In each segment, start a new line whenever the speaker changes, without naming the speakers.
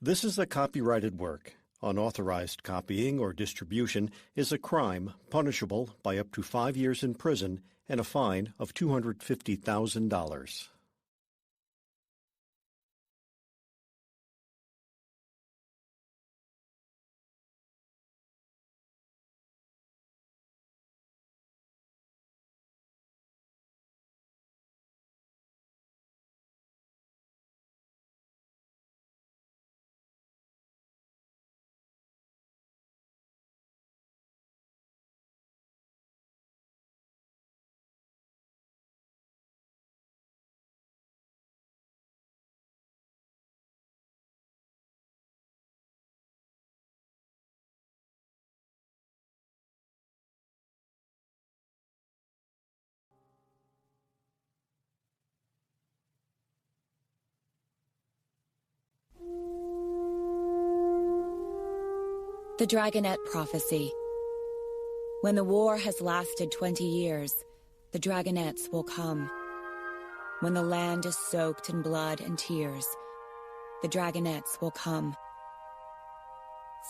This is a copyrighted work. Unauthorized copying or distribution is a crime punishable by up to 5 years in prison and a fine of $250,000.
The Dragonette Prophecy. When the war has lasted 20 years, the Dragonettes will come. When the land is soaked in blood and tears, the Dragonettes will come.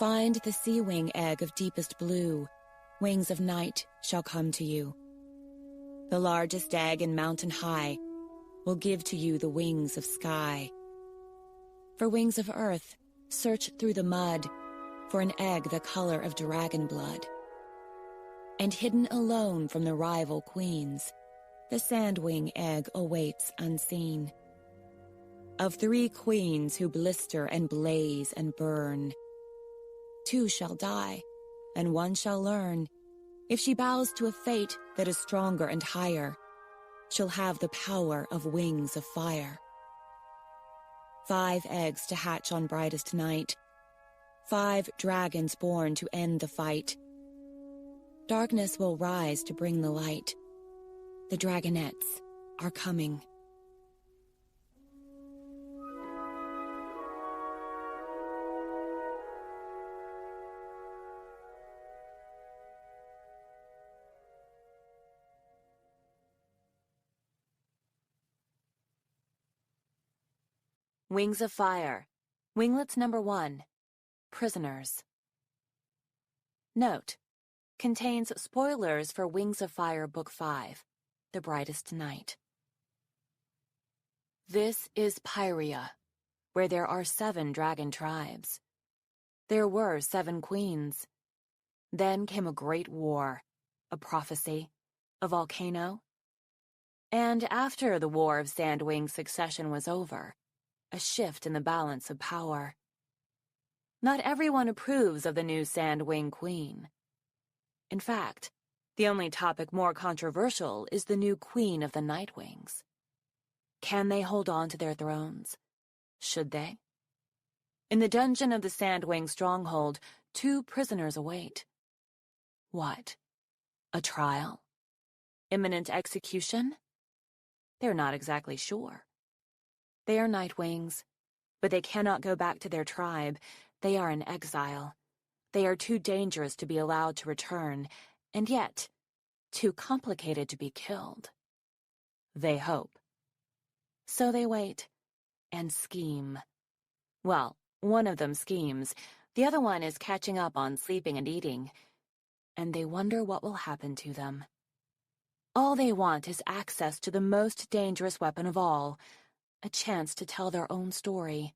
Find the sea wing egg of deepest blue, wings of night shall come to you. The largest egg in mountain high will give to you the wings of sky. For wings of earth, search through the mud, for an egg the color of dragon blood. And hidden alone from the rival queens, the sandwing egg awaits unseen. Of 3 queens who blister and blaze and burn, 2 shall die, and 1 shall learn. If she bows to a fate that is stronger and higher, she'll have the power of wings of fire. 5 eggs to hatch on brightest night, 5 dragons born to end the fight. Darkness will rise to bring the light. The Dragonettes are coming. Wings of Fire, Winglets number 1. Prisoners. Note: contains spoilers for Wings of Fire Book 5, The Brightest Night. This is Pyrrhia, where there are 7 dragon tribes. There were 7 queens. Then came a great war, a prophecy, a volcano. And after the War of Sandwing's succession was over, a shift in the balance of power. Not everyone approves of the new Sandwing Queen. In fact, the only topic more controversial is the new Queen of the Nightwings. Can they hold on to their thrones? Should they? In the dungeon of the Sandwing stronghold, 2 prisoners await. What? A trial? Imminent execution? They're not exactly sure. They are Nightwings, but they cannot go back to their tribe. They are in exile. They are too dangerous to be allowed to return, and yet too complicated to be killed. They hope. So they wait and scheme. Well, one of them schemes. The other one is catching up on sleeping and eating, and they wonder what will happen to them. All they want is access to the most dangerous weapon of all, a chance to tell their own story.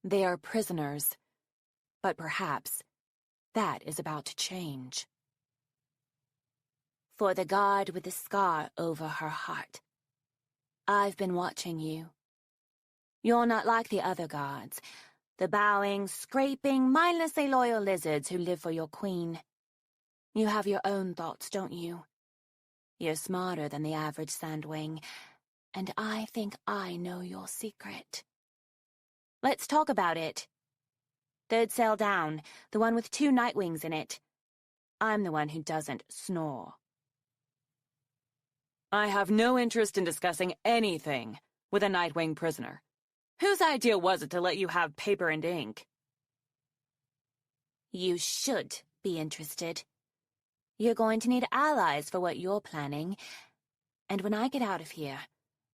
They are prisoners, but perhaps that is about to change. For the guard with the scar over her heart, I've been watching you. You're not like the other guards, the bowing, scraping, mindlessly loyal lizards who live for your queen. You have your own thoughts, don't you? You're smarter than the average Sandwing, and I think I know your secret. Let's talk about it. 3rd cell down, the one with 2 Nightwings in it. I'm the one who doesn't snore. I have no interest in discussing anything with a Nightwing prisoner. Whose idea was it to let you have paper and ink? You should be interested. You're going to need allies for what you're planning, and when I get out of here,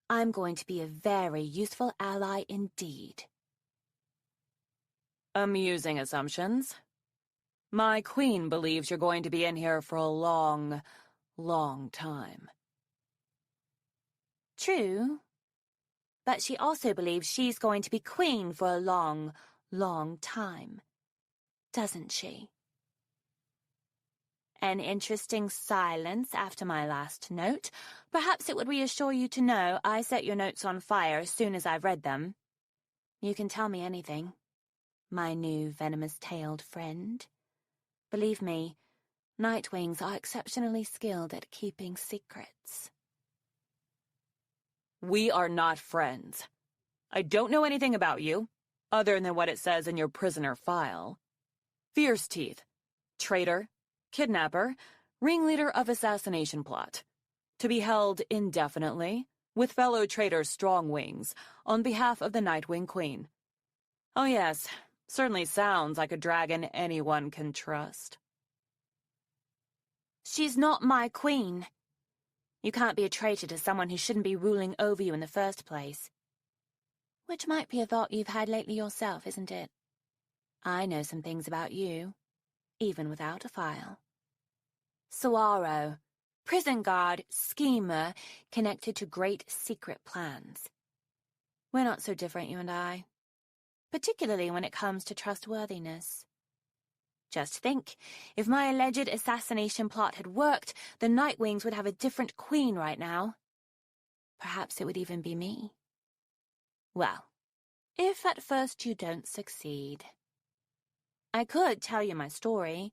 I'm going to be a very useful ally indeed. Amusing assumptions. My queen believes you're going to be in here for a long, long time. True. But she also believes she's going to be queen for a long, long time. Doesn't she? An interesting silence after my last note. Perhaps it would reassure you to know I set your notes on fire as soon as I've read them. You can tell me anything, my new venomous-tailed friend. Believe me, Nightwings are exceptionally skilled at keeping secrets. We are not friends. I don't know anything about you, other than what it says in your prisoner file. Fierce teeth, traitor, kidnapper, ringleader of assassination plot. To be held indefinitely, with fellow traitor Strongwings, on behalf of the Nightwing Queen. Oh yes, certainly sounds like a dragon anyone can trust. She's not my queen. You can't be a traitor to someone who shouldn't be ruling over you in the first place. Which might be a thought you've had lately yourself, isn't it? I know some things about you, even without a file. Saguaro, prison guard, schemer, connected to great secret plans. We're not so different, you and I. Particularly when it comes to trustworthiness. Just think, if my alleged assassination plot had worked, the Nightwings would have a different queen right now. Perhaps it would even be me. Well, if at first you don't succeed. I could tell you my story,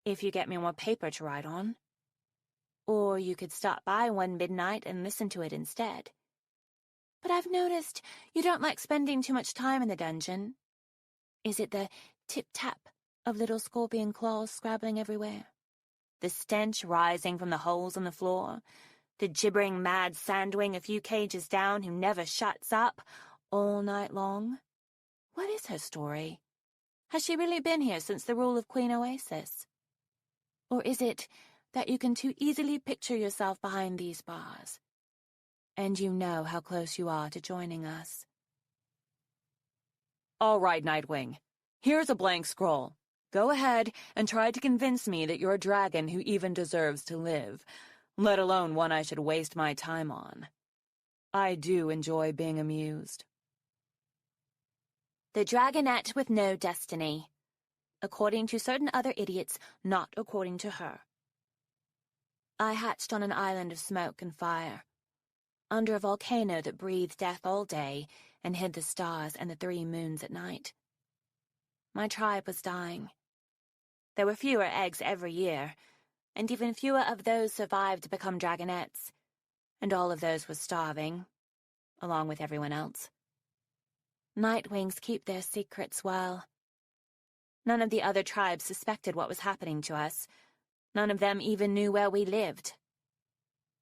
if you get me more paper to write on. Or you could stop by one midnight and listen to it instead. But I've noticed you don't like spending too much time in the dungeon. Is it the tip-tap of little scorpion claws scrabbling everywhere? The stench rising from the holes in the floor? The gibbering mad sandwing a few cages down who never shuts up all night long? What is her story? Has she really been here since the rule of Queen Oasis? Or is it that you can too easily picture yourself behind these bars? And you know how close you are to joining us. All right, Nightwing. Here's a blank scroll. Go ahead and try to convince me that you're a dragon who even deserves to live, let alone one I should waste my time on. I do enjoy being amused. The dragonette with no destiny. According to certain other idiots, not according to her. I hatched on an island of smoke and fire, under a volcano that breathed death all day and hid the stars and the 3 moons at night. My tribe was dying. There were fewer eggs every year, and even fewer of those survived to become dragonettes, and all of those were starving, along with everyone else. Nightwings keep their secrets well. None of the other tribes suspected what was happening to us. None of them even knew where we lived.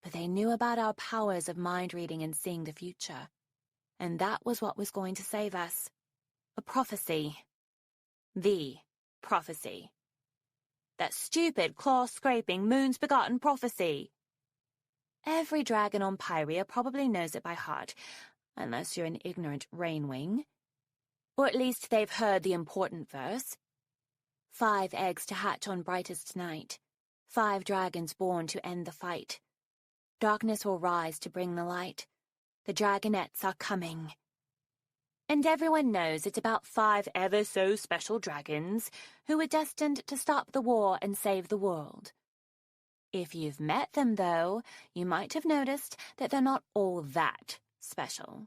But they knew about our powers of mind-reading and seeing the future. And that was what was going to save us. A prophecy. The prophecy. That stupid, claw-scraping, moons-begotten prophecy. Every dragon on Pyrrhia probably knows it by heart, unless you're an ignorant rainwing. Or at least they've heard the important verse. 5 eggs to hatch on brightest night. 5 dragons born to end the fight. Darkness will rise to bring the light. The dragonettes are coming. And everyone knows it's about 5 ever-so-special dragons who were destined to stop the war and save the world. If you've met them, though, you might have noticed that they're not all that special.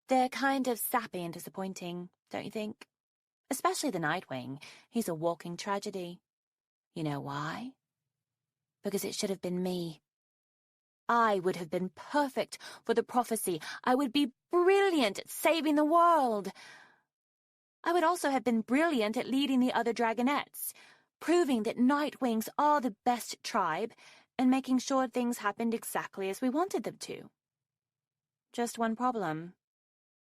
They're kind of sappy and disappointing, don't you think? Especially the Nightwing. He's a walking tragedy. You know why? Because it should have been me. I would have been perfect for the prophecy. I would be brilliant at saving the world. I would also have been brilliant at leading the other dragonettes, proving that Nightwings are the best tribe, and making sure things happened exactly as we wanted them to. Just one problem.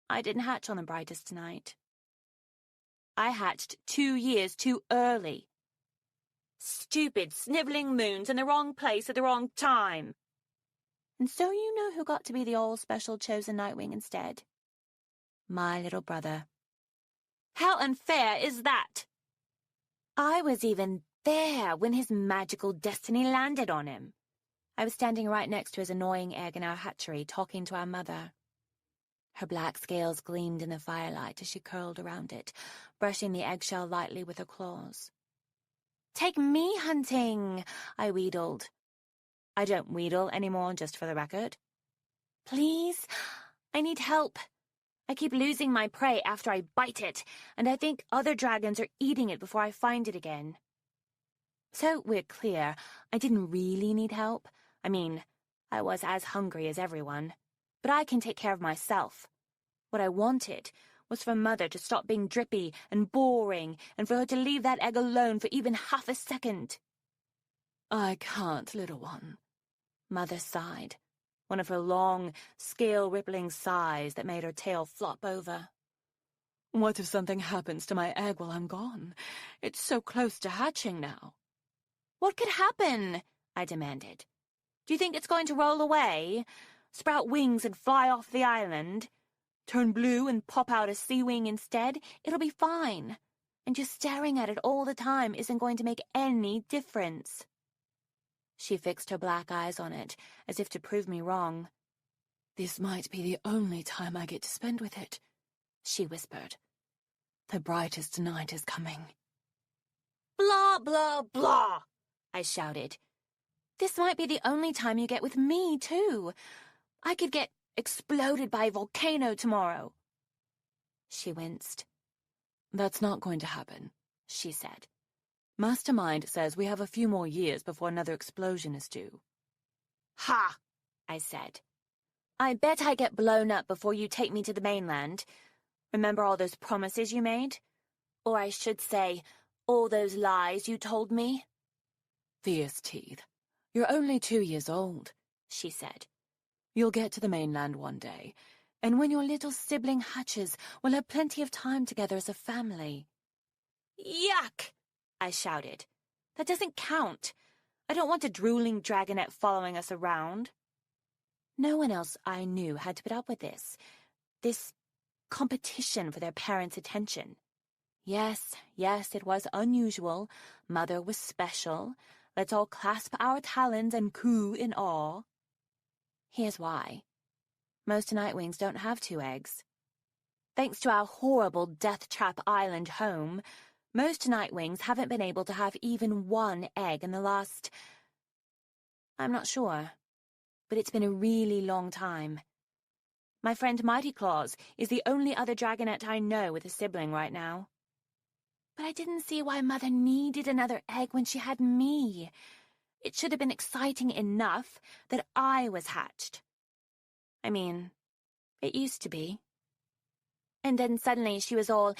I didn't hatch on the brightest night. I hatched 2 years too early. Stupid, sniveling moons in the wrong place at the wrong time. And so you know who got to be the all-special chosen Nightwing instead? My little brother. How unfair is that? I was even there when his magical destiny landed on him. I was standing right next to his annoying egg in our hatchery, talking to our mother. Her black scales gleamed in the firelight as she curled around it, brushing the eggshell lightly with her claws. "Take me hunting," I wheedled. I don't wheedle anymore, just for the record. "Please? I need help. I keep losing my prey after I bite it, and I think other dragons are eating it before I find it again." So we're clear, I didn't really need help. I mean, I was as hungry as everyone, but I can take care of myself. What I wanted was for Mother to stop being drippy and boring, and for her to leave that egg alone for even half a second. "I can't, little one," Mother sighed, one of her long, scale-rippling sighs that made her tail flop over. "What if something happens to my egg while I'm gone? It's so close to hatching now." "What could happen?" I demanded. "Do you think it's going to roll away, sprout wings and fly off the island, turn blue and pop out a sea wing instead? It'll be fine. And just staring at it all the time isn't going to make any difference." She fixed her black eyes on it, as if to prove me wrong. "This might be the only time I get to spend with it," she whispered. "The brightest night is coming." "Blah, blah, blah," I shouted. "This might be the only time you get with me, too. I could get exploded by a volcano tomorrow." She winced. "That's not going to happen," she said. "Mastermind says we have a few more years before another explosion is due." "Ha!" I said. "I bet I get blown up before you take me to the mainland. Remember all those promises you made? Or I should say, all those lies you told me?" "Fierce teeth. You're only 2 years old," she said. "You'll get to the mainland one day, and when your little sibling hatches, we'll have plenty of time together as a family." "Yuck!" I shouted. "That doesn't count. I don't want a drooling dragonette following us around." No one else I knew had to put up with this competition for their parents' attention. Yes, it was unusual. Mother was special. Let's all clasp our talons and coo in awe. Here's why. Most nightwings don't have 2 eggs. Thanks to our horrible Death Trap Island home, most nightwings haven't been able to have even 1 egg in the last... I'm not sure, but it's been a really long time. My friend Mighty Claws is the only other dragonette I know with a sibling right now. But I didn't see why Mother needed another egg when she had me. It should have been exciting enough that I was hatched. I mean, it used to be. And then suddenly she was all,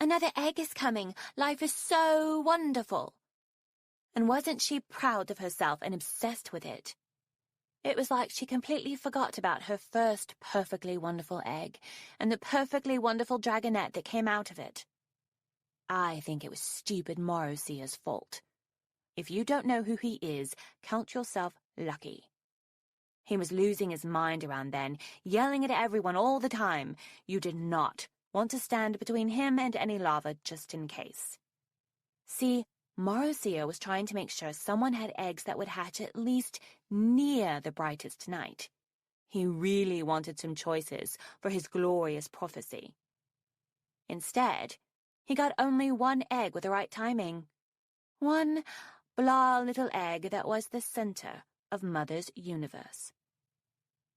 another egg is coming. Life is so wonderful." And wasn't she proud of herself and obsessed with it? It was like she completely forgot about her first perfectly wonderful egg and the perfectly wonderful dragonette that came out of it. I think it was stupid Morosia's fault. If you don't know who he is, count yourself lucky. He was losing his mind around then, yelling at everyone all the time. You did not want to stand between him and any lava just in case. See, Morosia was trying to make sure someone had eggs that would hatch at least near the brightest night. He really wanted some choices for his glorious prophecy. Instead, he got only 1 egg with the right timing. 1 blah little egg that was the center of Mother's universe.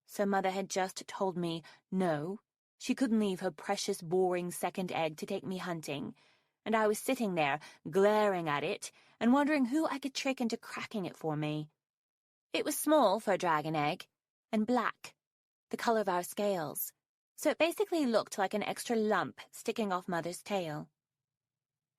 So Mother had just told me no, she couldn't leave her precious boring second egg to take me hunting, and I was sitting there glaring at it and wondering who I could trick into cracking it for me. It was small for a dragon egg, and black, the color of our scales, so it basically looked like an extra lump sticking off Mother's tail.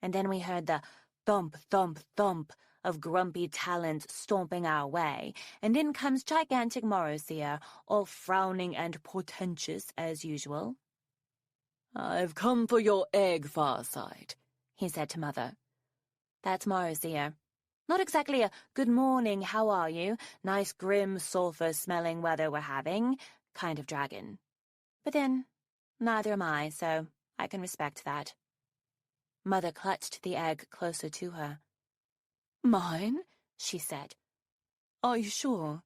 And then we heard the thump, thump, thump of grumpy talons stomping our way, and in comes gigantic Morosia, all frowning and portentous as usual. "I've come for your egg, Farsight," he said to Mother. That's Morosia. Not exactly a good morning, how are you, nice grim sulfur-smelling weather we're having kind of dragon. But then, neither am I, so I can respect that. Mother clutched the egg closer to her. Mine? She said. Are you sure?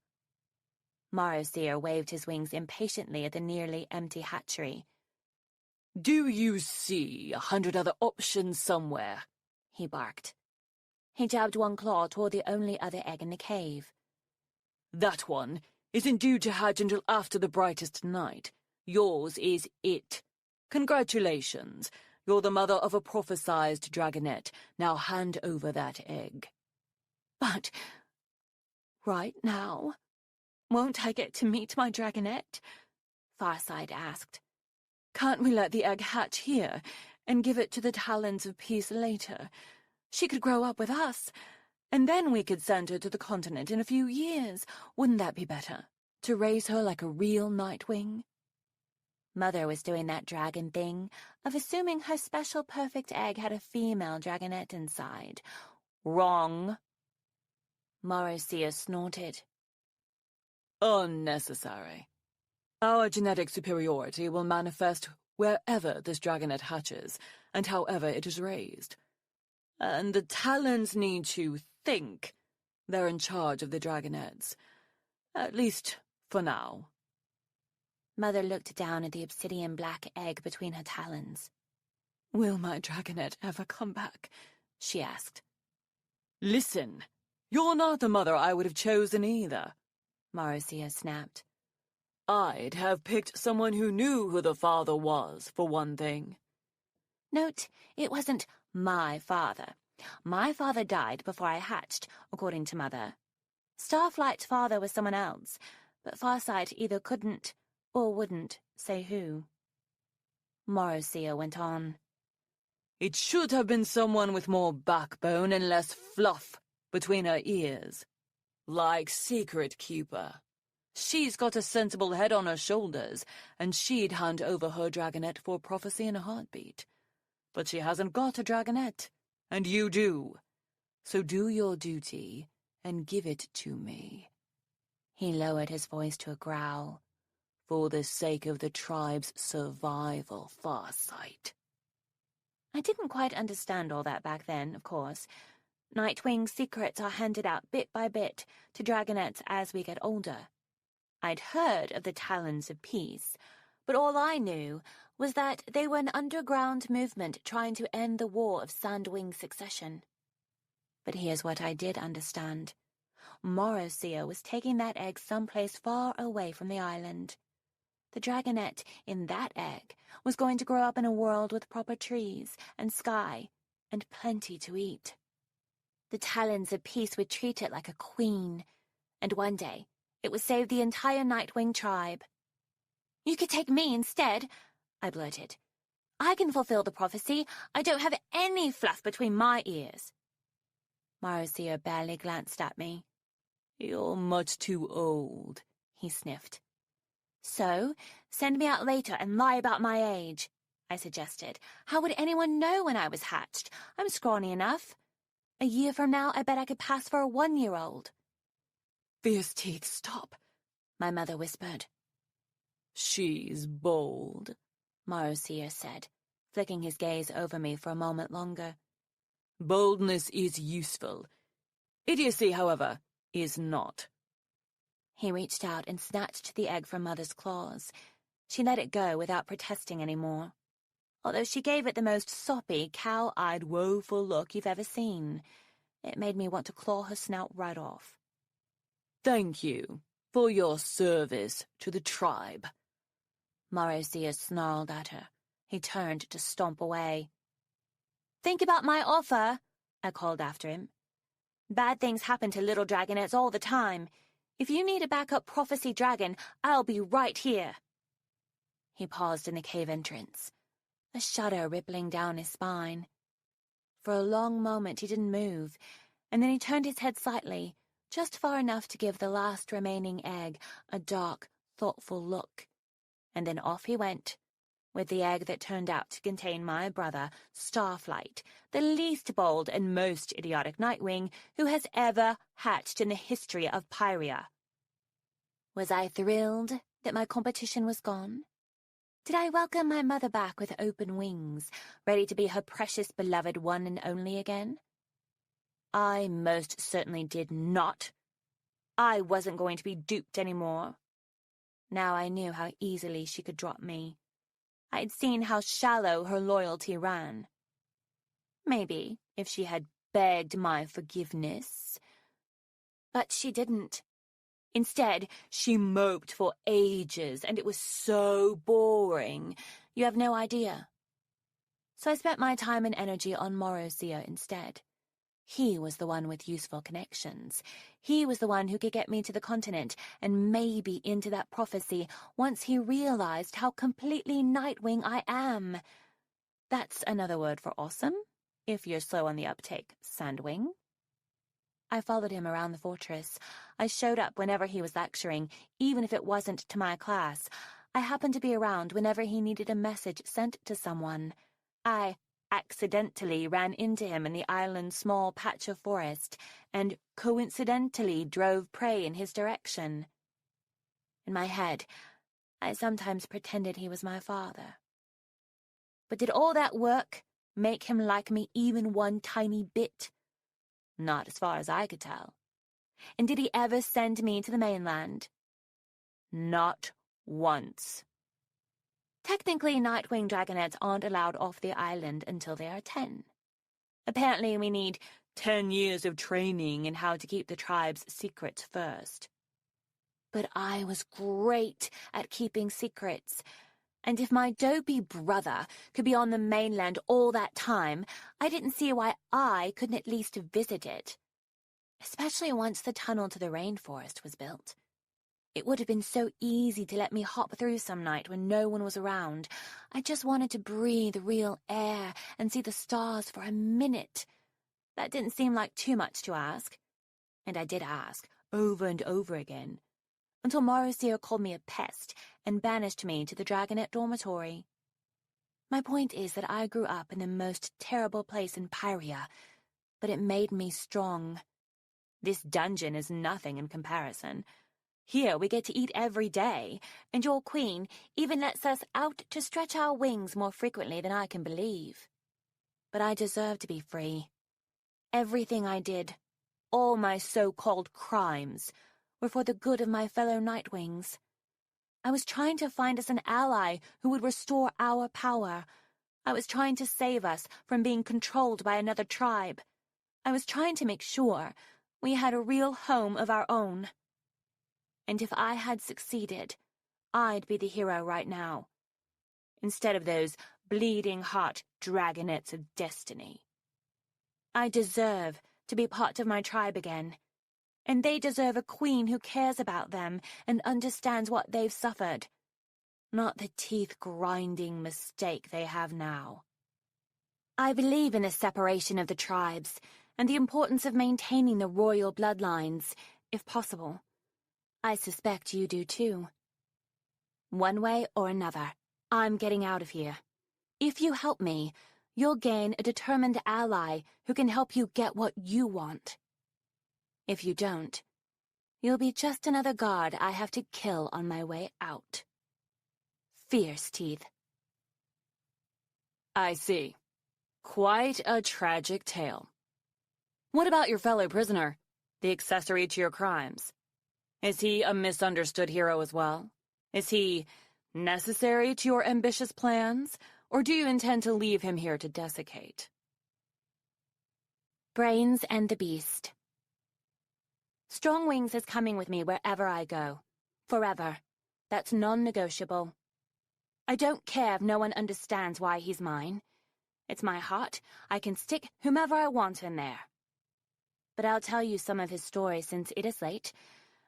Morrowseer waved his wings impatiently at the nearly empty hatchery. Do you see 100 other options somewhere? He barked. He jabbed one claw toward the only other egg in the cave. That one isn't due to hatch until after the brightest night. Yours is it. Congratulations. You're the mother of a prophesized dragonette. Now hand over that egg. But right now, won't I get to meet my dragonette? Farside asked. Can't we let the egg hatch here and give it to the Talons of Peace later? She could grow up with us, and then we could send her to the continent in a few years. Wouldn't that be better? To raise her like a real Nightwing? Mother was doing that dragon thing of assuming her special perfect egg had a female dragonette inside. Wrong. Morrowseer snorted. Unnecessary. Our genetic superiority will manifest wherever this dragonette hatches, and however it is raised. And the Talons need to think they're in charge of the dragonettes. At least, for now. Mother looked down at the obsidian-black egg between her talons. Will my dragonette ever come back? She asked. Listen, you're not the mother I would have chosen either, Morrowseer snapped. I'd have picked someone who knew who the father was, for one thing. Note, it wasn't my father. My father died before I hatched, according to Mother. Starflight's father was someone else, but Farsight either couldn't or wouldn't say who. Morrowseer went on. It should have been someone with more backbone and less fluff between her ears. Like Secret Keeper. She's got a sensible head on her shoulders, and she'd hand over her dragonette for prophecy in a heartbeat. But she hasn't got a dragonette, and you do. So do your duty and give it to me. He lowered his voice to a growl. For the sake of the tribe's survival, Farsight. I didn't quite understand all that back then, of course. Nightwing's secrets are handed out bit by bit to dragonettes as we get older. I'd heard of the Talons of Peace, but all I knew was that they were an underground movement trying to end the war of Sandwing succession. But here's what I did understand. Morrowseer was taking that egg someplace far away from the island. The dragonette in that egg was going to grow up in a world with proper trees and sky and plenty to eat. The Talons of Peace would treat it like a queen, and one day it would save the entire Nightwing tribe. You could take me instead, I blurted. I can fulfill the prophecy. I don't have any fluff between my ears. Morrowseer barely glanced at me. You're much too old, he sniffed. So, send me out later and lie about my age, I suggested. How would anyone know when I was hatched? I'm scrawny enough. A year from now, I bet I could pass for a 1-year-old. Fierce teeth, stop, my mother whispered. She's bold, Morrowseer said, flicking his gaze over me for a moment longer. Boldness is useful. Idiocy, however, is not. He reached out and snatched the egg from Mother's claws. She let it go without protesting any more, although she gave it the most soppy, cow-eyed, woeful look you've ever seen. It made me want to claw her snout right off. Thank you for your service to the tribe. Morrowseer snarled at her. He turned to stomp away. Think about my offer, I called after him. Bad things happen to little dragonettes all the time. If you need a backup prophecy dragon, I'll be right here. He paused in the cave entrance, a shudder rippling down his spine. For a long moment he didn't move, and then he turned his head slightly, just far enough to give the last remaining egg a dark, thoughtful look. And then off he went, with the egg that turned out to contain my brother, Starflight, the least bold and most idiotic Nightwing who has ever hatched in the history of Pyrrhia. Was I thrilled that my competition was gone? Did I welcome my mother back with open wings, ready to be her precious beloved one and only again? I most certainly did not. I wasn't going to be duped anymore. Now I knew how easily she could drop me. I'd seen how shallow her loyalty ran. Maybe if she had begged my forgiveness. But she didn't. Instead, she moped for ages, and it was so boring. You have no idea. So I spent my time and energy on Morosir instead. He was the one with useful connections. He was the one who could get me to the continent and maybe into that prophecy once he realized how completely Nightwing I am. That's another word for awesome, if you're slow on the uptake, Sandwing. I followed him around the fortress. I showed up whenever he was lecturing, even if it wasn't to my class. I happened to be around whenever he needed a message sent to someone. I accidentally ran into him in the island's small patch of forest, and coincidentally drove prey in his direction. In my head, I sometimes pretended he was my father. But did all that work make him like me even one tiny bit? Not as far as I could tell. And did he ever send me to the mainland? Not once. Technically, Nightwing Dragonets aren't allowed off the island until they are 10. Apparently, we need 10 years of training in how to keep the tribe's secrets first. But I was great at keeping secrets, and if my dopey brother could be on the mainland all that time, I didn't see why I couldn't at least visit it. Especially once the tunnel to the rainforest was built. It would have been so easy to let me hop through some night when no one was around. I just wanted to breathe real air and see the stars for a minute. That didn't seem like too much to ask. And I did ask, over and over again, until Morosir called me a pest and banished me to the Dragonet dormitory. My point is that I grew up in the most terrible place in Pyrrhia, but it made me strong. This dungeon is nothing in comparison. Here we get to eat every day, and your queen even lets us out to stretch our wings more frequently than I can believe. But I deserve to be free. Everything I did, all my so-called crimes, were for the good of my fellow Nightwings. I was trying to find us an ally who would restore our power. I was trying to save us from being controlled by another tribe. I was trying to make sure we had a real home of our own. And if I had succeeded, I'd be the hero right now, instead of those bleeding heart dragonets of destiny. I deserve to be part of my tribe again, and they deserve a queen who cares about them and understands what they've suffered, not the teeth-grinding mistake they have now. I believe in the separation of the tribes and the importance of maintaining the royal bloodlines, if possible. I suspect you do too. One way or another, I'm getting out of here. If you help me, you'll gain a determined ally who can help you get what you want. If you don't, you'll be just another guard I have to kill on my way out. Fierce Teeth.
I see. Quite a tragic tale. What about your fellow prisoner, the accessory to your crimes? Is he a misunderstood hero as well? Is he necessary to your ambitious plans, or do you intend to leave him here to desiccate?
Brains and the Beast. Strong Wings is coming with me wherever I go. Forever. That's non-negotiable. I don't care if no one understands why he's mine. It's my heart. I can stick whomever I want in there. But I'll tell you some of his stories since it is late,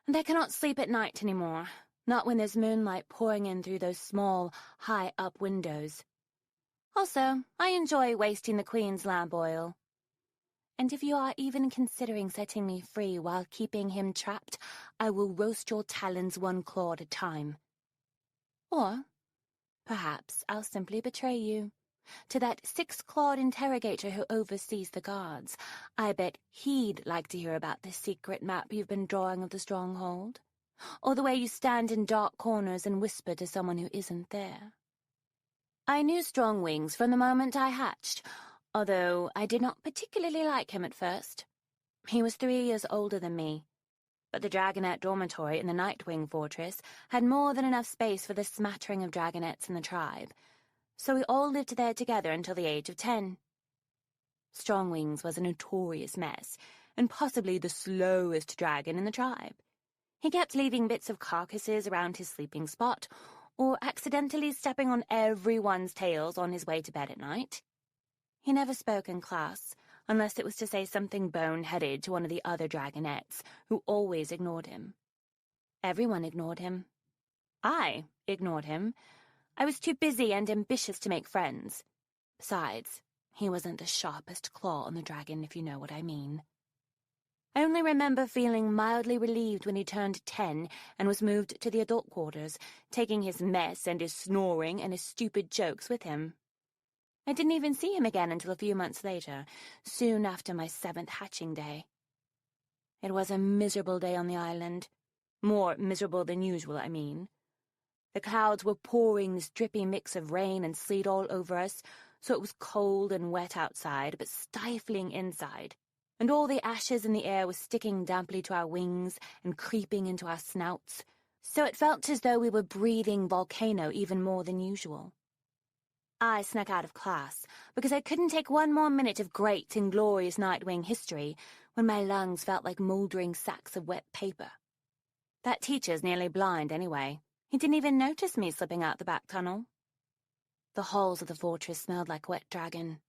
and I cannot sleep at night anymore, not when there's moonlight pouring in through those small, high-up windows. Also, I enjoy wasting the Queen's lamp oil. And if you are even considering setting me free while keeping him trapped, I will roast your talons one claw at a time. Or perhaps I'll simply betray you. To that six-clawed interrogator who oversees the guards. I bet he'd like to hear about the secret map you've been drawing of the stronghold. Or the way you stand in dark corners and whisper to someone who isn't there. I knew Strongwings from the moment I hatched, although I did not particularly like him at first. He was 3 years older than me, but the Dragonette dormitory in the Nightwing Fortress had more than enough space for the smattering of dragonettes in the tribe, so we all lived there together until the age of 10. Strongwings was a notorious mess, and possibly the slowest dragon in the tribe. He kept leaving bits of carcasses around his sleeping spot, or accidentally stepping on everyone's tails on his way to bed at night. He never spoke in class, unless it was to say something bone-headed to one of the other dragonettes, who always ignored him. Everyone ignored him. I ignored him. I was too busy and ambitious to make friends. Besides, he wasn't the sharpest claw on the dragon, if you know what I mean. I only remember feeling mildly relieved when he turned 10 and was moved to the adult quarters, taking his mess and his snoring and his stupid jokes with him. I didn't even see him again until a few months later, soon after my 7th hatching day. It was a miserable day on the island. More miserable than usual, I mean. The clouds were pouring this drippy mix of rain and sleet all over us, so it was cold and wet outside, but stifling inside. And all the ashes in the air was sticking damply to our wings and creeping into our snouts, so it felt as though we were breathing volcano even more than usual. I snuck out of class because I couldn't take one more minute of great and glorious Nightwing history when my lungs felt like mouldering sacks of wet paper. That teacher's nearly blind anyway. He didn't even notice me slipping out the back tunnel. The halls of the fortress smelled like wet dragon.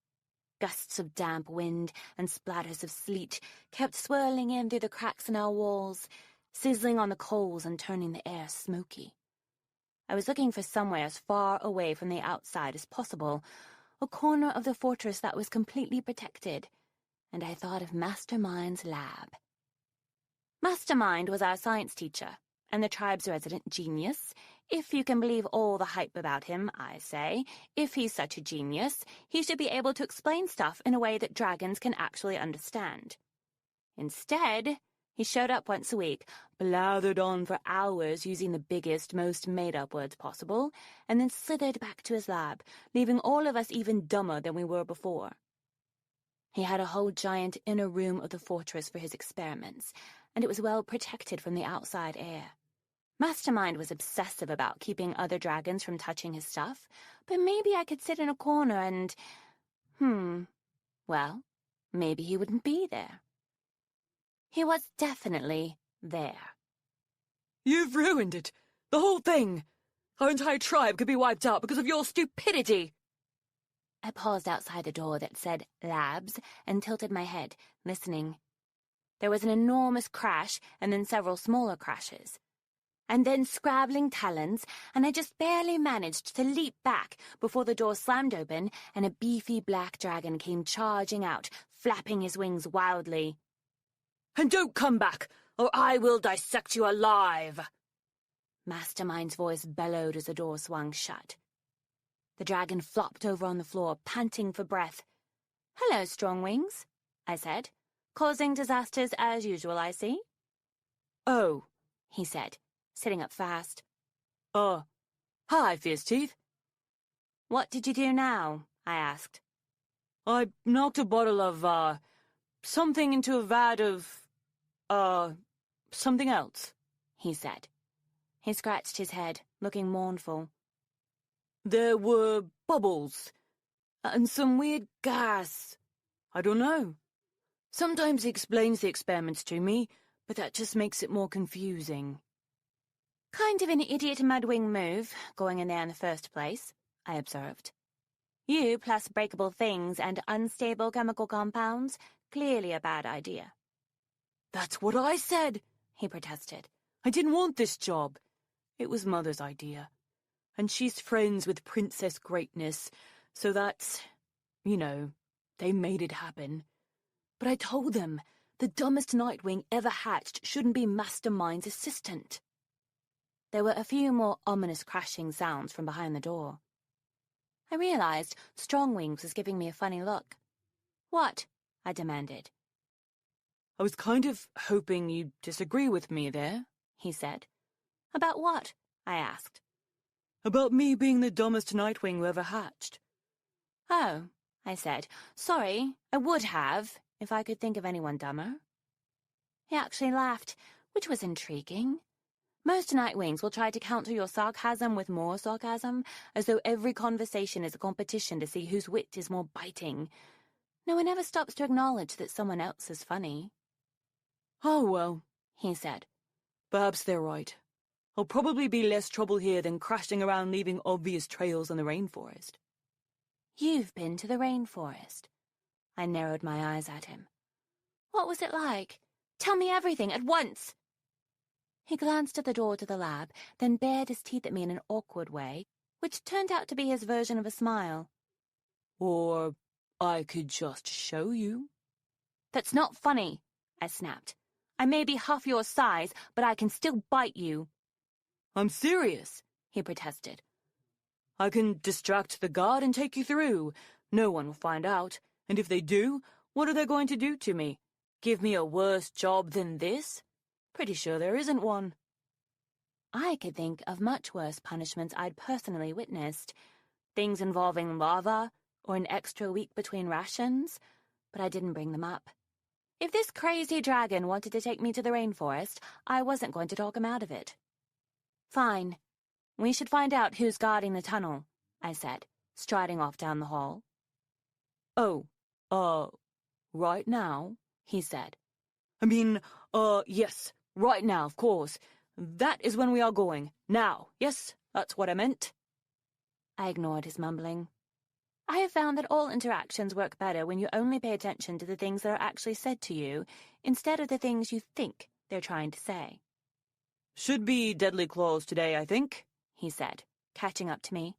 Gusts of damp wind and splatters of sleet kept swirling in through the cracks in our walls, sizzling on the coals and turning the air smoky. I was looking for somewhere as far away from the outside as possible, a corner of the fortress that was completely protected, and I thought of Mastermind's lab. Mastermind was our science teacher, and the tribe's resident genius. If you can believe all the hype about him, I say, if he's such a genius, he should be able to explain stuff in a way that dragons can actually understand. Instead, he showed up once a week, blathered on for hours using the biggest, most made-up words possible, and then slithered back to his lab, leaving all of us even dumber than we were before. He had a whole giant inner room of the fortress for his experiments, and it was well protected from the outside air. Mastermind was obsessive about keeping other dragons from touching his stuff, but maybe I could sit in a corner and... well, maybe he wouldn't be there. He was definitely there.
You've ruined it! The whole thing! Our entire tribe could be wiped out because of your stupidity!
I paused outside the door that said Labs and tilted my head, listening. There was an enormous crash and then several smaller crashes. And then scrabbling talons, and I just barely managed to leap back before the door slammed open and a beefy black dragon came charging out, flapping his wings wildly.
And don't come back, or I will dissect you alive!
Mastermind's voice bellowed as the door swung shut. The dragon flopped over on the floor, panting for breath. "Hello, Strongwings," I said. "Causing disasters as usual, I see."
"Oh,"
he said, sitting up fast.
Hi, Fierce Teeth."
"What did you do now?" I asked.
"I knocked a bottle of, something into a vat of, something else,"
he said. He scratched his head, looking mournful.
"There were bubbles, and some weird gas. I don't know. Sometimes he explains the experiments to me, but that just makes it more confusing."
"Kind of an idiot mudwing move, going in there in the first place," I observed. "You plus breakable things and unstable chemical compounds, clearly a bad idea."
"That's what I said," he protested. "I didn't want this job. It was Mother's idea. And she's friends with Princess Greatness, so that's, they made it happen. But I told them the dumbest Nightwing ever hatched shouldn't be Mastermind's assistant."
There were a few more ominous crashing sounds from behind the door. I realized Strongwings was giving me a funny look. "What?" I demanded.
"I was kind of hoping you'd disagree with me there," he said.
"About what?" I asked.
About me being the dumbest Nightwing who ever hatched.
Oh, I said. Sorry, I would have, if I could think of anyone dumber. He actually laughed, which was intriguing. Most Nightwings will try to counter your sarcasm with more sarcasm, as though every conversation is a competition to see whose wit is more biting. No one ever stops to acknowledge that someone else is funny.
Oh, well,
he said.
Perhaps they're right. I'll probably be less trouble here than crashing around leaving obvious trails in the rainforest.
You've been to the rainforest. I narrowed my eyes at him. What was it like? Tell me everything at once. He glanced at the door to the lab, then bared his teeth at me in an awkward way, which turned out to be his version of a smile.
Or I could just show you.
That's not funny, I snapped. I may be half your size, but I can still bite you.
I'm serious, he protested. I can distract the guard and take you through. No one will find out, and if they do, what are they going to do to me? Give me a worse job than this? Pretty sure there isn't one.
I could think of much worse punishments I'd personally witnessed. Things involving lava, or an extra week between rations, but I didn't bring them up. If this crazy dragon wanted to take me to the rainforest, I wasn't going to talk him out of it. Fine. We should find out who's guarding the tunnel, I said, striding off down the hall.
Oh, right now, he said. Yes, right now, of course. That is when we are going. Now, yes, that's what I meant.
I ignored his mumbling. I have found that all interactions work better when you only pay attention to the things that are actually said to you, instead of the things you think they're trying to say.
Should be Deadly Claws today, I think, he said,
catching up to me.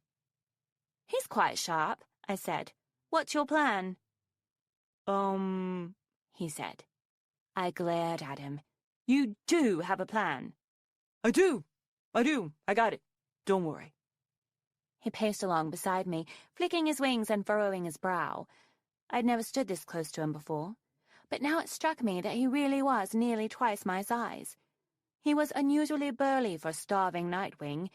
He's quite sharp, I said. What's your plan?
He said.
I glared at him. You do have a plan.
I do. I got it. Don't worry.
He paced along beside me, flicking his wings and furrowing his brow. I'd never stood this close to him before, but now it struck me that he really was nearly twice my size. He was unusually burly for a starving Nightwing.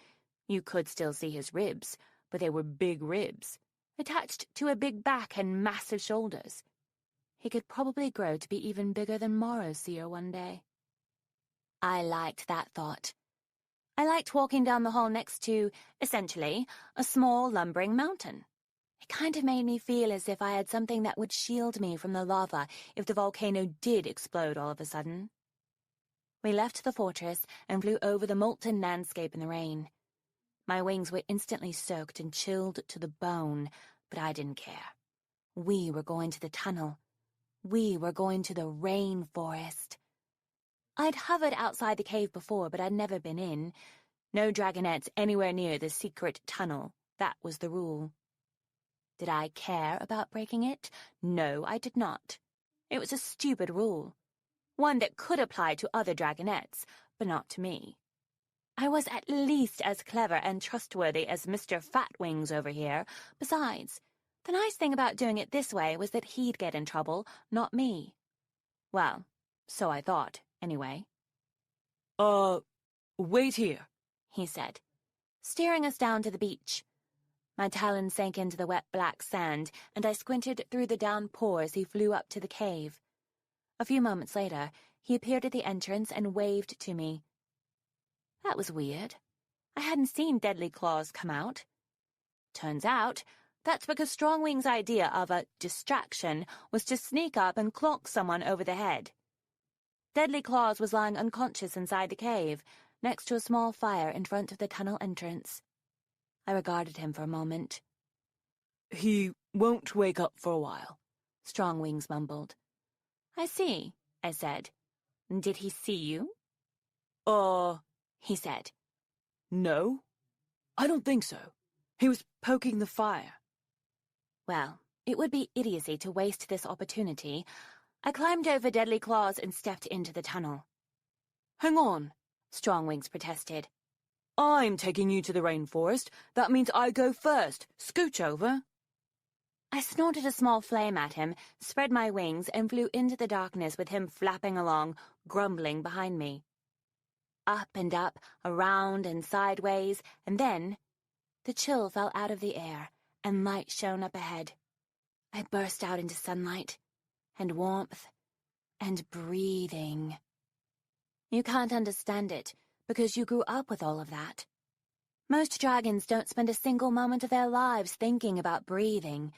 You could still see his ribs, but they were big ribs, attached to a big back and massive shoulders. He could probably grow to be even bigger than Morrowseer one day. I liked that thought. I liked walking down the hall next to, essentially, a small lumbering mountain. It kind of made me feel as if I had something that would shield me from the lava if the volcano did explode all of a sudden. We left the fortress and flew over the molten landscape in the rain. My wings were instantly soaked and chilled to the bone, but I didn't care. We were going to the tunnel. We were going to the rainforest. I'd hovered outside the cave before, but I'd never been in. No dragonettes anywhere near the secret tunnel. That was the rule. Did I care about breaking it? No, I did not. It was a stupid rule. One that could apply to other dragonettes, but not to me. I was at least as clever and trustworthy as Mr. Fatwings over here. Besides, the nice thing about doing it this way was that he'd get in trouble, not me. Well, so I thought, anyway.
Wait here,
he said, steering us down to the beach. My talons sank into the wet black sand, and I squinted through the downpour as he flew up to the cave. A few moments later, he appeared at the entrance and waved to me. That was weird. I hadn't seen Deadly Claws come out. Turns out, that's because Strongwing's idea of a distraction was to sneak up and clonk someone over the head. Deadly Claws was lying unconscious inside the cave, next to a small fire in front of the tunnel entrance. I regarded him for a moment.
He won't wake up for a while,
Strongwings mumbled. I see, I said. Did he see you?
He said. No, I don't think so. He was poking the fire.
Well, it would be idiocy to waste this opportunity. I climbed over Deadly Claws and stepped into the tunnel.
Hang on,
Strongwings protested.
I'm taking you to the rainforest. That means I go first. Scooch over.
I snorted a small flame at him, spread my wings, and flew into the darkness with him flapping along, grumbling behind me. Up and up, around and sideways, and then The chill fell out of the air, and light shone up ahead. I burst out into sunlight, and warmth, and breathing. You can't understand it, because you grew up with all of that. Most dragons don't spend a single moment of their lives thinking about breathing,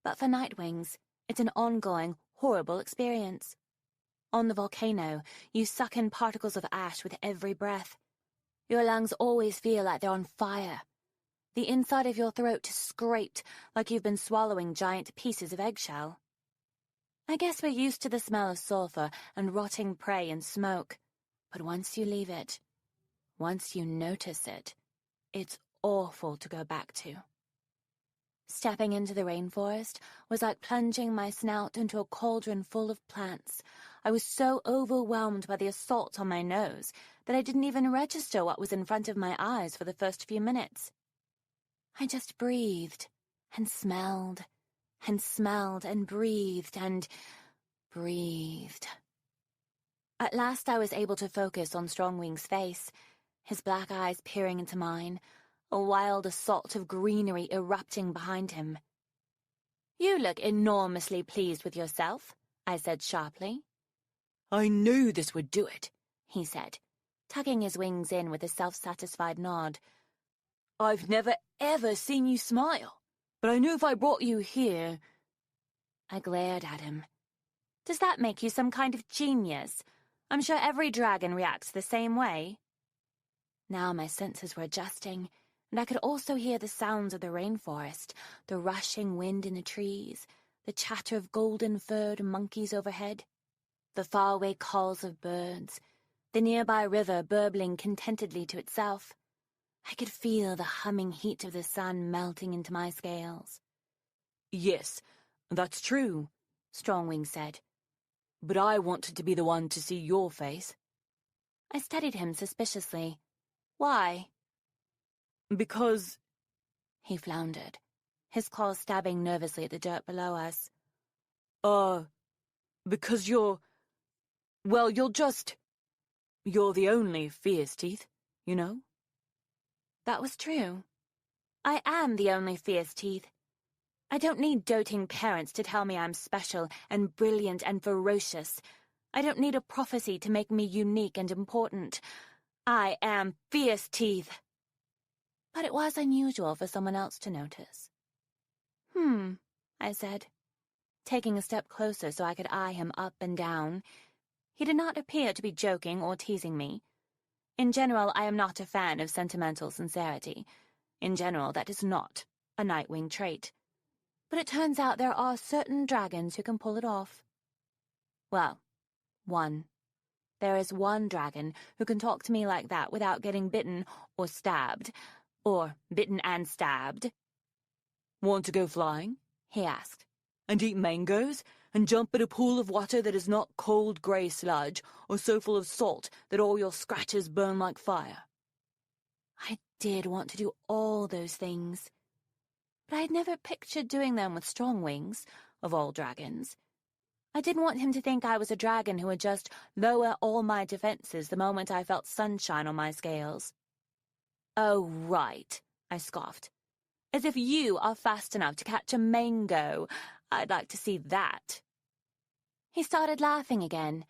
but for Nightwings, it's an ongoing, horrible experience. On the volcano, you suck in particles of ash with every breath. Your lungs always feel like they're on fire. The inside of your throat is scraped like you've been swallowing giant pieces of eggshell. I guess we're used to the smell of sulfur and rotting prey and smoke, but once you leave it, once you notice it, it's awful to go back to. Stepping into the rainforest was like plunging my snout into a cauldron full of plants. I was so overwhelmed by the assault on my nose that I didn't even register what was in front of my eyes for the first few minutes. I just breathed and smelled and breathed and breathed. At last I was able to focus on Strongwing's face, his black eyes peering into mine, a wild assault of greenery erupting behind him. "You look enormously pleased with yourself," I said sharply. "I knew this would do it," he said, tucking his wings in with a self-satisfied nod. "I've never ever seen you smile, but I knew if I brought you here—" I glared at him. "Does that make you some kind of genius? I'm sure every dragon reacts the same way." Now my senses were adjusting, and I could also hear the sounds of the rainforest, the rushing wind in the trees, the chatter of golden-furred monkeys overhead, the faraway calls of birds, the nearby river burbling contentedly to itself. I could feel the humming heat of the sun melting into my scales. "Yes, that's true," Strongwing said. "But I wanted to be the one to see your face." I studied him suspiciously. "Why?" "Because—" he floundered, his claws stabbing nervously at the dirt below us. Because you're the only fierce teeth, you know?" That was true. I am the only fierce teeth. I don't need doting parents to tell me I'm special and brilliant and ferocious. I don't need a prophecy to make me unique and important. I am fierce teeth. But it was unusual for someone else to notice. I said, taking a step closer so I could eye him up and down. He did not appear to be joking or teasing me. In general, I am not a fan of sentimental sincerity. In general, that is not a Nightwing trait. But it turns out there are certain dragons who can pull it off. Well, one. There is one dragon who can talk to me like that without getting bitten or stabbed, or bitten and stabbed. "Want to go flying?" he asked. "And eat mangoes? And jump in a pool of water that is not cold grey sludge, or so full of salt that all your scratches burn like fire?" I did want to do all those things. But I had never pictured doing them with Strongwings, of all dragons. I didn't want him to think I was a dragon who would just lower all my defenses the moment I felt sunshine on my scales. "Oh, right," I scoffed. "As if you are fast enough to catch a mango. I'd like to see that." He started laughing again,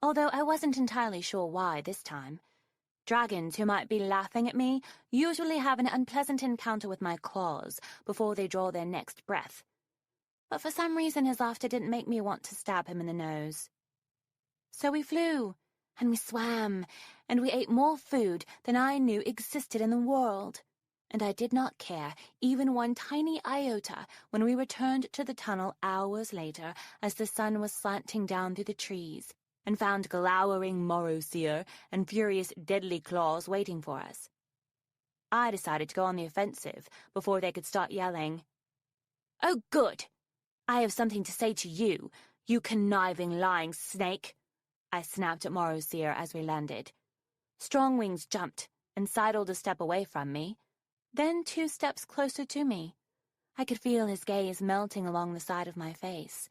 although I wasn't entirely sure why this time. Dragons who might be laughing at me usually have an unpleasant encounter with my claws before they draw their next breath. But for some reason his laughter didn't make me want to stab him in the nose. So we flew, and we swam, and we ate more food than I knew existed in the world. And I did not care even one tiny iota when we returned to the tunnel hours later as the sun was slanting down through the trees, and found glowering Morrowseer and furious Deadly Claws waiting for us. I decided to go on the offensive before they could start yelling. "Oh, good! I have something to say to you, you conniving, lying snake!" I snapped at Morrowseer as we landed. Strongwings jumped and sidled a step away from me, then 2 steps closer to me. I could feel his gaze melting along the side of my face.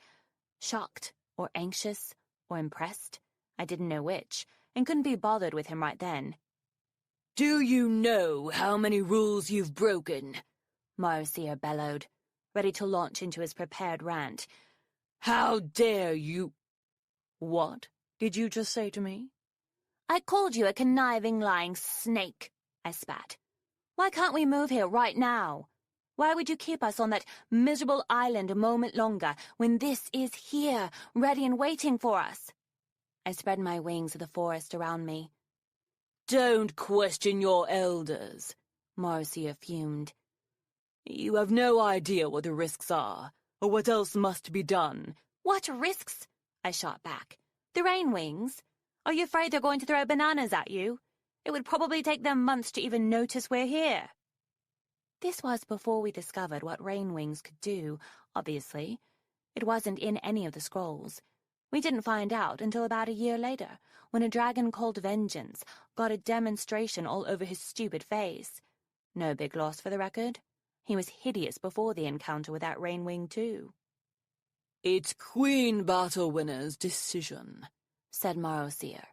Shocked, or anxious, or impressed, I didn't know which, and couldn't be bothered with him right then.
Do you know how many rules you've broken? Marcia bellowed, ready to launch into his prepared rant. How dare you— What did you just say to me?
I called you a conniving, lying snake, I spat. Why can't we move here right now? Why would you keep us on that miserable island a moment longer when this is here, ready and waiting for us? I spread my wings at the forest around me.
Don't question your elders, Marcia fumed. You have no idea what the risks are, or what else must be done.
What risks? I shot back. The rain wings? Are you afraid they're going to throw bananas at you? It would probably take them months to even notice we're here. This was before we discovered what rain wings could do, obviously. It wasn't in any of the scrolls. We didn't find out until about a year later, when a dragon called Vengeance got a demonstration all over his stupid face. No big loss for the record. He was hideous before the encounter with that rainwing, too.
It's Queen Battlewinner's decision, said Marcia.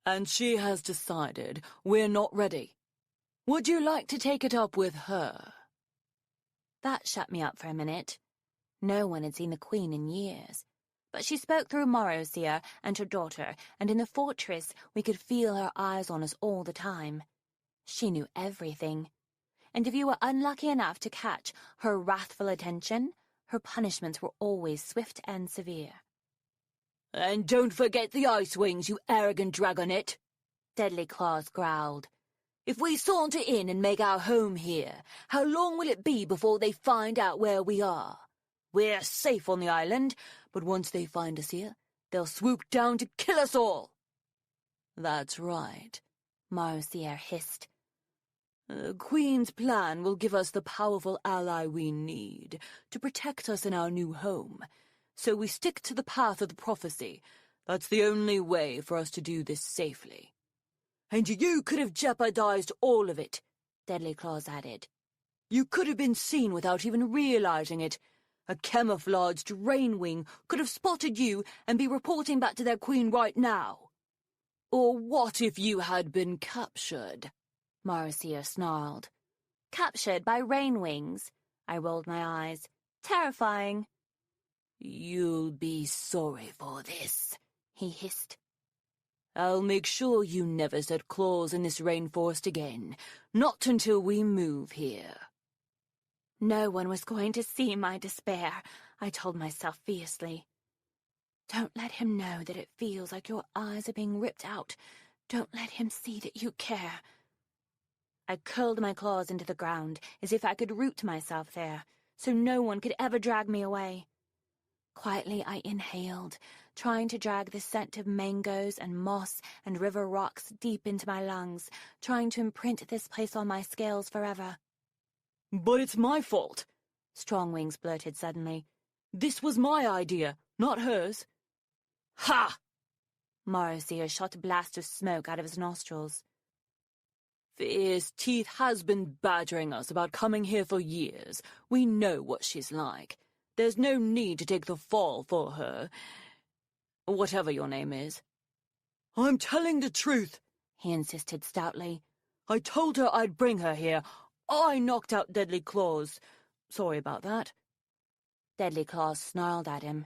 And she has decided we're not ready. Would you like to take it up with her?
That shut me up for a minute. No one had seen the Queen in years. But she spoke through Marcia and her daughter, and in the fortress we could feel her eyes on us all the time. She knew everything. And if you were unlucky enough to catch her wrathful attention, her punishments were always swift and severe.
And don't forget the ice wings, you arrogant dragonet,
Deadly Claws growled.
If we saunter in and make our home here, how long will it be before they find out where we are? We're safe on the island, but once they find us here, they'll swoop down to kill us all. That's right,
Marcia hissed.
The Queen's plan will give us the powerful ally we need to protect us in our new home. So we stick to the path of the prophecy. That's the only way for us to do this safely. And you could have jeopardized all of it,
Deadly Claws added.
You could have been seen without even realizing it. A camouflaged rainwing could have spotted you and be reporting back to their queen right now. Or what if you had been captured?
Marcia snarled. Captured by rainwings? I rolled my eyes. Terrifying.
You'll be sorry for this, he hissed. I'll make sure you never set claws in this rainforest again. Not until we move here.
No one was going to see my despair, I told myself fiercely. Don't let him know that it feels like your eyes are being ripped out. Don't let him see that you care. I curled my claws into the ground as if I could root myself there, so no one could ever drag me away. Quietly I inhaled, trying to drag the scent of mangoes and moss and river rocks deep into my lungs, trying to imprint this place on my scales forever.
But it's my fault,
Strongwings blurted suddenly.
This was my idea, not hers. Ha!
Marcia shot a blast of smoke out of his nostrils.
Fierce Teeth has been badgering us about coming here for years. We know what she's like. There's no need to take the fall for her. Whatever your name is. I'm telling the truth,
he insisted stoutly.
I told her I'd bring her here. I knocked out Deadly Claws. Sorry about that.
Deadly Claws snarled at him.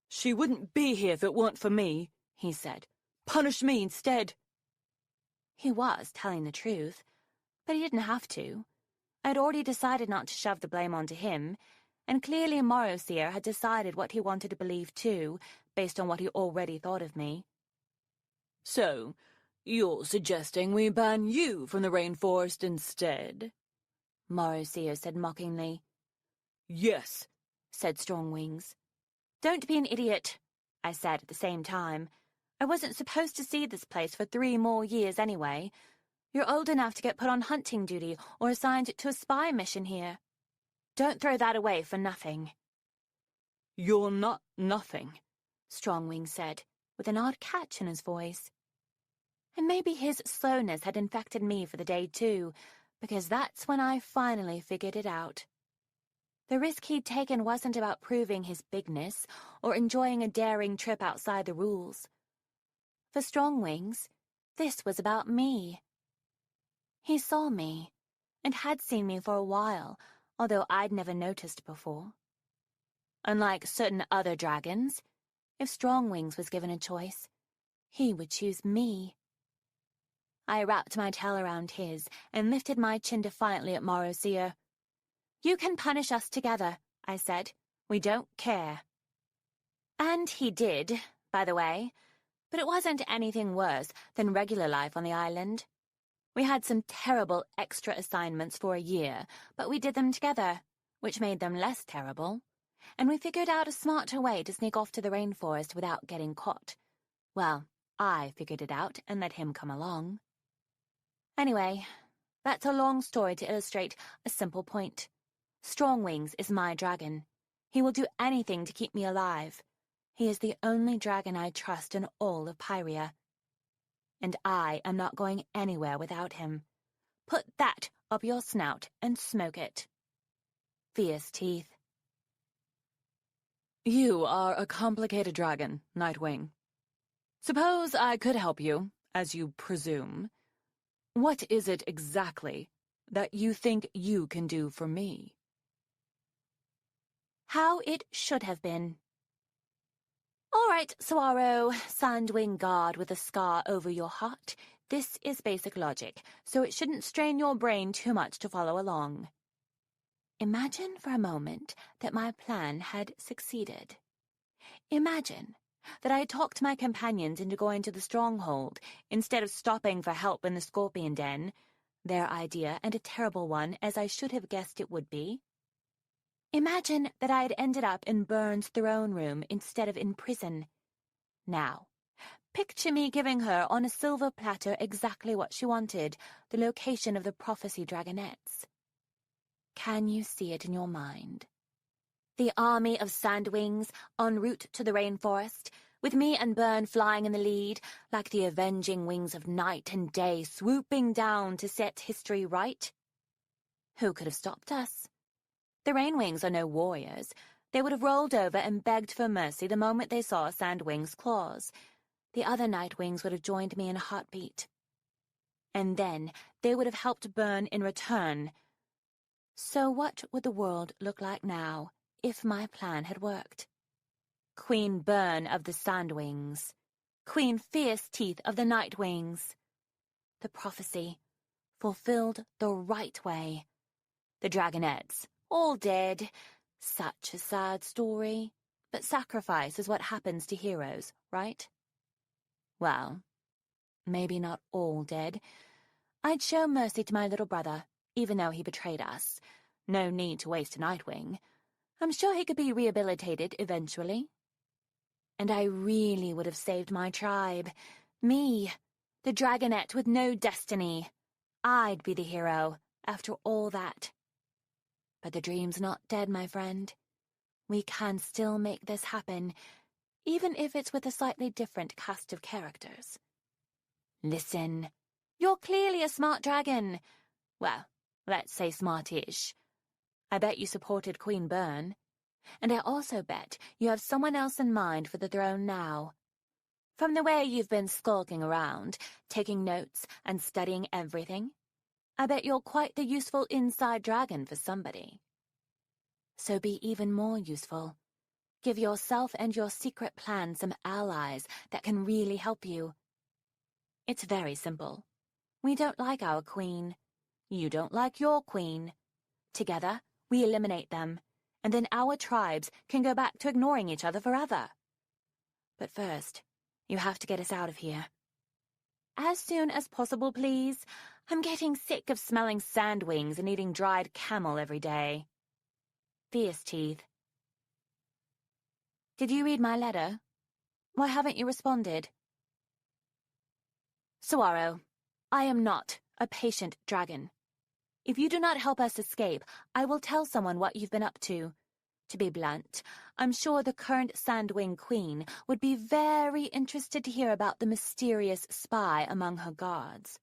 She wouldn't be here if it weren't for me, he said. Punish me instead.
He was telling the truth, but he didn't have to. I'd already decided not to shove the blame onto him, and clearly Marcia had decided what he wanted to believe too, based on what he already thought of me.
So, you're suggesting we ban you from the rainforest instead?
Marcia said mockingly.
Yes,
said Strongwings. Don't be an idiot, I said at the same time. I wasn't supposed to see this place for 3 more years anyway. You're old enough to get put on hunting duty or assigned to a spy mission here. Don't throw that away for nothing.
You're not nothing,
Strongwing said, with an odd catch in his voice. And maybe his slowness had infected me for the day too, because that's when I finally figured it out. The risk he'd taken wasn't about proving his bigness or enjoying a daring trip outside the rules. For Strongwings, this was about me. He saw me, and had seen me for a while, although I'd never noticed before. Unlike certain other dragons, if Strongwings was given a choice, he would choose me. I wrapped my tail around his and lifted my chin defiantly at Morrow's ear. "You can punish us together," I said. "We don't care." And he did, by the way, but it wasn't anything worse than regular life on the island. We had some terrible extra assignments for a year, but we did them together, which made them less terrible, and we figured out a smarter way to sneak off to the rainforest without getting caught. Well, I figured it out and let him come along. Anyway, that's a long story to illustrate a simple point. Strongwings is my dragon. He will do anything to keep me alive. He is the only dragon I trust in all of Pyrrhia. And I am not going anywhere without him. Put that up your snout and smoke it. Fierce Teeth.
You are a complicated dragon, Nightwing. Suppose I could help you, as you presume. What is it exactly that you think you can do for me?
How it should have been. All right, Saguaro, Sandwing guard with a scar over your heart. This is basic logic, so it shouldn't strain your brain too much to follow along. Imagine for a moment that my plan had succeeded. Imagine that I talked my companions into going to the stronghold instead of stopping for help in the scorpion den, their idea and a terrible one, as I should have guessed it would be. Imagine that I had ended up in Byrne's throne room instead of in prison. Now, picture me giving her on a silver platter exactly what she wanted, the location of the prophecy dragonettes. Can you see it in your mind? The army of Sandwings en route to the rainforest, with me and Byrne flying in the lead, like the avenging wings of night and day swooping down to set history right. Who could have stopped us? The Rainwings are no warriors. They would have rolled over and begged for mercy the moment they saw Sandwing's claws. The other Nightwings would have joined me in a heartbeat. And then they would have helped Byrne in return. So what would the world look like now if my plan had worked? Queen Byrne of the Sandwings. Queen Fierce Teeth of the Nightwings. The prophecy, fulfilled the right way. The dragonettes, all dead. Such a sad story. But sacrifice is what happens to heroes, right? Well, maybe not all dead. I'd show mercy to my little brother, even though he betrayed us. No need to waste a Nightwing. I'm sure he could be rehabilitated eventually. And I really would have saved my tribe. Me, the dragonette with no destiny. I'd be the hero after all that. But the dream's not dead, my friend. We can still make this happen, even if it's with a slightly different cast of characters. Listen, you're clearly a smart dragon. Well, let's say smart-ish. I bet you supported Queen Byrne. And I also bet you have someone else in mind for the throne now. From the way you've been skulking around, taking notes and studying everything, I bet you're quite the useful inside dragon for somebody. So be even more useful. Give yourself and your secret plan some allies that can really help you. It's very simple. We don't like our queen. You don't like your queen. Together, we eliminate them, and then our tribes can go back to ignoring each other forever. But first, you have to get us out of here. As soon as possible, please. I'm getting sick of smelling sandwings and eating dried camel every day. Fierce Teeth. Did you read my letter? Why haven't you responded? Saguaro, I am not a patient dragon. If you do not help us escape, I will tell someone what you've been up to. To be blunt, I'm sure the current Sandwing Queen would be very interested to hear about the mysterious spy among her guards.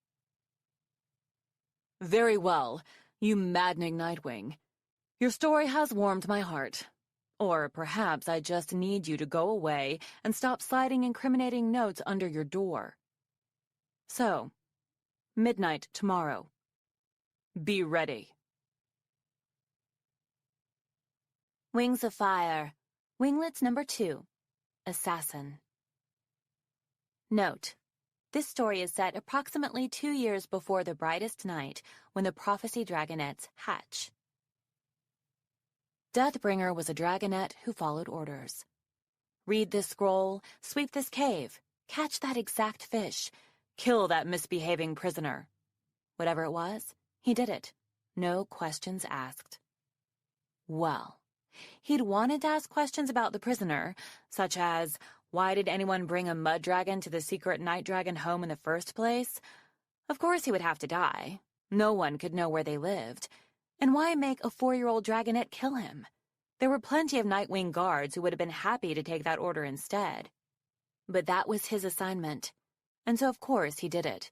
Very well, you maddening Nightwing. Your story has warmed my heart. Or perhaps I just need you to go away and stop sliding incriminating notes under your door. So, midnight tomorrow. Be ready.
Wings of Fire, Winglets number 2, Assassin. Note: this story is set approximately 2 years before the brightest night when the prophecy dragonets hatch. Deathbringer was a dragonet who followed orders. Read this scroll, sweep this cave, catch that exact fish, kill that misbehaving prisoner. Whatever it was, he did it. No questions asked. Well, he'd wanted to ask questions about the prisoner, such as, why did anyone bring a mud dragon to the secret night dragon home in the first place? Of course he would have to die. No one could know where they lived. And why make a 4-year-old dragonet kill him? There were plenty of Nightwing guards who would have been happy to take that order instead. But that was his assignment, and so of course he did it,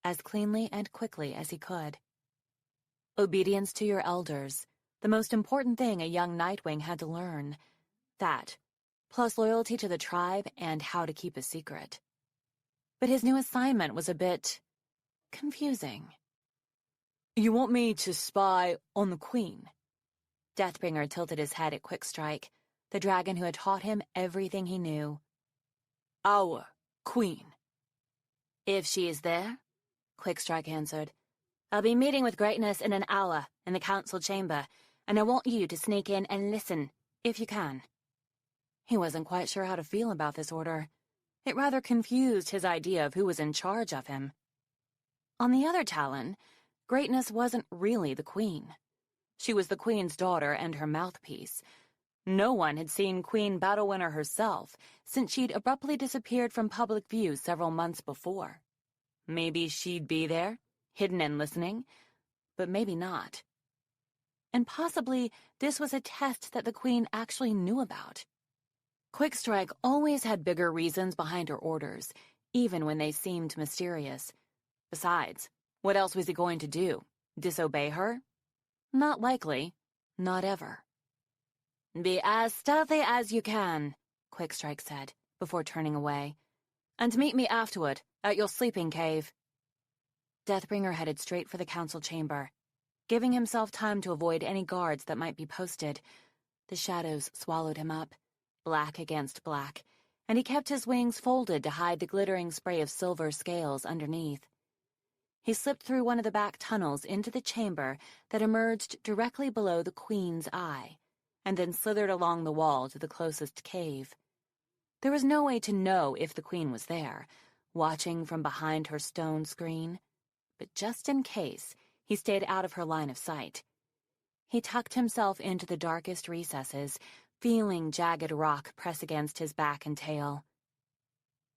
as cleanly and quickly as he could. Obedience to your elders, the most important thing a young Nightwing had to learn. That, plus loyalty to the tribe and how to keep a secret. But his new assignment was a bit confusing.
You want me to spy on the Queen?
Deathbringer tilted his head at Quickstrike, the dragon who had taught him everything he knew.
Our Queen.
If she is there, Quickstrike answered, I'll be meeting with Greatness in an hour in the council chamber, and I want you to sneak in and listen, if you can. He wasn't quite sure how to feel about this order. It rather confused his idea of who was in charge of him. On the other Talon, Greatness wasn't really the Queen. She was the Queen's daughter and her mouthpiece. No one had seen Queen Battlewinner herself since she'd abruptly disappeared from public view several months before. Maybe she'd be there, hidden and listening, but maybe not. And possibly this was a test that the Queen actually knew about. Quickstrike always had bigger reasons behind her orders, even when they seemed mysterious. Besides, what else was he going to do? Disobey her? Not likely. Not ever. Be as stealthy as you can, Quickstrike said, before turning away. And meet me afterward, at your sleeping cave. Deathbringer headed straight for the council chamber. Giving himself time to avoid any guards that might be posted, the shadows swallowed him up, black against black, and he kept his wings folded to hide the glittering spray of silver scales underneath. He slipped through one of the back tunnels into the chamber that emerged directly below the Queen's eye, and then slithered along the wall to the closest cave. There was no way to know if the Queen was there, watching from behind her stone screen, but just in case, he stayed out of her line of sight. He tucked himself into the darkest recesses, feeling jagged rock press against his back and tail.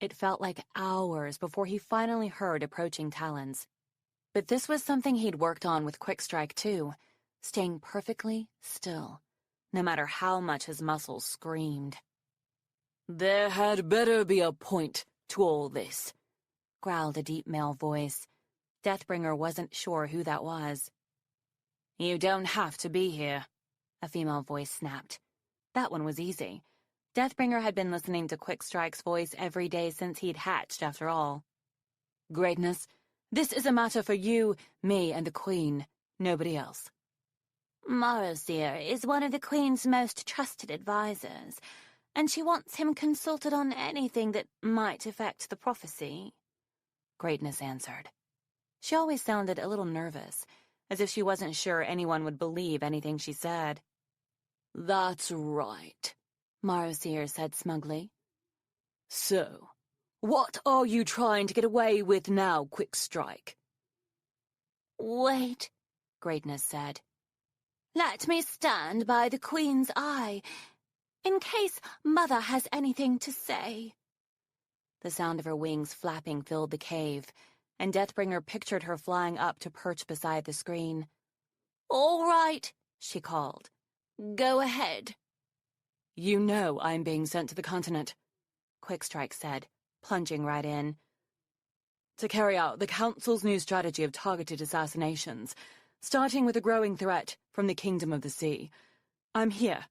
It felt like hours before he finally heard approaching talons. But this was something he'd worked on with Quickstrike too, staying perfectly still, no matter how much his muscles screamed.
There had better be a point to all this,
growled a deep male voice. Deathbringer wasn't sure who that was.
You don't have to be here,
a female voice snapped. That one was easy. Deathbringer had been listening to Quickstrike's voice every day since he'd hatched, after all.
Greatness, this is a matter for you, me, and the Queen, nobody else.
Morrowseer is one of the Queen's most trusted advisors, and she wants him consulted on anything that might affect the prophecy, Greatness answered. She always sounded a little nervous, as if she wasn't sure anyone would believe anything she said.
That's right,
Morrowseer said smugly.
So, what are you trying to get away with now, Quickstrike?
Wait, Greatness said. Let me stand by the Queen's eye, in case Mother has anything to say. The sound of her wings flapping filled the cave, and Deathbringer pictured her flying up to perch beside the screen. All right, she called. Go ahead.
You know I'm being sent to the continent,
Quickstrike said, plunging right in.
To carry out the Council's new strategy of targeted assassinations, starting with a growing threat from the Kingdom of the Sea. I'm here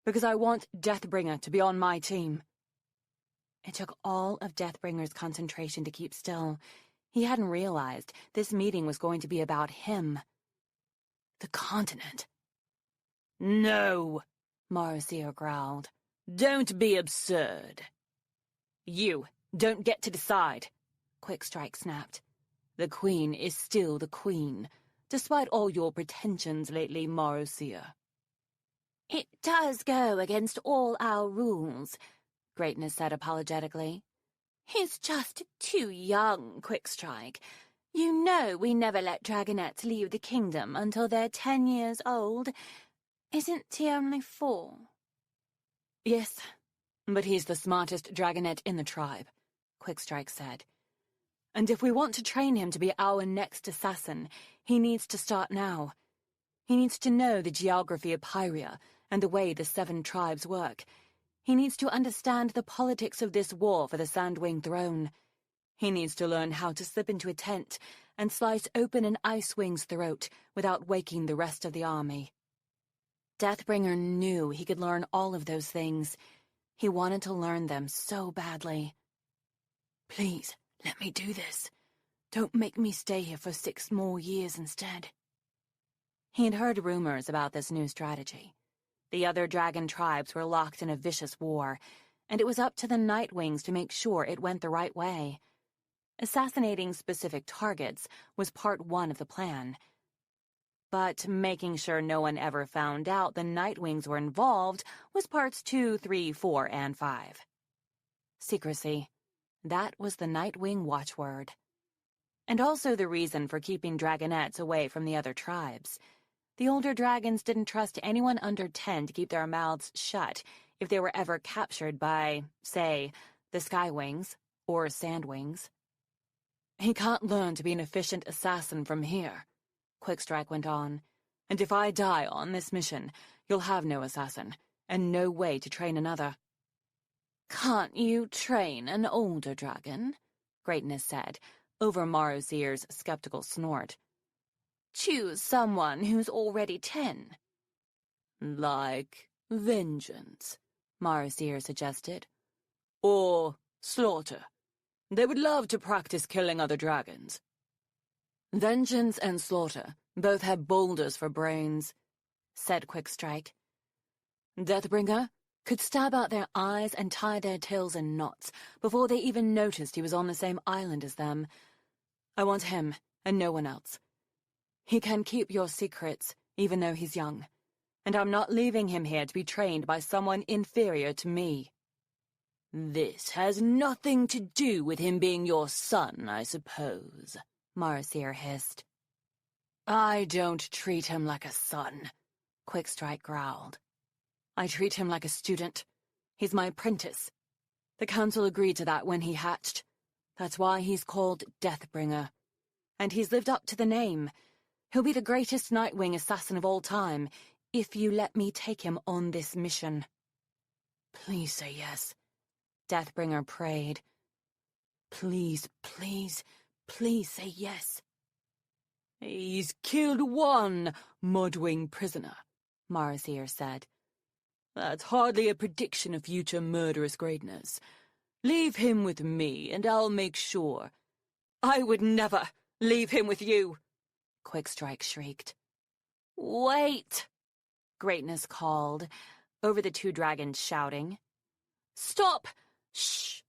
because I want Deathbringer to be on my team.
It took all of Deathbringer's concentration to keep still. He hadn't realized this meeting was going to be about him.
The continent. No, Marcia growled. Don't be absurd. You don't get to decide, Quickstrike snapped. The Queen is still the Queen, despite all your pretensions lately, Marcia. It does go against all our rules, Greatness said apologetically. He's just too young, Quickstrike. You know we never let dragonets leave the kingdom until they're 10 years old. Isn't he only 4? Yes, but he's the smartest dragonet in the tribe, Quickstrike said. And if we want to train him to be our next assassin, he needs to start now. He needs to know the geography of Pyrrhia and the way the 7 tribes work. He needs to understand the politics of this war for the Sandwing throne. He needs to learn how to slip into a tent and slice open an Icewing's throat without waking the rest of the army. Deathbringer knew he could learn all of those things. He wanted to learn them so badly. Please, let me do this. Don't make me stay here for 6 more years instead. He had heard rumors about this new strategy. The other dragon tribes were locked in a vicious war, and it was up to the Nightwings to make sure it went the right way. Assassinating specific targets was part 1 of the plan. But making sure no one ever found out the Nightwings were involved was parts 2, 3, 4, and 5. Secrecy. That was the Nightwing watchword. And also the reason for keeping dragonets away from the other tribes. The older dragons didn't trust anyone under 10 to keep their mouths shut if they were ever captured by, say, the Skywings or Sandwings. He can't learn to be an efficient assassin from here, Quickstrike went on. And if I die on this mission, you'll have no assassin, and no way to train another. Can't you train an older dragon? Greatness said, over Marozir's skeptical snort. Choose someone who's already 10. Like Vengeance, Marozir suggested. Or Slaughter. They would love to practice killing other dragons. Vengeance and Slaughter both have boulders for brains, said Quickstrike. Deathbringer could stab out their eyes and tie their tails in knots before they even noticed he was on the same island as them. I want him and no one else. He can keep your secrets, even though he's young, and I'm not leaving him here to be trained by someone inferior to me. This has nothing to do with him being your son, I suppose, Marozir hissed. I don't treat him like a son, Quickstrike growled. I treat him like a student. He's my apprentice. The council agreed to that when he hatched. That's why he's called Deathbringer. And he's lived up to the name. He'll be the greatest Nightwing assassin of all time, if you let me take him on this mission. Please say yes, Deathbringer prayed. Please, please, please say yes. He's killed 1 Mudwing prisoner, Marozir said. That's hardly a prediction of future murderous greatness. Leave him with me, and I'll make sure. I would never leave him with you, Quickstrike shrieked. Wait, Greatness called, over the 2 dragons shouting. Stop! Shh!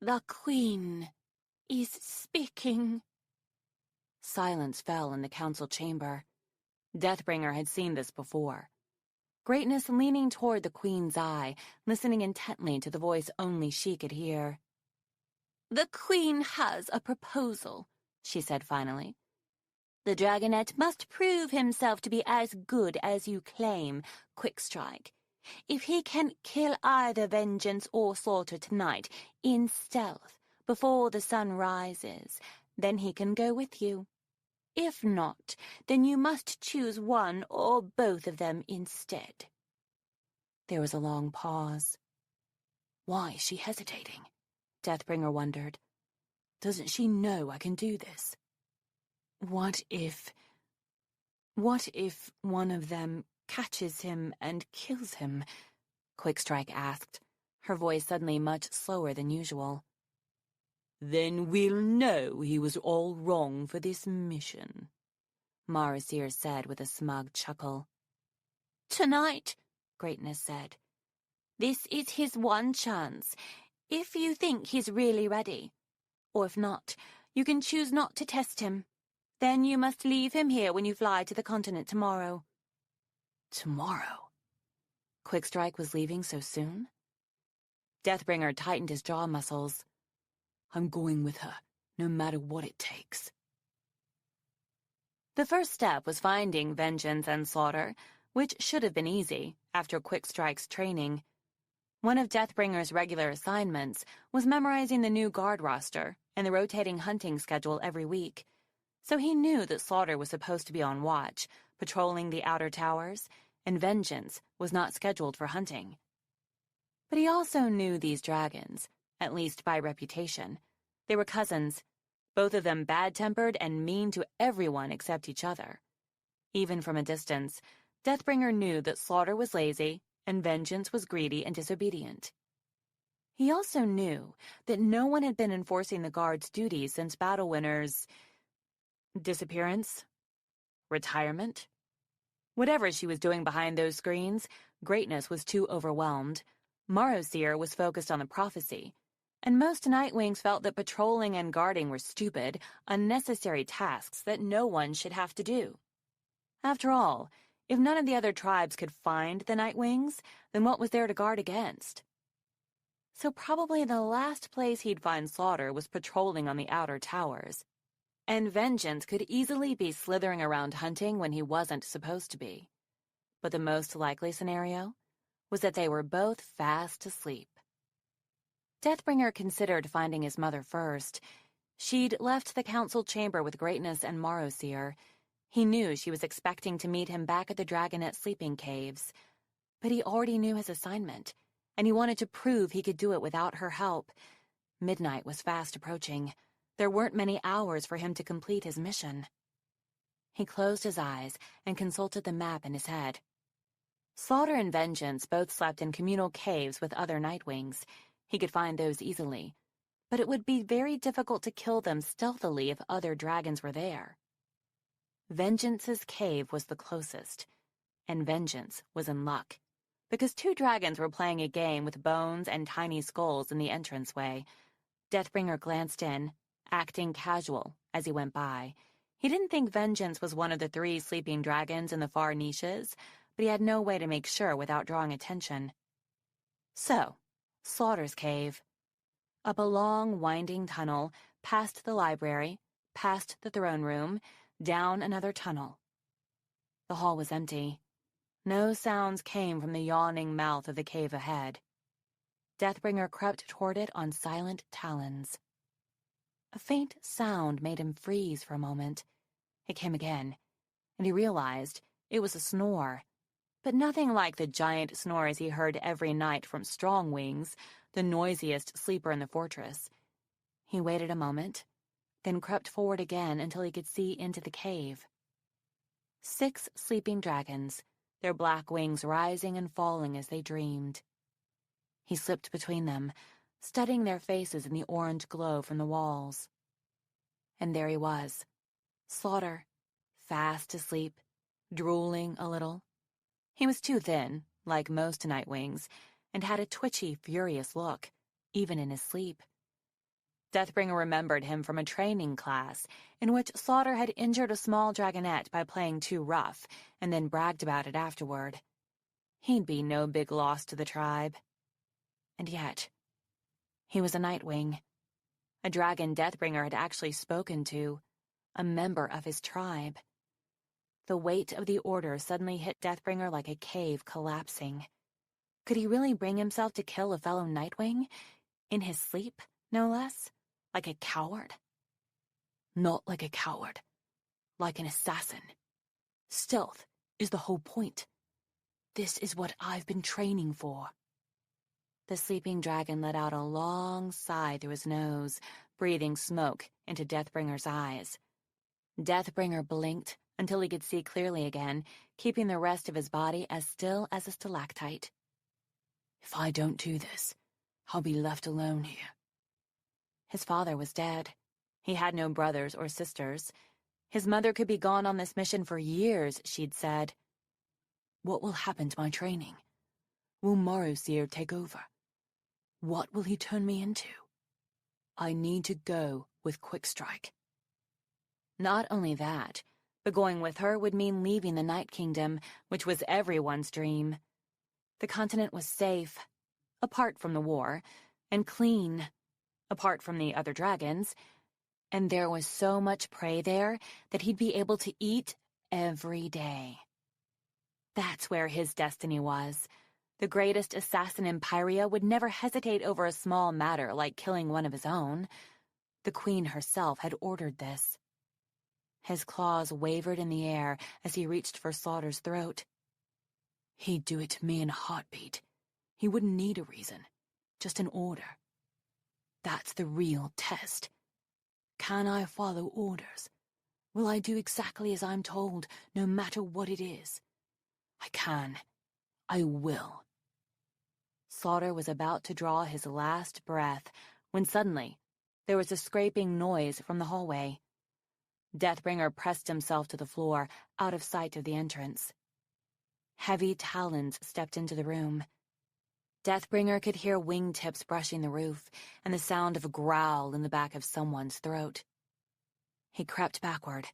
The Queen is speaking. Silence fell in the council chamber. Deathbringer had seen this before. Greatness leaning toward the Queen's eye, listening intently to the voice only she could hear. The Queen has a proposal, she said finally. The dragonet must prove himself to be as good as you claim, Quickstrike. If he can kill either Vengeance or Slaughter tonight, in stealth, before the sun rises, then he can go with you. If not, then you must choose one or both of them instead. There was a long pause. Why is she hesitating? Deathbringer wondered. Doesn't she know I can do this? What if one of them catches him and kills him? Quickstrike asked, her voice suddenly much slower than usual. Then we'll know he was all wrong for this mission,
Marasier said with a smug chuckle.
Tonight, Greatness said. This is his one chance, if you think he's really ready. Or if not, you can choose not to test him. Then you must leave him here when you fly to the continent tomorrow.
Tomorrow? Quickstrike was leaving so soon?
Deathbringer tightened his jaw muscles.
I'm going with her, no matter what it takes.
The first step was finding Vengeance and Slaughter, which should have been easy after Quickstrike's training. One of Deathbringer's regular assignments was memorizing the new guard roster and the rotating hunting schedule every week, so he knew that Slaughter was supposed to be on watch, patrolling the outer towers, and Vengeance was not scheduled for hunting. But he also knew these dragons, at least by reputation. They were cousins, both of them bad-tempered and mean to everyone except each other. Even from a distance, Deathbringer knew that Slaughter was lazy and Vengeance was greedy and disobedient. He also knew that no one had been enforcing the guard's duties since Battlewinner's disappearance? Retirement? Whatever she was doing behind those screens, Greatness was too overwhelmed. Marasier was focused on the prophecy, and most Nightwings felt that patrolling and guarding were stupid, unnecessary tasks that no one should have to do. After all, if none of the other tribes could find the Nightwings, then what was there to guard against? So probably the last place he'd find Slaughter was patrolling on the outer towers, and Vengeance could easily be slithering around hunting when he wasn't supposed to be. But the most likely scenario was that they were both fast asleep. Deathbringer considered finding his mother first. She'd left the council chamber with Greatness and Marasier. He knew she was expecting to meet him back at the Dragonet sleeping caves. But he already knew his assignment, and he wanted to prove he could do it without her help. Midnight was fast approaching. There weren't many hours for him to complete his mission. He closed his eyes and consulted the map in his head. Slaughter and Vengeance both slept in communal caves with other Nightwings. He could find those easily, but it would be very difficult to kill them stealthily if other dragons were there. Vengeance's cave was the closest, and Vengeance was in luck, because two dragons were playing a game with bones and tiny skulls in the entranceway. Deathbringer glanced in, acting casual as he went by. He didn't think Vengeance was one of the 3 sleeping dragons in the far niches, but he had no way to make sure without drawing attention. So, Slaughter's cave. Up a long, winding tunnel, past the library, past the throne room, down another tunnel. The hall was empty. No sounds came from the yawning mouth of the cave ahead. Deathbringer crept toward it on silent talons. A faint sound made him freeze for a moment. It came again, and he realized it was a snore, but nothing like the giant snores he heard every night from Strongwings, the noisiest sleeper in the fortress. He waited a moment, then crept forward again until he could see into the cave. 6 sleeping dragons, their black wings rising and falling as they dreamed. He slipped between them, studying their faces in the orange glow from the walls. And there he was, Slaughter, fast asleep, drooling a little. He was too thin, like most Nightwings, and had a twitchy, furious look, even in his sleep. Deathbringer remembered him from a training class in which Slaughter had injured a small dragonette by playing too rough, and then bragged about it afterward. He'd be no big loss to the tribe. And yet, he was a Nightwing. A dragon Deathbringer had actually spoken to, a member of his tribe. The weight of the order suddenly hit Deathbringer like a cave collapsing. Could he really bring himself to kill a fellow Nightwing? In his sleep, no less? Like a coward? Not like a coward. Like an assassin. Stealth is the whole point. This is what I've been training for. The sleeping dragon let out a long sigh through his nose, breathing smoke into Deathbringer's eyes. Deathbringer blinked until he could see clearly again, keeping the rest of his body as still as a stalactite. If I don't do this, I'll be left alone here. His father was dead. He had no brothers or sisters.
His mother could be gone on this mission for years, she'd said.
What will happen to my training? Will Morrowseer take over? What will he turn me into? I need to go with Quickstrike.
Not only that, but going with her would mean leaving the Night Kingdom, which was everyone's dream. The continent was safe, apart from the war, and clean, apart from the other dragons, and there was so much prey there that he'd be able to eat every day. That's where his destiny was. The greatest assassin in Pyrrhia would never hesitate over a small matter like killing one of his own. The Queen herself had ordered this. His claws wavered in the air as he reached for Slaughter's throat.
He'd do it to me in a heartbeat. He wouldn't need a reason, just an order. That's the real test. Can I follow orders? Will I do exactly as I'm told, no matter what it is? I can. I will.
Slaughter was about to draw his last breath when suddenly there was a scraping noise from the hallway. Deathbringer pressed himself to the floor, out of sight of the entrance. Heavy talons stepped into the room. Deathbringer could hear wingtips brushing the roof and the sound of a growl in the back of someone's throat. He crept backward,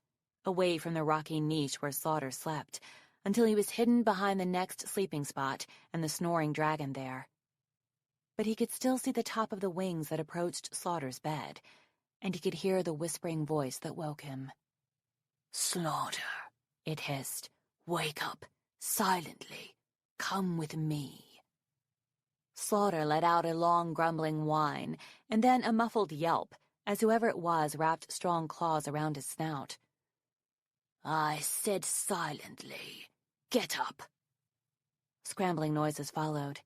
away from the rocky niche where Slaughter slept, until he was hidden behind the next sleeping spot and the snoring dragon there. But he could still see the top of the wings that approached Slaughter's bed, and he could hear the whispering voice that woke him.
Slaughter, it hissed. Wake up, silently. Come with me.
Slaughter let out a long grumbling whine, and then a muffled yelp, as whoever it was wrapped strong claws around his snout.
I said silently. Get up.
Scrambling noises followed.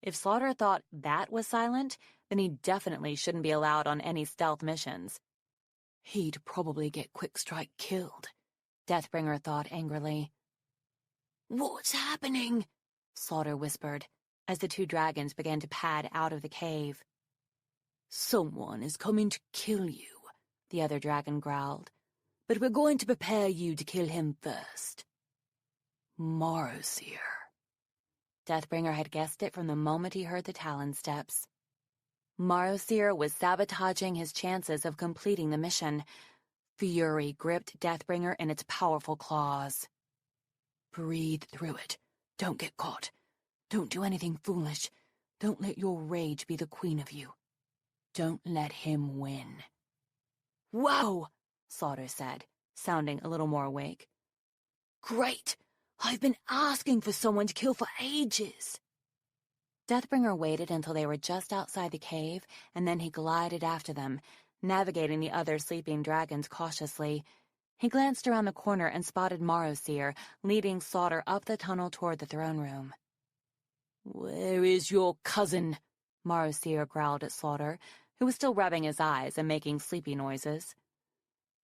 If Slaughter thought that was silent, then he definitely shouldn't be allowed on any stealth missions.
He'd probably get Quickstrike killed,
Deathbringer thought angrily.
What's happening?
Slaughter whispered, as the two dragons began to pad out of the cave.
Someone is coming to kill you,
the other dragon growled.
But we're going to prepare you to kill him first. Morrowseer.
Deathbringer had guessed it from the moment he heard the talon steps. Morrowseer was sabotaging his chances of completing the mission. Fury gripped Deathbringer in its powerful claws.
Breathe through it. Don't get caught. Don't do anything foolish. Don't let your rage be the queen of you. Don't let him win.
Whoa! Slaughter said, sounding a little more awake.
Great! I've been asking for someone to kill for ages.
Deathbringer waited until they were just outside the cave, and then he glided after them, navigating the other sleeping dragons cautiously. He glanced around the corner and spotted Morrowseer, leading Slaughter up the tunnel toward the throne room.
Where is your cousin?
Morrowseer growled at Slaughter, who was still rubbing his eyes and making sleepy noises.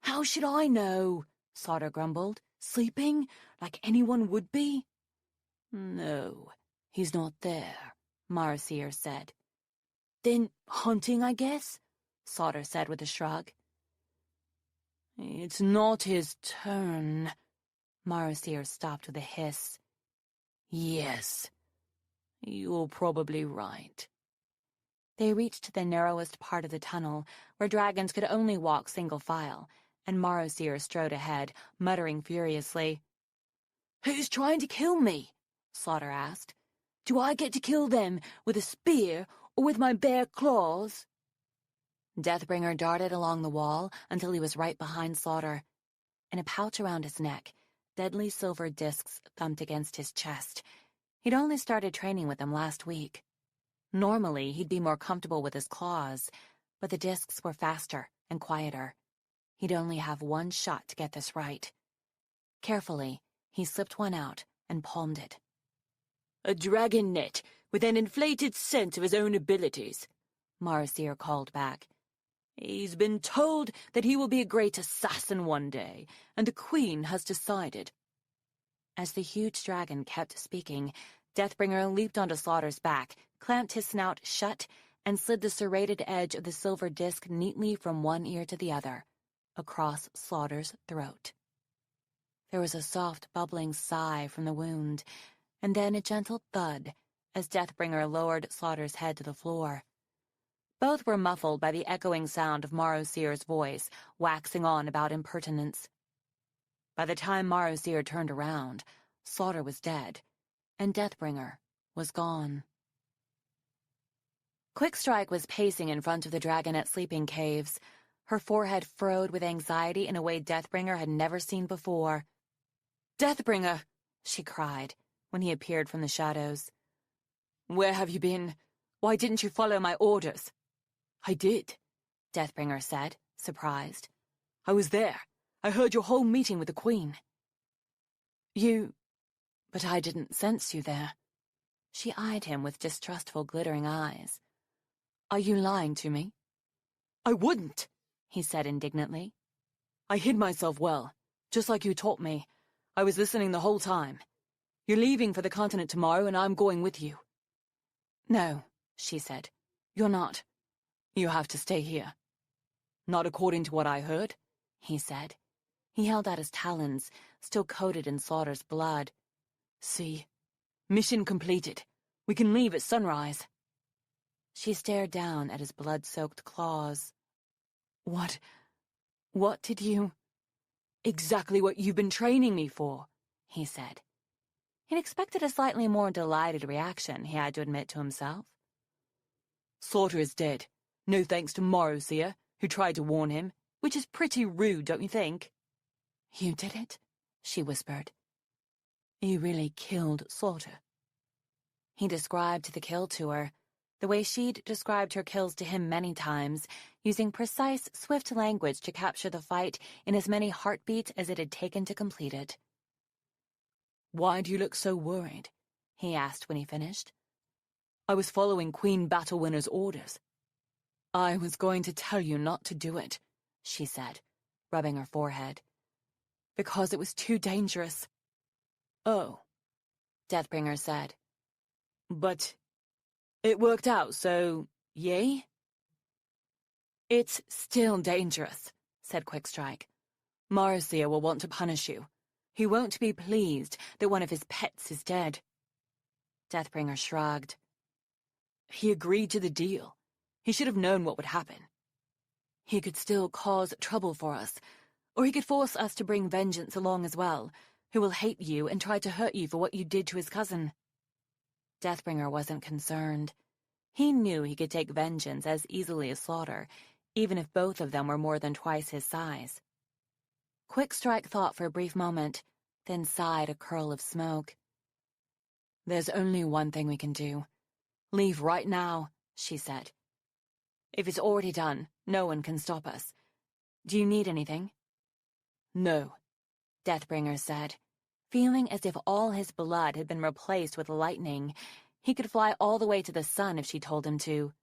How should I know? Slaughter grumbled. Sleeping, like anyone would be?
No, he's not there, Morrowseer said.
Then hunting, I guess?
Slaughter said with a shrug.
It's not his turn.
Morrowseer stopped with a hiss.
Yes, you're probably right.
They reached the narrowest part of the tunnel, where dragons could only walk single file, and Morrowseer strode ahead, muttering furiously.
Who's trying to kill me? Slaughter asked. Do I get to kill them with a spear or with my bare claws?
Deathbringer darted along the wall until he was right behind Slaughter. In a pouch around his neck, deadly silver discs thumped against his chest. He'd only started training with them last week. Normally, he'd be more comfortable with his claws, but the discs were faster and quieter. He'd only have one shot to get this right. Carefully, he slipped one out and palmed it.
A dragon net with an inflated sense of his own abilities, Morrowseer called back. He's been told that he will be a great assassin one day, and the Queen has decided.
As the huge dragon kept speaking, Deathbringer leaped onto Slaughter's back, clamped his snout shut, and slid the serrated edge of the silver disc neatly from one ear to the other. across Slaughter's throat. There was a soft, bubbling sigh from the wound, and then a gentle thud as Deathbringer lowered Slaughter's head to the floor. Both were muffled by the echoing sound of Marosier's voice, waxing on about impertinence. By the time Marosier turned around, Slaughter was dead, and Deathbringer was gone. Quickstrike was pacing in front of the dragonette sleeping caves, her forehead furrowed with anxiety in a way Deathbringer had never seen before. "Deathbringer!" she cried, when he appeared from the shadows. "Where have you been? Why didn't you follow my orders?" "I did," Deathbringer said, surprised. "I was there. I heard your whole meeting with the Queen." But I didn't sense you there." She eyed him with distrustful, glittering eyes. "Are you lying to me?" "I wouldn't," he said indignantly. "I hid myself well, just like you taught me. I was listening the whole time. You're leaving for the continent tomorrow, and I'm going with you." "No," she said. "You're not. You have to stay here." "Not according to what I heard," he said. He held out his talons, still coated in Slaughter's blood. "See? Mission completed. We can leave at sunrise." She stared down at his blood-soaked claws. What did you—" "Exactly what you've been training me for," he said. He'd expected a slightly more delighted reaction, he had to admit to himself. "Slaughter is dead, no thanks to Marosier, who tried to warn him, which is pretty rude, don't you think?" "You did it?" she whispered. "You really killed Slaughter?" He described the kill to her, the way she'd described her kills to him many times, using precise, swift language to capture the fight in as many heartbeats as it had taken to complete it. "Why do you look so worried?" he asked when he finished. "I was following Queen Battlewinner's orders." "I was going to tell you not to do it," she said, rubbing her forehead. "Because it was too dangerous." "Oh," Deathbringer said. "But it worked out, so yay?" "It's still dangerous," said Quickstrike. "Marosier will want to punish you. He won't be pleased that one of his pets is dead." Deathbringer shrugged. "He agreed to the deal. He should have known what would happen. He could still cause trouble for us, or he could force us to bring Vengeance along as well, who will hate you and try to hurt you for what you did to his cousin." Deathbringer wasn't concerned. He knew he could take Vengeance as easily as Slaughter, even if both of them were more than twice his size. Quickstrike thought for a brief moment, then sighed a curl of smoke. "There's only one thing we can do. Leave right now," she said. "If it's already done, no one can stop us. Do you need anything?" "No," Deathbringer said, feeling as if all his blood had been replaced with lightning. He could fly all the way to the sun if she told him to.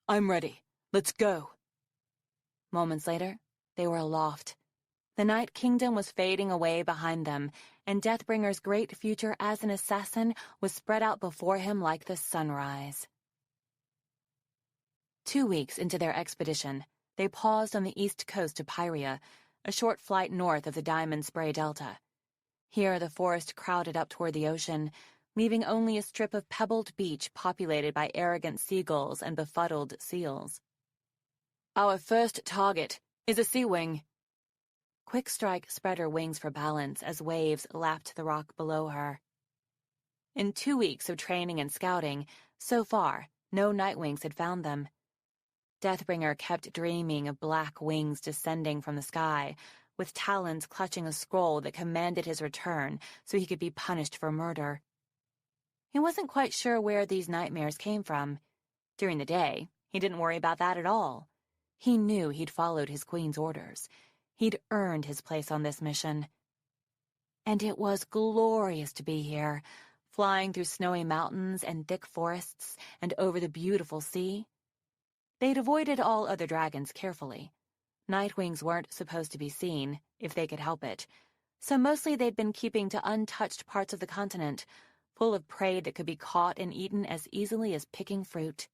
"I'm ready. Let's go." Moments later, they were aloft. The Night Kingdom was fading away behind them, and Deathbringer's great future as an assassin was spread out before him like the sunrise. 2 weeks into their expedition, they paused on the east coast of Pyrrhia, a short flight north of the Diamond Spray Delta. Here the forest crowded up toward the ocean, leaving only a strip of pebbled beach populated by arrogant seagulls and befuddled seals. "Our first target is a sea wing." Quickstrike spread her wings for balance as waves lapped the rock below her. In 2 weeks of training and scouting, so far, no Nightwings had found them. Deathbringer kept dreaming of black wings descending from the sky, with talons clutching a scroll that commanded his return so he could be punished for murder. He wasn't quite sure where these nightmares came from. During the day, he didn't worry about that at all. He knew he'd followed his queen's orders. He'd earned his place on this mission. And it was glorious to be here, flying through snowy mountains and thick forests and over the beautiful sea. They'd avoided all other dragons carefully. Nightwings weren't supposed to be seen, if they could help it, so mostly they'd been keeping to untouched parts of the continent, full of prey that could be caught and eaten as easily as picking fruit.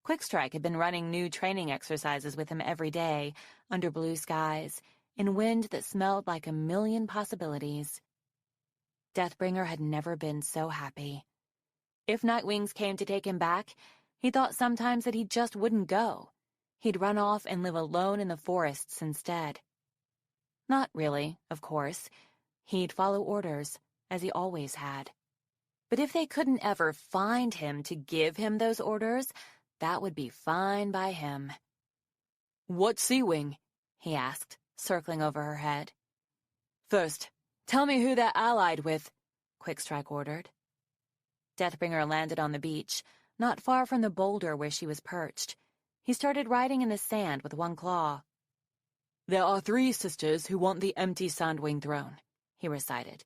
Quickstrike had been running new training exercises with him every day, under blue skies, in wind that smelled like a million possibilities. Deathbringer had never been so happy. If Nightwings came to take him back, he thought sometimes that he just wouldn't go. He'd run off and live alone in the forests instead. Not really, of course. He'd follow orders, as he always had. But if they couldn't ever find him to give him those orders, that would be fine by him.
"What Sea Wing?"
he asked, circling over her head.
"First, tell me who they're allied with,"
Quickstrike ordered. Deathbringer landed on the beach, not far from the boulder where she was perched. He started writing in the sand with one claw.
"There are 3 sisters who want the empty Sandwing throne," he recited.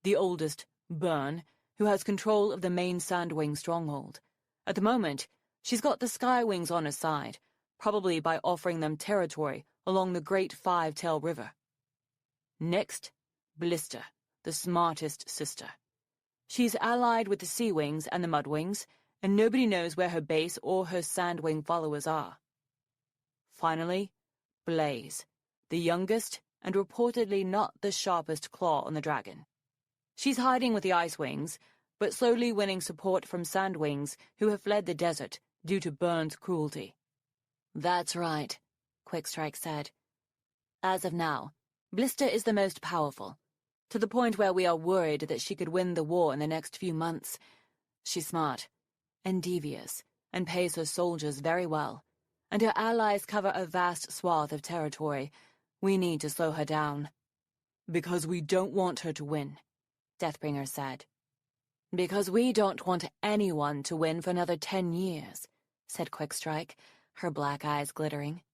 "The oldest, Byrne, who has control of the main Sandwing stronghold. At the moment, she's got the Skywings on her side, probably by offering them territory along the Great Five-Tail River. Next, Blister, the smartest sister. She's allied with the Sea Wings and the Mudwings, and nobody knows where her base or her Sandwing followers are. Finally, Blaze, the youngest and reportedly not the sharpest claw on the dragon. She's hiding with the Ice Wings, but slowly winning support from Sandwings who have fled the desert due to Byrne's cruelty."
"That's right," Quickstrike said. "As of now, Blister is the most powerful, to the point where we are worried that she could win the war in the next few months. She's smart and devious and pays her soldiers very well, and her allies cover a vast swath of territory. We need to slow her down."
"Because we don't want her to win,"
Deathbringer said. "Because we don't want anyone to win for another 10 years, said Quickstrike, her black eyes glittering.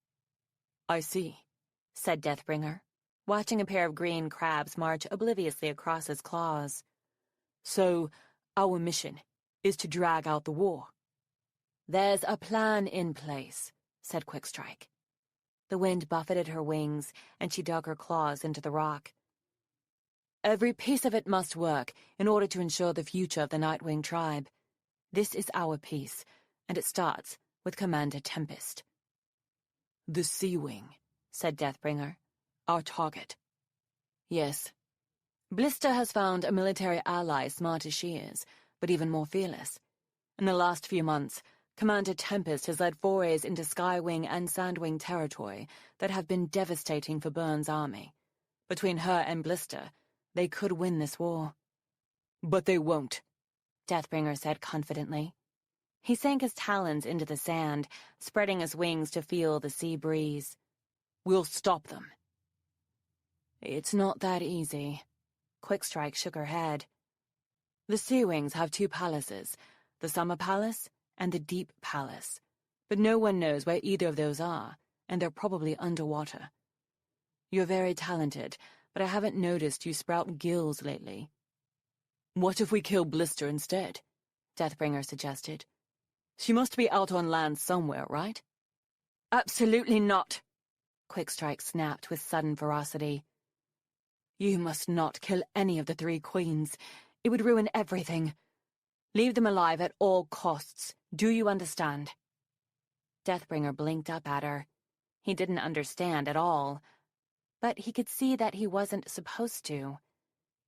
"I see,"
said Deathbringer, watching a pair of green crabs march obliviously across his claws.
"So, our mission is to drag out the war."
"There's a plan in place," said Quickstrike. The wind buffeted her wings, and she dug her claws into the rock. "Every piece of it must work in order to ensure the future of the Nightwing tribe. This is our piece, and it starts with Commander Tempest."
"The Sea Wing,"
said Deathbringer.
"our target."
"Yes. Blister has found a military ally smart as she is, but even more fearless. In the last few months, Commander Tempest has led forays into Skywing and Sandwing territory that have been devastating for Byrne's army. Between her and Blister, they could win this war."
"But they won't,"
Deathbringer said confidently. He sank his talons into the sand, spreading his wings to feel the sea breeze.
"We'll stop them."
"It's not that easy." Quickstrike shook her head. "The Sea Wings have 2 palaces, the Summer Palace and the Deep Palace, but no one knows where either of those are, and they're probably underwater. You're very talented, but I haven't noticed you sprout gills lately."
"What if we kill Blister instead?"
Deathbringer suggested.
"She must be out on land somewhere, right?"
"Absolutely not," Quickstrike snapped with sudden ferocity. "You must not kill any of the 3 queens. It would ruin everything. Leave them alive at all costs. Do you understand?" Deathbringer blinked up at her. He didn't understand at all, but he could see that he wasn't supposed to.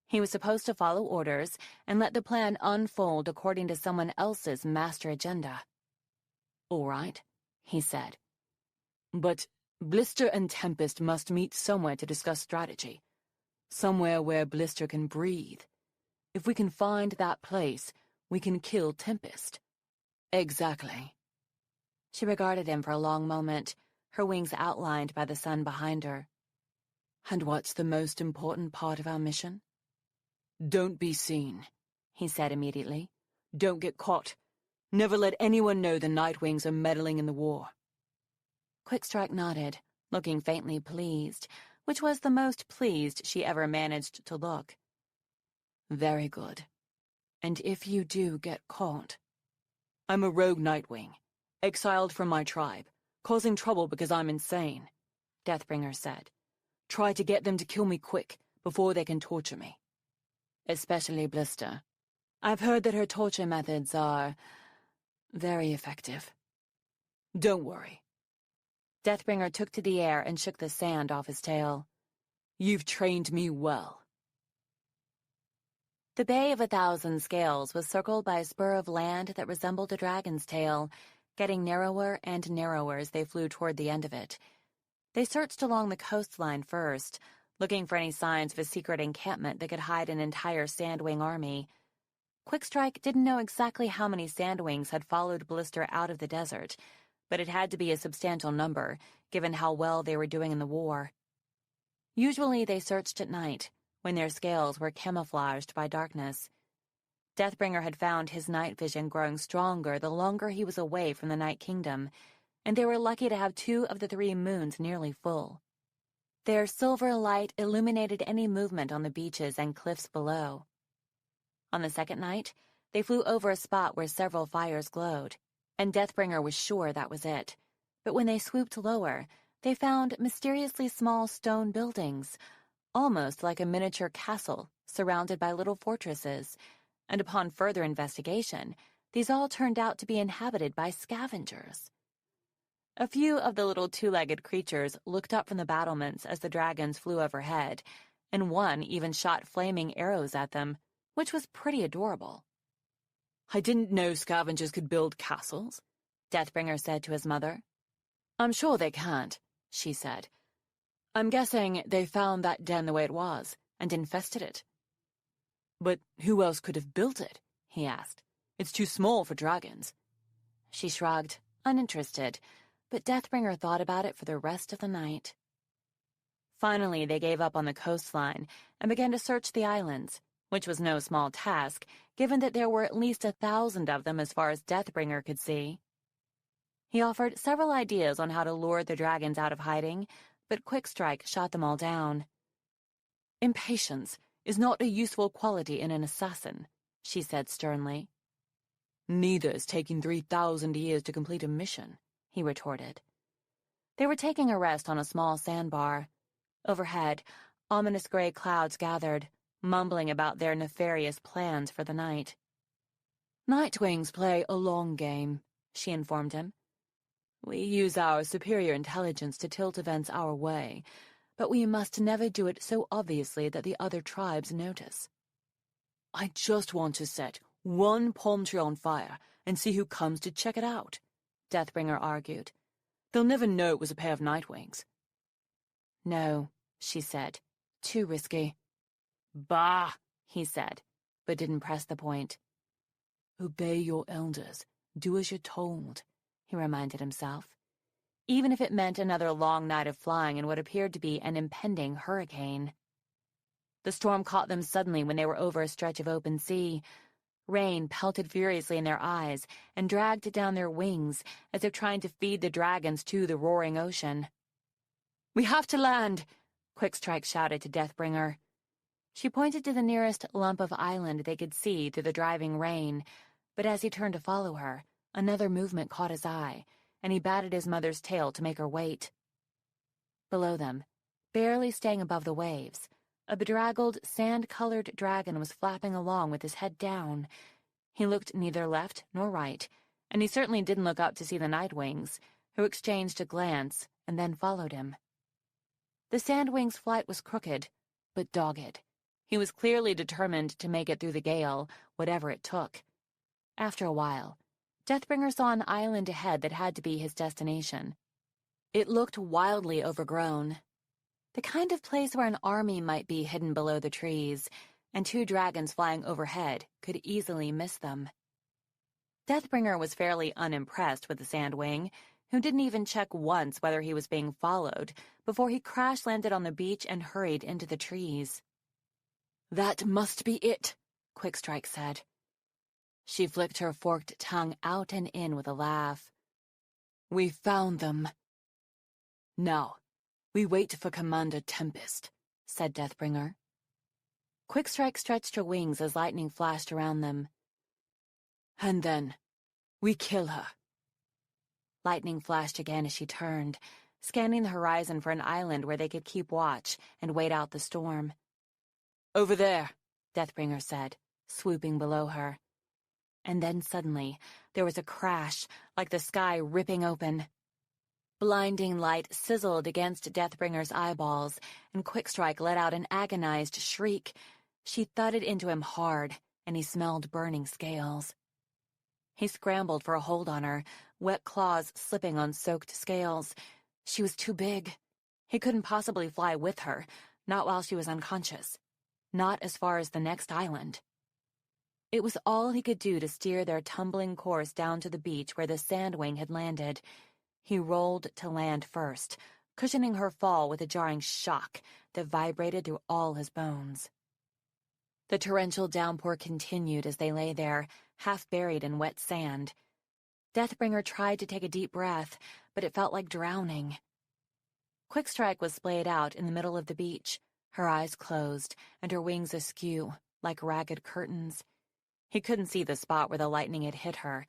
He was supposed to follow orders and let the plan unfold according to someone else's master agenda.
"All right," he said. "But Blister and Tempest must meet somewhere to discuss strategy. Somewhere where Blister can breathe. If we can find that place, we can kill Tempest."
"Exactly." She regarded him for a long moment, her wings outlined by the sun behind her.
"And what's the most important part of our mission?" "Don't be seen," he said immediately. "Don't get caught. Never let anyone know the Nightwings are meddling in the war."
Quickstrike nodded, looking faintly pleased, which was the most pleased she ever managed to look.
"Very good. And if you do get caught—" "I'm a rogue Nightwing, exiled from my tribe, causing trouble because I'm insane," Deathbringer said. "Try to get them to kill me quick, before they can torture me."
"Especially Blister. I've heard that her torture methods are very effective."
Don't worry. Deathbringer took to the air and shook the sand off his tail. You've trained me well. The Bay of 1,000 Scales was circled by a spur of land that resembled a dragon's tail, getting narrower and narrower as they flew toward the end of it. They searched along the coastline first, looking for any signs of a secret encampment that could hide an entire Sandwing army. Quickstrike didn't know exactly how many Sandwings had followed Blister out of the desert, but it had to be a substantial number, given how well they were doing in the war. Usually they searched at night, when their scales were camouflaged by darkness. Deathbringer had found his night vision growing stronger the longer he was away from the Night Kingdom, and they were lucky to have 2 of the 3 moons nearly full. Their silver light illuminated any movement on the beaches and cliffs below. On the second night, they flew over a spot where several fires glowed, and Deathbringer was sure that was it. But when they swooped lower, they found mysteriously small stone buildings, almost like a miniature castle surrounded by little fortresses, and upon further investigation, these all turned out to be inhabited by scavengers. A few of the little 2-legged creatures looked up from the battlements as the dragons flew overhead, and one even shot flaming arrows at them, which was pretty adorable. I didn't know scavengers could build castles, Deathbringer said to his mother. I'm sure they can't, she said. I'm guessing they found that den the way it was, and infested it. But who else could have built it? He asked. It's too small for dragons. She shrugged, uninterested, but Deathbringer thought about it for the rest of the night. Finally, they gave up on the coastline and began to search the islands, which was no small task, given that there were at least 1,000 of them as far as Deathbringer could see. He offered several ideas on how to lure the dragons out of hiding, but Quickstrike shot them all down. Impatience is not a useful quality in an assassin, she said sternly. Neither is taking 3,000 years to complete a mission, he retorted. They were taking a rest on a small sandbar. Overhead, ominous gray clouds gathered, mumbling about their nefarious plans for the night. Nightwings play a long game, she informed him. We use our superior intelligence to tilt events our way, but we must never do it so obviously that the other tribes notice. I just want to set one palm tree on fire and see who comes to check it out, Deathbringer argued. They'll never know it was a pair of Nightwings. No, she said. Too risky. Bah, he said, but didn't press the point. Obey your elders. Do as you're told, he reminded himself, even if it meant another long night of flying in what appeared to be an impending hurricane. The storm caught them suddenly when they were over a stretch of open sea. Rain pelted furiously in their eyes and dragged down their wings as if trying to feed the dragons to the roaring ocean. We have to land, Quickstrike shouted to Deathbringer. She pointed to the nearest lump of island they could see through the driving rain, but as he turned to follow her, another movement caught his eye, and he batted his mother's tail to make her wait. Below them, barely staying above the waves, a bedraggled, sand-colored dragon was flapping along with his head down. He looked neither left nor right, and he certainly didn't look up to see the Nightwings, who exchanged a glance and then followed him. The Sandwing's flight was crooked, but dogged. He was clearly determined to make it through the gale, whatever it took. After a while, Deathbringer saw an island ahead that had to be his destination. It looked wildly overgrown. The kind of place where an army might be hidden below the trees, and 2 dragons flying overhead could easily miss them. Deathbringer was fairly unimpressed with the Sandwing, who didn't even check once whether he was being followed before he crash-landed on the beach and hurried into the trees. That must be it, Quickstrike said. She flicked her forked tongue out and in with a laugh. We found them. Now, we wait for Commander Tempest, said Deathbringer. Quickstrike stretched her wings as lightning flashed around them. And then, we kill her. Lightning flashed again as she turned, scanning the horizon for an island where they could keep watch and wait out the storm. Over there, Deathbringer said, swooping below her.
And then suddenly, there was a crash, like the sky ripping open. Blinding light sizzled against Deathbringer's eyeballs, and Quickstrike let out an agonized shriek. She thudded into him hard, and he smelled burning scales. He scrambled for a hold on her, wet claws slipping on soaked scales. She was too big. He couldn't possibly fly with her, not while she was unconscious. Not as far as the next island. It was all he could do to steer their tumbling course down to the beach where the Sandwing had landed. He rolled to land first, cushioning her fall with a jarring shock that vibrated through all his bones. The torrential downpour continued as they lay there, half buried in wet sand. Deathbringer tried to take a deep breath, but it felt like drowning. Quickstrike was splayed out in the middle of the beach, her eyes closed and her wings askew, like ragged curtains. He couldn't see the spot where the lightning had hit her.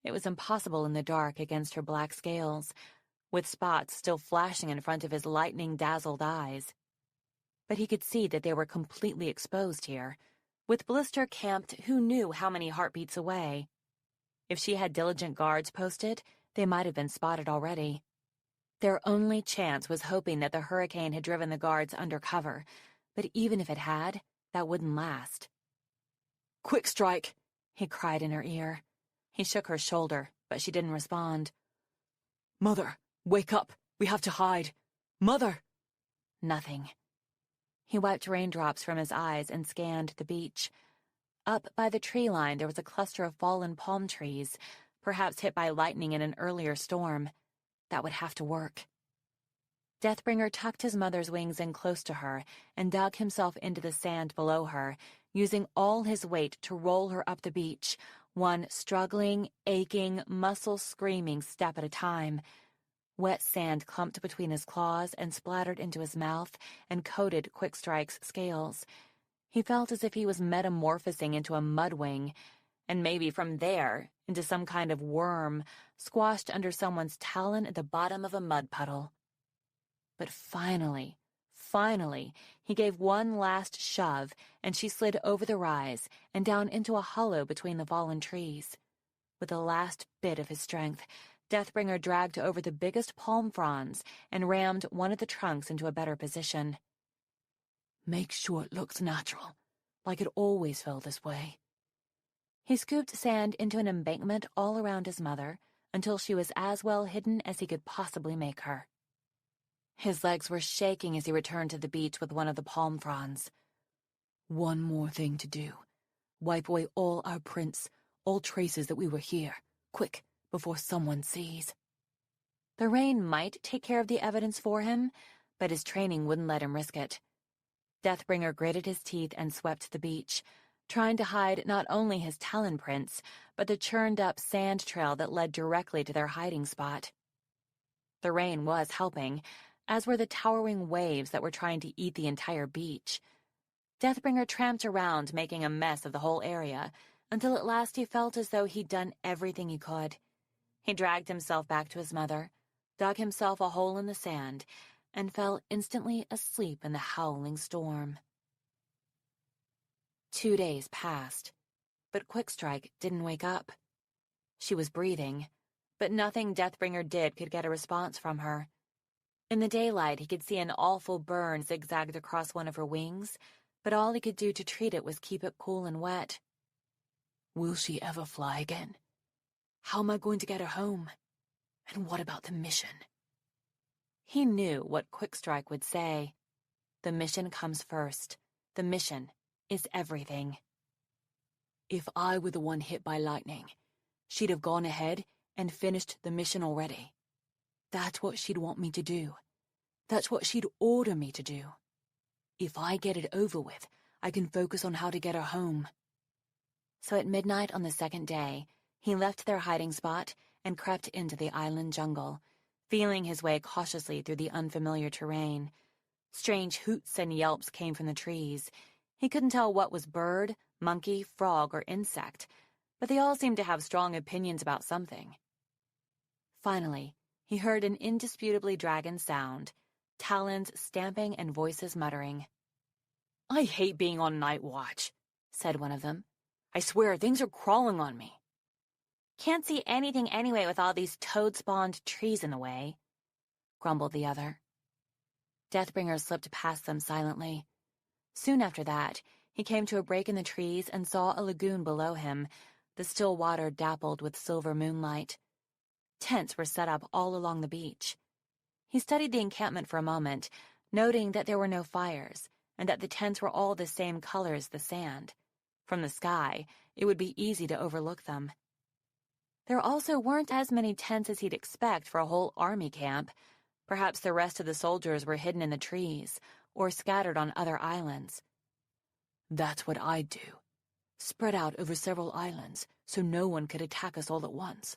It was impossible in the dark against her black scales, with spots still flashing in front of his lightning-dazzled eyes. But he could see that they were completely exposed here, with Blister camped who knew how many heartbeats away. If she had diligent guards posted, they might have been spotted already. Their only chance was hoping that the hurricane had driven the guards under cover, but even if it had, that wouldn't last. "Quickstrike!" he cried in her ear. He shook her shoulder, but she didn't respond. "Mother, wake up! We have to hide! Mother!" Nothing. He wiped raindrops from his eyes and scanned the beach. Up by the tree line there was a cluster of fallen palm trees, perhaps hit by lightning in an earlier storm. That would have to work. Deathbringer tucked his mother's wings in close to her and dug himself into the sand below her, using all his weight to roll her up the beach, one struggling, aching, muscle-screaming step at a time. Wet sand clumped between his claws and splattered into his mouth and coated Quickstrike's scales. He felt as if he was metamorphosing into a mudwing, and maybe from there into some kind of worm squashed under someone's talon at the bottom of a mud puddle. But finally, he gave one last shove, and she slid over the rise and down into a hollow between the fallen trees. With the last bit of his strength, Deathbringer dragged over the biggest palm fronds and rammed one of the trunks into a better position. "Make sure it looks natural, like it always felt this way." He scooped sand into an embankment all around his mother until she was as well hidden as he could possibly make her. His legs were shaking as he returned to the beach with one of the palm fronds. "One more thing to do. Wipe away all our prints, all traces that we were here. Quick, before someone sees." The rain might take care of the evidence for him, but his training wouldn't let him risk it. Deathbringer gritted his teeth and swept the beach, trying to hide not only his talon prints, but the churned-up sand trail that led directly to their hiding spot. The rain was helping, as were the towering waves that were trying to eat the entire beach. Deathbringer tramped around, making a mess of the whole area, until at last he felt as though he'd done everything he could. He dragged himself back to his mother, dug himself a hole in the sand, and fell instantly asleep in the howling storm. 2 days passed, but Quickstrike didn't wake up. She was breathing, but nothing Deathbringer did could get a response from her. In the daylight, he could see an awful burn zigzagged across one of her wings, but all he could do to treat it was keep it cool and wet. Will she ever fly again? How am I going to get her home? And what about the mission? He knew what Quickstrike would say. The mission comes first. The mission is everything. If I were the one hit by lightning, she'd have gone ahead and finished the mission already. That's what she'd want me to do. That's what she'd order me to do. If I get it over with, I can focus on how to get her home. So at midnight on the second day, he left their hiding spot and crept into the island jungle, feeling his way cautiously through the unfamiliar terrain. Strange hoots and yelps came from the trees. He couldn't tell what was bird, monkey, frog, or insect, but they all seemed to have strong opinions about something. Finally, he heard an indisputably dragon sound, talons stamping and voices muttering. "I hate being on night watch," said one of them.
I swear, things are crawling on me.
Can't see anything anyway with all these toad-spawned trees in the way, grumbled the other. Deathbringer slipped past them silently. Soon after that, he came to a break in the trees and saw a lagoon below him, the still water dappled with silver moonlight. Tents were set up all along the beach. He studied the encampment for a moment, noting that there were no fires, and that the tents were all the same color as the sand. From the sky, it would be easy to overlook them. There also weren't as many tents as he'd expect for a whole army camp. Perhaps the rest of the soldiers were hidden in the trees, or scattered on other islands.
That's what I'd do. Spread out over several islands, so no one could attack us all at once.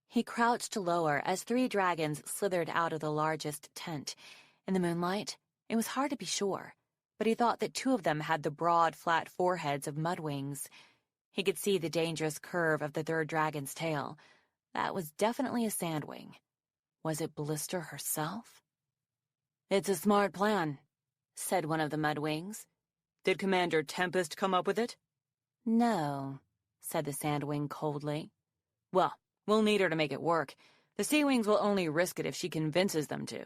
He crouched lower as 3 dragons slithered out of the largest tent. In the moonlight, it was hard to be sure, but he thought that 2 of them had the broad, flat foreheads of mudwings. He could see the dangerous curve of the 3rd dragon's tail. That was definitely a sandwing. Was it Blister herself?
It's a smart plan, said one of the mudwings. Did Commander Tempest come up with it?
No, said the sandwing coldly.
Well, we'll need her to make it work. The Sea Wings will only risk it if she convinces them to.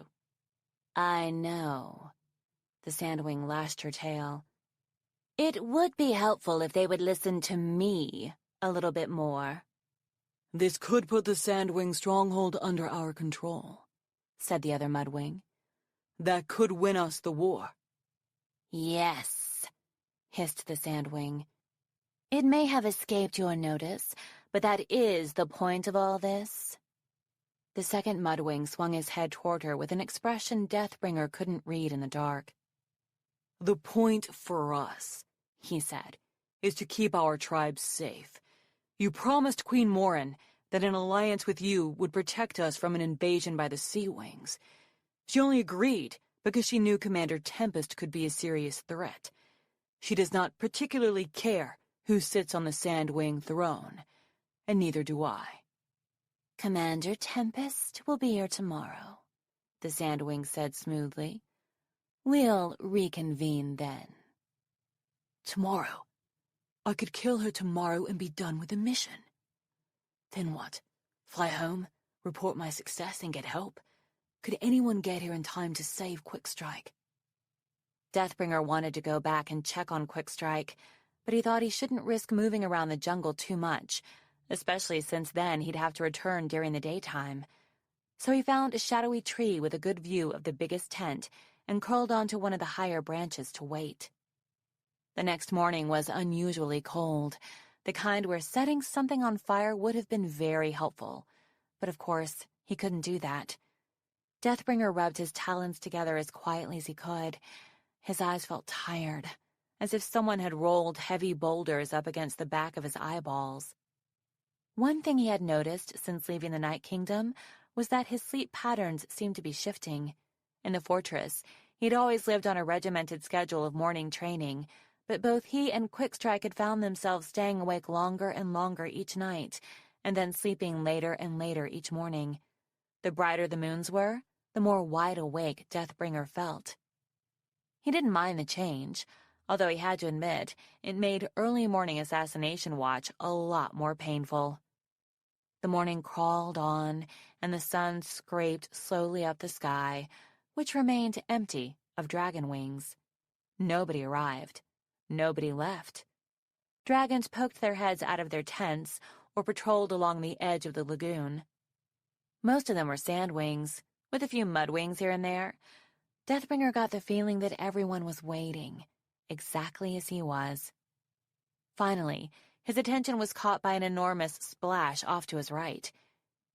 I know. The sandwing lashed her tail. It would be helpful if they would listen to me a little bit more.
This could put the Sandwing stronghold under our control, said the other mudwing. That could win us the war.
Yes, hissed the sandwing. It may have escaped your notice, but that is the point of all this. The second mudwing swung his head toward her with an expression Deathbringer couldn't read in the dark.
The point for us, he said, is to keep our tribes safe. You promised Queen Morin that an alliance with you would protect us from an invasion by the Sea Wings. She only agreed because she knew Commander Tempest could be a serious threat. She does not particularly care who sits on the Sandwing throne, and neither do I.
Commander Tempest will be here tomorrow, the Sandwing said smoothly. We'll reconvene then.
Tomorrow? I could kill her tomorrow and be done with the mission. Then what? Fly home, report my success, and get help? Could anyone get here in time to save Quickstrike?
Deathbringer wanted to go back and check on Quickstrike, but he thought he shouldn't risk moving around the jungle too much, especially since then he'd have to return during the daytime. So he found a shadowy tree with a good view of the biggest tent and curled onto one of the higher branches to wait. The next morning was unusually cold, the kind where setting something on fire would have been very helpful. But of course, he couldn't do that. Deathbringer rubbed his talons together as quietly as he could. His eyes felt tired, as if someone had rolled heavy boulders up against the back of his eyeballs. One thing he had noticed since leaving the Night Kingdom was that his sleep patterns seemed to be shifting. In the fortress, he'd always lived on a regimented schedule of morning training, but both he and Quickstrike had found themselves staying awake longer and longer each night, and then sleeping later and later each morning. The brighter the moons were, the more wide awake Deathbringer felt. He didn't mind the change, although he had to admit it made early morning assassination watch a lot more painful. The morning crawled on, and the sun scraped slowly up the sky, which remained empty of dragon wings. Nobody arrived. Nobody left. Dragons poked their heads out of their tents or patrolled along the edge of the lagoon. Most of them were sandwings, with a few mudwings here and there. Deathbringer got the feeling that everyone was waiting, exactly as he was. Finally, his attention was caught by an enormous splash off to his right.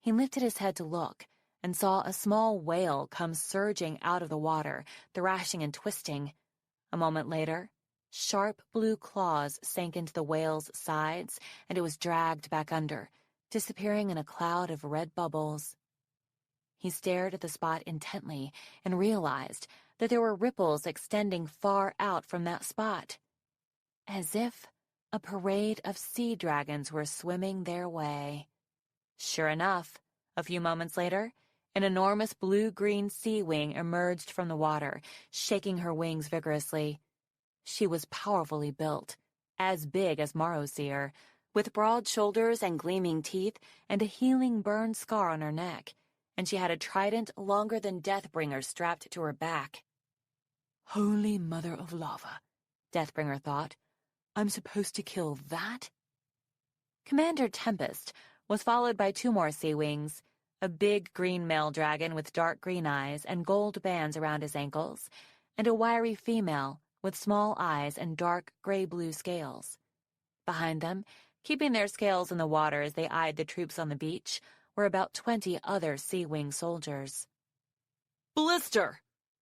He lifted his head to look and saw a small whale come surging out of the water, thrashing and twisting. A moment later, sharp blue claws sank into the whale's sides, and it was dragged back under, disappearing in a cloud of red bubbles. He stared at the spot intently and realized that there were ripples extending far out from that spot, as if a parade of sea dragons were swimming their way. Sure enough, a few moments later, an enormous blue-green sea wing emerged from the water, shaking her wings vigorously. She was powerfully built, as big as Marrowseer, with broad shoulders and gleaming teeth and a healing burn scar on her neck, and she had a trident longer than Deathbringer strapped to her back. Holy Mother of Lava, Deathbringer thought. I'm supposed to kill that? Commander Tempest was followed by 2 more sea wings, a big green male dragon with dark green eyes and gold bands around his ankles, and a wiry female with small eyes and dark gray-blue scales. Behind them, keeping their scales in the water as they eyed the troops on the beach, were about 20 other sea wing soldiers.
Blister!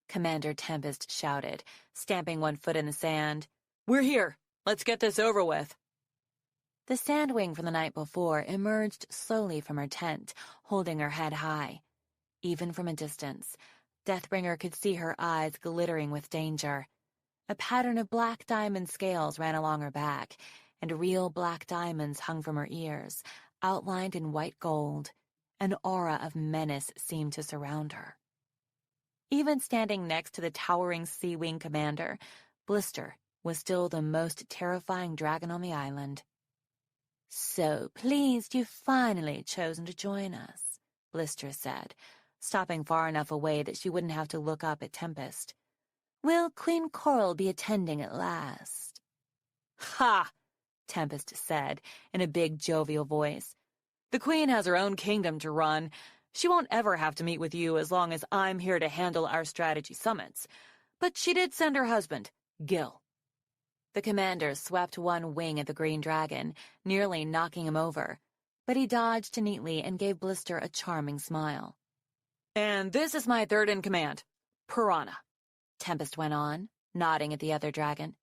Commander Tempest shouted, stamping one foot in the sand.
We're here! Let's get this over with.
The sandwing from the night before emerged slowly from her tent, holding her head high. Even from a distance, Deathbringer could see her eyes glittering with danger. A pattern of black diamond scales ran along her back, and real black diamonds hung from her ears, outlined in white gold. An aura of menace seemed to surround her. Even standing next to the towering Sea Wing commander, Blister was still the most terrifying dragon on the island. So pleased you've finally chosen to join us, Blister said, stopping far enough away that she wouldn't have to look up at Tempest. Will Queen Coral be attending at last?
Ha!
Tempest said in a big jovial voice.
The Queen has her own kingdom to run. She won't ever have to meet with you as long as I'm here to handle our strategy summits. But she did send her husband, Gil.
The commander swept one wing at the green dragon, nearly knocking him over, but he dodged neatly and gave Blister a charming smile.
And this is my third in command, Pyrrhia,
Tempest went on, nodding at the other dragon.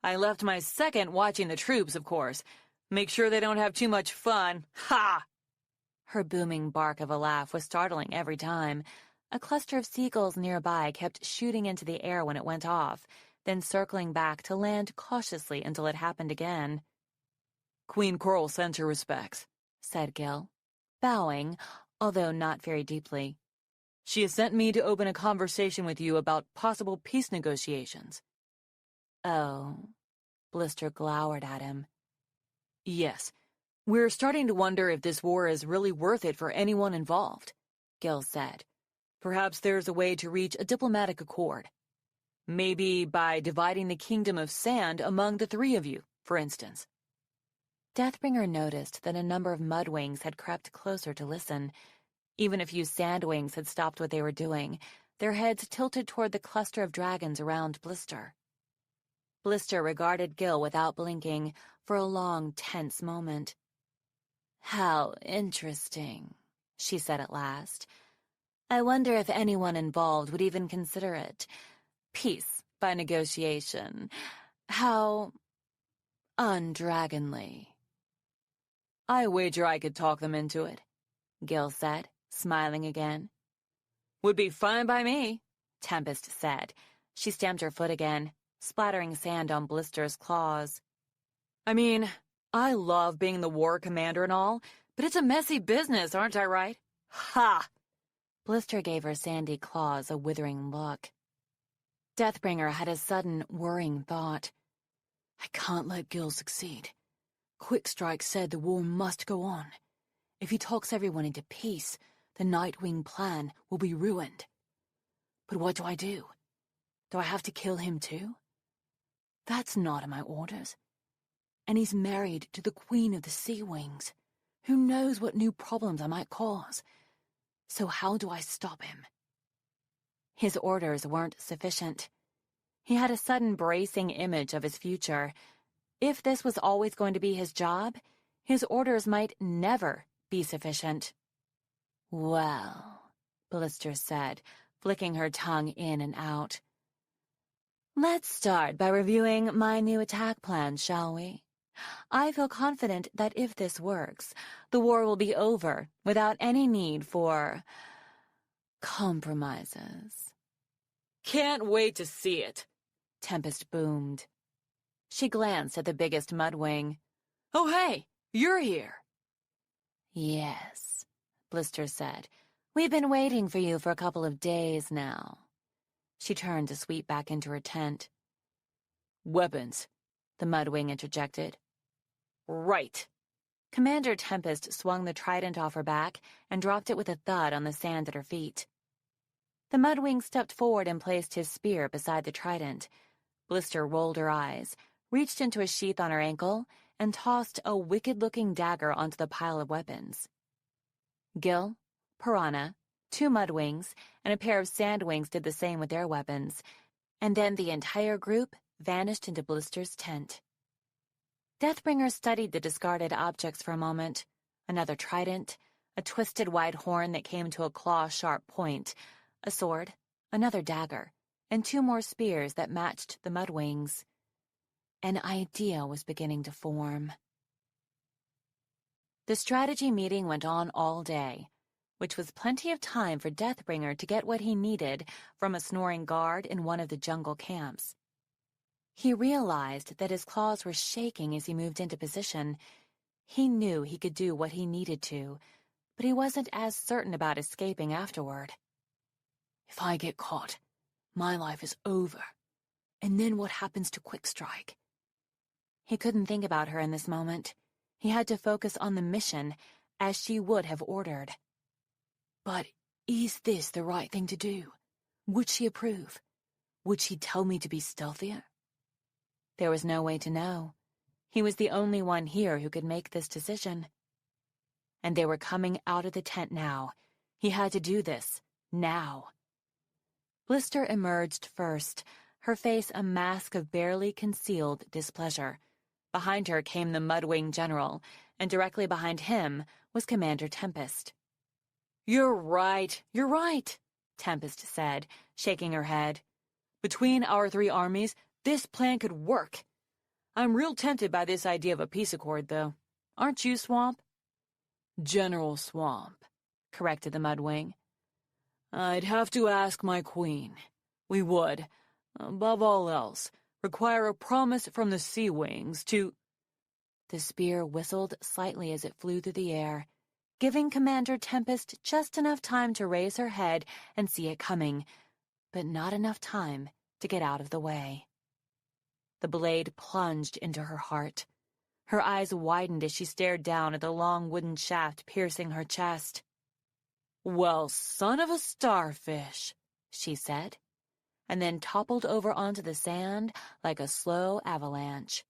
I left my second watching the troops, of course. Make sure they don't have too much fun. Ha!
Her booming bark of a laugh was startling every time. A cluster of seagulls nearby kept shooting into the air when it went off, then circling back to land cautiously until it happened again.
Queen Coral sends her respects,
said Gil, bowing, although not very deeply.
She has sent me to open a conversation with you about possible peace negotiations.
Oh, Blister glowered at him.
Yes, we're starting to wonder if this war is really worth it for anyone involved,
Gil said.
Perhaps there's a way to reach a diplomatic accord. Maybe by dividing the Kingdom of Sand among the 3 of you, for instance.
Deathbringer noticed that a number of mudwings had crept closer to listen. Even a few sandwings had stopped what they were doing, their heads tilted toward the cluster of dragons around Blister. Blister regarded Gil without blinking for a long, tense moment. How interesting, she said at last. I wonder if anyone involved would even consider it. Peace by negotiation. How undragonly.
I wager I could talk them into it,
Gil said, smiling again.
Would be fine by me,
Tempest said. She stamped her foot again, splattering sand on Blister's claws.
I mean, I love being the war commander and all, but it's a messy business, aren't I right? Ha!
Blister gave her sandy claws a withering look. Deathbringer had a sudden, worrying thought. I can't let Gil succeed. Quickstrike said the war must go on. If he talks everyone into peace, the Nightwing plan will be ruined. But what do I do? Do I have to kill him too? That's not in my orders. And he's married to the Queen of the Sea Wings. Who knows what new problems I might cause? So how do I stop him? His orders weren't sufficient. He had a sudden bracing image of his future. If this was always going to be his job, his orders might never be sufficient. Well, Blister said, flicking her tongue in and out. Let's start by reviewing my new attack plan, shall we? I feel confident that if this works, the war will be over without any need for compromises.
Can't wait to see it,
Tempest boomed. She glanced at the biggest mudwing.
Oh, hey, you're here.
Yes, Blister said. We've been waiting for you for a couple of days now. She turned to sweep back into her tent.
Weapons.
the Mudwing interjected.
Right.
Commander Tempest swung the trident off her back and dropped it with a thud on the sand at her feet. The Mudwing stepped forward and placed his spear beside the trident. Blister rolled her eyes, reached into a sheath on her ankle, and tossed a wicked-looking dagger onto the pile of weapons. Gil, Pyrrhia, 2 Mudwings, and a pair of Sandwings did the same with their weapons, and then the entire group vanished into Blister's tent. Deathbringer studied the discarded objects for a moment. Another trident, a twisted wide horn that came to a claw-sharp point, a sword, another dagger, and 2 more spears that matched the Mudwings. An idea was beginning to form. The strategy meeting went on all day, which was plenty of time for Deathbringer to get what he needed from a snoring guard in one of the jungle camps. He realized that his claws were shaking as he moved into position. He knew he could do what he needed to, but he wasn't as certain about escaping afterward.
If I get caught, my life is over. And then what happens to Quickstrike?
He couldn't think about her in this moment. He had to focus on the mission, as she would have ordered.
But is this the right thing to do? Would she approve? Would she tell me to be stealthier?
There was no way to know. He was the only one here who could make this decision. And they were coming out of the tent now. He had to do this, now. Blister emerged first, her face a mask of barely concealed displeasure. Behind her came the Mudwing General, and directly behind him was Commander Tempest.
You're right, Tempest said, shaking her head. Between our 3 armies, this plan could work. I'm real tempted by this idea of a peace accord, though. Aren't you, Swamp?
General Swamp, corrected the Mudwing.
I'd have to ask my queen. We would, above all else, require a promise from the Sea Wings to...
The spear whistled slightly as it flew through the air, giving Commander Tempest just enough time to raise her head and see it coming, but not enough time to get out of the way. The blade plunged into her heart. Her eyes widened as she stared down at the long wooden shaft piercing her chest.
"Well, son of a starfish,"
she said, and then toppled over onto the sand like a slow avalanche.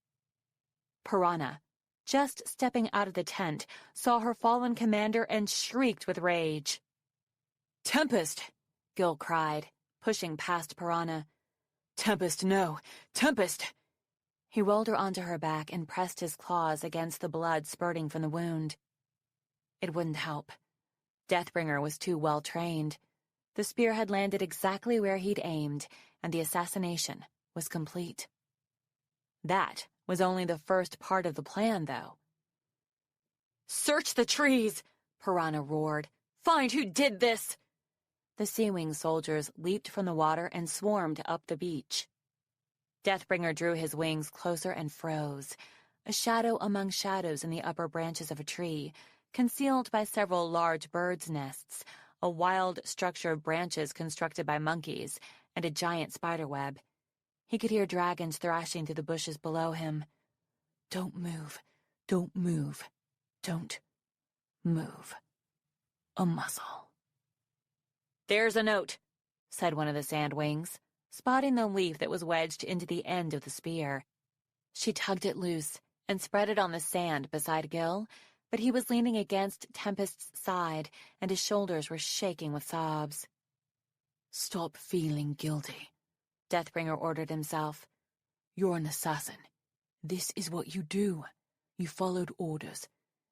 Pyrrhia, just stepping out of the tent, saw her fallen commander and shrieked with rage.
"Tempest!"
Gil cried, pushing past Pyrrhia.
"Tempest, no! Tempest!"
He rolled her onto her back and pressed his claws against the blood spurting from the wound. It wouldn't help. Deathbringer was too well trained. The spear had landed exactly where he'd aimed, and the assassination was complete. That was only the first part of the plan, though.
"Search the trees!" Pyrrhia roared. "Find who did this!"
The Sea-Wing soldiers leaped from the water and swarmed up the beach. Deathbringer drew his wings closer and froze, a shadow among shadows in the upper branches of a tree, concealed by several large birds' nests, a wild structure of branches constructed by monkeys, and a giant spiderweb. He could hear dragons thrashing through the bushes below him.
"Don't move. Don't move. Don't move a muscle."
"There's a note," said one of the Sandwings, spotting the leaf that was wedged into the end of the spear. She tugged it loose and spread it on the sand beside Gil, but he was leaning against Tempest's side, and his shoulders were shaking with sobs.
"Stop feeling guilty,"
Deathbringer ordered himself.
"You're an assassin. This is what you do. You followed orders.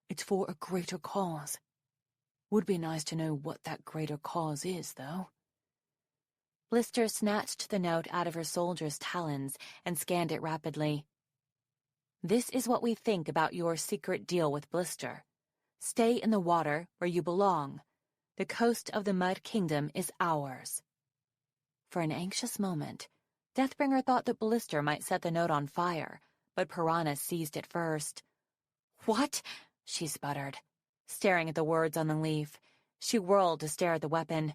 It's for a greater cause. Would be nice to know what that greater cause is, though."
Blister snatched the note out of her soldier's talons and scanned it rapidly. "This is what we think about your secret deal with Blister. Stay in the water where you belong. The coast of the Mud Kingdom is ours." For an anxious moment, Deathbringer thought that Blister might set the note on fire, but Pyrrhia seized it first.
"What?"
she sputtered, staring at the words on the leaf. She whirled to stare at the weapon.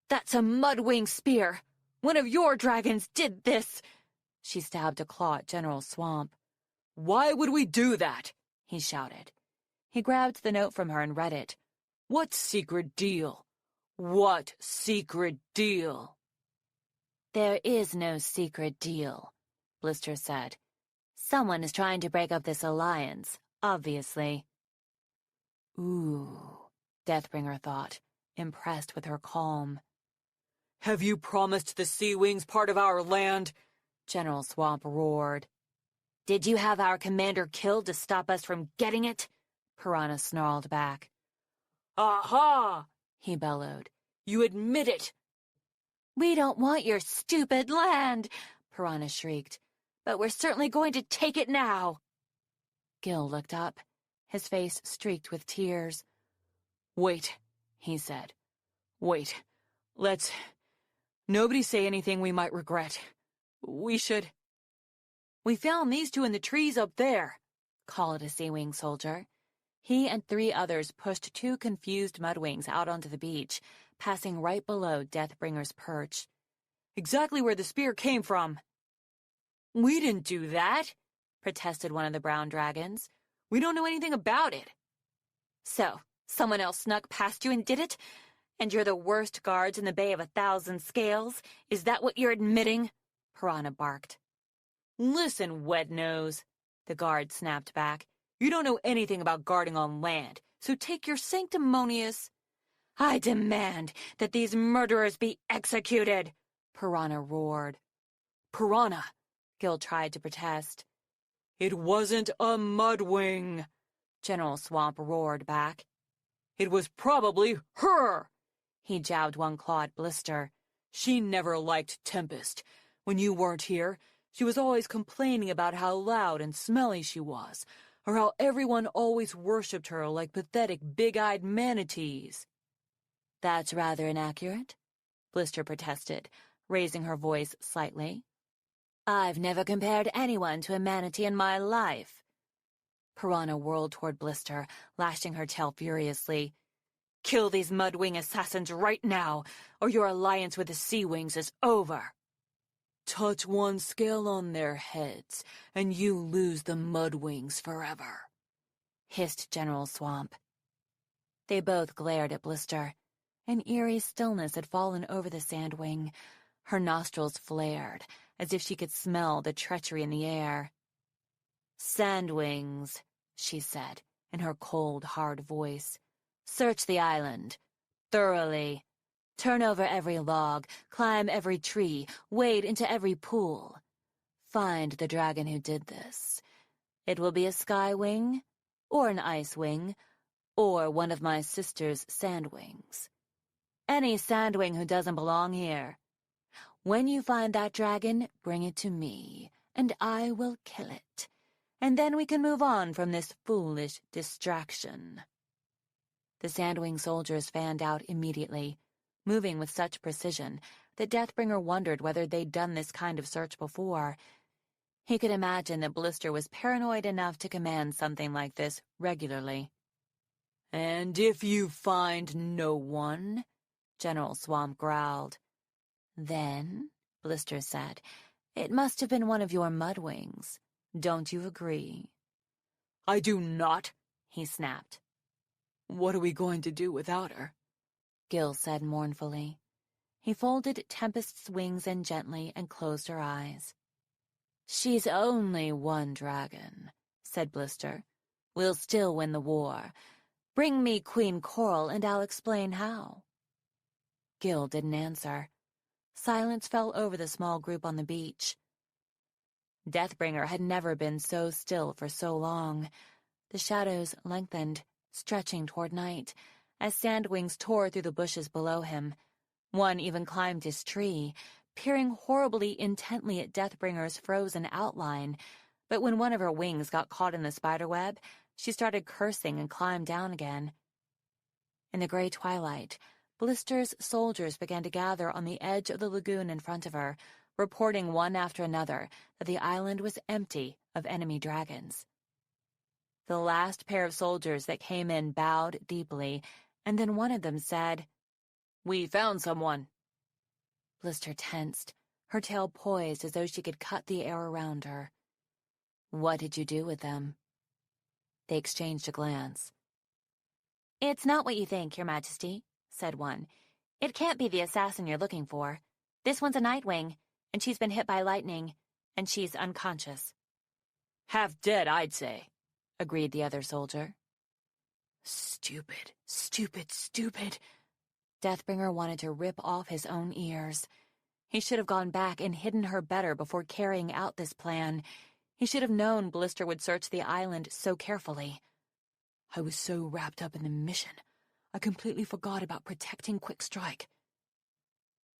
"That's a Mudwing spear! One of your dragons did this!"
She stabbed a claw at General Swamp.
"Why would we do that?"
he shouted. He grabbed the note from her and read it.
"What secret deal? What secret deal?"
"There is no secret deal," Blister said. "Someone is trying to break up this alliance, obviously." Ooh, Deathbringer thought, impressed with her calm.
"Have you promised the Sea Wings part of our land?"
General Swamp roared. "Did you have our commander killed to stop us from getting it?" Pyrrhia snarled back.
"Aha!"
he bellowed.
"You admit it!"
"We don't want your stupid land," Pyrrhia shrieked. "But we're certainly going to take it now." Gil looked up, his face streaked with tears.
"Wait," he said. "Wait. Let's... Nobody say anything we might regret. We should..." "We found these two in the trees up there," called a Sea Wing soldier. He and 3 others pushed 2 confused Mudwings out onto the beach, passing right below Deathbringer's perch. "Exactly where the spear came from." "We didn't do that," protested one of the brown dragons. "We don't know anything about it." "So, someone else snuck past you and did it? And you're the worst guards in the Bay of 1,000 Scales? Is that what you're admitting?" Pyrrhia barked. "Listen, wet-nose," the guard snapped back. "You don't know anything about guarding on land, so take your sanctimonious—" "I demand that these murderers be executed!" Pyrrhia roared. "Pyrrhia," Gil tried to protest. "It wasn't a Mudwing," General Swamp roared back. "It was probably her!" He jabbed one claw at Blister. "She never liked Tempest. When you weren't here, she was always complaining about how loud and smelly she was, or how everyone always worshipped her like pathetic big-eyed manatees."
"That's rather inaccurate," Blister protested, raising her voice slightly. "I've never compared anyone to a manatee in my life." Pyrrhia whirled toward Blister, lashing her tail furiously. "Kill these Mudwing assassins right now, or your alliance with the Sea Wings is over." "Touch one scale on their heads, and you lose the Mudwings forever," hissed General Swamp. They both glared at Blister. An eerie stillness had fallen over the Sandwing. Her nostrils flared, as if she could smell the treachery in the air. "Sandwings," she said, in her cold, hard voice. "Search the island. Thoroughly. Turn over every log, climb every tree, wade into every pool. Find the dragon who did this. It will be a Sky Wing, or an Ice Wing, or one of my sister's Sandwings. Any Sandwing who doesn't belong here. When you find that dragon, bring it to me, and I will kill it. And then we can move on from this foolish distraction." The Sandwing soldiers fanned out immediately, moving with such precision that Deathbringer wondered whether they'd done this kind of search before. He could imagine that Blister was paranoid enough to command something like this regularly. "And if you find no one?" General Swamp growled. "Then," Blister said, "it must have been one of your Mudwings. Don't you agree?" "I do not," he snapped. "What are we going to do without her?" Gil said mournfully. He folded Tempest's wings in gently and closed her eyes. "She's only one dragon," said Blister. "We'll still win the war. Bring me Queen Coral and I'll explain how." Gil didn't answer. Silence fell over the small group on the beach. Deathbringer had never been so still for so long. The shadows lengthened, stretching toward night, as Sandwings tore through the bushes below him. One even climbed his tree, peering horribly intently at Deathbringer's frozen outline, but when one of her wings got caught in the spiderweb, she started cursing and climbed down again. In the gray twilight, Blister's soldiers began to gather on the edge of the lagoon in front of her, reporting one after another that the island was empty of enemy dragons. The last pair of soldiers that came in bowed deeply, and then one of them said, "We found someone." Blister tensed, her tail poised as though she could cut the air around her. "What did you do with them?" They exchanged a glance. "It's not what you think, Your Majesty," said one. "It can't be the assassin you're looking for. This one's a Nightwing, and she's been hit by lightning, and she's unconscious."
"Half dead, I'd say,"
agreed the other soldier.
"Stupid, stupid, stupid."
Deathbringer wanted to rip off his own ears. He should have gone back and hidden her better before carrying out this plan. He should have known Blister would search the island so carefully. "I was so wrapped up in the mission, I completely forgot about protecting Quickstrike."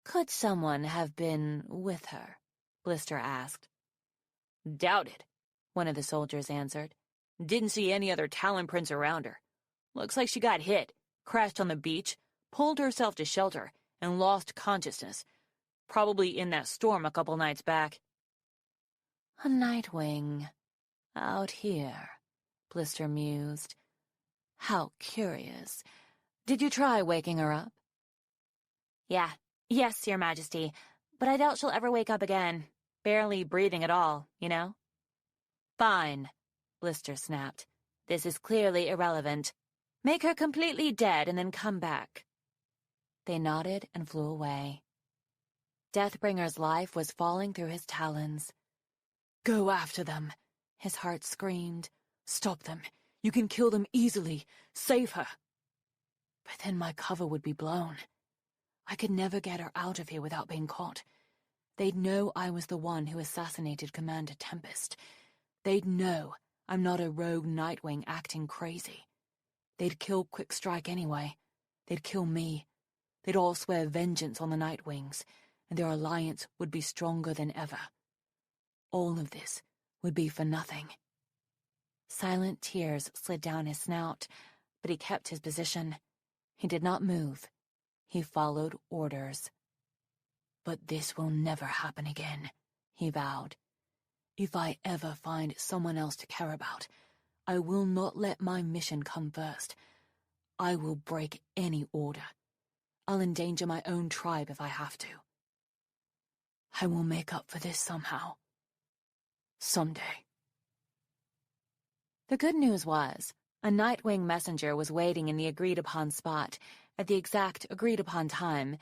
"Could someone have been with her?" Blister asked.
"Doubt it,"
one of the soldiers answered.
"Didn't see any other Talonprints around her. Looks like she got hit, crashed on the beach, pulled herself to shelter, and lost consciousness. Probably in that storm a couple nights back."
"A Nightwing. Out here," Blister mused. "How curious. Did you try waking her up?"
Yes, Your Majesty, but I doubt she'll ever wake up again. Barely breathing at all, you know?"
"Fine," Blister snapped. "This is clearly irrelevant. Make her completely dead and then come back." They nodded and flew away. Deathbringer's life was falling through his talons.
"Go after them," his heart screamed. "Stop them. You can kill them easily. Save her." But then my cover would be blown. I could never get her out of here without being caught. They'd know I was the one who assassinated Commander Tempest. They'd know I'm not a rogue Nightwing acting crazy. They'd kill Quickstrike anyway. They'd kill me. They'd all swear vengeance on the Nightwings, and their alliance would be stronger than ever. All of this would be for nothing.
Silent tears slid down his snout, but he kept his position. He did not move. He followed orders.
"But this will never happen again," he vowed. "If I ever find someone else to care about, I will not let my mission come first. I will break any order. I'll endanger my own tribe if I have to. I will make up for this somehow. Someday."
The good news was, a Nightwing messenger was waiting in the agreed-upon spot, at the exact agreed-upon time,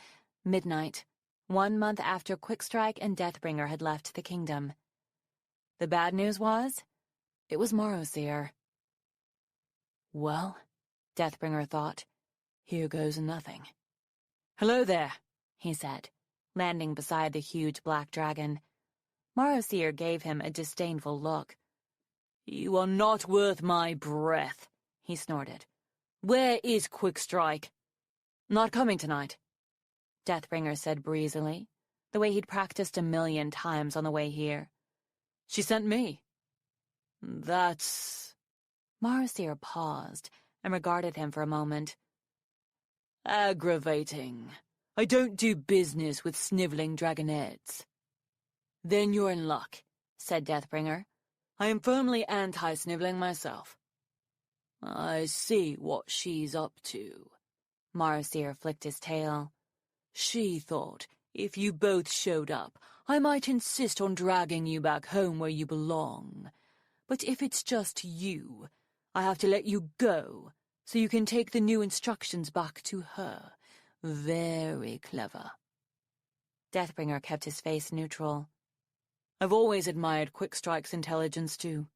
midnight, 1 month after Quickstrike and Deathbringer had left the kingdom. The bad news was, it was Morrowseer.
"Well," Deathbringer thought, "here goes nothing."
"Hello there,"
he said, landing beside the huge black dragon. Morrowseer gave him a disdainful look.
"You are not worth my breath," he snorted. "Where is Quickstrike?" "Not coming tonight,"
Deathbringer said breezily, the way he'd practiced 1,000,000 times on the way here.
"She sent me." "That's—"
Morrowseer paused and regarded him for a moment.
"Aggravating. I don't do business with sniveling dragonettes." "Then you're in luck," said Deathbringer. "I am firmly anti-sniveling myself." "I see what she's up to."
Morrowseer flicked his tail.
"She thought, if you both showed up, I might insist on dragging you back home where you belong. But if it's just you, I have to let you go, so you can take the new instructions back to her. Very clever."
Deathbringer kept his face neutral.
"I've always admired Quickstrike's intelligence, too."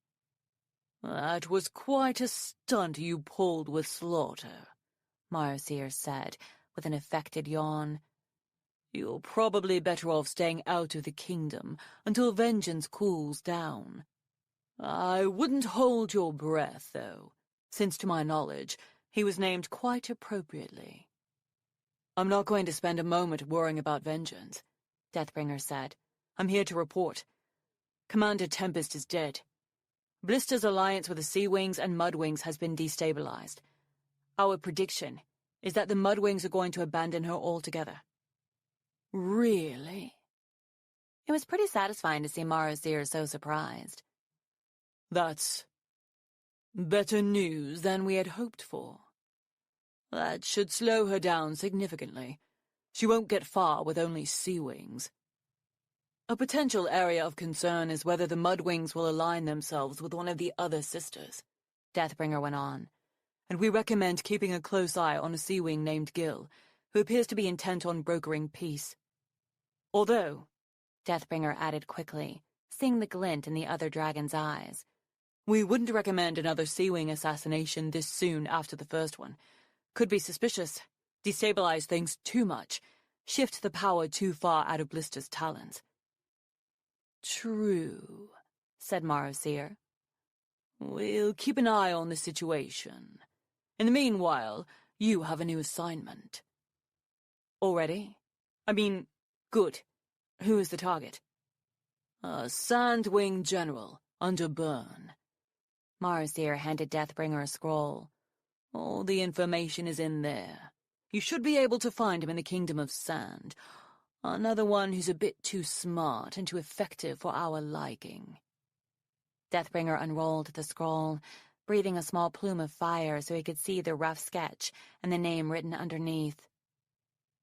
"That was quite a stunt you pulled with Slaughter," Morrowseer said, with an affected yawn. "You're probably better off staying out of the kingdom until vengeance cools down. I wouldn't hold your breath, though, since to my knowledge, he was named quite appropriately." "I'm not going to spend a moment worrying about vengeance," Deathbringer said. "I'm here to report. Commander Tempest is dead. Blister's alliance with the Sea Wings and Mudwings has been destabilized. Our prediction is that the Mudwings are going to abandon her altogether." "Really?"
It was pretty satisfying to see Morrowseer so surprised.
"That's better news than we had hoped for. That should slow her down significantly. She won't get far with only Sea Wings."
A potential area of concern is whether the Mudwings will align themselves with one of the other sisters, Deathbringer went on, and we recommend keeping a close eye on a Seawing named Gil, who appears to be intent on brokering peace. Although,
Deathbringer added quickly, seeing the glint in the other dragon's eyes,
we wouldn't recommend another Seawing assassination this soon after the first one. Could be suspicious, destabilize things too much, shift the power too far out of Blister's talons.
True, said Marosir.
We'll keep an eye on the situation. In the meanwhile, you have a new assignment. Already? I mean, good. Who is the target? A Sandwing general, under Burn.
Marosir handed Deathbringer a scroll.
All the information is in there. You should be able to find him in the Kingdom of Sand. Another one who's a bit too smart and too effective for our liking.
Deathbringer unrolled the scroll, breathing a small plume of fire so he could see the rough sketch and the name written underneath.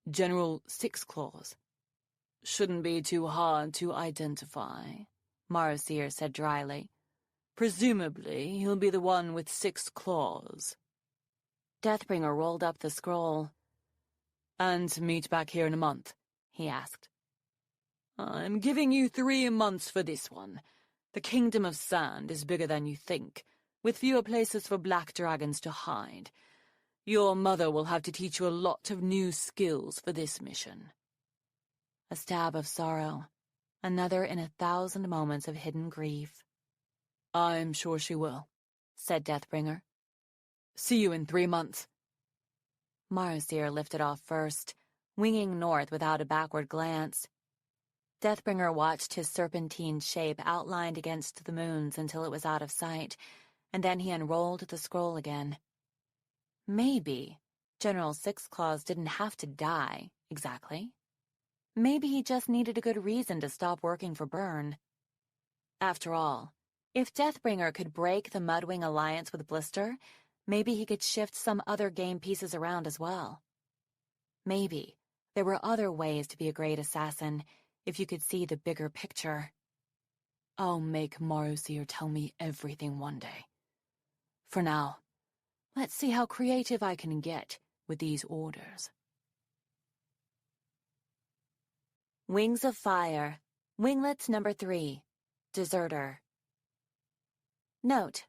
General Sixclaws. Shouldn't be too hard to identify,
Marosir said dryly.
Presumably, he'll be the one with 6 claws.
Deathbringer rolled up the scroll.
And meet back here in a month,
he asked.
I'm giving you 3 months for this one. The Kingdom of Sand is bigger than you think, with fewer places for black dragons to hide. Your mother will have to teach you a lot of new skills for this mission.
A stab of sorrow, another in 1,000 moments of hidden grief.
I'm sure she will,
said Deathbringer.
See you in 3 months.
Marosir lifted off first, winging north without a backward glance. Deathbringer watched his serpentine shape outlined against the moons until it was out of sight, and then he unrolled the scroll again. Maybe General Sixclaws didn't have to die, exactly. Maybe he just needed a good reason to stop working for Burn. After all, if Deathbringer could break the Mudwing alliance with Blister, maybe he could shift some other game pieces around as well. Maybe there were other ways to be a great assassin if you could see the bigger picture.
I'll make Marosir tell me everything one day. For now, let's see how creative I can get with these orders.
Wings of Fire, Winglets number 3, Deserter. Note: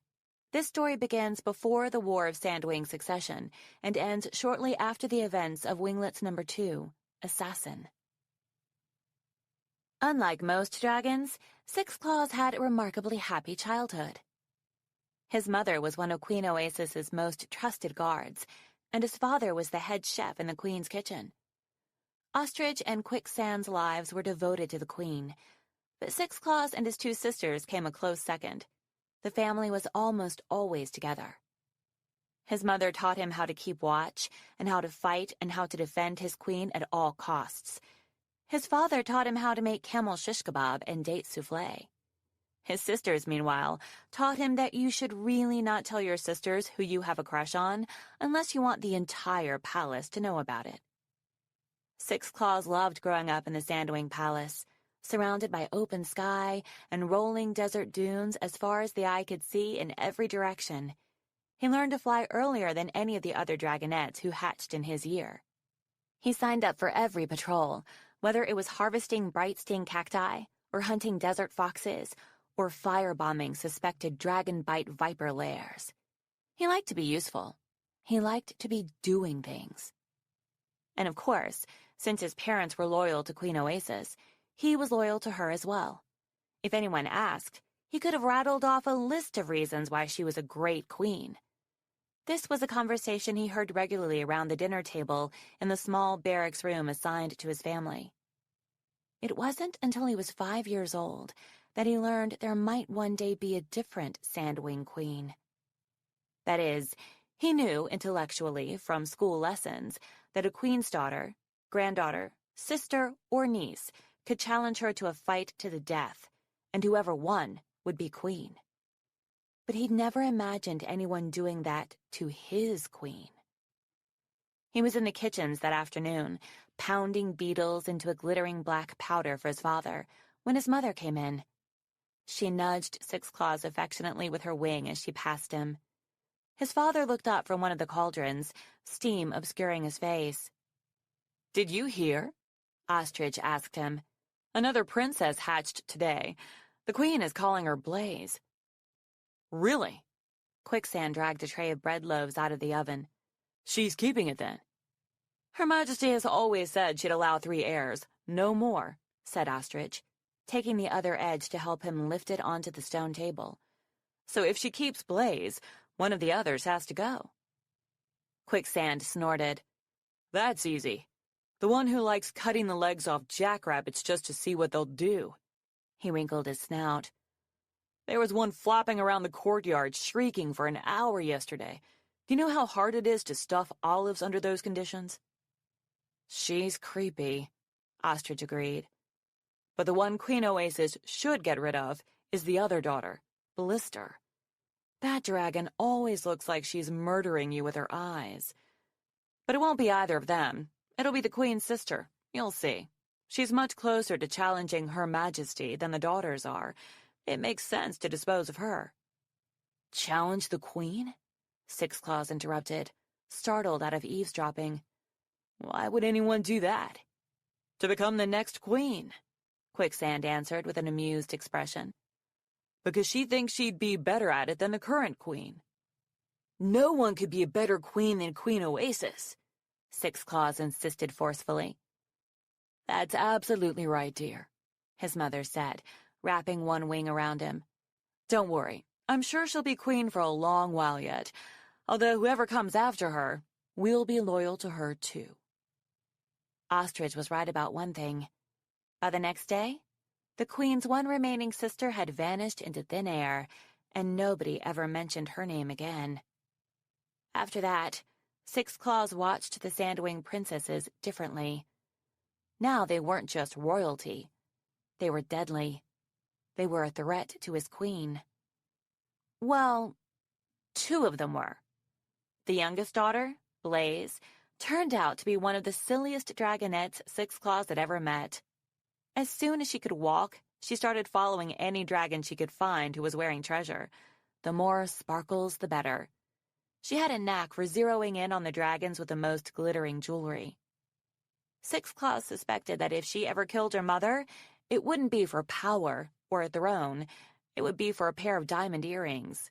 this story begins before the War of Sandwing Succession and ends shortly after the events of Winglets number 2, Assassin. Unlike most dragons, Sixclaws had a remarkably happy childhood. His mother was one of Queen Oasis's most trusted guards, and his father was the head chef in the Queen's kitchen. Ostrich and Quicksand's lives were devoted to the Queen, but Sixclaws and his 2 sisters came a close second. The family was almost always together. His mother taught him how to keep watch, and how to fight, and how to defend his queen at all costs. His father taught him how to make camel shish kebab and date soufflé. His sisters, meanwhile, taught him that you should really not tell your sisters who you have a crush on unless you want the entire palace to know about it. Sixclaws loved growing up in the Sandwing Palace, surrounded by open sky and rolling desert dunes as far as the eye could see in every direction. He learned to fly earlier than any of the other dragonettes who hatched in his year. He signed up for every patrol, whether it was harvesting bright sting cacti, or hunting desert foxes, or firebombing suspected dragon-bite viper lairs. He liked to be useful. He liked to be doing things. And of course, since his parents were loyal to Queen Oasis, he was loyal to her as well. If anyone asked, he could have rattled off a list of reasons why she was a great queen. This was a conversation he heard regularly around the dinner table in the small barracks room assigned to his family. It wasn't until he was 5 years old that he learned there might one day be a different Sandwing queen. That is, he knew intellectually from school lessons that a queen's daughter, granddaughter, sister, or niece could challenge her to a fight to the death, and whoever won would be queen. But he'd never imagined anyone doing that to his queen. He was in the kitchens that afternoon, pounding beetles into a glittering black powder for his father, when his mother came in. She nudged Six Claws affectionately with her wing as she passed him. His father looked up from one of the cauldrons, steam obscuring his face.
"Did you hear?" Ostrich asked him. "Another princess hatched today. The queen is calling her Blaze." "Really?"
Quicksand dragged a tray of bread loaves out of the oven.
"She's keeping it then?" "Her Majesty has always said she'd allow 3 heirs, no more," said Ostrich, taking the other edge to help him lift it onto the stone table. "So if she keeps Blaze, one of the others has to go."
Quicksand snorted.
"That's easy. The one who likes cutting the legs off jackrabbits just to see what they'll do."
He wrinkled his snout.
"There was one flopping around the courtyard shrieking for an hour yesterday. Do you know how hard it is to stuff olives under those conditions?"
"She's creepy," Ostrich agreed.
"But the one Queen Oasis should get rid of is the other daughter, Blister. That dragon always looks like she's murdering you with her eyes. But it won't be either of them. It'll be the Queen's sister. You'll see. She's much closer to challenging Her Majesty than the daughters are. It makes sense to dispose of her."
"Challenge the Queen?" Six Claws interrupted, startled out of eavesdropping.
"Why would anyone do that?" "To become the next queen,"
Quicksand answered with an amused expression.
"Because she thinks she'd be better at it than the current queen."
"No one could be a better queen than Queen Oasis,"
Six Claws insisted forcefully.
"That's absolutely right, dear,"
his mother said, wrapping one wing around him.
"Don't worry. I'm sure she'll be queen for a long while yet. Although whoever comes after her, we'll be loyal to her too."
Ostrich was right about one thing. By the next day, the Queen's one remaining sister had vanished into thin air, and nobody ever mentioned her name again. After that, Six Claws watched the Sandwing princesses differently. Now they weren't just royalty. They were deadly. They were a threat to his queen. Well, 2 of them were. The youngest daughter, Blaze, turned out to be one of the silliest dragonettes Six Claws had ever met. As soon as she could walk, she started following any dragon she could find who was wearing treasure. The more sparkles, the better. She had a knack for zeroing in on the dragons with the most glittering jewelry. Six Claws suspected that if she ever killed her mother, it wouldn't be for power or a throne. It would be for a pair of diamond earrings.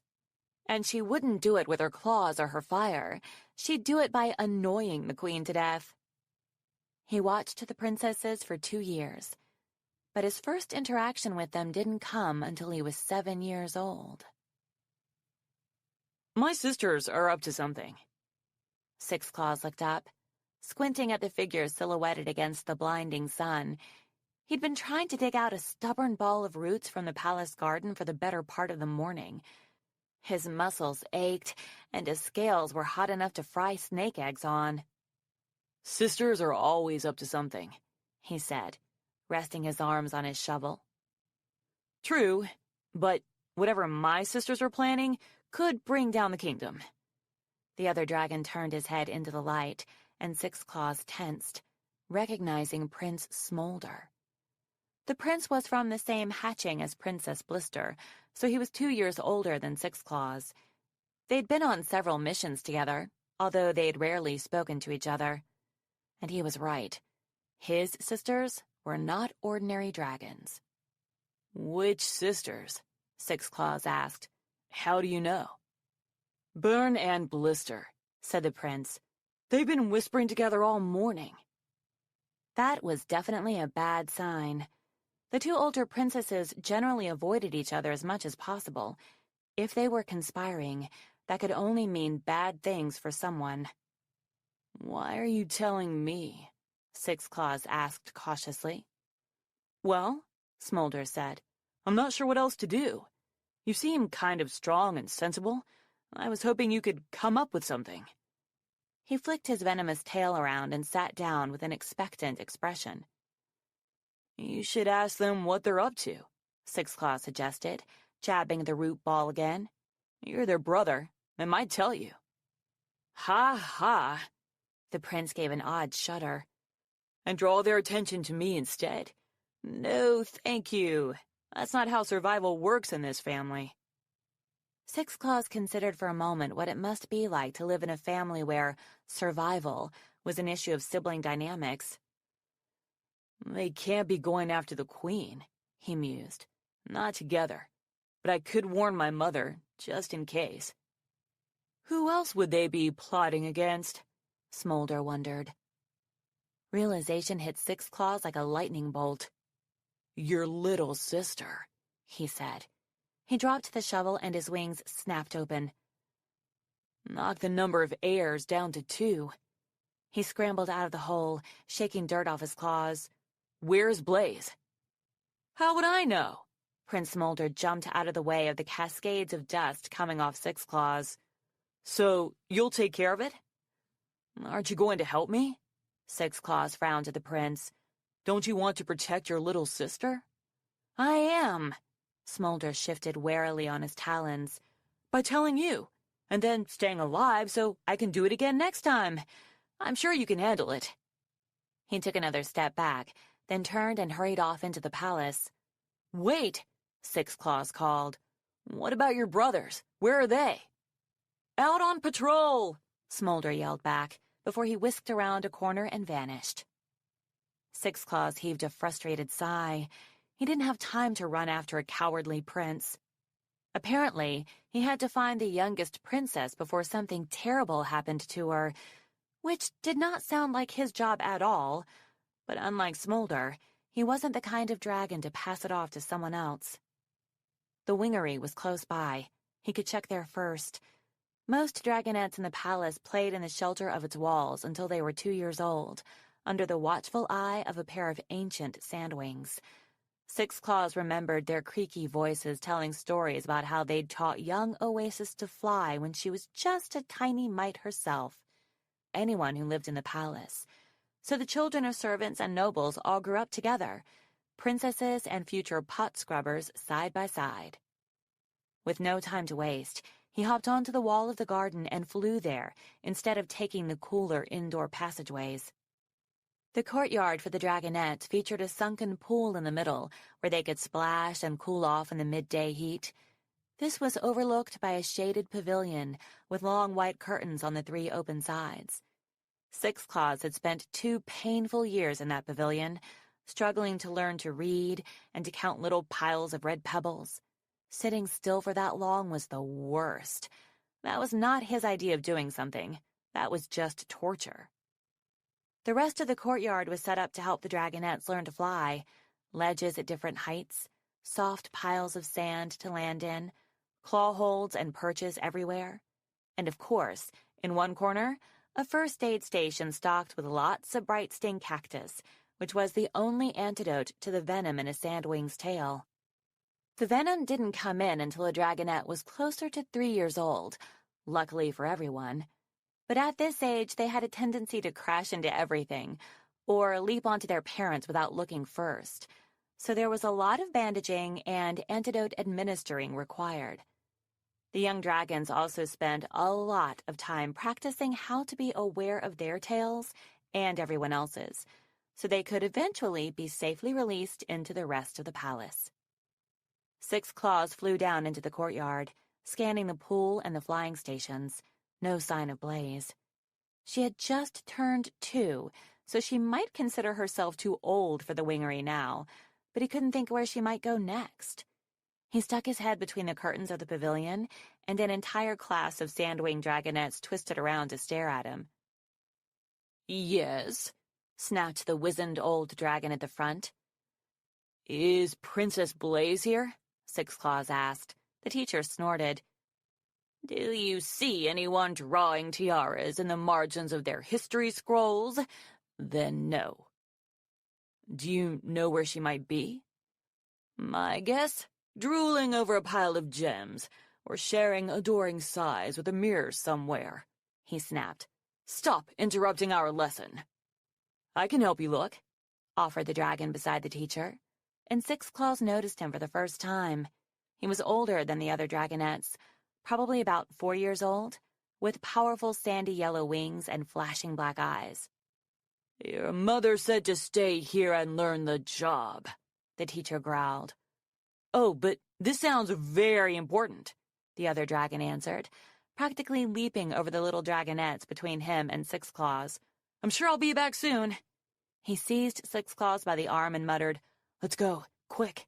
And she wouldn't do it with her claws or her fire. She'd do it by annoying the queen to death. He watched the princesses for 2 years, but his first interaction with them didn't come until he was 7 years old.
"My sisters are up to something."
Six Claws looked up, squinting at the figures silhouetted against the blinding sun. He'd been trying to dig out a stubborn ball of roots from the palace garden for the better part of the morning. His muscles ached, and his scales were hot enough to fry snake eggs on.
"Sisters are always up to something,"
he said, resting his arms on his shovel.
"True, but whatever my sisters are planning could bring down the kingdom."
The other dragon turned his head into the light, and Six Claws tensed, recognizing Prince Smolder. The prince was from the same hatching as Princess Blister, so he was 2 years older than Six Claws. They'd been on several missions together, although they'd rarely spoken to each other. And he was right. His sisters were not ordinary dragons.
"Which sisters?"
Six Claws asked.
"How do you know?"
"Burn and Blister," said the prince.
"They've been whispering together all morning."
That was definitely a bad sign. The 2 older princesses generally avoided each other as much as possible. If they were conspiring, that could only mean bad things for someone.
"Why are you telling me?"
Six Claws asked cautiously.
"Well," Smolder said, "I'm not sure what else to do. You seem kind of strong and sensible. I was hoping you could come up with something."
He flicked his venomous tail around and sat down with an expectant expression.
"You should ask them what they're up to,"
Six Claws suggested, jabbing the root ball again.
"You're their brother. They might tell you."
"Ha ha!" The prince gave an odd shudder.
"And draw their attention to me instead. No, thank you. That's not how survival works in this family.
Six Claws considered for a moment what it must be like to live in a family where survival was an issue of sibling dynamics.
They can't be going after the queen, he mused. Not together. But I could warn my mother, just in case. Who else would they be plotting against?
Smolder wondered. Realization hit Six Claws like a lightning bolt.
Your little sister,
he said. He dropped the shovel and his wings snapped open.
Knock the number of heirs down to 2.
He scrambled out of the hole, shaking dirt off his claws.
Where's Blaze? How would I know?
Prince Smolder jumped out of the way of the cascades of dust coming off Six Claws.
So, you'll take care of it? Aren't you going to help me?
Six Claws frowned at the prince.
Don't you want to protect your little sister?
I am. Smolder shifted warily on his talons.
By telling you, and then staying alive so I can do it again next time. I'm sure you can handle it.
He took another step back, then turned and hurried off into the palace.
Wait, Six Claws called. What about your brothers? Where are they? Out on patrol,
Smolder yelled back, before he whisked around a corner and vanished. Six Claws heaved a frustrated sigh. He didn't have time to run after a cowardly prince. Apparently, he had to find the youngest princess before something terrible happened to her, which did not sound like his job at all, but unlike Smolder, he wasn't the kind of dragon to pass it off to someone else. The wingery was close by. He could check there first. Most dragonettes in the palace played in the shelter of its walls until they were 2 years old, under the watchful eye of a pair of ancient sandwings. Six Claws remembered their creaky voices telling stories about how they'd taught young Oasis to fly when she was just a tiny mite herself. Anyone who lived in the palace. So the children of servants and nobles all grew up together, princesses and future pot scrubbers side by side. With no time to waste, he hopped onto the wall of the garden and flew there, instead of taking the cooler indoor passageways. The courtyard for the dragonettes featured a sunken pool in the middle, where they could splash and cool off in the midday heat. This was overlooked by a shaded pavilion, with long white curtains on the 3 open sides. Six Claws had spent 2 painful years in that pavilion, struggling to learn to read and to count little piles of red pebbles. Sitting still for that long was the worst. That was not his idea of doing something. That was just torture. The rest of the courtyard was set up to help the dragonettes learn to fly. Ledges at different heights, soft piles of sand to land in, claw holds and perches everywhere. And of course, in one corner, a first aid station stocked with lots of bright sting cactus, which was the only antidote to the venom in a sandwing's tail. The venom didn't come in until a dragonette was closer to 3 years old, luckily for everyone. But at this age, they had a tendency to crash into everything, or leap onto their parents without looking first. So there was a lot of bandaging and antidote administering required. The young dragons also spent a lot of time practicing how to be aware of their tails and everyone else's, so they could eventually be safely released into the rest of the palace. Six Claws flew down into the courtyard, scanning the pool and the flying stations. No sign of Blaze. She had just turned 2, so she might consider herself too old for the wingery now, but he couldn't think where she might go next. He stuck his head between the curtains of the pavilion, and an entire class of sandwing dragonettes twisted around to stare at him.
Yes,
snapped the wizened old dragon at the front.
Is Princess Blaze here?
Six Claws asked. The teacher snorted.
Do you see anyone drawing tiaras in the margins of their history scrolls? Then no. Do you know where she might be? My guess? Drooling over a pile of gems, or sharing adoring sighs with a mirror somewhere, he snapped. Stop interrupting our lesson. I can help you look, offered the dragon beside the teacher, and Six Claws noticed him for the first time. He was older than the other dragonettes, probably about 4 years old, with powerful sandy yellow wings and flashing black eyes. Your mother said to stay here and learn the job, the teacher growled. "Oh, but this sounds very important," the other dragon answered, practically leaping over the little dragonettes between him and Six Claws. "I'm sure I'll be back soon." He seized Six Claws by the arm and muttered, "Let's go, quick."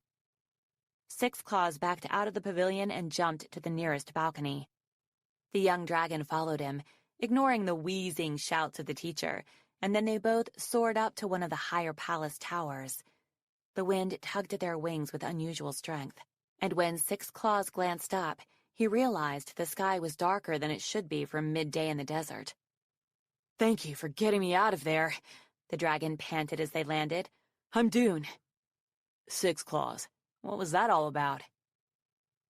Six Claws backed out of the pavilion and jumped to the nearest balcony. The young dragon followed him, ignoring the wheezing shouts of the teacher, and then they both soared up to one of the higher palace towers. The wind tugged at their wings with unusual strength, and when Six Claws glanced up, he realized the sky was darker than it should be for midday in the desert. "Thank you for getting me out of there," the dragon panted as they landed. "I'm Dune." "Six Claws, what was that all about?"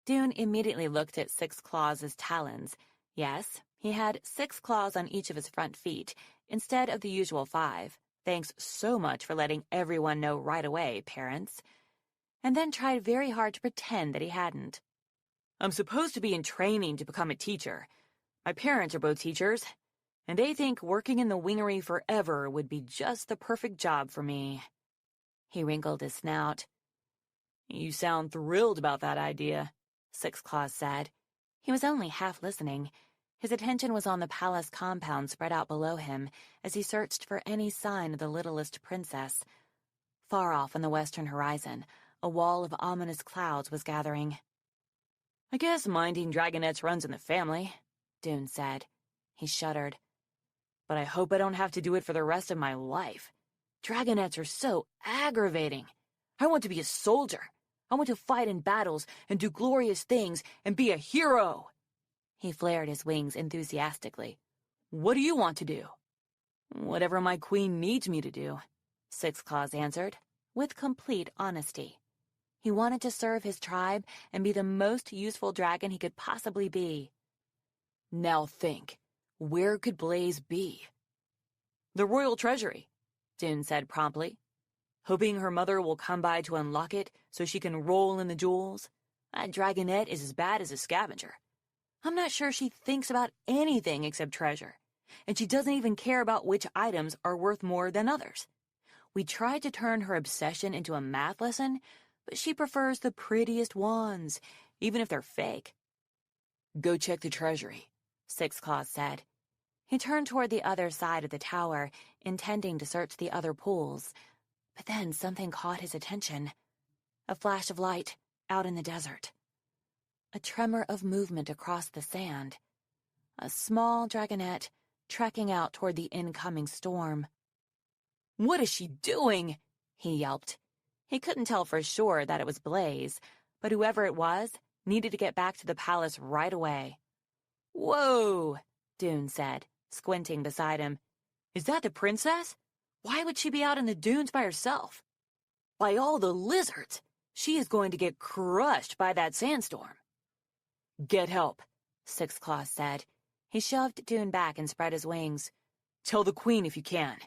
Dune immediately looked at Six Claws' talons. Yes, he had 6 claws on each of his front feet, instead of the usual 5. Thanks so much for letting everyone know right away, parents. And then tried very hard to pretend that he hadn't. "I'm supposed to be in training to become a teacher. My parents are both teachers, and they think working in the wingery forever would be just the perfect job for me." He wrinkled his snout. "You sound thrilled about that idea," Six Claws said. He was only half listening. His attention was on the palace compound spread out below him as he searched for any sign of the littlest princess. Far off on the western horizon, a wall of ominous clouds was gathering. "I guess minding dragonettes runs in the family," Dune said. He shuddered. "But I hope I don't have to do it for the rest of my life. Dragonettes are so aggravating. I want to be a soldier. I want to fight in battles and do glorious things and be a hero." He flared his wings enthusiastically. "What do you want to do?" "Whatever my queen needs me to do," Six Claws answered, with complete honesty. He wanted to serve his tribe and be the most useful dragon he could possibly be. "Now think, where could Blaze be?" "The royal treasury," Dune said promptly. "Hoping her mother will come by to unlock it so she can roll in the jewels. That dragonette is as bad as a scavenger. I'm not sure she thinks about anything except treasure, and she doesn't even care about which items are worth more than others. We tried to turn her obsession into a math lesson, but she prefers the prettiest ones, even if they're fake." "Go check the treasury," Six Claws said. He turned toward the other side of the tower, intending to search the other pools. But then something caught his attention. A flash of light out in the desert. A tremor of movement across the sand. A small dragonette trekking out toward the incoming storm. "What is she doing?" he yelped. He couldn't tell for sure that it was Blaze, but whoever it was needed to get back to the palace right away. "Whoa," Dune said, squinting beside him. "Is that the princess? Why would she be out in the dunes by herself? By all the lizards, she is going to get crushed by that sandstorm." "Get help," Six Claws said. He shoved Dune back and spread his wings. "Tell the queen if you can."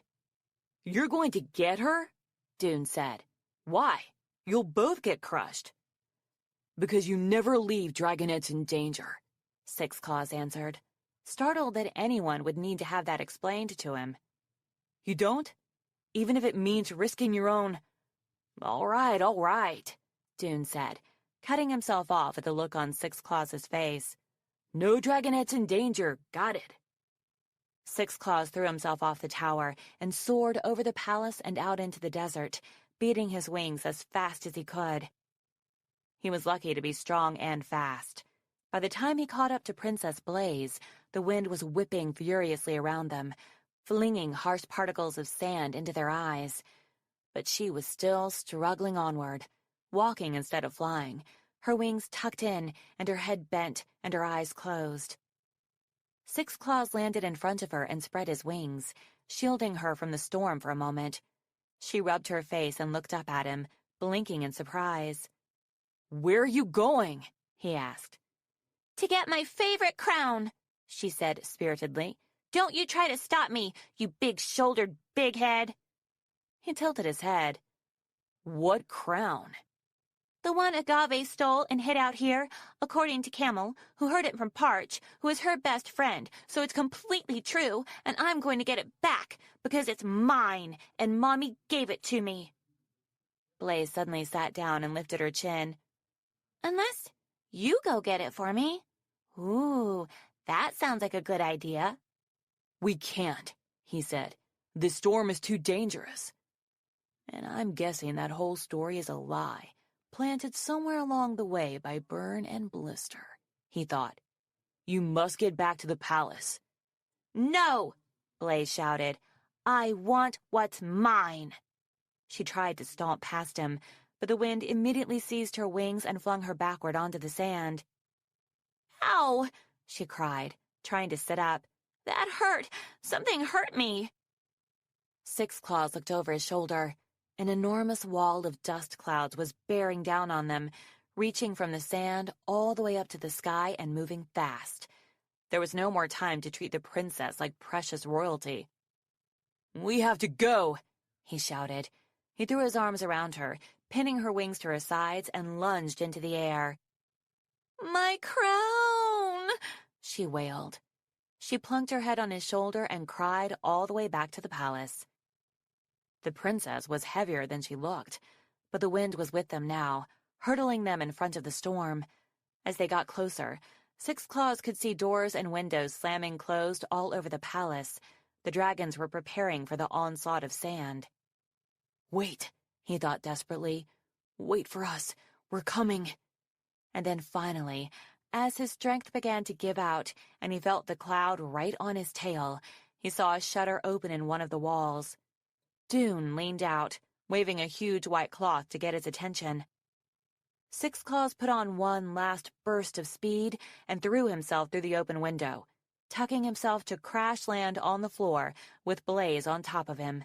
"You're going to get her?" Dune said. "Why? You'll both get crushed." "Because you never leave dragonettes in danger," Six Claws answered, startled that anyone would need to have that explained to him. "You don't? Even if it means risking your own—" All right, Dune said, cutting himself off at the look on Six Claws' face. "No dragonettes in danger, got it." Six Claws threw himself off the tower and soared over the palace and out into the desert, beating his wings as fast as he could. He was lucky to be strong and fast. By the time he caught up to Princess Blaze, the wind was whipping furiously around them, flinging harsh particles of sand into their eyes. But she was still struggling onward, walking instead of flying, her wings tucked in and her head bent and her eyes closed. Six Claws landed in front of her and spread his wings, shielding her from the storm for a moment. She rubbed her face and looked up at him, blinking in surprise. "Where are you going?" he asked.
"To get my favorite crown," she said spiritedly. "Don't you try to stop me, you big-shouldered bighead."
He tilted his head. "What crown?"
"The one Agave stole and hid out here, according to Camel, who heard it from Parch, who is her best friend, so it's completely true, and I'm going to get it back, because it's mine, and Mommy gave it to me." Blaze suddenly sat down and lifted her chin. Unless you go get it for me. Ooh, that sounds like a good idea.
We can't, he said. This storm is too dangerous. And I'm guessing that whole story is a lie, planted somewhere along the way by Burn and Blister, he thought. You must get back to the palace.
No, Blaze shouted. I want what's mine. She tried to stomp past him, but the wind immediately seized her wings and flung her backward onto the sand. Ow, she cried, trying to sit up. That hurt. Something hurt me. Six Claws looked over his shoulder. An enormous wall of dust clouds was bearing down on them, reaching from the sand all the way up to the sky and moving fast. There was no more time to treat the princess like precious royalty.
We have to go,
he shouted. He threw his arms around her, pinning her wings to her sides, and lunged into the air. My crown, she wailed. She plunked her head on his shoulder and cried all the way back to the palace. The princess was heavier than she looked, but the wind was with them now, hurtling them in front of the storm. As they got closer, Six Claws could see doors and windows slamming closed all over the palace. The dragons were preparing for the onslaught of sand.
Wait, he thought desperately. Wait for us. We're coming.
And then finally, as his strength began to give out and he felt the cloud right on his tail, he saw a shutter open in one of the walls. Dune leaned out, waving a huge white cloth to get his attention. Six Claws put on one last burst of speed and threw himself through the open window, tucking himself to crash land on the floor with Blaze on top of him.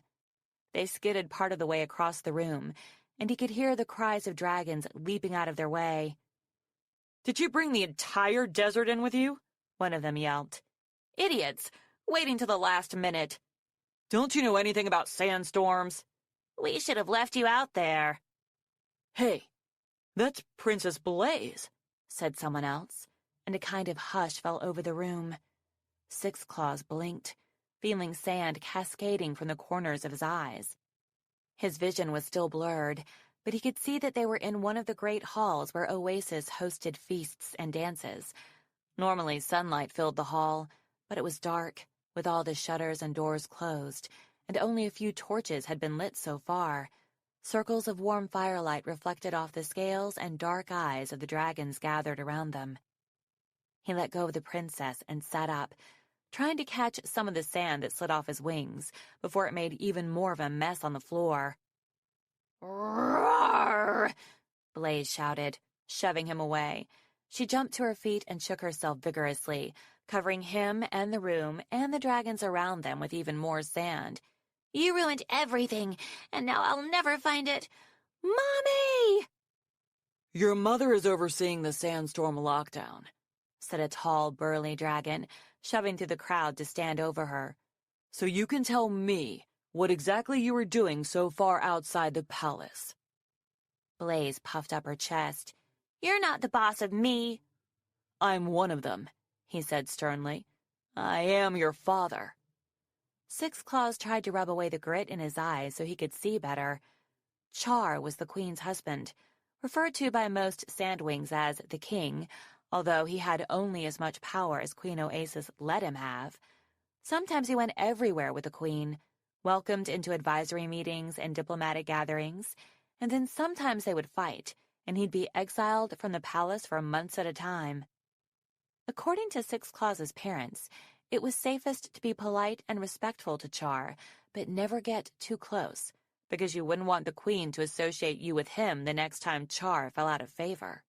They skidded part of the way across the room, and he could hear the cries of dragons leaping out of their way.
Did you bring the entire desert in with you?
One of them yelped. Idiots! Waiting till the last minute.
Don't you know anything about sandstorms?
We should have left you out there.
Hey, that's Princess Blaze,
said someone else, and a kind of hush fell over the room. Six Claws blinked, feeling sand cascading from the corners of his eyes. His vision was still blurred, but he could see that they were in one of the great halls where Oasis hosted feasts and dances. Normally sunlight filled the hall, but it was dark, with all the shutters and doors closed, and only a few torches had been lit so far. Circles of warm firelight reflected off the scales and dark eyes of the dragons gathered around them. He let go of the princess and sat up, trying to catch some of the sand that slid off his wings before it made even more of a mess on the floor. "Roar!" Blaze shouted, shoving him away. She jumped to her feet and shook herself vigorously, covering him and the room and the dragons around them with even more sand. You ruined everything, and now I'll never find it. Mommy!
Your mother is overseeing the sandstorm lockdown,
said a tall, burly dragon, shoving through the crowd to stand over her.
So you can tell me what exactly you were doing so far outside the palace.
Blaze puffed up her chest. You're not the boss of me.
I'm one of them, he said sternly. I am your father.
Six Claws tried to rub away the grit in his eyes so he could see better. Char was the queen's husband, referred to by most sandwings as the king, although he had only as much power as Queen Oasis let him have. Sometimes he went everywhere with the queen, welcomed into advisory meetings and diplomatic gatherings, and then sometimes they would fight, and he'd be exiled from the palace for months at a time. According to Six Claws' parents, it was safest to be polite and respectful to Char, but never get too close, because you wouldn't want the queen to associate you with him the next time Char fell out of favor.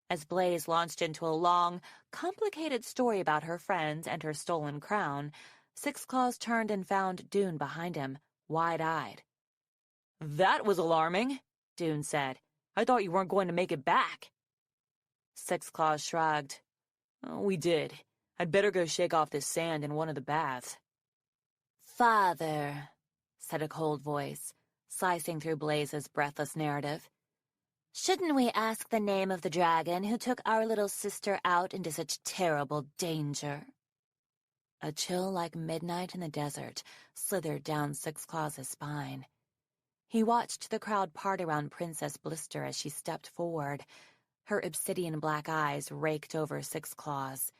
As Blaze launched into a long, complicated story about her friends and her stolen crown, Six Claws turned and found Dune behind him, wide-eyed.
That was alarming, Dune said. I thought you weren't going to make it back.
Six Claws shrugged.
Oh, we did. I'd better go shake off this sand in one of the baths.
Father, said a cold voice, slicing through Blaze's breathless narrative. Shouldn't we ask the name of the dragon who took our little sister out into such terrible danger? A chill like midnight in the desert slithered down Six Claws' spine. He watched the crowd part around Princess Blister as she stepped forward. Her obsidian black eyes raked over Six Claws.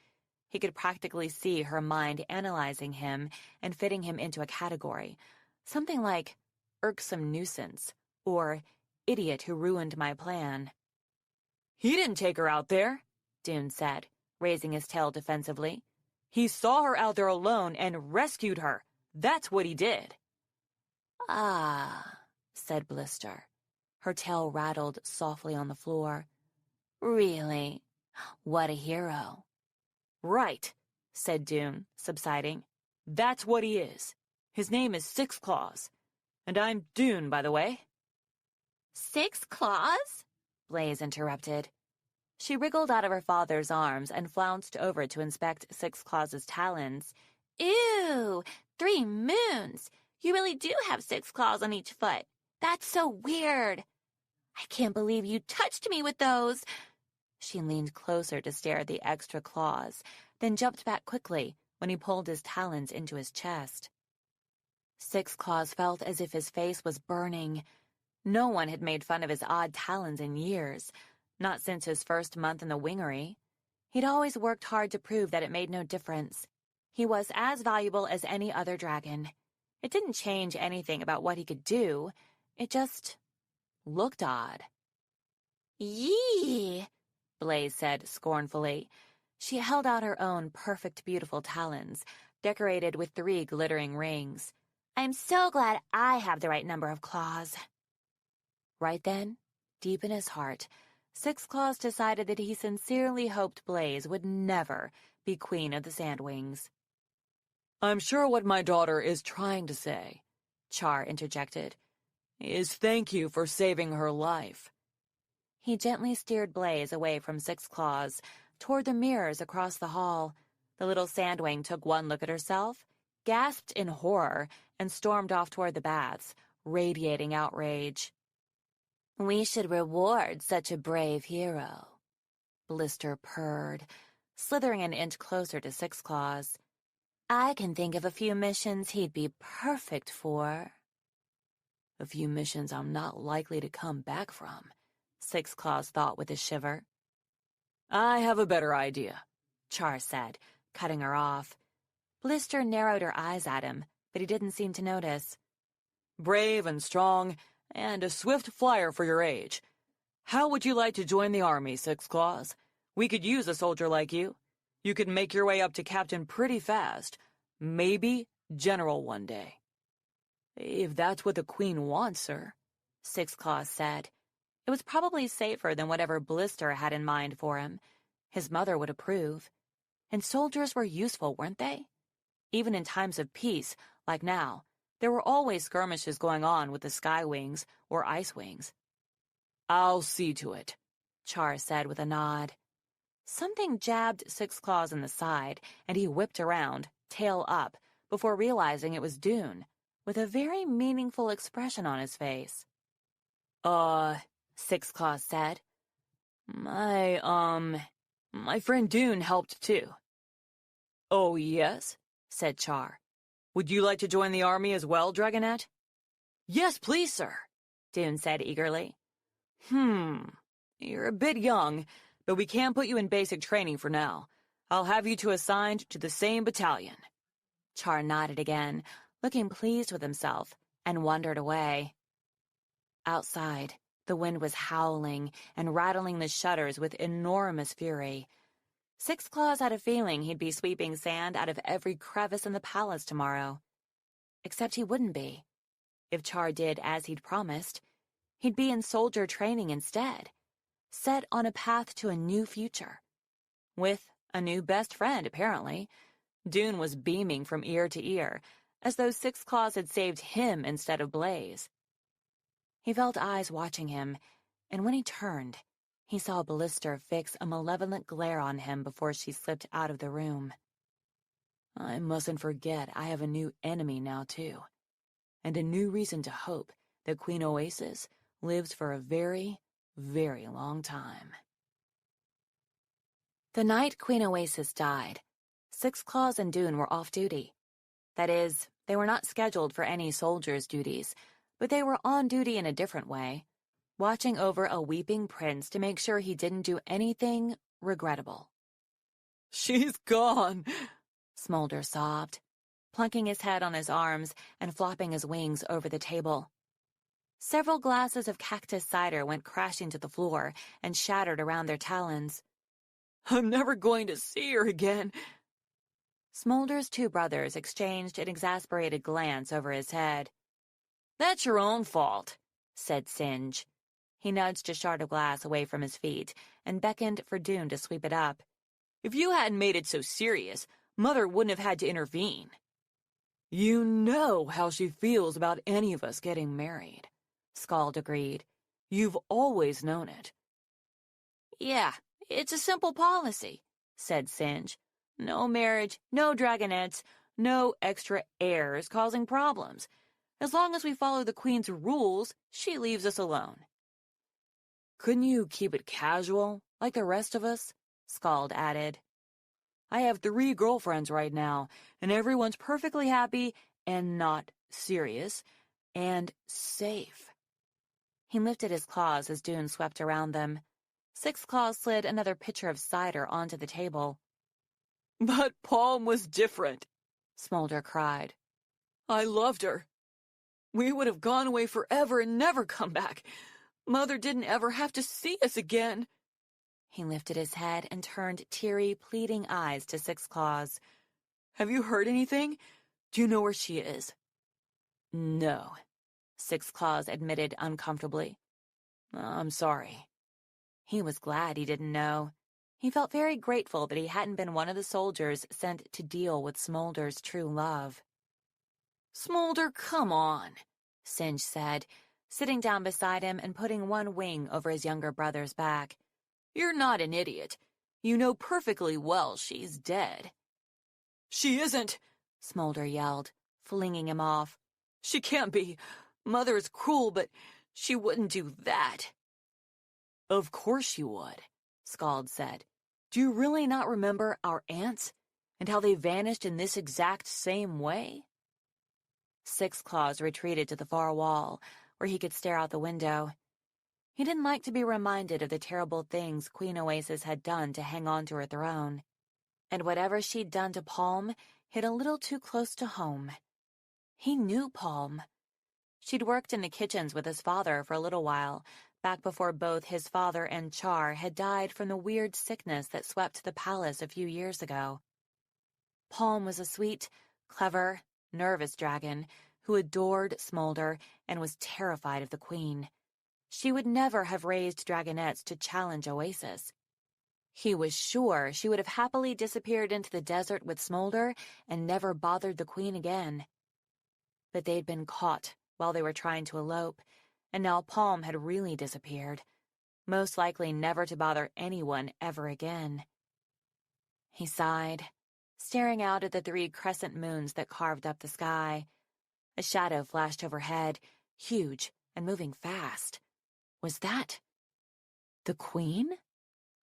He could practically see her mind analyzing him and fitting him into a category. Something like irksome nuisance or idiot who ruined my plan.
"He didn't take her out there," Dune said, raising his tail defensively. "He saw her out there alone and rescued her. That's what he did."
"Ah," said Blister. Her tail rattled softly on the floor. "Really? What a hero."
"Right," said Dune, subsiding. "That's what he is. His name is Six Claws. And I'm Dune, by the way."
"Six Claws?" Blaze interrupted. She wriggled out of her father's arms and flounced over to inspect Six Claws' talons. "Ew! 3 moons! You really do have 6 claws on each foot. That's so weird. I can't believe you touched me with those." She leaned closer to stare at the extra claws, then jumped back quickly when he pulled his talons into his chest. Six Claws felt as if his face was burning. No one had made fun of his odd talons in years, not since his first month in the wingery. He'd always worked hard to prove that it made no difference. He was as valuable as any other dragon. It didn't change anything about what he could do. It just looked odd. "Yee!" Blaze said scornfully. She held out her own perfect, beautiful talons, decorated with 3 glittering rings. "I'm so glad I have the right number of claws." Right then, deep in his heart, Six Claws decided that he sincerely hoped Blaze would never be Queen of the Sandwings.
"I'm sure what my daughter is trying to say," Char interjected, "is thank you for saving her life."
He gently steered Blaze away from Six Claws, toward the mirrors across the hall. The little Sandwing took one look at herself, gasped in horror, and stormed off toward the baths, radiating outrage. "We should reward such a brave hero," Blister purred, slithering an inch closer to Six Claws. "I can think of a few missions he'd be perfect for."
"A few missions I'm not likely to come back from," Six Claws thought with a shiver. "I have a better idea," Char said, cutting her off.
Blister narrowed her eyes at him, but he didn't seem to notice.
"Brave and strong, and a swift flyer for your age. How would you like to join the army, Six Claws? We could use a soldier like you. You could make your way up to captain pretty fast. Maybe general one day." "If that's what the Queen wants, sir,"
Six Claws said. It was probably safer than whatever Blister had in mind for him. His mother would approve. And soldiers were useful, weren't they? Even in times of peace, like now, there were always skirmishes going on with the Sky Wings or Ice Wings.
"I'll see to it,"
Char said with a nod. Something jabbed Six Claws in the side, and he whipped around, tail up, before realizing it was Dune, with a very meaningful expression on his face.
Six Claws said. My friend Dune helped too." "Oh, yes?" said Char. "Would you like to join the army as well, Dragonette?" "Yes, please, sir," Dune said eagerly. You're a bit young, but we can put you in basic training for now. I'll have you two assigned to the same battalion."
Char nodded again, looking pleased with himself, and wandered away. Outside, the wind was howling and rattling the shutters with enormous fury. Six Claws had a feeling he'd be sweeping sand out of every crevice in the palace tomorrow. Except he wouldn't be. If Char did as he'd promised, he'd be in soldier training instead, set on a path to a new future. With a new best friend, apparently. Dune was beaming from ear to ear, as though Six Claws had saved him instead of Blaze. He felt eyes watching him, and when he turned, he saw Blister fix a malevolent glare on him before she slipped out of the room.
"I mustn't forget I have a new enemy now, too. And a new reason to hope that Queen Oasis lives for a very, very long time."
The night Queen Oasis died, Six Claws and Dune were off duty. That is, they were not scheduled for any soldier's duties, but they were on duty in a different way, watching over a weeping prince to make sure he didn't do anything regrettable.
"She's gone,"
Smolder sobbed, plunking his head on his arms and flopping his wings over the table. Several glasses of cactus cider went crashing to the floor and shattered around their talons.
"I'm never going to see her again."
Smolder's two brothers exchanged an exasperated glance over his head.
"That's your own fault,"
said Singe. He nudged a shard of glass away from his feet and beckoned for Dune to sweep it up.
"If you hadn't made it so serious, Mother wouldn't have had to intervene."
"You know how she feels about any of us getting married,"
Scald agreed.
"You've always known it."
"Yeah, it's a simple policy," said Singe. "No marriage, no dragonettes, no extra heirs causing problems. As long as we follow the Queen's rules, she leaves us alone."
"Couldn't you keep it casual, like the rest of us?"
Scald added.
"I have 3 girlfriends right now, and everyone's perfectly happy and not serious and safe."
He lifted his claws as Dune swept around them. Six Claws slid another pitcher of cider onto the table.
"But Palm was different,"
Smolder cried.
"I loved her. We would have gone away forever and never come back. Mother didn't ever have to see us again."
He lifted his head and turned teary, pleading eyes to Six Claws.
"Have you heard anything? Do you know where she is?"
"No," Six Claws admitted uncomfortably.
"I'm sorry."
He was glad he didn't know. He felt very grateful that he hadn't been one of the soldiers sent to deal with Smolder's true love.
"Smolder, come on,"
Singe said, sitting down beside him and putting one wing over his younger brother's back.
"You're not an idiot. You know perfectly well she's dead."
"She isn't,"
Smolder yelled, flinging him off.
"She can't be. Mother is cruel, but she wouldn't do that."
"Of course she would," Scald said.
"Do you really not remember our aunts and how they vanished in this exact same way?"
Six Claws retreated to the far wall, where he could stare out the window. He didn't like to be reminded of the terrible things Queen Oasis had done to hang on to her throne. And whatever she'd done to Palm hit a little too close to home. He knew Palm. She'd worked in the kitchens with his father for a little while, back before both his father and Char had died from the weird sickness that swept the palace a few years ago. Palm was a sweet, clever, nervous dragon who adored Smolder and was terrified of the Queen. She would never have raised dragonettes to challenge Oasis. He was sure she would have happily disappeared into the desert with Smolder and never bothered the Queen again. But they'd been caught while they were trying to elope, and now Palm had really disappeared, most likely never to bother anyone ever again. He sighed, staring out at the 3 crescent moons that carved up the sky. A shadow flashed overhead, huge and moving fast. Was that the Queen?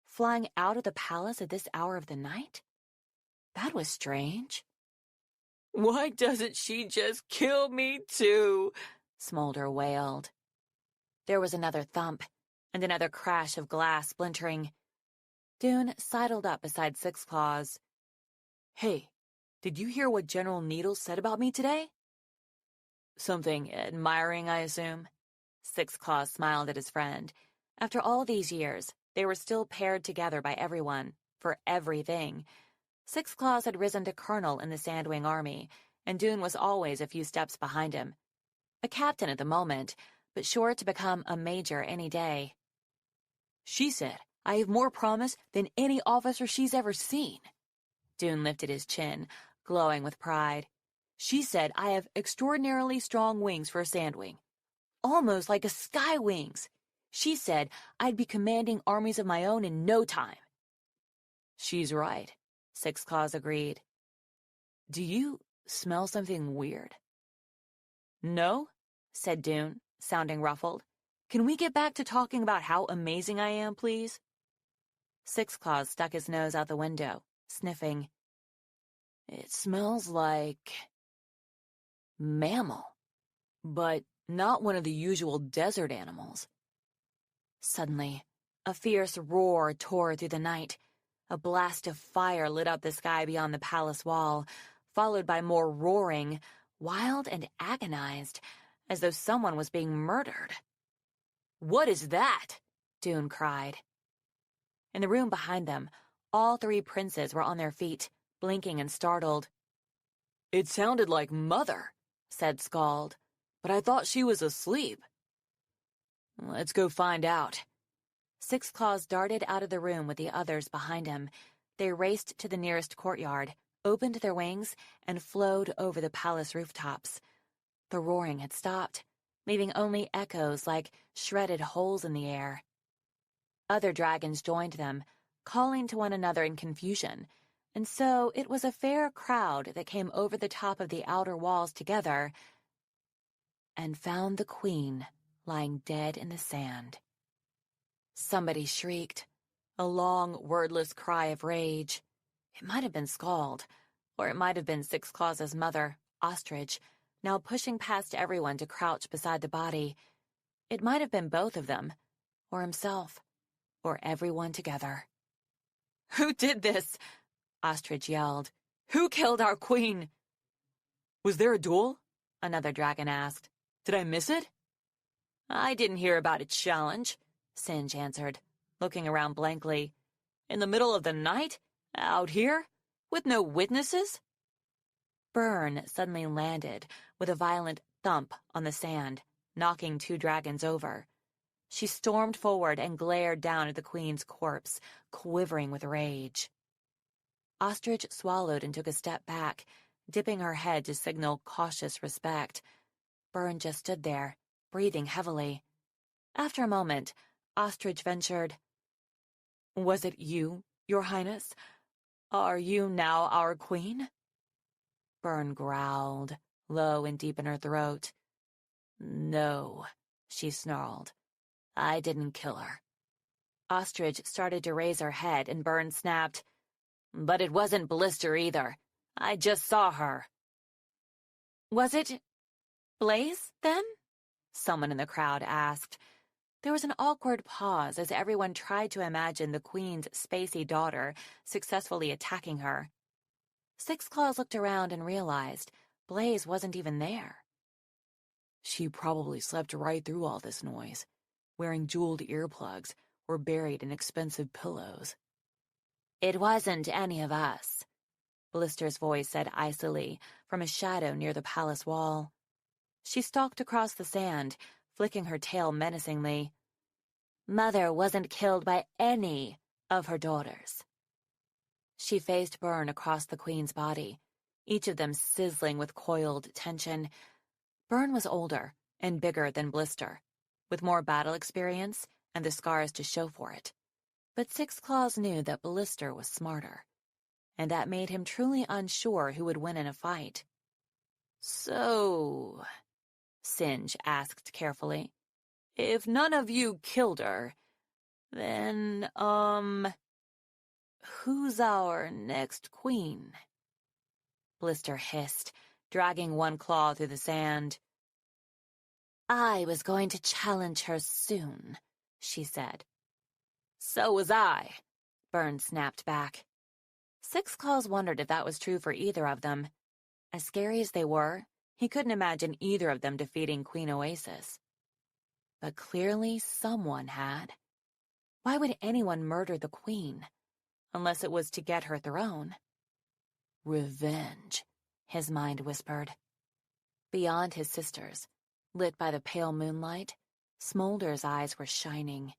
Flying out of the palace at this hour of the night? That was strange.
"Why doesn't she just kill me too?"
Smolder wailed. There was another thump, and another crash of glass splintering. Dune sidled up beside Six Claws.
"Hey, did you hear what General Needles said about me today?"
"Something admiring, I assume?" Six Claws smiled at his friend. After all these years, they were still paired together by everyone, for everything. Six Claws had risen to colonel in the Sandwing Army, and Dune was always a few steps behind him. A captain at the moment, but sure to become a major any day.
"She said I have more promise than any officer she's ever seen."
Dune lifted his chin, glowing with pride.
"She said I have extraordinarily strong wings for a Sandwing. Almost like a sky wings. She said I'd be commanding armies of my own in no time."
"She's right," Six Claws agreed.
"Do you smell something weird?"
"No," said Dune, sounding ruffled.
"Can we get back to talking about how amazing I am, please?"
Six Claws stuck his nose out the window, sniffing.
"It smells like mammal, but Not one of the usual desert animals.
Suddenly, a fierce roar tore through the night. A blast of fire lit up the sky beyond the palace wall, followed by more roaring, wild and agonized, as though someone was being murdered.
"What is that?"
Dune cried. In the room behind them, all three princes were on their feet, blinking and startled.
"It sounded like Mother," said Scald, "but I thought she was asleep." "Let's go find out."
Six Claws darted out of the room with the others behind him. They raced to the nearest courtyard, opened their wings, and flowed over the palace rooftops. The roaring had stopped, leaving only echoes like shredded holes in the air. Other dragons joined them, calling to one another in confusion, and so it was a fair crowd that came over the top of the outer walls together and found the queen lying dead in the sand. Somebody shrieked, a long, wordless cry of rage. It might have been Scald, or it might have been Six Claws' mother, Ostrich, now pushing past everyone to crouch beside the body. It might have been both of them, or himself, or everyone together.
"Who did this?" Ostrich yelled. "Who killed our queen?" "Was there a duel?" another dragon asked. "Did I miss it?"
"I didn't hear about a challenge,"
Singe answered, looking around blankly.
"In the middle of the night? Out here? With no witnesses?"
Byrne suddenly landed with a violent thump on the sand, knocking two dragons over. She stormed forward and glared down at the queen's corpse, quivering with rage. Ostrich swallowed and took a step back, dipping her head to signal cautious respect. Byrne just stood there, breathing heavily. After a moment, Ostrich ventured,
"Was it you, Your Highness? Are you now our queen?"
Byrne growled, low and deep in her throat.
"No," she snarled. "I didn't kill her."
Ostrich started to raise her head, and Byrne snapped,
"But it wasn't Blister either. I just saw her."
"Was it Blaze, then?" someone in the crowd asked. There was an awkward pause as everyone tried to imagine the queen's spacey daughter successfully attacking her. Six Claws looked around and realized Blaze wasn't even there.
She probably slept right through all this noise, wearing jeweled earplugs or buried in expensive pillows.
"It wasn't any of us," Blister's voice said icily from a shadow near the palace wall. She stalked across the sand, flicking her tail menacingly. "Mother wasn't killed by any of her daughters." She faced Byrne across the queen's body, each of them sizzling with coiled tension. Byrne was older and bigger than Blister, with more battle experience and the scars to show for it. But Six Claws knew that Blister was smarter, and that made him truly unsure who would win in a fight.
"So," Singe asked carefully, "if none of you killed her, then, who's our next queen?"
Blister hissed, dragging one claw through the sand. "I was going to challenge her soon," she said.
"So was I,"
Byrne snapped back. Six Claws wondered if that was true for either of them. As scary as they were, he couldn't imagine either of them defeating Queen Oasis. But clearly someone had. Why would anyone murder the queen? Unless it was to get her throne. Revenge, his mind whispered. Beyond his sisters, lit by the pale moonlight, Smolder's eyes were shining.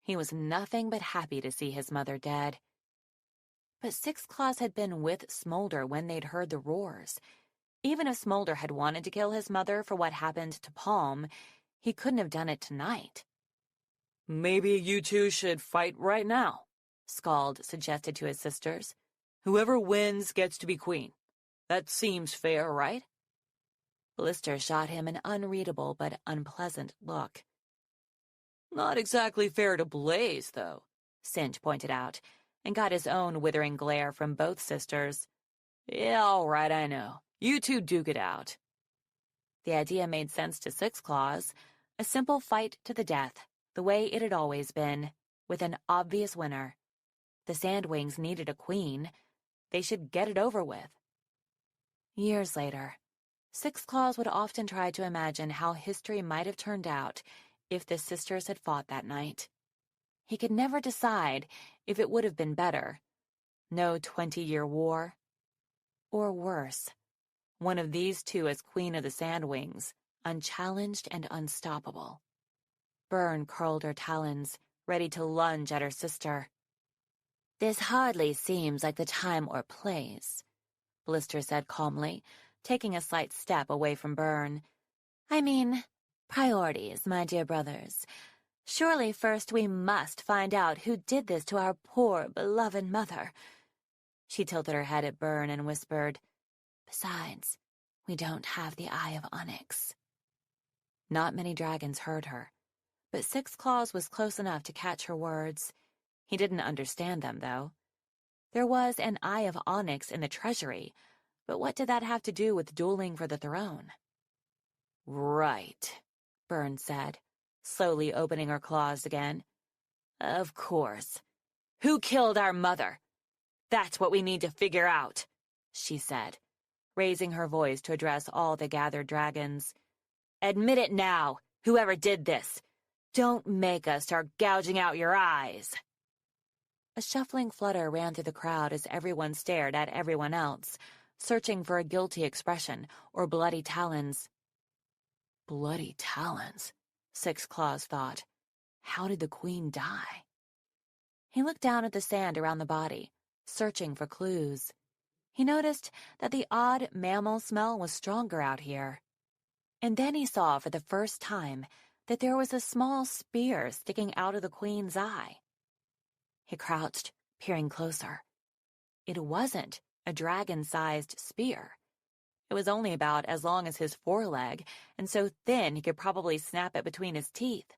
He was nothing but happy to see his mother dead. But Six Claws had been with Smolder when they'd heard the roars. Even if Smolder had wanted to kill his mother for what happened to Palm, he couldn't have done it tonight.
"Maybe you two should fight right now,"
Scald suggested to his sisters.
"Whoever wins gets to be queen. That seems fair, right?"
Blister shot him an unreadable but unpleasant look.
"Not exactly fair to Blaze, though,"
Singe pointed out, and got his own withering glare from both sisters.
"Yeah, all right, I know. You two duke it out."
The idea made sense to Six Claws. A simple fight to the death, the way it had always been, with an obvious winner. The Sandwings needed a queen. They should get it over with. Years later, Six Claws would often try to imagine how history might have turned out if the sisters had fought that night. He could never decide if it would have been better. No 20-year war. Or worse, one of these two as Queen of the Sandwings, unchallenged and unstoppable. Byrne curled her talons, ready to lunge at her sister. "This hardly seems like the time or place," Blister said calmly, taking a slight step away from Byrne. "I mean, priorities, my dear brothers. Surely first we must find out who did this to our poor, beloved mother." She tilted her head at Byrne and whispered, "Besides, we don't have the Eye of Onyx." Not many dragons heard her, but Six Claws was close enough to catch her words. He didn't understand them, though. There was an Eye of Onyx in the treasury, but what did that have to do with dueling for the throne? "Right," Byrne said, slowly opening her claws again. "Of course. Who killed our mother? That's what we need to figure out," she said, raising her voice to address all the gathered dragons. "Admit it now, whoever did this. Don't make us start gouging out your eyes." A shuffling flutter ran through the crowd as everyone stared at everyone else, searching for a guilty expression or bloody talons. Bloody talons, Six Claws thought. How did the queen die? He looked down at the sand around the body, searching for clues. He noticed that the odd mammal smell was stronger out here. And then he saw for the first time that there was a small spear sticking out of the queen's eye. He crouched, peering closer. It wasn't a dragon-sized spear. It was only about as long as his foreleg, and so thin he could probably snap it between his teeth.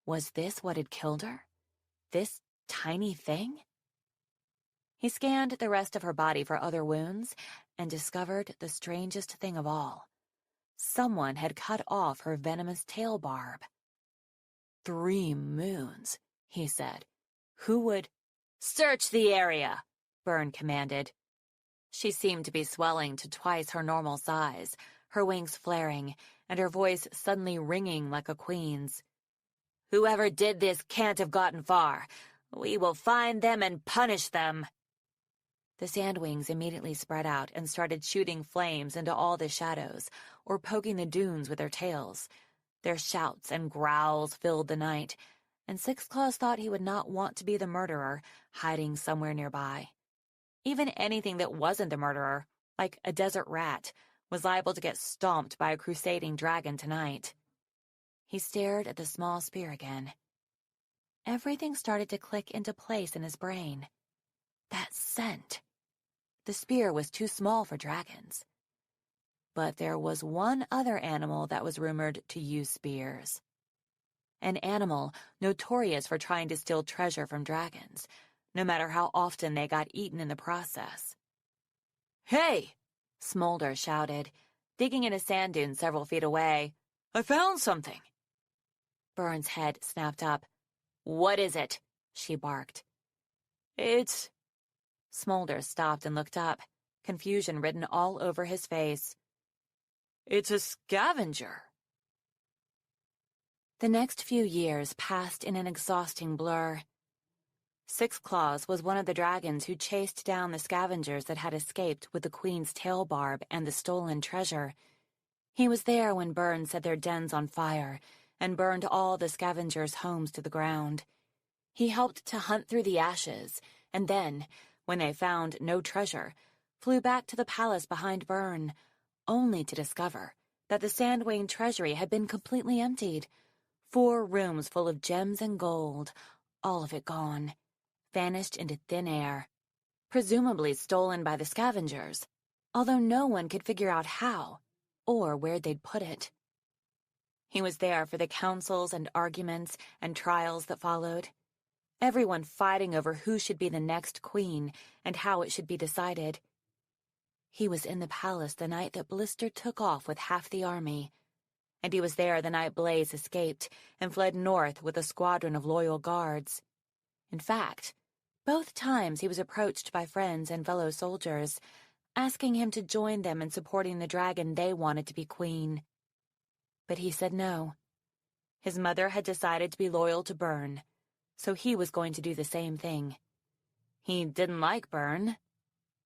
Was this what had killed her? This tiny thing? He scanned the rest of her body for other wounds and discovered the strangest thing of all. Someone had cut off her venomous tail barb. 3 moons, he said. Who would— "Search the area," Byrne commanded. She seemed to be swelling to twice her normal size, her wings flaring, and her voice suddenly ringing like a queen's. "Whoever did this can't have gotten far. We will find them and punish them." The Sandwings immediately spread out and started shooting flames into all the shadows, or poking the dunes with their tails. Their shouts and growls filled the night, and Six Claws thought he would not want to be the murderer, hiding somewhere nearby. Even anything that wasn't the murderer, like a desert rat, was liable to get stomped by a crusading dragon tonight. He stared at the small spear again. Everything started to click into place in his brain. That scent. The spear was too small for dragons. But there was one other animal that was rumored to use spears. An animal notorious for trying to steal treasure from dragons, no matter how often they got eaten in the process. "Hey!" Smolder shouted, digging in a sand dune several feet away. "I found something!" Byrne's head snapped up. "What is it?" she barked. "It's—" Smolder stopped and looked up, confusion written all over his face. "It's a scavenger." The next few years passed in an exhausting blur. Six Claws was one of the dragons who chased down the scavengers that had escaped with the queen's tail barb and the stolen treasure. He was there when Byrne set their dens on fire and burned all the scavengers' homes to the ground. He helped to hunt through the ashes, and then, when they found no treasure, flew back to the palace behind Byrne, only to discover that the Sandwing treasury had been completely emptied. 4 rooms full of gems and gold, all of it gone, vanished into thin air, presumably stolen by the scavengers, although no one could figure out how or where they'd put it. He was there for the councils and arguments and trials that followed, everyone fighting over who should be the next queen and how it should be decided. He was in the palace the night that Blister took off with half the army, and he was there the night Blaze escaped and fled north with a squadron of loyal guards. In fact, both times he was approached by friends and fellow soldiers, asking him to join them in supporting the dragon they wanted to be queen. But he said no. His mother had decided to be loyal to Byrne, so he was going to do the same thing. He didn't like Byrne,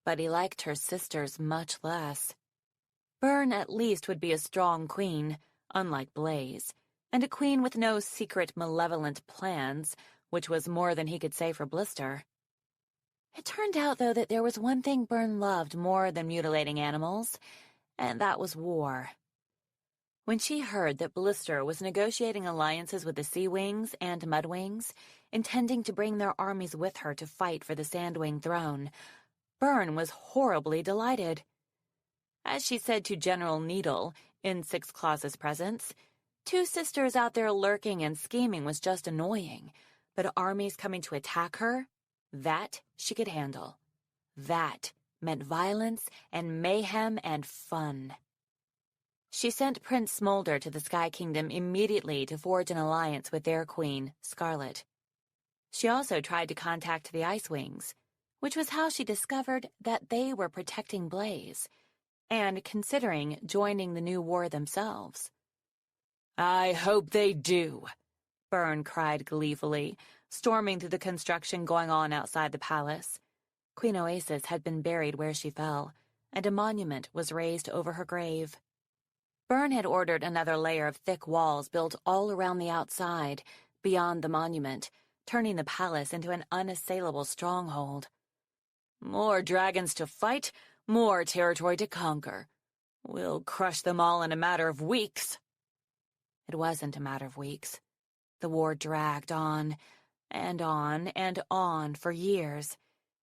but he liked her sisters much less. Byrne at least would be a strong queen, unlike Blaze, and a queen with no secret malevolent plans, which was more than he could say for Blister. It turned out, though, that there was one thing Byrne loved more than mutilating animals, and that was war. When she heard that Blister was negotiating alliances with the Sea Wings and Mudwings, intending to bring their armies with her to fight for the Sandwing throne, Byrne was horribly delighted. As she said to General Needle, in Six Claws's presence, 2 sisters out there lurking and scheming was just annoying, but armies coming to attack her, that she could handle. That meant violence and mayhem and fun. She sent Prince Smolder to the Sky Kingdom immediately to forge an alliance with their queen, Scarlet. She also tried to contact the Ice Wings, which was how she discovered that they were protecting Blaze, and considering joining the new war themselves.
"I hope they do,"
Byrne cried gleefully, storming through the construction going on outside the palace. Queen Oasis had been buried where she fell, and a monument was raised over her grave. Byrne had ordered another layer of thick walls built all around the outside, beyond the monument, turning the palace into an unassailable stronghold.
"More dragons to fight, more territory to conquer. We'll crush them all in a matter of weeks."
It wasn't a matter of weeks. The war dragged on, and on, and on for years,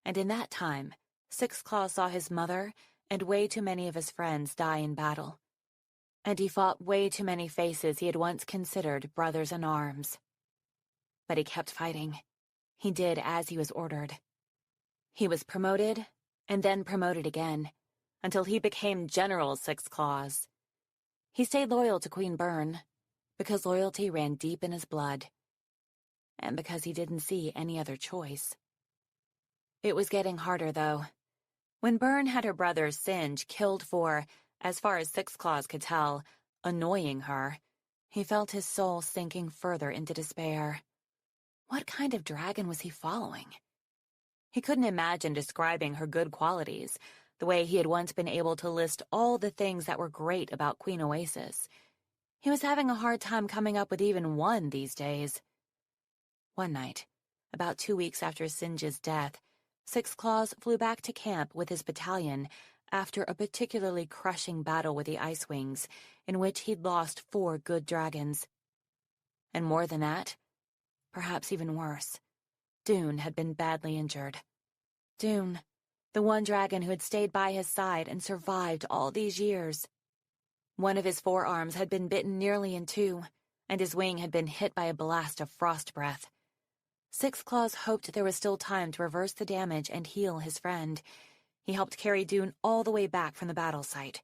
and in that time, Six Claws saw his mother and way too many of his friends die in battle. And he fought way too many faces he had once considered brothers in arms. But he kept fighting. He did as he was ordered. He was promoted, and then promoted again, until he became General Six Claws. He stayed loyal to Queen Byrne, because loyalty ran deep in his blood, and because he didn't see any other choice. It was getting harder, though. When Byrne had her brother Singe killed for, as far as Six Claws could tell, annoying her, he felt his soul sinking further into despair. What kind of dragon was he following? He couldn't imagine describing her good qualities, the way he had once been able to list all the things that were great about Queen Oasis. He was having a hard time coming up with even one these days. One night, about 2 weeks after Singe's death, Six Claws flew back to camp with his battalion after a particularly crushing battle with the Ice Wings, in which he'd lost 4 good dragons. And more than that, perhaps even worse, Dune had been badly injured. Dune, the one dragon who had stayed by his side and survived all these years. One of his forearms had been bitten nearly in 2, and his wing had been hit by a blast of frost breath. Six Claws hoped there was still time to reverse the damage and heal his friend. He helped carry Dune all the way back from the battle site.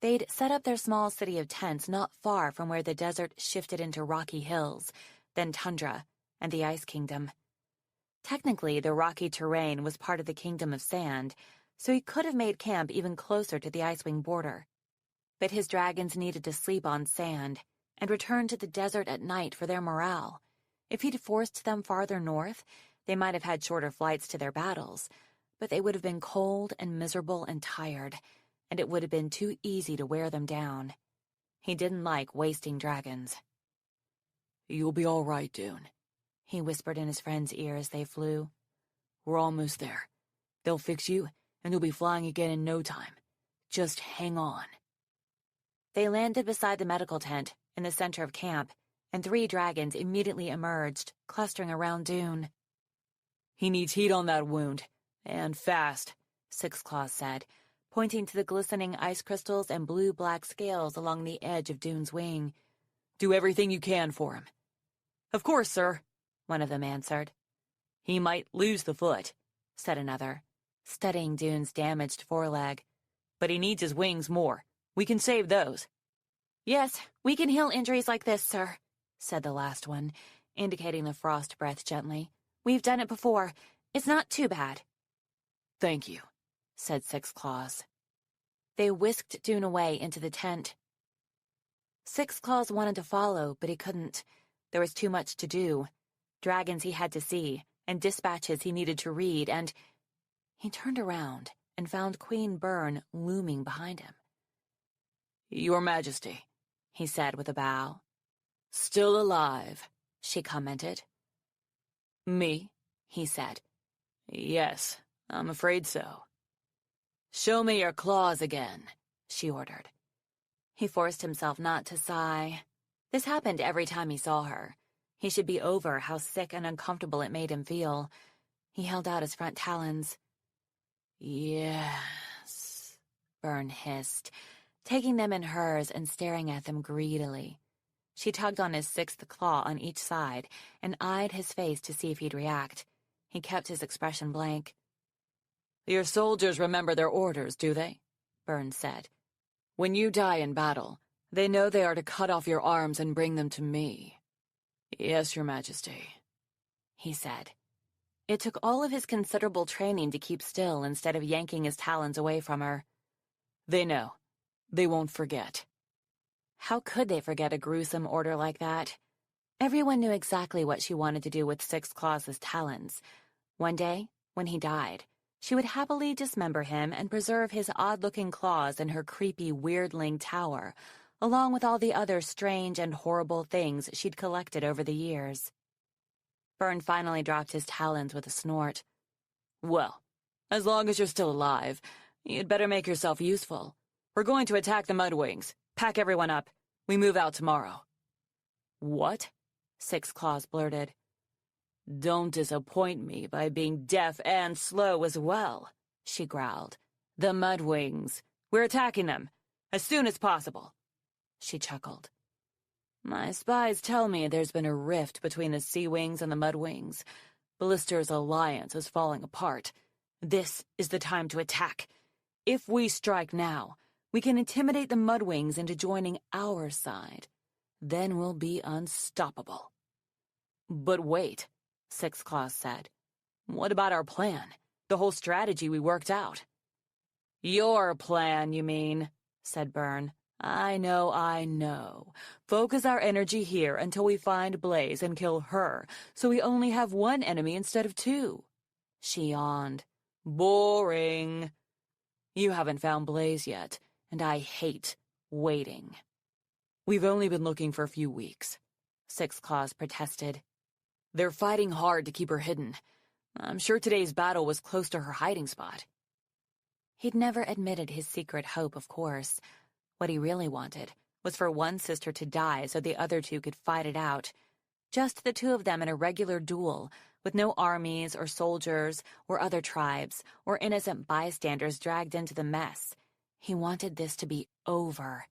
They'd set up their small city of tents not far from where the desert shifted into rocky hills, then tundra, and the Ice Kingdom. Technically, the rocky terrain was part of the Kingdom of Sand, so he could have made camp even closer to the Icewing border. But his dragons needed to sleep on sand and return to the desert at night for their morale. If he'd forced them farther north, they might have had shorter flights to their battles, but they would have been cold and miserable and tired, and it would have been too easy to wear them down. He didn't like wasting dragons.
"You'll be all right, Dune,"
he whispered in his friend's ear as they flew.
"We're almost there. They'll fix you, and you'll be flying again in no time. Just hang on."
They landed beside the medical tent in the center of camp, and 3 dragons immediately emerged, clustering around Dune.
"He needs heat on that wound, and fast,"
Six Claws said, pointing to the glistening ice crystals and blue-black scales along the edge of Dune's wing.
"Do everything you can for him." "Of course, sir,"
one of them answered.
"He might lose the foot,"
said another, studying Dune's damaged foreleg.
But he needs his wings more. We can save those.
Yes, we can heal injuries like this, sir, said the last one, indicating the frost breath gently. We've done it before. It's not too bad.
Thank you, said Six Claws.
They whisked Dune away into the tent. Six Claws wanted to follow, but he couldn't. There was too much to do. Dragons he had to see, and dispatches he needed to read, and... He turned around and found Queen Byrne looming behind him.
Your Majesty,
he said with a bow.
Still alive,
she commented.
Me?
He said.
Yes, I'm afraid so. Show me your claws again,
she ordered. He forced himself not to sigh. This happened every time he saw her. He should be over how sick and uncomfortable it made him feel. He held out his front talons.
Yes,
Byrne hissed, taking them in hers and staring at them greedily. She tugged on his sixth claw on each side and eyed his face to see if he'd react. He kept his expression blank.
Your soldiers remember their orders, do they?
Byrne said.
When you die in battle, they know they are to cut off your arms and bring them to me. Yes, Your Majesty,
he said. It took all of his considerable training to keep still instead of yanking his talons away from her.
They know. They won't forget.
How could they forget a gruesome order like that? Everyone knew exactly what she wanted to do with Six Claws' talons. One day, when he died, she would happily dismember him and preserve his odd-looking claws in her creepy weirdling tower, along with all the other strange and horrible things she'd collected over the years. Byrne finally dropped his talons with a snort.
Well, as long as you're still alive, you'd better make yourself useful. We're going to attack the Mudwings. Pack everyone up. We move out tomorrow.
What? Six Claws blurted.
Don't disappoint me by being deaf and slow as well, she growled. The Mudwings. We're attacking them. As soon as possible. She chuckled. My spies tell me there's been a rift between the Sea Wings and the Mudwings. Ballister's alliance is falling apart. This is the time to attack. If we strike now, we can intimidate the Mudwings into joining our side. Then we'll be unstoppable. But wait, Six Claws said. What about our plan? The whole strategy we worked out. Your plan, you mean, said Byrne. I know. Focus our energy here until we find Blaze and kill her, so we only have one enemy instead of two. She yawned. Boring. You haven't found Blaze yet, and I hate waiting. We've only been looking for a few weeks, Six Claws protested. They're fighting hard to keep her hidden. I'm sure today's battle was close to her hiding spot.
He'd never admitted his secret hope, of course. What he really wanted was for one sister to die so the other two could fight it out. Just the two of them in a regular duel, with no armies or soldiers or other tribes or innocent bystanders dragged into the mess. He wanted this to be over.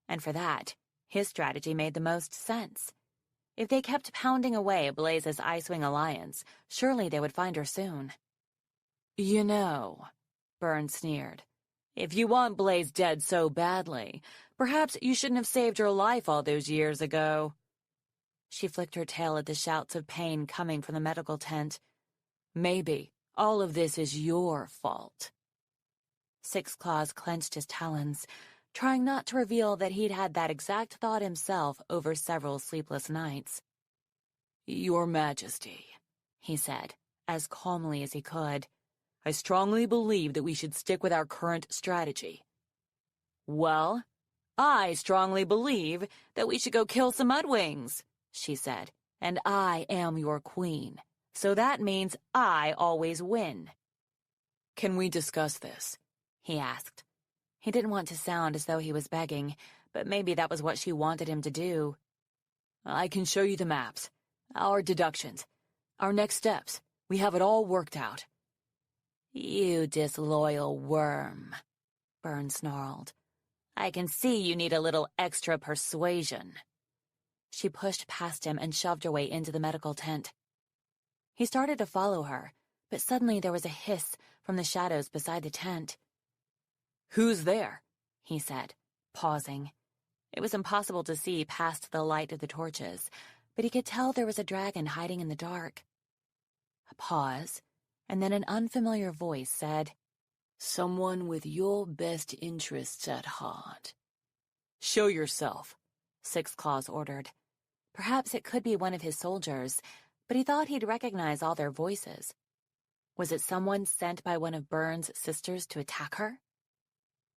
And for that, his strategy made the most sense. If they kept pounding away at Blaze's Icewing alliance, surely they would find her soon. You know, Byrne sneered, if you want Blaze dead so badly, perhaps you shouldn't have saved her life all those years ago. She flicked her tail at the shouts of pain coming from the medical tent. Maybe all of this is your fault. Six Claws clenched his talons, trying not to reveal that he'd had that exact thought himself over several sleepless nights. Your Majesty, he said, as calmly as he could, I strongly believe that we should stick with our current strategy. Well, I strongly believe that we should go kill some Mudwings, she said, and I am your queen, so that means I always win. Can we discuss this? He asked. He didn't want to sound as though he was begging, but maybe that was what she wanted him to do. I can show you the maps, our deductions, our next steps. We have it all worked out. You disloyal worm, Byrne snarled. I can see you need a little extra persuasion. She pushed past him and shoved her way into the medical tent. He started to follow her, but suddenly there was a hiss from the shadows beside the tent.
Who's there?
he said, pausing. It was impossible to see past the light of the torches, but he could tell there was a dragon hiding in the dark. A pause, and then an unfamiliar voice said,
"Someone with your best interests at heart."
"Show yourself,"
Six Claws ordered. Perhaps it could be one of his soldiers, but he thought he'd recognize all their voices. Was it someone sent by one of Byrne's sisters to attack her?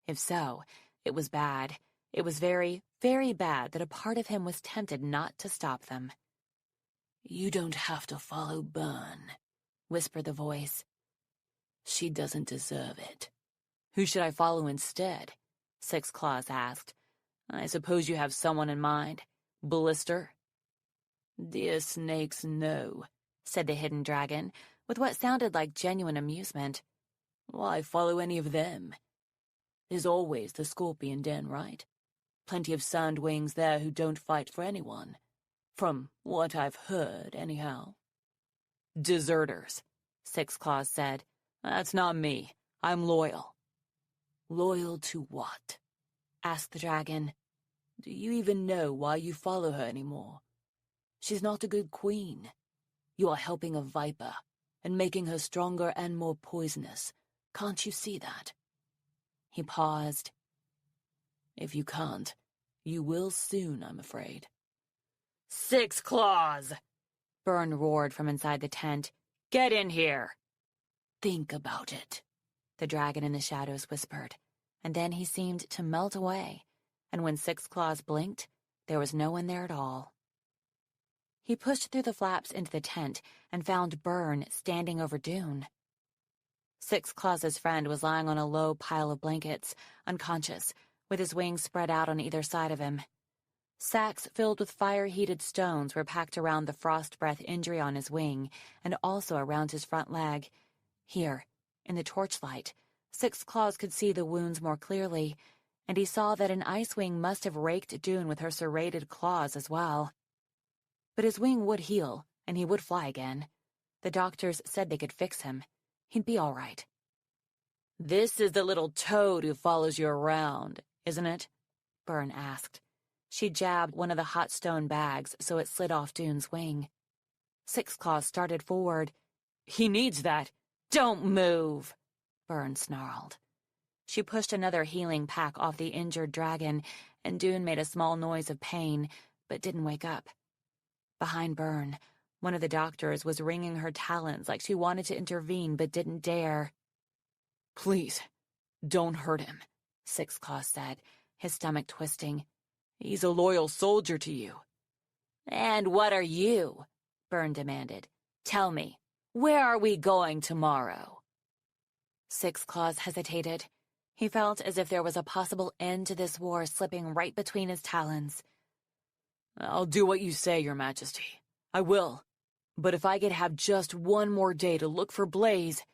If so, it was bad. It was very, very bad that a part of him was tempted not to stop them.
"You don't have to follow Byrne,"
whispered the voice.
"She doesn't deserve it."
"Who should I follow instead?"
Six Claws asked.
"I suppose you have someone in mind. Blister?"
"Dear snakes, no,"
said the hidden dragon, with what sounded like genuine amusement.
"Why follow any of them? There's always the scorpion den, right? Plenty of sandwings there who don't fight for anyone. From what I've heard, anyhow."
"Deserters,"
Six Claws said.
"That's not me. I'm loyal."
"Loyal to what?"
asked the dragon.
"Do you even know why you follow her anymore? She's not a good queen. You are helping a viper and making her stronger and more poisonous. Can't you see that?"
He paused.
"If you can't, you will soon, I'm afraid."
"Six Claws!"
Byrne roared from inside the tent.
"Get in here!"
"Think about it,"
the dragon in the shadows whispered, and then he seemed to melt away, and when Six Claws blinked, there was no one there at all. He pushed through the flaps into the tent and found Byrne standing over Dune. Six Claws' friend was lying on a low pile of blankets, unconscious, with his wings spread out on either side of him. Sacks filled with fire-heated stones were packed around the frost breath injury on his wing and also around his front leg. Here, in the torchlight, Six Claws could see the wounds more clearly, and he saw that an ice wing must have raked Dune with her serrated claws as well. But his wing would heal, and he would fly again. The doctors said they could fix him. He'd be all right.
"This is the little toad who follows you around, isn't it?"
Byrne asked. She jabbed one of the hot stone bags so it slid off Dune's wing. Six Claws started forward.
"He needs that. Don't move!"
Byrne snarled. She pushed another healing pack off the injured dragon, and Dune made a small noise of pain, but didn't wake up. Behind Byrne, one of the doctors was wringing her talons like she wanted to intervene but didn't dare.
"Please, don't hurt him,"
Six Claws said, his stomach twisting.
"He's a loyal soldier to you."
"And what are you?" Byrne demanded. "Tell me, where are we going tomorrow?" Six Claws hesitated. He felt as if there was a possible end to this war slipping right between his talons.
"I'll do what you say, Your Majesty. I will. But if I could have just one more day to look for Blaze—"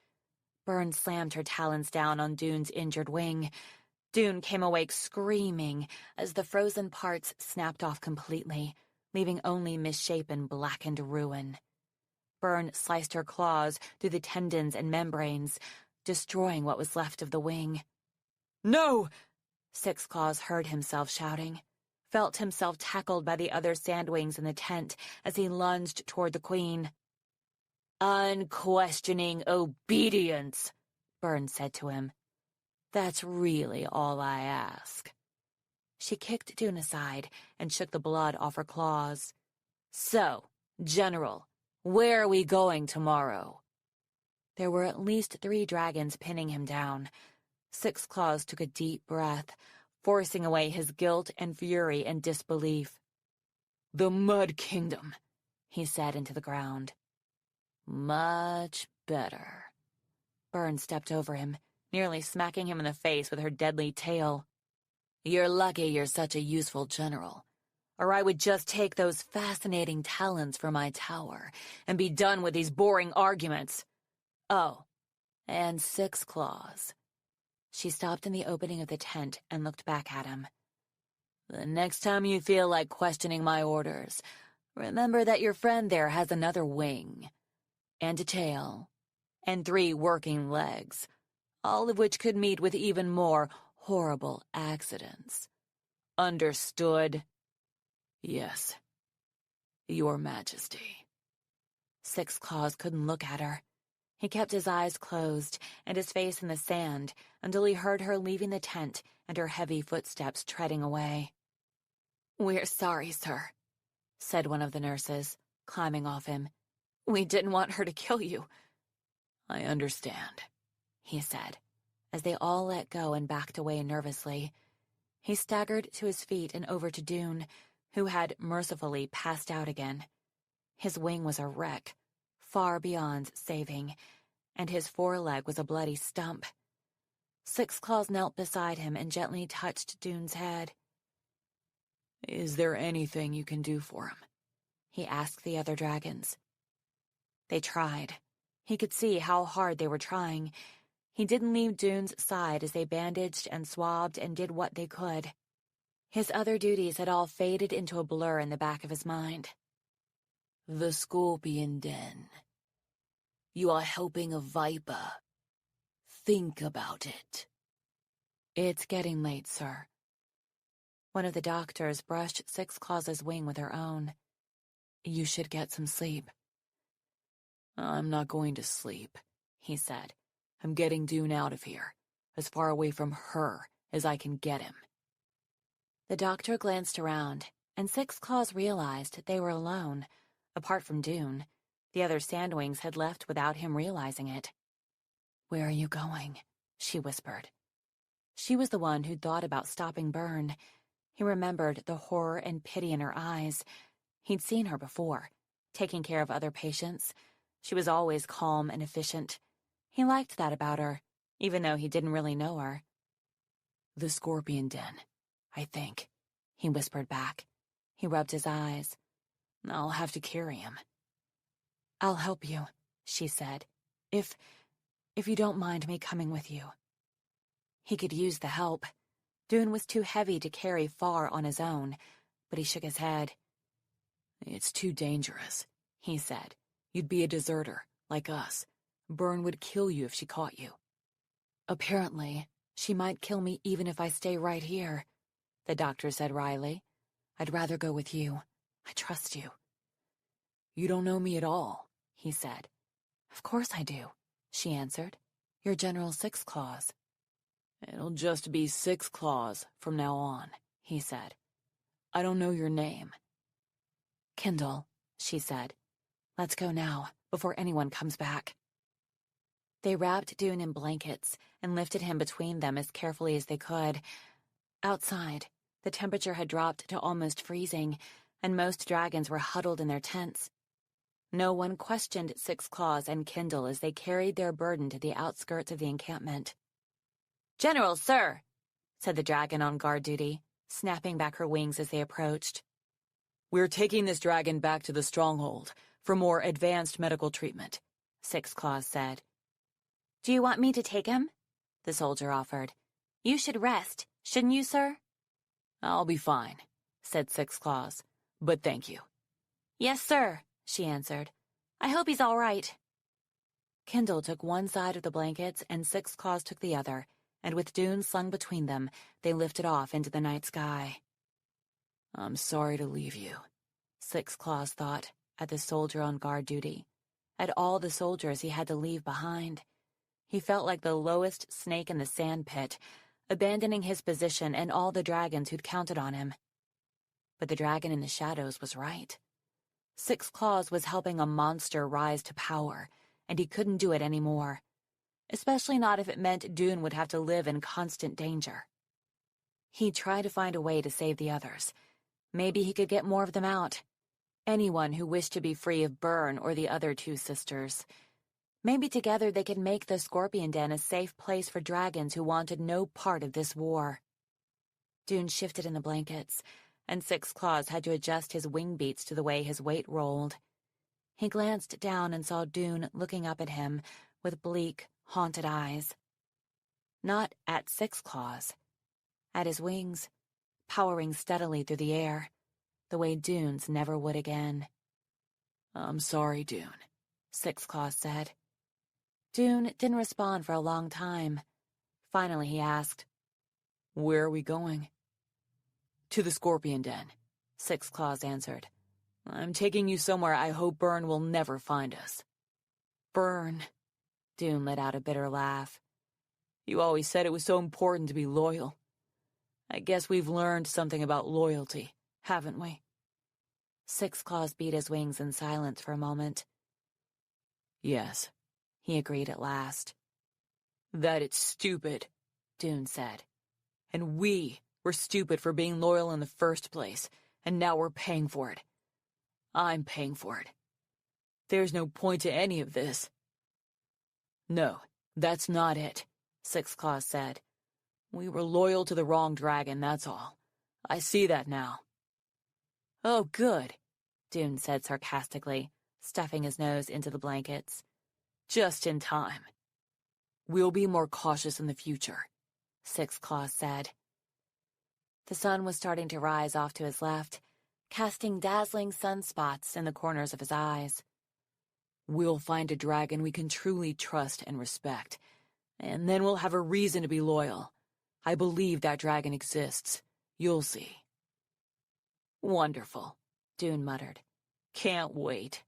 Byrne slammed her talons down on Dune's injured wing. Dune came awake screaming as the frozen parts snapped off completely, leaving only misshapen, blackened ruin. Byrne sliced her claws through the tendons and membranes, destroying what was left of the wing.
"No!"
Six Claws heard himself shouting, felt himself tackled by the other sandwings in the tent as he lunged toward the queen.
"Unquestioning obedience,"
Byrne said to him.
"That's really all I ask."
She kicked Dune aside and shook the blood off her claws.
"So, General, where are we going tomorrow?"
There were at least 3 dragons pinning him down. Six Claws took a deep breath, forcing away his guilt and fury and disbelief.
"The Mud Kingdom,"
he said into the ground.
"Much better."
Byrne stepped over him, nearly smacking him in the face with her deadly tail.
"You're lucky you're such a useful general, or I would just take those fascinating talons for my tower and be done with these boring arguments. Oh, and Six Claws."
She stopped in the opening of the tent and looked back at him.
"The next time you feel like questioning my orders, remember that your friend there has another wing, and a tail, and 3 working legs, all of which could meet with even more horrible accidents. Understood? Yes, Your Majesty.
Six Claws couldn't look at her. He kept his eyes closed and his face in the sand until he heard her leaving the tent and her heavy footsteps treading away.
"We're sorry, sir," said one of the nurses, climbing off him. "We didn't want her to kill you."
"I understand,"
he said, as they all let go and backed away nervously. He staggered to his feet and over to Dune, who had mercifully passed out again. His wing was a wreck, far beyond saving, and his foreleg was a bloody stump. Six Claws knelt beside him and gently touched Dune's head.
"Is there anything you can do for him?"
he asked the other dragons. They tried. He could see how hard they were trying. He didn't leave Dune's side as they bandaged and swabbed and did what they could. His other duties had all faded into a blur in the back of his mind.
"The Scorpion Den. You are helping a viper. Think about it."
"It's getting late, sir." One of the doctors brushed Six Claws' wing with her own. "You should get some sleep."
"I'm not going to sleep," he said. "I'm getting Dune out of here, as far away from her as I can get him."
The doctor glanced around, and Six Claws realized they were alone. Apart from Dune, the other Sandwings had left without him realizing it. "Where are you going?" she whispered. She was the one who'd thought about stopping Byrne. He remembered the horror and pity in her eyes. He'd seen her before, taking care of other patients. She was always calm and efficient. He liked that about her, even though he didn't really know her.
"The Scorpion Den, I think,"
he whispered back. He rubbed his eyes.
"I'll have to carry him."
"I'll help you," she said, if you don't mind me coming with you." He could use the help. Dune was too heavy to carry far on his own, but he shook his head.
"It's too dangerous," he said. "You'd be a deserter, like us. Byrne would kill you if she caught you."
"Apparently, she might kill me even if I stay right here," the doctor said wryly. "I'd rather go with you. I trust you."
"You don't know me at all,"
he said. "Of course I do," she answered. "You're General Six Claws."
"It'll just be Six Claws from now on," he said. "I don't know your name."
"Kindle," she said. "Let's go now, before anyone comes back." They wrapped Dune in blankets and lifted him between them as carefully as they could. Outside, the temperature had dropped to almost freezing, and most dragons were huddled in their tents. No one questioned Six Claws and Kindle as they carried their burden to the outskirts of the encampment. "General, sir," said the dragon on guard duty, snapping back her wings as they approached.
"We're taking this dragon back to the stronghold for more advanced medical treatment,"
Six Claws said. "Do you want me to take him?" the soldier offered. "You should rest, shouldn't you, sir?"
"I'll be fine," said Six Claws, "but thank you."
"Yes, sir," she answered. "I hope he's all right." Kindle took one side of the blankets and Six Claws took the other, and with Dune slung between them, they lifted off into the night sky.
"I'm sorry to leave you,"
Six Claws thought, at the soldier on guard duty, at all the soldiers he had to leave behind. He felt like the lowest snake in the sand pit, abandoning his position and all the dragons who'd counted on him. But the dragon in the shadows was right. Six Claws was helping a monster rise to power, and he couldn't do it anymore. Especially not if it meant Dune would have to live in constant danger. He'd try to find a way to save the others. Maybe he could get more of them out. Anyone who wished to be free of Byrne or the other two sisters. Maybe together they could make the Scorpion Den a safe place for dragons who wanted no part of this war. Dune shifted in the blankets, and Six Claws had to adjust his wing beats to the way his weight rolled. He glanced down and saw Dune looking up at him with bleak, haunted eyes. Not at Six Claws. At his wings, powering steadily through the air, the way Dune's never would again.
"I'm sorry, Dune,"
Six Claws said. Dune didn't respond for a long time. Finally he asked,
Where are we going? To the Scorpion Den, Six Claws answered. I'm taking you somewhere I hope Byrne will never find us. Byrne. Dune let out a bitter laugh. You always said it was so important to be loyal. I guess we've learned something about loyalty, haven't we?
Six Claws beat his wings in silence for a moment.
Yes,
he agreed at last.
That it's stupid, Dune said. And we were stupid for being loyal in the first place, and now we're paying for it. I'm paying for it. There's no point to any of this. No, that's not it, Six Claws said. We were loyal to the wrong dragon, that's all. I see that now.
Oh, good, Dune said sarcastically, stuffing his nose into the blankets.
Just in time. We'll be more cautious in the future,
Six Claws said. The sun was starting to rise off to his left, casting dazzling sunspots in the corners of his eyes.
We'll find a dragon we can truly trust and respect, and then we'll have a reason to be loyal. I believe that dragon exists. You'll see.
Wonderful, Dune muttered.
Can't wait.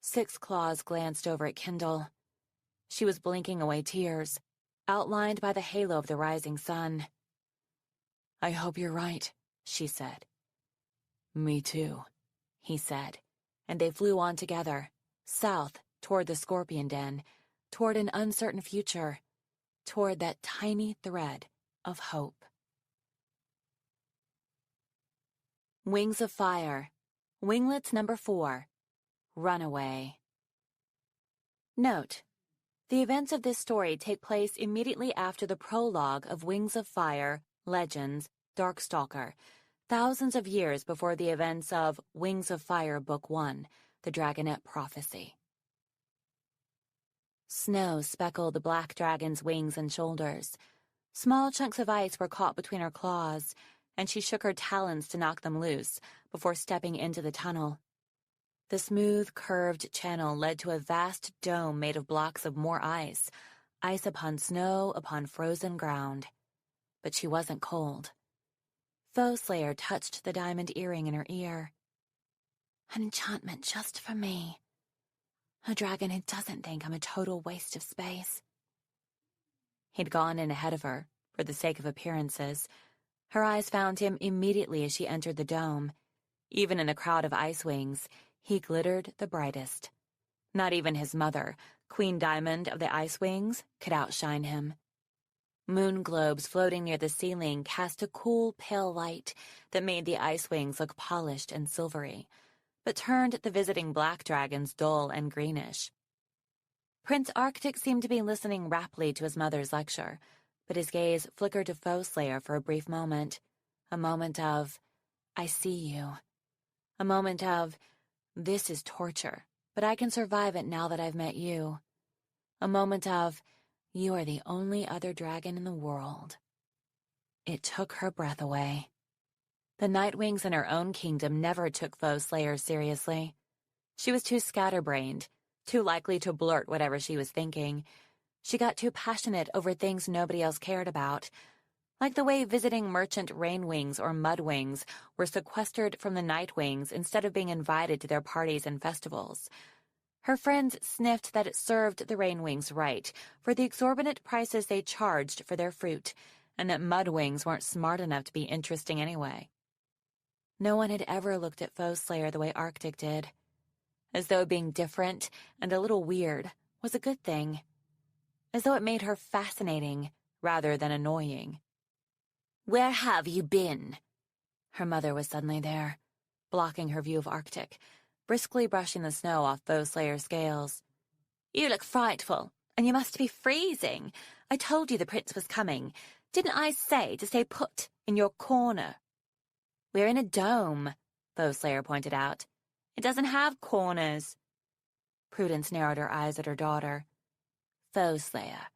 Six Claws glanced over at Kindle. She was blinking away tears, outlined by the halo of the rising sun.
I hope you're right, she said. Me too,
he said, and they flew on together, south toward the Scorpion Den, toward an uncertain future, toward that tiny thread of hope. Wings of Fire, Winglets number 4, Runaway. Note: the events of this story take place immediately after the prologue of Wings of Fire, Legends, Darkstalker, thousands of years before the events of Wings of Fire Book 1, The Dragonette Prophecy. Snow speckled the black dragon's wings and shoulders. Small chunks of ice were caught between her claws, and she shook her talons to knock them loose before stepping into the tunnel. The smooth, curved channel led to a vast dome made of blocks of more ice, ice upon snow upon frozen ground. But she wasn't cold. Foeslayer touched the diamond earring in her ear. An enchantment just for me. A dragon who doesn't think I'm a total waste of space. He'd gone in ahead of her, for the sake of appearances. Her eyes found him immediately as she entered the dome. Even in a crowd of ice wings, he glittered the brightest. Not even his mother, Queen Diamond of the Ice Wings, could outshine him. Moon globes floating near the ceiling cast a cool, pale light that made the ice wings look polished and silvery, but turned the visiting black dragons dull and greenish. Prince Arctic seemed to be listening raptly to his mother's lecture, but his gaze flickered to Foeslayer for a brief moment. A moment of, I see you. A moment of, this is torture, but I can survive it now that I've met you. A moment of, you are the only other dragon in the world. It took her breath away. The Nightwings in her own kingdom never took Foeslayer seriously. She was too scatterbrained, too likely to blurt whatever she was thinking. She got too passionate over things nobody else cared about, like the way visiting merchant Rainwings or Mudwings were sequestered from the Nightwings instead of being invited to their parties and festivals. Her friends sniffed that it served the Rainwings right for the exorbitant prices they charged for their fruit, and that Mudwings weren't smart enough to be interesting anyway. No one had ever looked at Foeslayer the way Arctic did, as though being different and a little weird was a good thing, as though it made her fascinating rather than annoying. Where have you been? Her mother was suddenly there, blocking her view of Arctic, briskly brushing the snow off Foeslayer's scales. You look frightful, and you must be freezing. I told you the prince was coming. Didn't I say to stay put in your corner? We're in a dome, Foeslayer pointed out. It doesn't have corners. Prudence narrowed her eyes at her daughter. Foeslayer,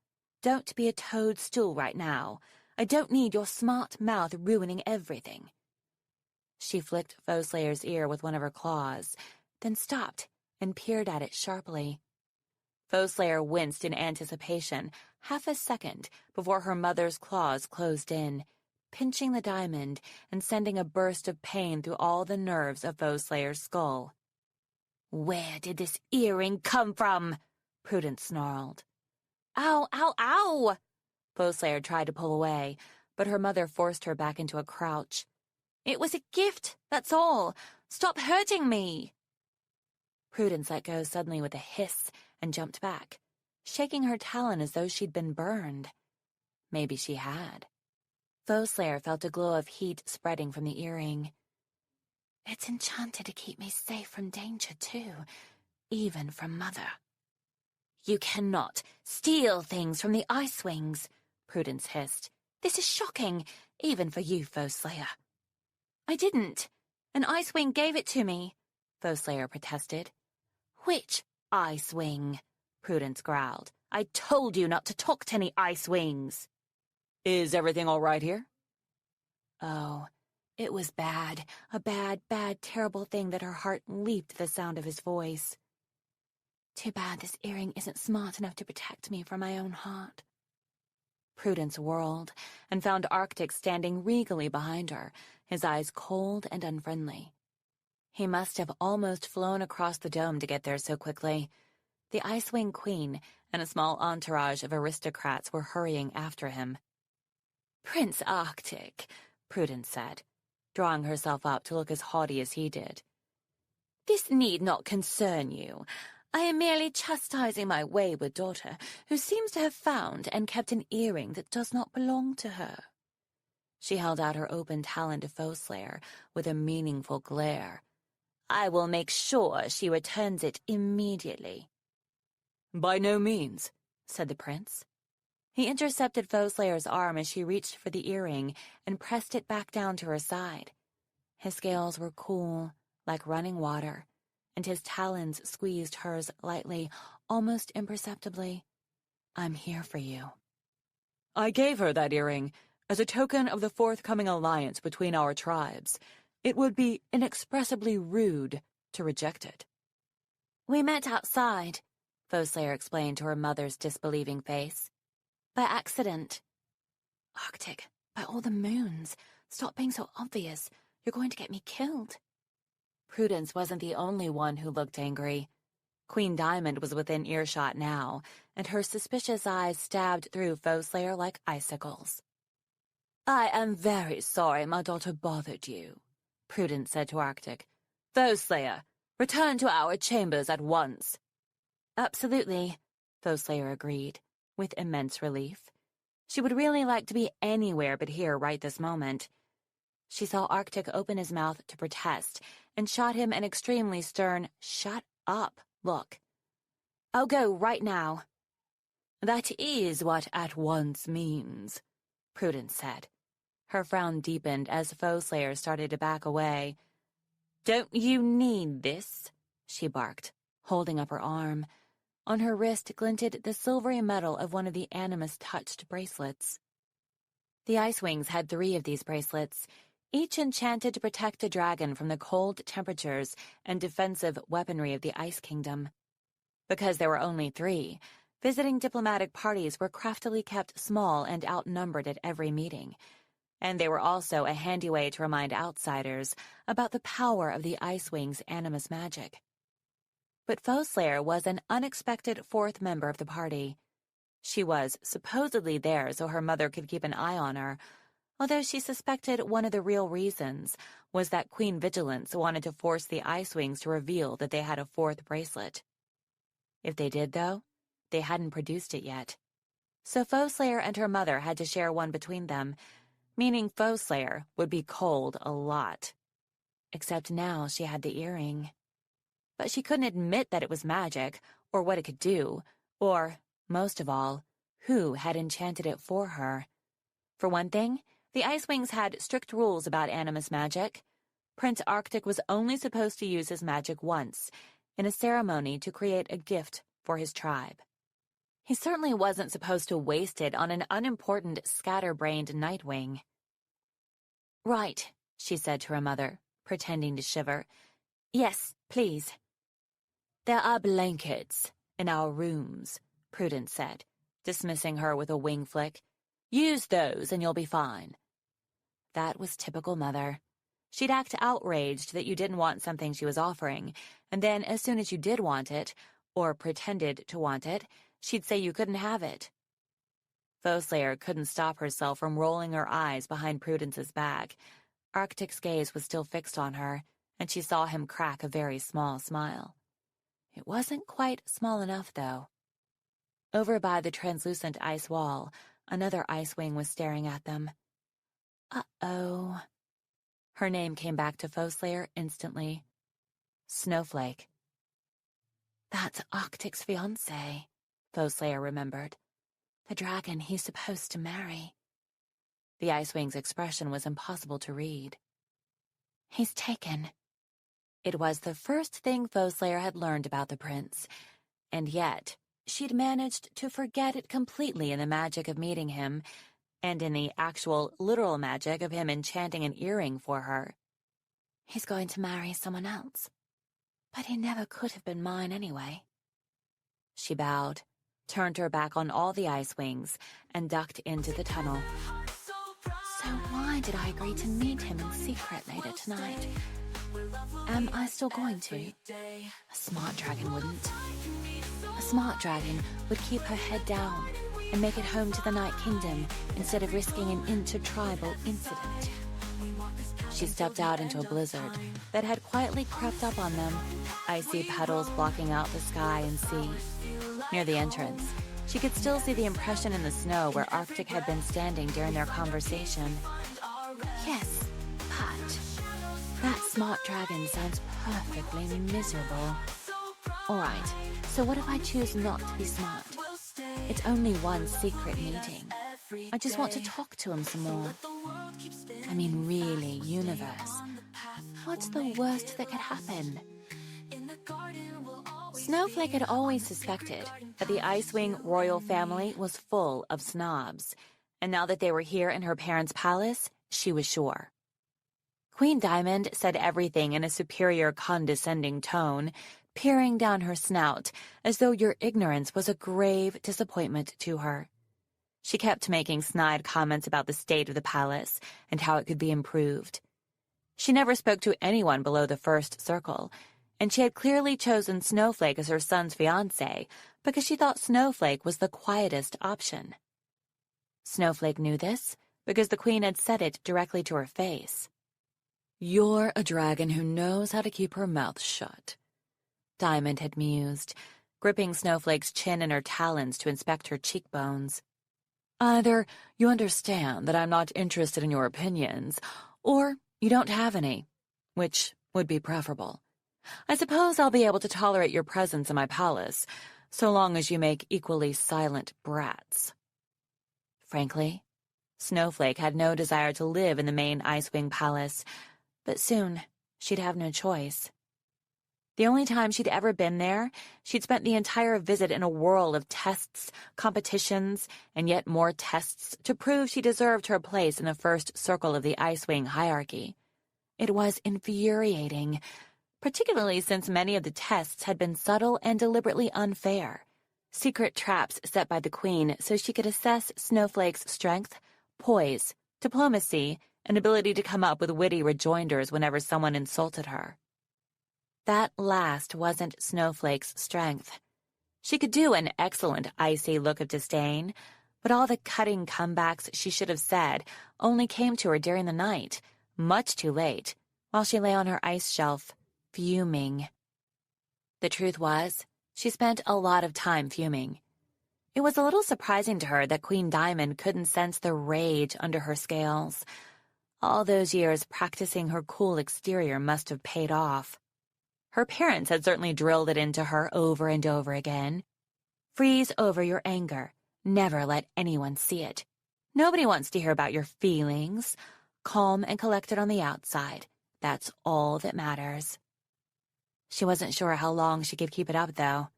don't be a toadstool right now. I don't need your smart mouth ruining everything. She flicked Foeslayer's ear with one of her claws, then stopped and peered at it sharply. Foeslayer winced in anticipation, half a second before her mother's claws closed in, pinching the diamond and sending a burst of pain through all the nerves of Foeslayer's skull. "Where did this earring come from?" Prudence snarled. "Ow, ow, ow!" Foeslayer tried to pull away, but her mother forced her back into a crouch. "It was a gift, that's all. Stop hurting me!" Prudence let go suddenly with a hiss and jumped back, shaking her talon as though she'd been burned. Maybe she had. Foeslayer felt a glow of heat spreading from the earring. "It's enchanted to keep me safe from danger, too, even from Mother." "You cannot steal things from the Ice Wings," Prudence hissed. "This is shocking, even for you, Foeslayer." "I didn't. An Ice Wing gave it to me," Foeslayer protested. "Which Ice Wing?" Prudence growled. "I told you not to talk to any Ice Wings."
Is everything all right here?
Oh, it was bad. A bad, bad, terrible thing that her heart leaped at the sound of his voice. Too bad this earring isn't smart enough to protect me from my own heart. Prudence whirled and found Arctic standing regally behind her, his eyes cold and unfriendly. He must have almost flown across the dome to get there so quickly. The Icewing Queen and a small entourage of aristocrats were hurrying after him. "Prince Arctic," Prudence said, drawing herself up to look as haughty as he did. "This need not concern you. I am merely chastising my wayward daughter, who seems to have found and kept an earring that does not belong to her." She held out her open talon to Foeslayer with a meaningful glare. "I will make sure she returns it immediately."
"By no means,"
said the prince. He intercepted Foeslayer's arm as she reached for the earring and pressed it back down to her side. His scales were cool, like running water, and his talons squeezed hers lightly, almost imperceptibly. "I'm here for you."
"I gave her that earring as a token of the forthcoming alliance between our tribes. It would be inexpressibly rude to reject it."
"We met outside," Foeslayer explained to her mother's disbelieving face. "By accident." "Arctic, by all the moons, stop being so obvious. You're going to get me killed." Prudence wasn't the only one who looked angry. Queen Diamond was within earshot now, and her suspicious eyes stabbed through Foeslayer like icicles. "I am very sorry my daughter bothered you," Prudence said to Arctic. "Foeslayer, return to our chambers at once." "Absolutely," Foeslayer agreed, with immense relief. She would really like to be anywhere but here right this moment. She saw Arctic open his mouth to protest and shot him an extremely stern, "Shut up" look. "I'll go right now." "That is what at once means," Prudence said. Her frown deepened as Foeslayer started to back away. "Don't you need this?" she barked, holding up her arm. On her wrist glinted the silvery metal of one of the Animus-touched bracelets. The Icewings had 3 of these bracelets, each enchanted to protect a dragon from the cold temperatures and defensive weaponry of the Ice Kingdom. Because there were only 3, visiting diplomatic parties were craftily kept small and outnumbered at every meeting, and they were also a handy way to remind outsiders about the power of the Icewings' Animus magic. But Foeslayer was an unexpected 4th member of the party. She was supposedly there so her mother could keep an eye on her, although she suspected one of the real reasons was that Queen Vigilance wanted to force the Icewings to reveal that they had a 4th bracelet. If they did, though, they hadn't produced it yet. So Foeslayer and her mother had to share one between them, meaning Foeslayer would be cold a lot. Except now she had the earring. But she couldn't admit that it was magic, or what it could do, or, most of all, who had enchanted it for her. For one thing, the Icewings had strict rules about Animus magic. Prince Arctic was only supposed to use his magic once, in a ceremony to create a gift for his tribe. He certainly wasn't supposed to waste it on an unimportant, scatterbrained Nightwing. "Right," she said to her mother, pretending to shiver. "Yes, please." "There are blankets in our rooms," Prudence said. dismissing her with a wing flick. "Use those and you'll be fine." That was typical Mother. She'd act outraged that you didn't want something she was offering, and then as soon as you did want it, or pretended to want it, she'd say you couldn't have it. Foeslayer couldn't stop herself from rolling her eyes behind Prudence's back. Arctic's gaze was still fixed on her, and she saw him crack a very small smile. It wasn't quite small enough, though. Over by the translucent ice wall, another ice wing was staring at them. Uh-oh. Her name came back to Foeslayer instantly. Snowflake. That's Arctic's fiancé, Foeslayer remembered. The dragon he's supposed to marry. The Ice Wing's expression was impossible to read. He's taken. It was the first thing Foeslayer had learned about the prince, and yet she'd managed to forget it completely in the magic of meeting him, and in the actual, literal magic of him enchanting an earring for her. He's going to marry someone else. But he never could have been mine anyway. She bowed, turned her back on all the ice wings, and ducked into the tunnel. So why did I agree to meet him in secret later tonight? Am I still going to? A smart dragon wouldn't. A smart dragon would keep her head down and make it home to the Night Kingdom instead of risking an intertribal incident. She stepped out into a blizzard that had quietly crept up on them, icy puddles blocking out the sky and sea. Near the entrance, she could still see the impression in the snow where Arctic had been standing during their conversation. Yes, but that smart dragon sounds perfectly miserable. All right, so what if I choose not to be smart? It's only one secret meeting. I just want to talk to him some more. I mean, really, universe. What's the worst that could happen? Snowflake had always suspected that the Icewing royal family was full of snobs, and now that they were here in her parents' palace, she was sure. Queen Diamond said everything in a superior, condescending tone, peering down her snout as though your ignorance was a grave disappointment to her. She kept making snide comments about the state of the palace and how it could be improved. She never spoke to anyone below the first circle, and she had clearly chosen Snowflake as her son's fiancé because she thought Snowflake was the quietest option. Snowflake knew this because the queen had said it directly to her face. "You're a dragon who knows how to keep her mouth shut," Diamond had mused, gripping Snowflake's chin in her talons to inspect her cheekbones. "Either you understand that I'm not interested in your opinions, or you don't have any, which would be preferable. I suppose I'll be able to tolerate your presence in my palace, so long as you make equally silent brats." Frankly, Snowflake had no desire to live in the main Icewing Palace, but soon she'd have no choice. The only time she'd ever been there, she'd spent the entire visit in a whirl of tests, competitions, and yet more tests to prove she deserved her place in the first circle of the Icewing hierarchy. It was infuriating, particularly since many of the tests had been subtle and deliberately unfair. Secret traps set by the queen so she could assess Snowflake's strength, poise, diplomacy, and ability to come up with witty rejoinders whenever someone insulted her. That last wasn't Snowflake's strength. She could do an excellent icy look of disdain, but all the cutting comebacks she should have said only came to her during the night, much too late, while she lay on her ice shelf, fuming. The truth was, she spent a lot of time fuming. It was a little surprising to her that Queen Diamond couldn't sense the rage under her scales. All those years practicing her cool exterior must have paid off. Her parents had certainly drilled it into her over and over again. Freeze over your anger. Never let anyone see it. Nobody wants to hear about your feelings. Calm and collected on the outside. That's all that matters. She wasn't sure how long she could keep it up, though.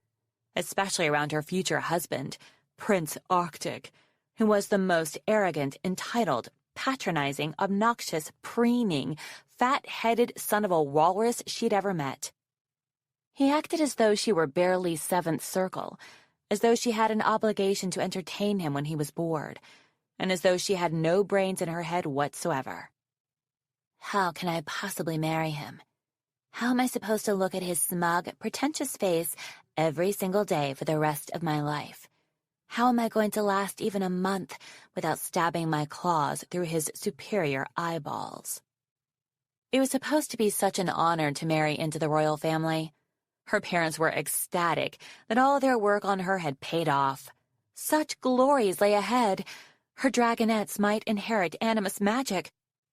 Especially around her future husband, Prince Arctic, who was the most arrogant, entitled, patronizing, obnoxious, preening, fat-headed son of a walrus she'd ever met. He acted as though she were barely seventh circle, as though she had an obligation to entertain him when he was bored, and as though she had no brains in her head whatsoever. How can I possibly marry him? How am I supposed to look at his smug, pretentious face every single day for the rest of my life? How am I going to last even a month without stabbing my claws through his superior eyeballs? It was supposed to be such an honor to marry into the royal family. Her parents were ecstatic that all their work on her had paid off. Such glories lay ahead. Her dragonettes might inherit animus magic.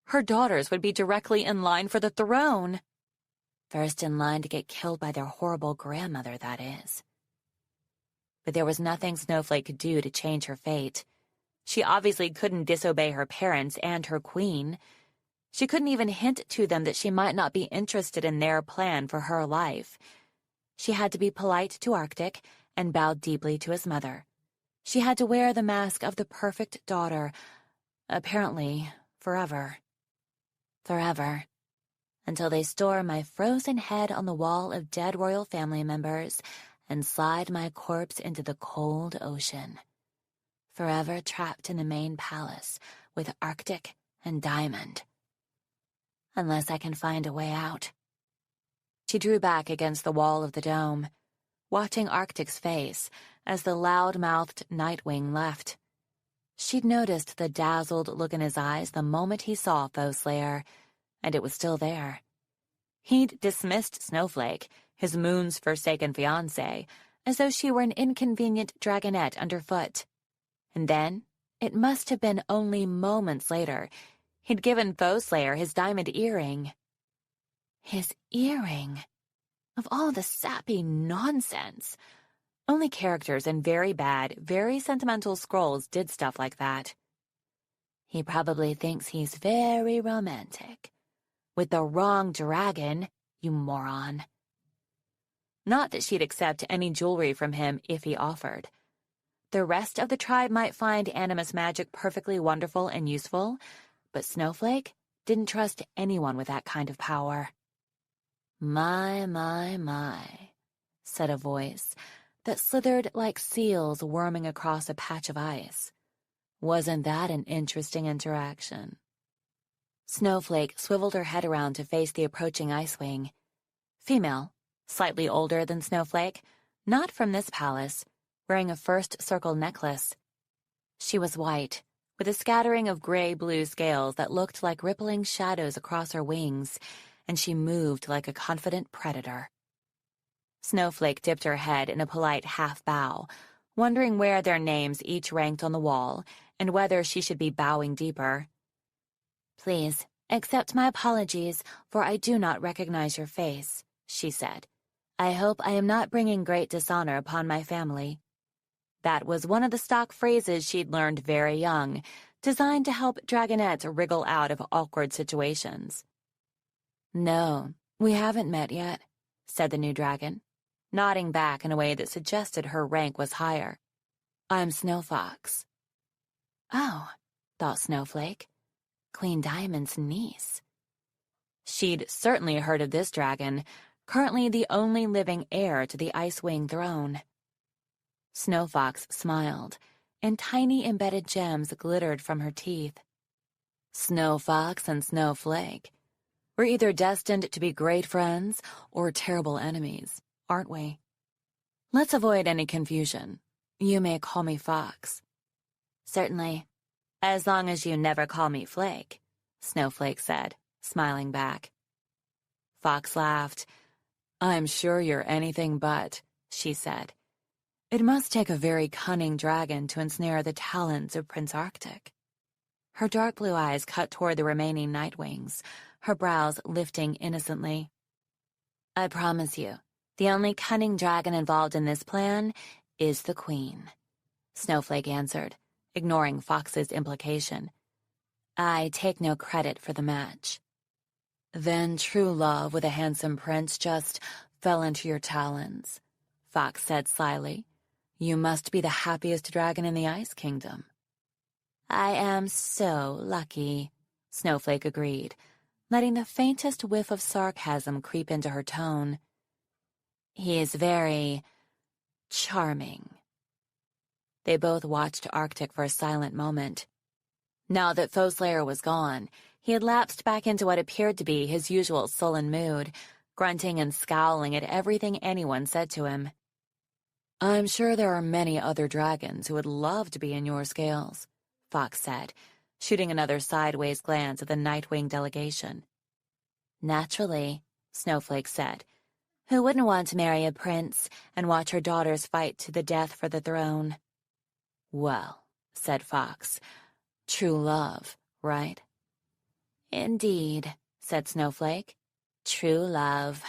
Her daughters would be directly in line for the throne. First in line to get killed by their horrible grandmother, that is. But there was nothing Snowflake could do to change her fate. She obviously couldn't disobey her parents and her queen. She couldn't even hint to them that she might not be interested in their plan for her life. She had to be polite to Arctic and bow deeply to his mother. She had to wear the mask of the perfect daughter, apparently forever. Forever. Until they store my frozen head on the wall of dead royal family members and slide my corpse into the cold ocean. Forever trapped in the main palace with Arctic and Diamond. Unless I can find a way out. She drew back against the wall of the dome, watching Arctic's face as the loud-mouthed Nightwing left. She'd noticed the dazzled look in his eyes the moment he saw Foeslayer, and it was still there. He'd dismissed Snowflake, his moon's forsaken fiancée, as though she were an inconvenient dragonette underfoot. And then, it must have been only moments later, he'd given Foeslayer his diamond earring. His earring. Of all the sappy nonsense. Only characters in very bad, very sentimental scrolls did stuff like that. He probably thinks he's very romantic. With the wrong dragon, you moron. Not that she'd accept any jewelry from him if he offered. The rest of the tribe might find animus magic perfectly wonderful and useful, but Snowflake didn't trust anyone with that kind of power. My, said a voice that slithered like seals worming across a patch of ice. Wasn't that an interesting interaction? Snowflake swiveled her head around to face the approaching Icewing. Female, slightly older than Snowflake, not from this palace, wearing a first circle necklace. She was white, with a scattering of gray-blue scales that looked like rippling shadows across her wings, and she moved like a confident predator. Snowflake dipped her head in a polite half-bow, wondering where their names each ranked on the wall and whether she should be bowing deeper. "Please, accept my apologies, for I do not recognize your face," she said. "I hope I am not bringing great dishonor upon my family." That was one of the stock phrases she'd learned very young, designed to help dragonettes wriggle out of awkward situations. "No, we haven't met yet," said the new dragon, nodding back in a way that suggested her rank was higher. "I'm Snowfox." Oh, thought Snowflake. Queen Diamond's niece. She'd certainly heard of this dragon, currently the only living heir to the Icewing throne. Snowfox smiled, and tiny embedded gems glittered from her teeth. Snowfox and Snowflake. We're either destined to be great friends or terrible enemies, aren't we? Let's avoid any confusion. You may call me Fox. Certainly. As long as you never call me Flake, Snowflake said, smiling back. Fox laughed. I'm sure you're anything but, she said. It must take a very cunning dragon to ensnare the talons of Prince Arctic. Her dark blue eyes cut toward the remaining Nightwings, her brows lifting innocently. I promise you, the only cunning dragon involved in this plan is the Queen, Snowflake answered, ignoring Fox's implication. I take no credit for the match. Then true love with a handsome prince just fell into your talons, Fox said slyly. You must be the happiest dragon in the Ice Kingdom. I am so lucky, Snowflake agreed, letting the faintest whiff of sarcasm creep into her tone. He is very charming, They both watched Arctic for a silent moment. Now that Foeslayer was gone, he had lapsed back into what appeared to be his usual sullen mood, grunting and scowling at everything anyone said to him.
"I'm sure there are many other dragons who would love to be in your scales,"
Fox said, shooting another sideways glance at the Nightwing delegation. "Naturally," Snowflake said. "Who wouldn't want to marry a prince and watch her daughters fight to the death for the throne?"
"Well," said Fox, "true love, right?"
"Indeed," said Snowflake. "True love."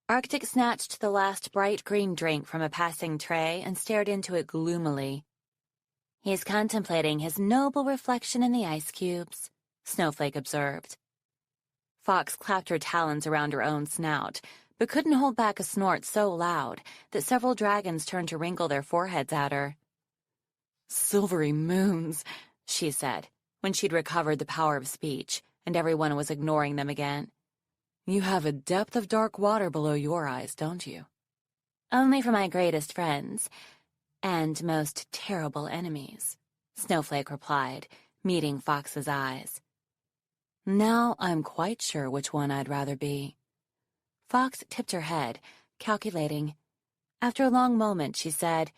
Arctic snatched the last bright green drink from a passing tray and stared into it gloomily. "He's contemplating his noble reflection in the ice cubes," Snowflake observed. Fox clapped her talons around her own snout, but couldn't hold back a snort so loud that several dragons turned to wrinkle their foreheads at her.
"Silvery moons,"
she said, when she'd recovered the power of speech, and everyone was ignoring them again.
"You have a depth of dark water below your eyes, don't you?"
"Only for my greatest friends, and most terrible enemies," Snowflake replied, meeting Fox's eyes.
"Now I'm quite sure which one I'd rather be."
Fox tipped her head, calculating. After a long moment, she said,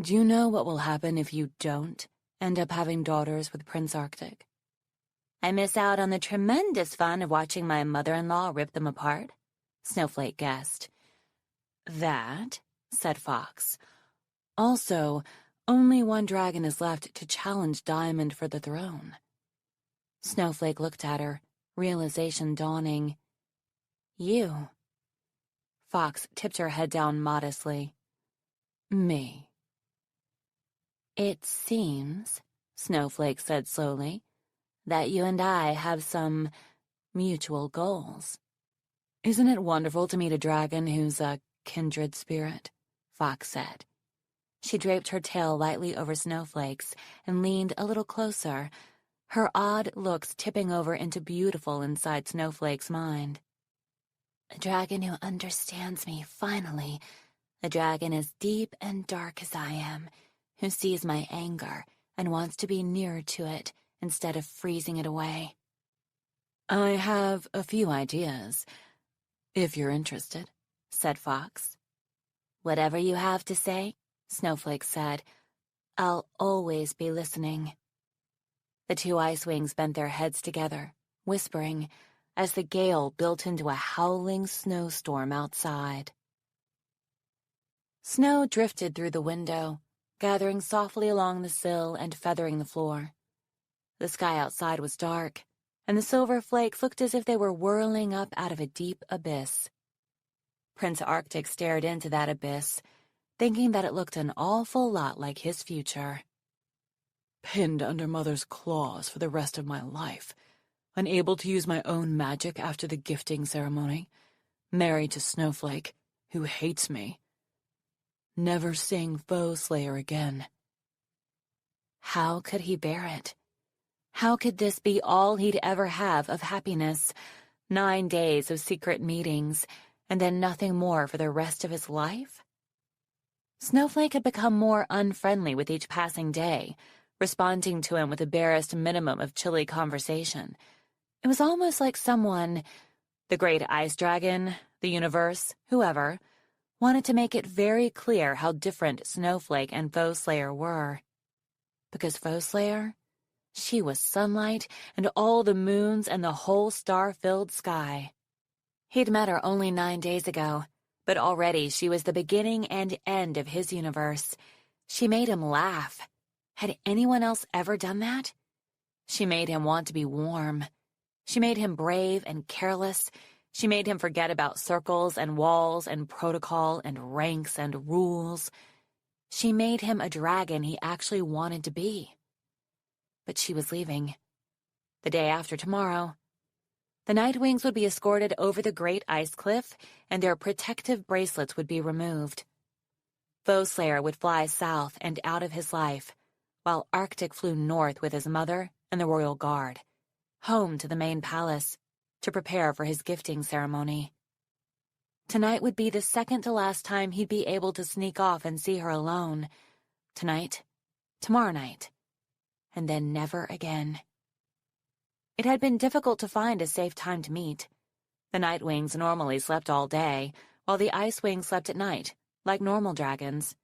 "Do you know what will happen if you don't end up having daughters with Prince Arctic?"
"I miss out on the tremendous fun of watching my mother-in-law rip them apart," Snowflake guessed.
"That," said Fox. "Also, only one dragon is left to challenge Diamond for the throne."
Snowflake looked at her, realization dawning. "You."
Fox tipped her head down modestly. "Me."
"It seems," Snowflake said slowly, "that you and I have some mutual goals."
"Isn't it wonderful to meet a dragon who's a kindred spirit?" Fox said.
She draped her tail lightly over Snowflake's and leaned a little closer, her odd looks tipping over into beautiful inside Snowflake's mind. "A dragon who understands me, finally. A dragon as deep and dark as I am, who sees my anger and wants to be nearer to it instead of freezing it away."
"I have a few ideas, if you're interested,"
said Fox. "Whatever you have to say," Snowflake said, "I'll always be listening." The two Ice Wings bent their heads together, whispering, as the gale built into a howling snowstorm outside. Snow drifted through the window, gathering softly along the sill and feathering the floor. The sky outside was dark, and the silver flakes looked as if they were whirling up out of a deep abyss. Prince Arctic stared into that abyss, thinking that it looked an awful lot like his future.
"Pinned under Mother's claws for the rest of my life, unable to use my own magic after the gifting ceremony, married to Snowflake, who hates me. Never seeing Foeslayer again."
How could he bear it? How could this be all he'd ever have of happiness? 9 days of secret meetings, and then nothing more for the rest of his life? Snowflake had become more unfriendly with each passing day, responding to him with the barest minimum of chilly conversation. It was almost like someone, the great ice dragon, the universe, whoever, wanted to make it very clear how different Snowflake and Foeslayer were. Because Foeslayer, she was sunlight and all the moons and the whole star-filled sky. He'd met her only 9 days ago, but already she was the beginning and end of his universe. She made him laugh. Had anyone else ever done that? She made him want to be warm. She made him brave and careless. She made him forget about circles and walls and protocol and ranks and rules. She made him a dragon he actually wanted to be. But she was leaving. The day after tomorrow. The Nightwings would be escorted over the great ice cliff, and their protective bracelets would be removed. Foeslayer would fly south and out of his life, while Arctic flew north with his mother and the royal guard, home to the main palace, to prepare for his gifting ceremony. Tonight would be the second to last time he'd be able to sneak off and see her alone, tonight, tomorrow night, and then never again. It had been difficult to find a safe time to meet. The Nightwings normally slept all day, while the Icewings slept at night, like normal dragons.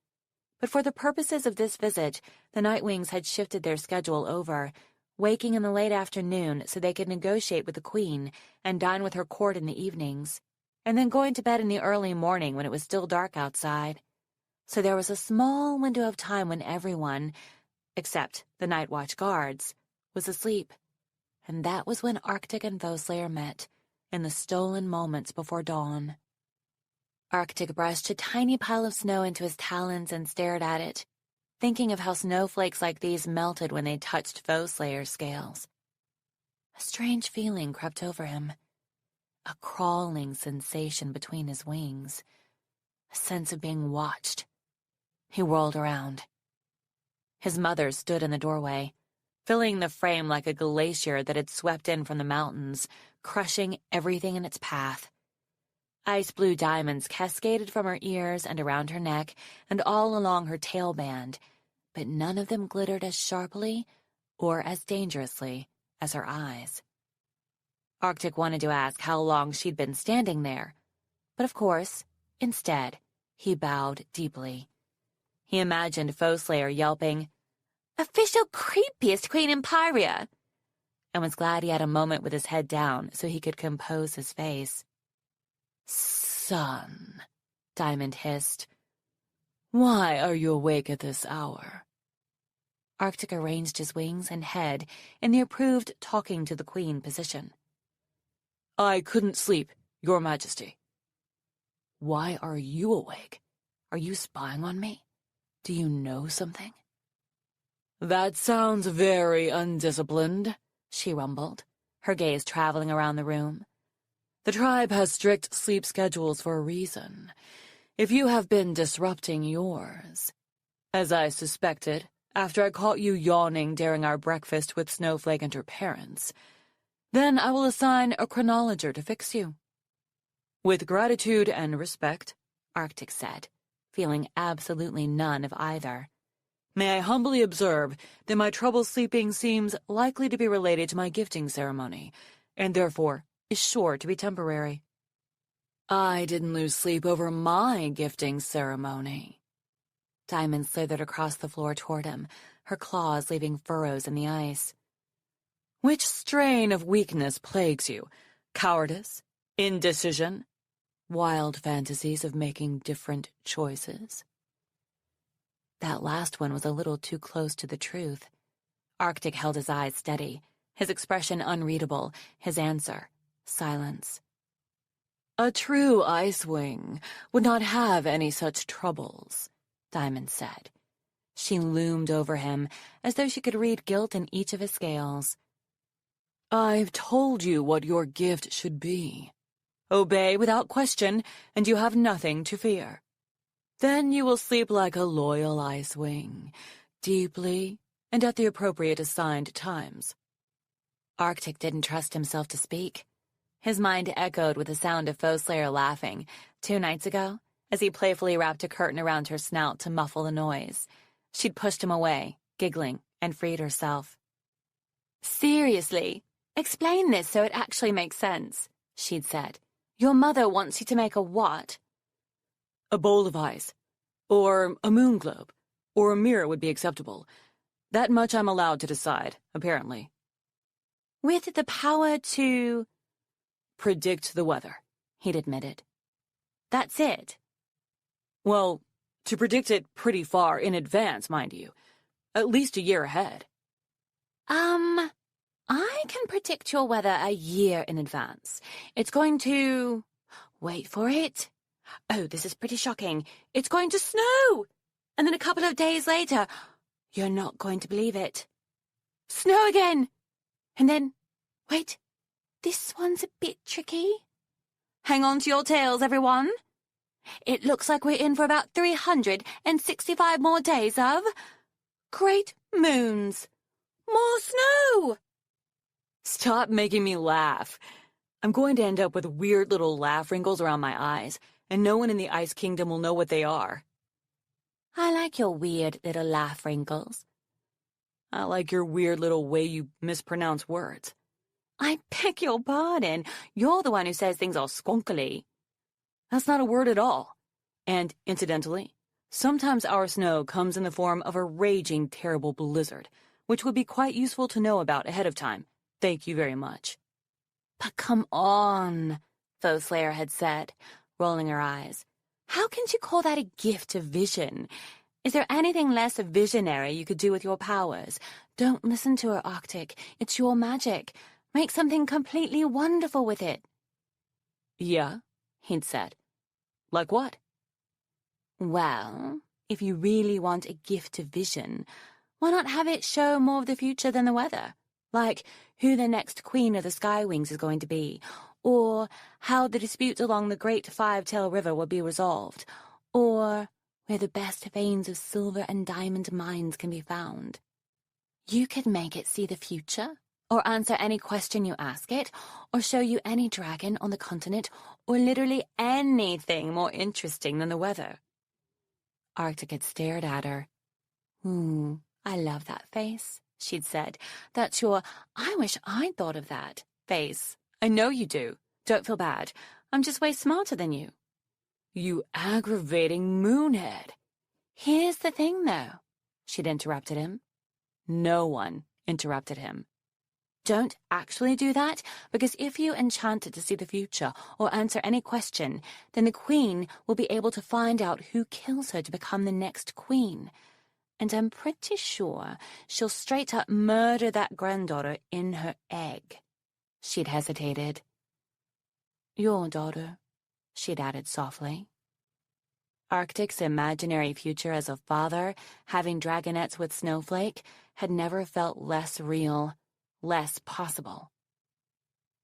But for the purposes of this visit, the Nightwings had shifted their schedule over, waking in the late afternoon so they could negotiate with the Queen and dine with her court in the evenings, and then going to bed in the early morning when it was still dark outside. So there was a small window of time when everyone, except the Night Watch guards, was asleep. And that was when Arctic and Foeslayer met, in the stolen moments before dawn. Arctic brushed a tiny pile of snow into his talons and stared at it, thinking of how snowflakes like these melted when they touched Foeslayer's scales. A strange feeling crept over him, a crawling sensation between his wings, a sense of being watched. He whirled around. His mother stood in the doorway, filling the frame like a glacier that had swept in from the mountains, crushing everything in its path. Ice-blue diamonds cascaded from her ears and around her neck and all along her tailband, but none of them glittered as sharply or as dangerously as her eyes. Arctic wanted to ask how long she'd been standing there, but of course, instead, he bowed deeply. He imagined Foeslayer yelping, "Official creepiest queen in Pyrrhia," and was glad he had a moment with his head down so he could compose his face. "Son," Diamond hissed, "why are you awake at this hour?" Arctic arranged his wings and head in the approved talking to the Queen position. "I couldn't sleep, Your Majesty." "Why are you awake? Are you spying on me? Do you know something?" "That sounds very undisciplined," she rumbled, her gaze traveling around the room. "The tribe has strict sleep schedules for a reason. If you have been disrupting yours, as I suspected after I caught you yawning during our breakfast with Snowflake and her parents, then I will assign a chronologer to fix you." "With gratitude and respect," Arctic said, feeling absolutely none of either. "May I humbly observe that my trouble sleeping seems likely to be related to my gifting ceremony, and therefore is sure to be temporary." "I didn't lose sleep over my gifting ceremony." Diamond slithered across the floor toward him, her claws leaving furrows in the ice. "Which strain of weakness plagues you? Cowardice? Indecision? Wild fantasies of making different choices?" That last one was a little too close to the truth. Arctic held his eyes steady, his expression unreadable, his answer silence. "A true Icewing would not have any such troubles," Diamond said. She loomed over him as though she could read guilt in each of his scales. "I've told you what your gift should be. Obey without question, and you have nothing to fear. Then you will sleep like a loyal Icewing, deeply and at the appropriate assigned times." Arctic didn't trust himself to speak. His mind echoed with the sound of Foeslayer laughing 2 nights ago, as he playfully wrapped a curtain around her snout to muffle the noise. She'd pushed him away, giggling, and freed herself. "Seriously, explain this so it actually makes sense," she'd said. "Your mother wants you to make a what?" "A bowl of ice, or a moon globe, or a mirror would be acceptable. That much I'm allowed to decide, apparently." "With the power to—" "Predict the weather," he'd admitted. "That's it?" "Well, to predict it pretty far in advance, mind you. At least a year ahead." I can predict your weather a year in advance. It's going to... Wait for it. Oh, this is pretty shocking. It's going to snow! And then a couple of days later, you're not going to believe it. Snow again! And then, wait, this one's a bit tricky. Hang on to your tails, everyone. It looks like we're in for about 365 more days of great moons. More snow! Stop making me laugh. I'm going to end up with weird little laugh wrinkles around my eyes, and no one in the Ice Kingdom will know what they are. I like your weird little laugh wrinkles.
I like your weird little way you mispronounce words.
I beg your pardon. You're the one who says things all squonkily.
That's not a word at all. And, incidentally, sometimes our snow comes in the form of a raging, terrible blizzard, which would be quite useful to know about ahead of time. Thank you very much.
But come on, Foeslayer had said, rolling her eyes. How can you call that a gift of vision? Is there anything less visionary you could do with your powers? Don't listen to her, Arctic. It's your magic. Make something completely wonderful with it.
Yeah, he'd said. Like what?
Well, if you really want a gift of vision, why not have it show more of the future than the weather? Like who the next queen of the Skywings is going to be, or how the dispute along the Great Five-Tail River will be resolved, or where the best veins of silver and diamond mines can be found. You could make it see the future, or answer any question you ask it, or show you any dragon on the continent, or literally anything more interesting than the weather. Arctic had stared at her. I love that face, she'd said. That's your, I wish I'd thought of that, face.
I know you do.
Don't feel bad. I'm just way smarter than you.
You aggravating moonhead.
Here's the thing, though, she'd interrupted him.
No one interrupted him.
Don't actually do that, because if you enchant it to see the future or answer any question, then the queen will be able to find out who kills her to become the next queen. And I'm pretty sure she'll straight up murder that granddaughter in her egg. She'd hesitated. Your daughter, she'd added softly. Arctic's imaginary future as a father, having dragonettes with Snowflake, had never felt less real, less possible.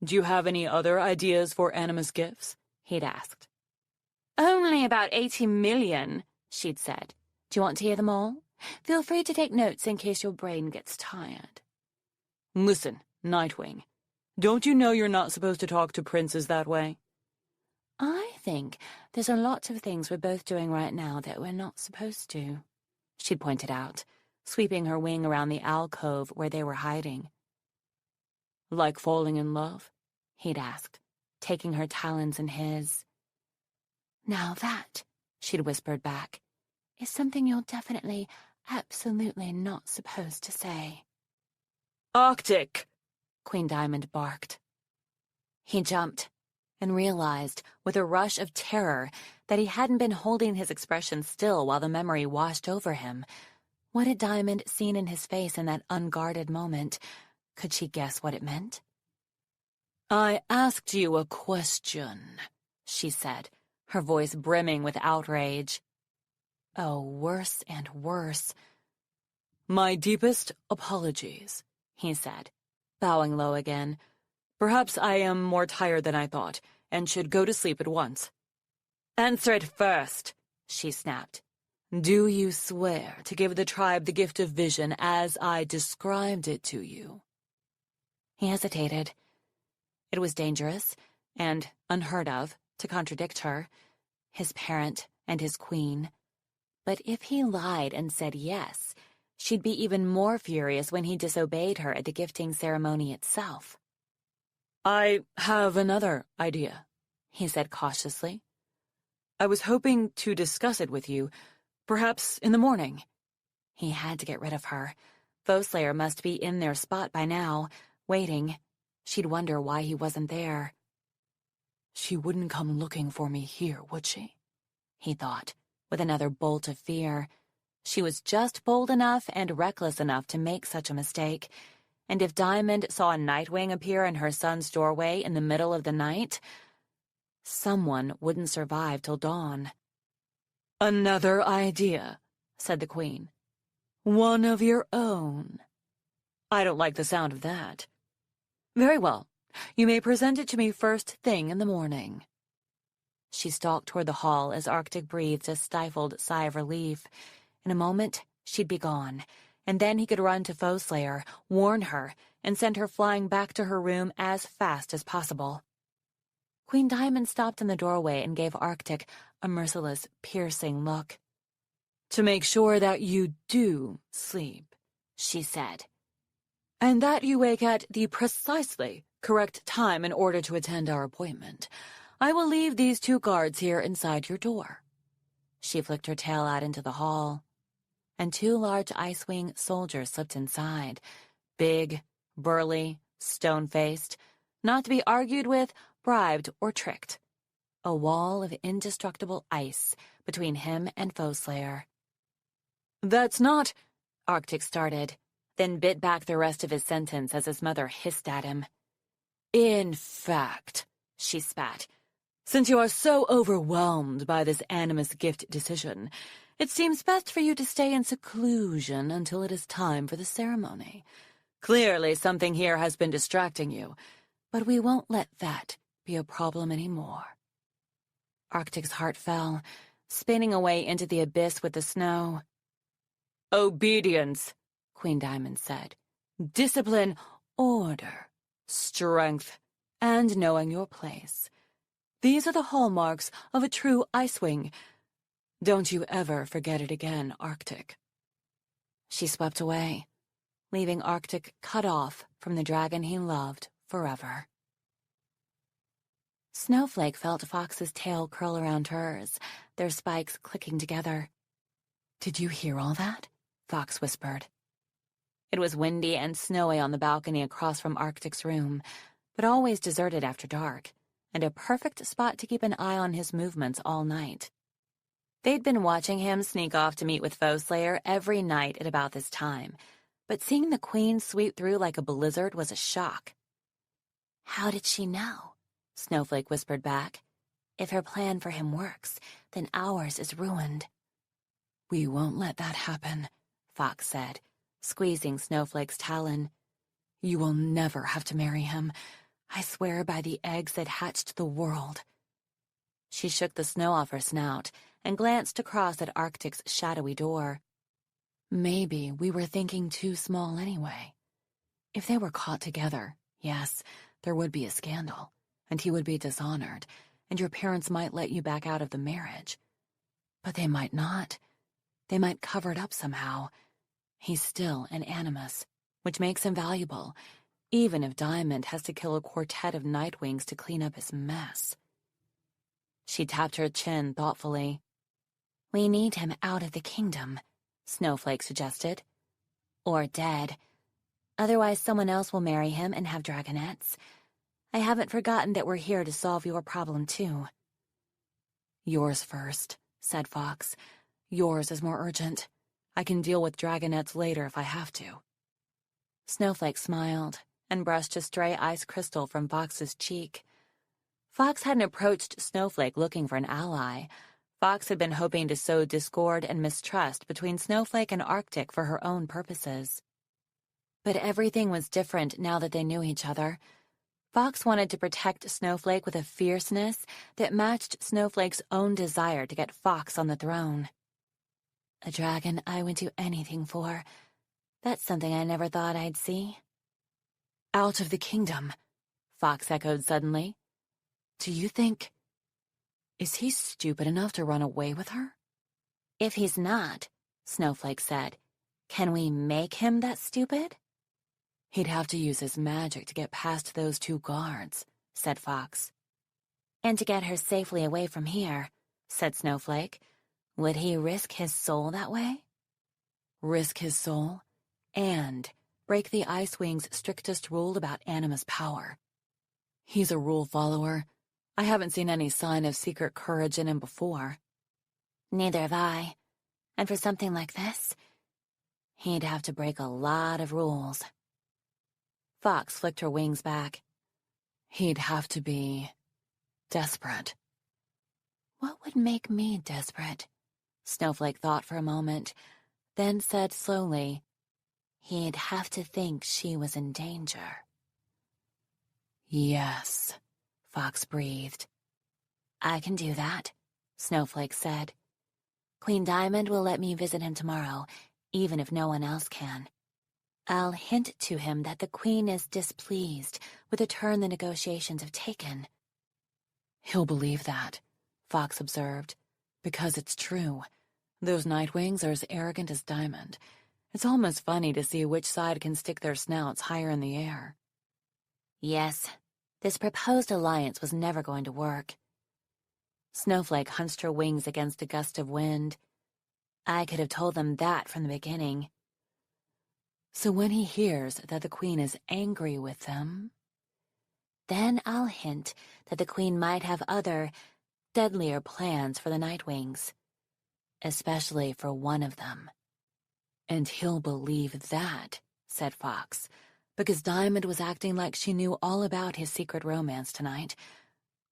Do you have any other ideas for Animus gifts? He'd asked.
Only about 80 million, she'd said. Do you want to hear them all? Feel free to take notes in case your brain gets tired.
Listen, Nightwing. Don't you know you're not supposed to talk to princes that way?
I think there's a lot of things we're both doing right now that we're not supposed to, she'd pointed out, sweeping her wing around the alcove where they were hiding.
Like falling in love?
He'd asked, taking her talons in his. Now that, she'd whispered back, is something you're definitely, absolutely not supposed to say.
Arctic!
Queen Diamond barked. He jumped and realized, with a rush of terror, that he hadn't been holding his expression still while the memory washed over him. What had Diamond seen in his face in that unguarded moment? Could she guess what it meant?
I asked you a question, she said, her voice brimming with outrage.
Oh, worse and worse.
My deepest apologies, he said, bowing low again. Perhaps I am more tired than I thought, and should go to sleep at once.
Answer it first, she snapped.
Do you swear to give the tribe the gift of vision as I described it to you?
He hesitated. It was dangerous, and unheard of, to contradict her, his parent and his queen. But if he lied and said yes, she'd be even more furious when he disobeyed her at the gifting ceremony itself.
I have another idea, he said cautiously. I was hoping to discuss it with you, perhaps in the morning.
He had to get rid of her. Foeslayer must be in their spot by now, waiting. She'd wonder why he wasn't there.
She wouldn't come looking for me here, would she?
He thought, with another bolt of fear. She was just bold enough and reckless enough to make such a mistake. And if Diamond saw a Nightwing appear in her son's doorway in the middle of the night, someone wouldn't survive till dawn.
Another idea, said the Queen. One of your own. I don't like the sound of that. Very well. You may present it to me first thing in the morning.
She stalked toward the hall as Arctic breathed a stifled sigh of relief. In a moment, she'd be gone, and then he could run to Foeslayer, warn her, and send her flying back to her room as fast as possible. Queen Diamond stopped in the doorway and gave Arctic a merciless, piercing look.
To make sure that you do sleep, she said, and that you wake at the precisely correct time in order to attend our appointment, I will leave these 2 guards here inside your door. She flicked her tail out into the hall, and 2 large Icewing soldiers slipped inside, big, burly, stone-faced, not to be argued with, bribed, or tricked. A wall of indestructible ice between him and Foeslayer. "That's not—" Arctic started, then bit back the rest of his sentence as his mother hissed at him. "In fact," she spat, "since you are so overwhelmed by this animus gift decision, it seems best for you to stay in seclusion until it is time for the ceremony. Clearly something here has been distracting you, but we won't let that be a problem anymore." Arctic's heart fell, spinning away into the abyss with the snow. "Obedience," Queen Diamond said. "Discipline, order, strength, and knowing your place. These are the hallmarks of a true Icewing. Don't you ever forget it again, Arctic." She swept away, leaving Arctic cut off from the dragon he loved forever. Snowflake felt Fox's tail curl around hers, their spikes clicking together. "Did you hear all that?" Fox whispered. It was windy and snowy on the balcony across from Arctic's room, but always deserted after dark, and a perfect spot to keep an eye on his movements all night. They'd been watching him sneak off to meet with Foeslayer every night at about this time, but seeing the Queen sweep through like a blizzard was a shock. "How did she know?" Snowflake whispered back. "If her plan for him works, then ours is ruined." "We won't let that happen," Fox said, squeezing Snowflake's talon. "You will never have to marry him. I swear by the eggs that hatched the world." She shook the snow off her snout and glanced across at Arctic's shadowy door. "Maybe we were thinking too small anyway. If they were caught together, yes, there would be a scandal, and he would be dishonored, and your parents might let you back out of the marriage. But they might not. They might cover it up somehow. He's still an animus, which makes him valuable, even if Diamond has to kill a quartet of Nightwings to clean up his mess." She tapped her chin thoughtfully. "We need him out of the kingdom," Snowflake suggested. "Or dead. Otherwise someone else will marry him and have dragonettes. I haven't forgotten that we're here to solve your problem, too." "Yours first," said Fox. "Yours is more urgent. I can deal with dragonettes later if I have to." Snowflake smiled and brushed a stray ice crystal from Fox's cheek. Fox hadn't approached Snowflake looking for an ally. Fox had been hoping to sow discord and mistrust between Snowflake and Arctic for her own purposes. But everything was different now that they knew each other. Fox wanted to protect Snowflake with a fierceness that matched Snowflake's own desire to get Fox on the throne. "A dragon I would do anything for. That's something I never thought I'd see." "Out of the kingdom," Fox echoed suddenly. "Do you think... Is he stupid enough to run away with her?" "If he's not," Snowflake said, "can we make him that stupid?" "He'd have to use his magic to get past those 2 guards," said Fox. "And to get her safely away from here," said Snowflake. "Would he risk his soul that way?" "Risk his soul, and break the Icewing's strictest rule about animus power. He's a rule follower. I haven't seen any sign of secret courage in him before." "Neither have I. And for something like this, he'd have to break a lot of rules." Fox flicked her wings back. "He'd have to be desperate." "What would make me desperate?" Snowflake thought for a moment, then said slowly, "He'd have to think she was in danger." "Yes," Fox breathed. "I can do that," Snowflake said. "Queen Diamond will let me visit him tomorrow, even if no one else can. I'll hint to him that the Queen is displeased with the turn the negotiations have taken." "He'll believe that," Fox observed, "because it's true. Those Nightwings are as arrogant as Diamond. It's almost funny to see which side can stick their snouts higher in the air.
Yes, this proposed alliance was never going to work. Snowflake hunched her wings against a gust of wind. I could have told them that from the beginning.
So when he hears that the Queen is angry with them...
Then I'll hint that the Queen might have other, deadlier plans for the Nightwings. Especially for one of them.
And he'll believe that, said Fox, because Diamond was acting like she knew all about his secret romance tonight.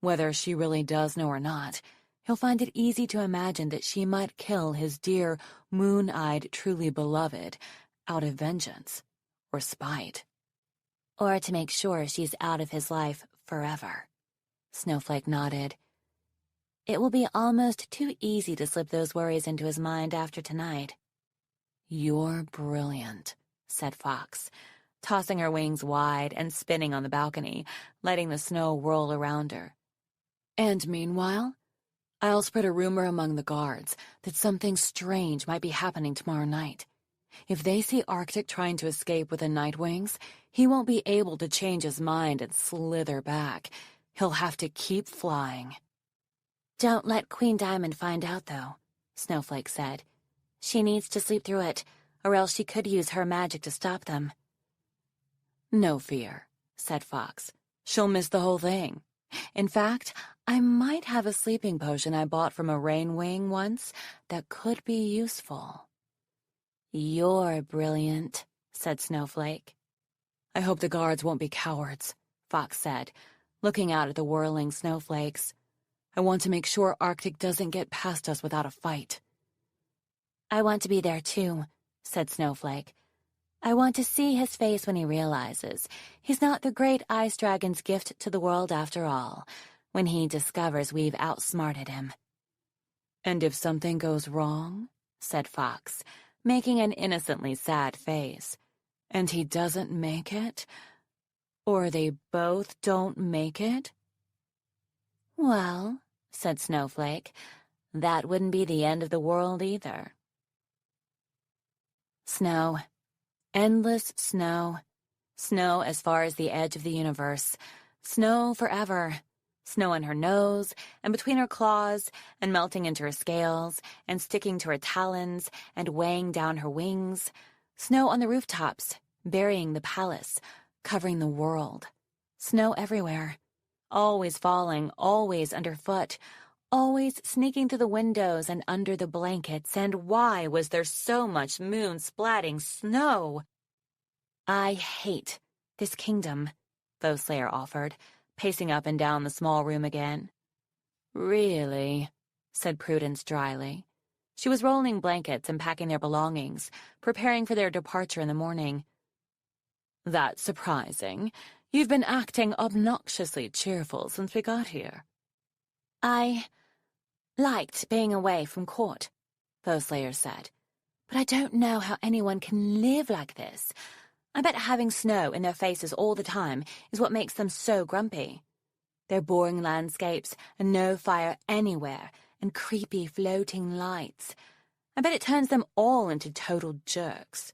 Whether she really does know or not, he'll find it easy to imagine that she might kill his dear, moon-eyed, truly beloved out of vengeance or spite.
Or to make sure she's out of his life forever. Snowflake nodded. It will be almost too easy to slip those worries into his mind after tonight.
You're brilliant, said Fox,
tossing her wings wide and spinning on the balcony, letting the snow whirl around her.
And meanwhile, I'll spread a rumor among the guards that something strange might be happening tomorrow night. If they see Arctic trying to escape with the Nightwings, he won't be able to change his mind and slither back. He'll have to keep flying.
Don't let Queen Diamond find out, though, Snowflake said. She needs to sleep through it, or else she could use her magic to stop them.
No fear, said Fox. She'll miss the whole thing. In fact, I might have a sleeping potion I bought from a rainwing once that could be useful.
You're brilliant, said Snowflake.
I hope the guards won't be cowards, Fox said, looking out at the whirling snowflakes. I want to make sure Arctic doesn't get past us without a fight.
I want to be there too, said Snowflake. I want to see his face when he realizes he's not the great ice dragon's gift to the world after all, when he discovers we've outsmarted him.
And if something goes wrong, said Fox, making an innocently sad face, and he doesn't make it, or they both don't make it?
Well, said Snowflake, that wouldn't be the end of the world either. Snow. Endless snow. Snow as far as the edge of the universe. Snow forever. Snow on her nose, and between her claws, and melting into her scales, and sticking to her talons, and weighing down her wings. Snow on the rooftops, burying the palace, covering the world. Snow everywhere. Always falling, always underfoot, always sneaking through the windows and under the blankets, and why was there so much moon-splatting snow? I hate this kingdom, Bowslayer offered, pacing up and down the small room again. Really, said Prudence dryly. She was rolling blankets and packing their belongings, preparing for their departure in the morning.
That's surprising. You've been acting obnoxiously cheerful since we got here.
I liked being away from court, Bowslayer said. But I don't know how anyone can live like this. I bet having snow in their faces all the time is what makes them so grumpy. Their boring landscapes and no fire anywhere and creepy floating lights. I bet it turns them all into total jerks.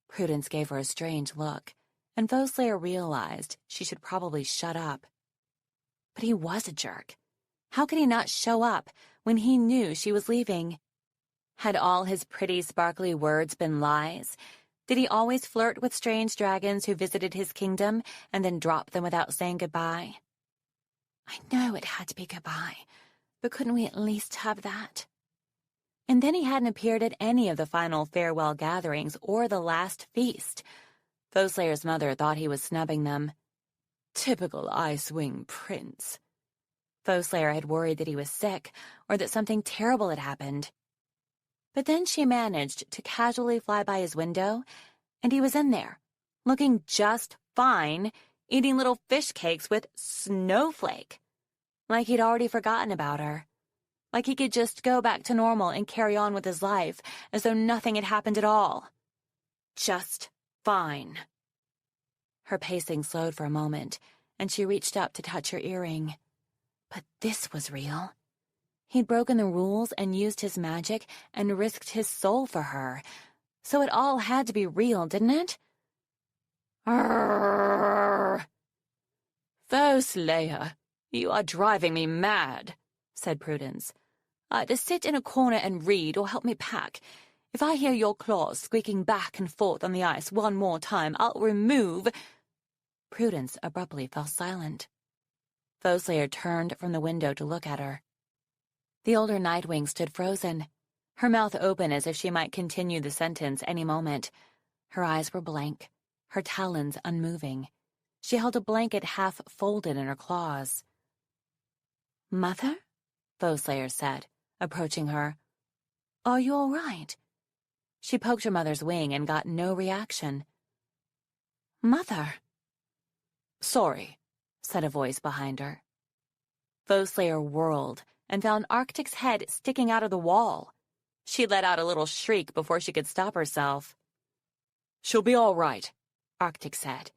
Prudence gave her a strange look, and Bowslayer realized she should probably shut up. But he was a jerk. How could he not show up when he knew she was leaving? Had all his pretty, sparkly words been lies? Did he always flirt with strange dragons who visited his kingdom and then drop them without saying goodbye? I know it had to be goodbye, but couldn't we at least have that? And then he hadn't appeared at any of the final farewell gatherings or the last feast. Bowslayer's mother thought he was snubbing them.
Typical Icewing Prince.
Bowslayer had worried that he was sick or that something terrible had happened. But then she managed to casually fly by his window, and he was in there, looking just fine, eating little fish cakes with Snowflake. Like he'd already forgotten about her. Like he could just go back to normal and carry on with his life as though nothing had happened at all. Just fine. Her pacing slowed for a moment, and she reached up to touch her earring. But this was real. He'd broken the rules and used his magic and risked his soul for her. So it all had to be real, didn't it?
Arrgh. Foe Slayer, you are driving me mad, said Prudence. Either sit in a corner and read or help me pack. If I hear your claws squeaking back and forth on the ice one more time, I'll remove—
Prudence abruptly fell silent. Foe Slayer turned from the window to look at her. The older Nightwing stood frozen, her mouth open as if she might continue the sentence any moment. Her eyes were blank, her talons unmoving. She held a blanket half folded in her claws. "Mother?" Foe Slayer said, approaching her. "Are you all right?" She poked her mother's wing and got no reaction. "Mother?"
"Sorry,"
said a voice behind her. Foe Slayer whirled and found Arctic's head sticking out of the wall. She let out a little shriek before she could stop herself.
"She'll be all right,"
Arctic said.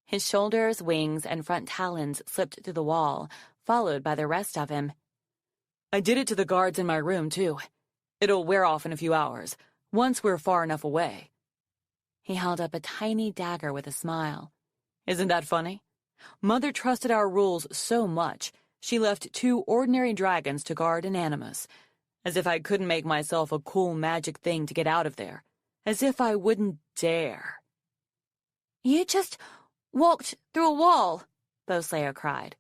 His shoulders, wings, and front talons slipped through the wall, followed by the rest of him.
"I did it to the guards in my room, too. It'll wear off in a few hours, once we're far enough away."
He held up a tiny dagger with a smile.
"Isn't that funny? Mother trusted our rules so much, she left 2 ordinary dragons to guard an animus. As if I couldn't make myself a cool magic thing to get out of there. As if I wouldn't dare."
"You just walked through a wall," Foe Slayer cried.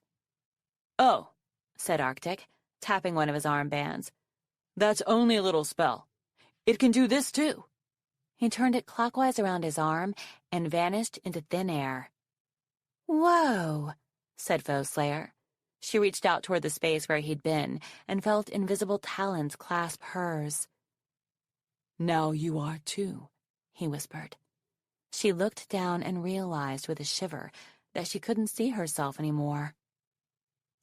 "Oh,"
said Arctic, tapping one of his armbands.
"That's only a little spell. It can do this, too."
He turned it clockwise around his arm and vanished into thin air. "Whoa," said Foe Slayer. She reached out toward the space where he'd been and felt invisible talons clasp hers.
"Now you are too," he whispered.
She looked down and realized with a shiver that she couldn't see herself anymore.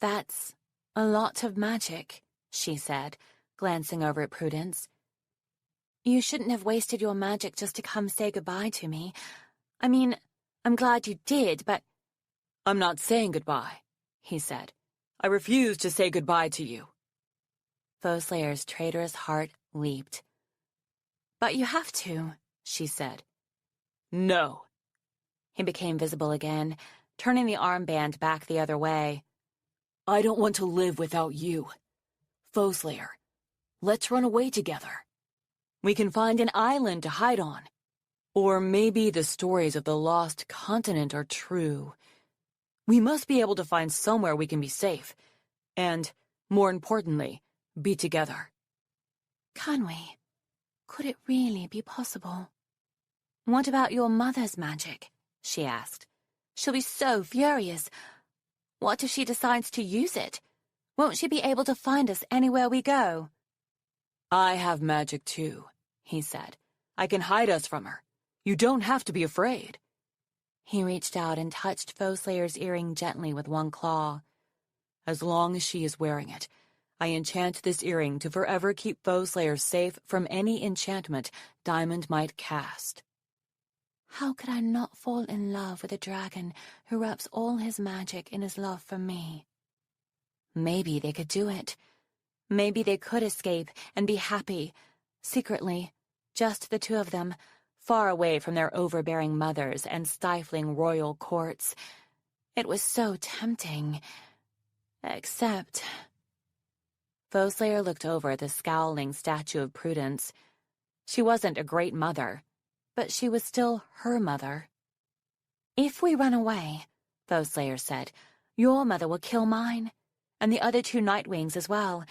"That's a lot of magic," she said, glancing over at Prudence. "You shouldn't have wasted your magic just to come say goodbye to me. I mean, I'm glad you did, but—"
"I'm not saying goodbye," he said. "I refuse to say goodbye to you."
Foe Slayer's traitorous heart leaped. "But you have to," she said.
"No."
He became visible again, turning the armband back the other way.
"I don't want to live without you. Foe Slayer, let's run away together. We can find an island to hide on. Or maybe the stories of the lost continent are true. We must be able to find somewhere we can be safe. And, more importantly, be together."
"Can we? Could it really be possible?" "What about your mother's magic?" she asked. "She'll be so furious. What if she decides to use it? Won't she be able to find us anywhere we go?"
"I have magic too," he said. "I can hide us from her. You don't have to be afraid."
He reached out and touched Foe Slayer's earring gently with one claw.
"As long as she is wearing it, I enchant this earring to forever keep Foe Slayer safe from any enchantment Diamond might cast."
How could I not fall in love with a dragon who wraps all his magic in his love for me? Maybe they could do it. Maybe they could escape and be happy, secretly, just the 2 of them, far away from their overbearing mothers and stifling royal courts. It was so tempting. Except— Foe Slayer looked over at the scowling statue of Prudence. She wasn't a great mother, but she was still her mother. "If we run away," Foe Slayer said, "your mother will kill mine, and the other 2 Nightwings as well.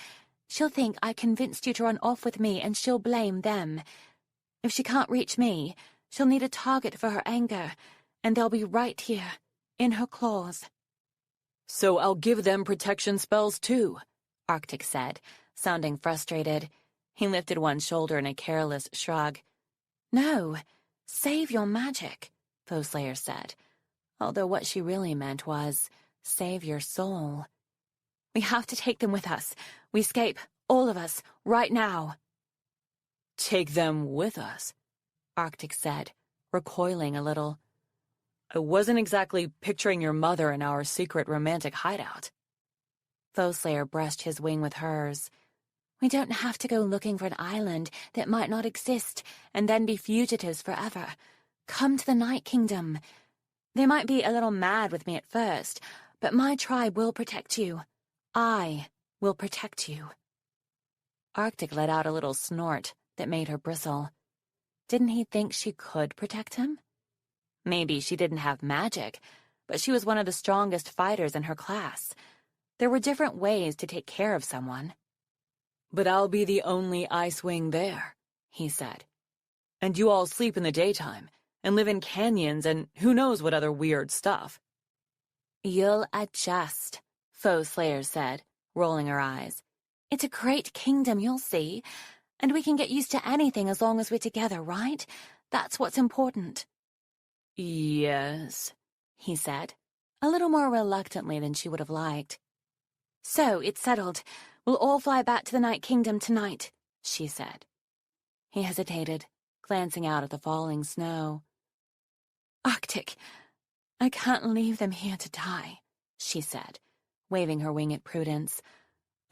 She'll think I convinced you to run off with me, and she'll blame them. If she can't reach me, she'll need a target for her anger, and they'll be right here, in her claws."
"So I'll give them protection spells too,"
Arctic said, sounding frustrated. He lifted one shoulder in a careless shrug. "No, save your magic," Foe Slayer said, although what she really meant was, save your soul. "We have to take them with us. We escape, all of us, right now."
"Take them with us,"
Arctic said, recoiling a little.
"I wasn't exactly picturing your mother in our secret romantic hideout."
Foe Slayer brushed his wing with hers. We don't have to go looking for an island that might not exist and then be fugitives forever. Come to the Night Kingdom. They might be a little mad with me at first, but my tribe will protect you. I will protect you." Arctic let out a little snort that made her bristle. Didn't he think she could protect him? Maybe she didn't have magic, but she was one of the strongest fighters in her class. There were different ways to take care of someone.
"But I'll be the only Icewing there," he said. "And you all sleep in the daytime, and live in canyons and who knows what other weird stuff."
"You'll adjust," Foe Slayer said, rolling her eyes. "It's a great kingdom, you'll see. And we can get used to anything as long as we're together, right? That's what's important."
"Yes,"
he said, a little more reluctantly than she would have liked. "So, it's settled. We'll all fly back to the Night Kingdom tonight," she said. He hesitated, glancing out at the falling snow. "Arctic, I can't leave them here to die," she said, waving her wing at Prudence.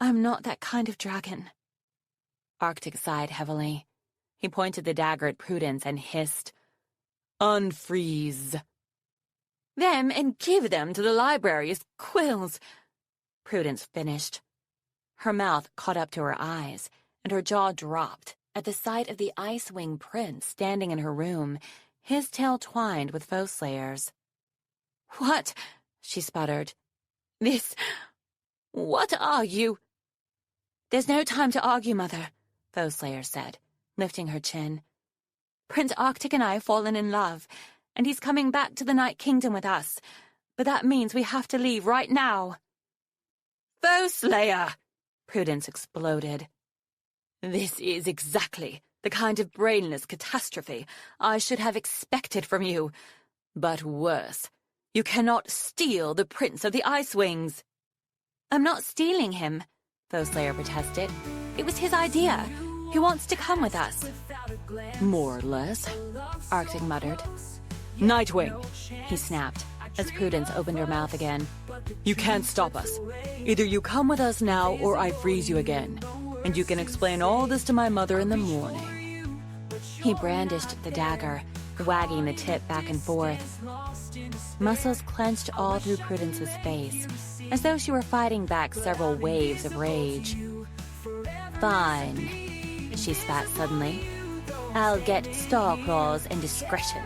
"I'm not that kind of dragon." Arctic sighed heavily. He pointed the dagger at Prudence and hissed, "Unfreeze
"Them and give them to the library as quills,"
Prudence finished. Her mouth caught up to her eyes, and her jaw dropped at the sight of the Icewing Prince standing in her room, his tail twined with Foe Slayer's.
"What?"
she sputtered.
What are you?"
"There's no time to argue, Mother," Foe Slayer said, lifting her chin. "Prince Arctic and I have fallen in love, and he's coming back to the Night Kingdom with us. But that means we have to leave right now."
"Foe Slayer!"
Prudence exploded.
"This is exactly the kind of brainless catastrophe I should have expected from you. But worse, you cannot steal the Prince of the Icewings."
"I'm not stealing him," Foe Slayer protested. "It was his idea. He wants to come with us."
"More or less,"
Arctic muttered.
"Nightwing,"
He snapped, as Prudence opened her mouth again.
"You can't stop us. Either you come with us now or I freeze you again. And you can explain all this to my mother in the morning."
He brandished the dagger, wagging the tip back and forth. Muscles clenched all through Prudence's face, as though she were fighting back several waves of rage. "Fine," she spat suddenly. "I'll get star claws and discretion."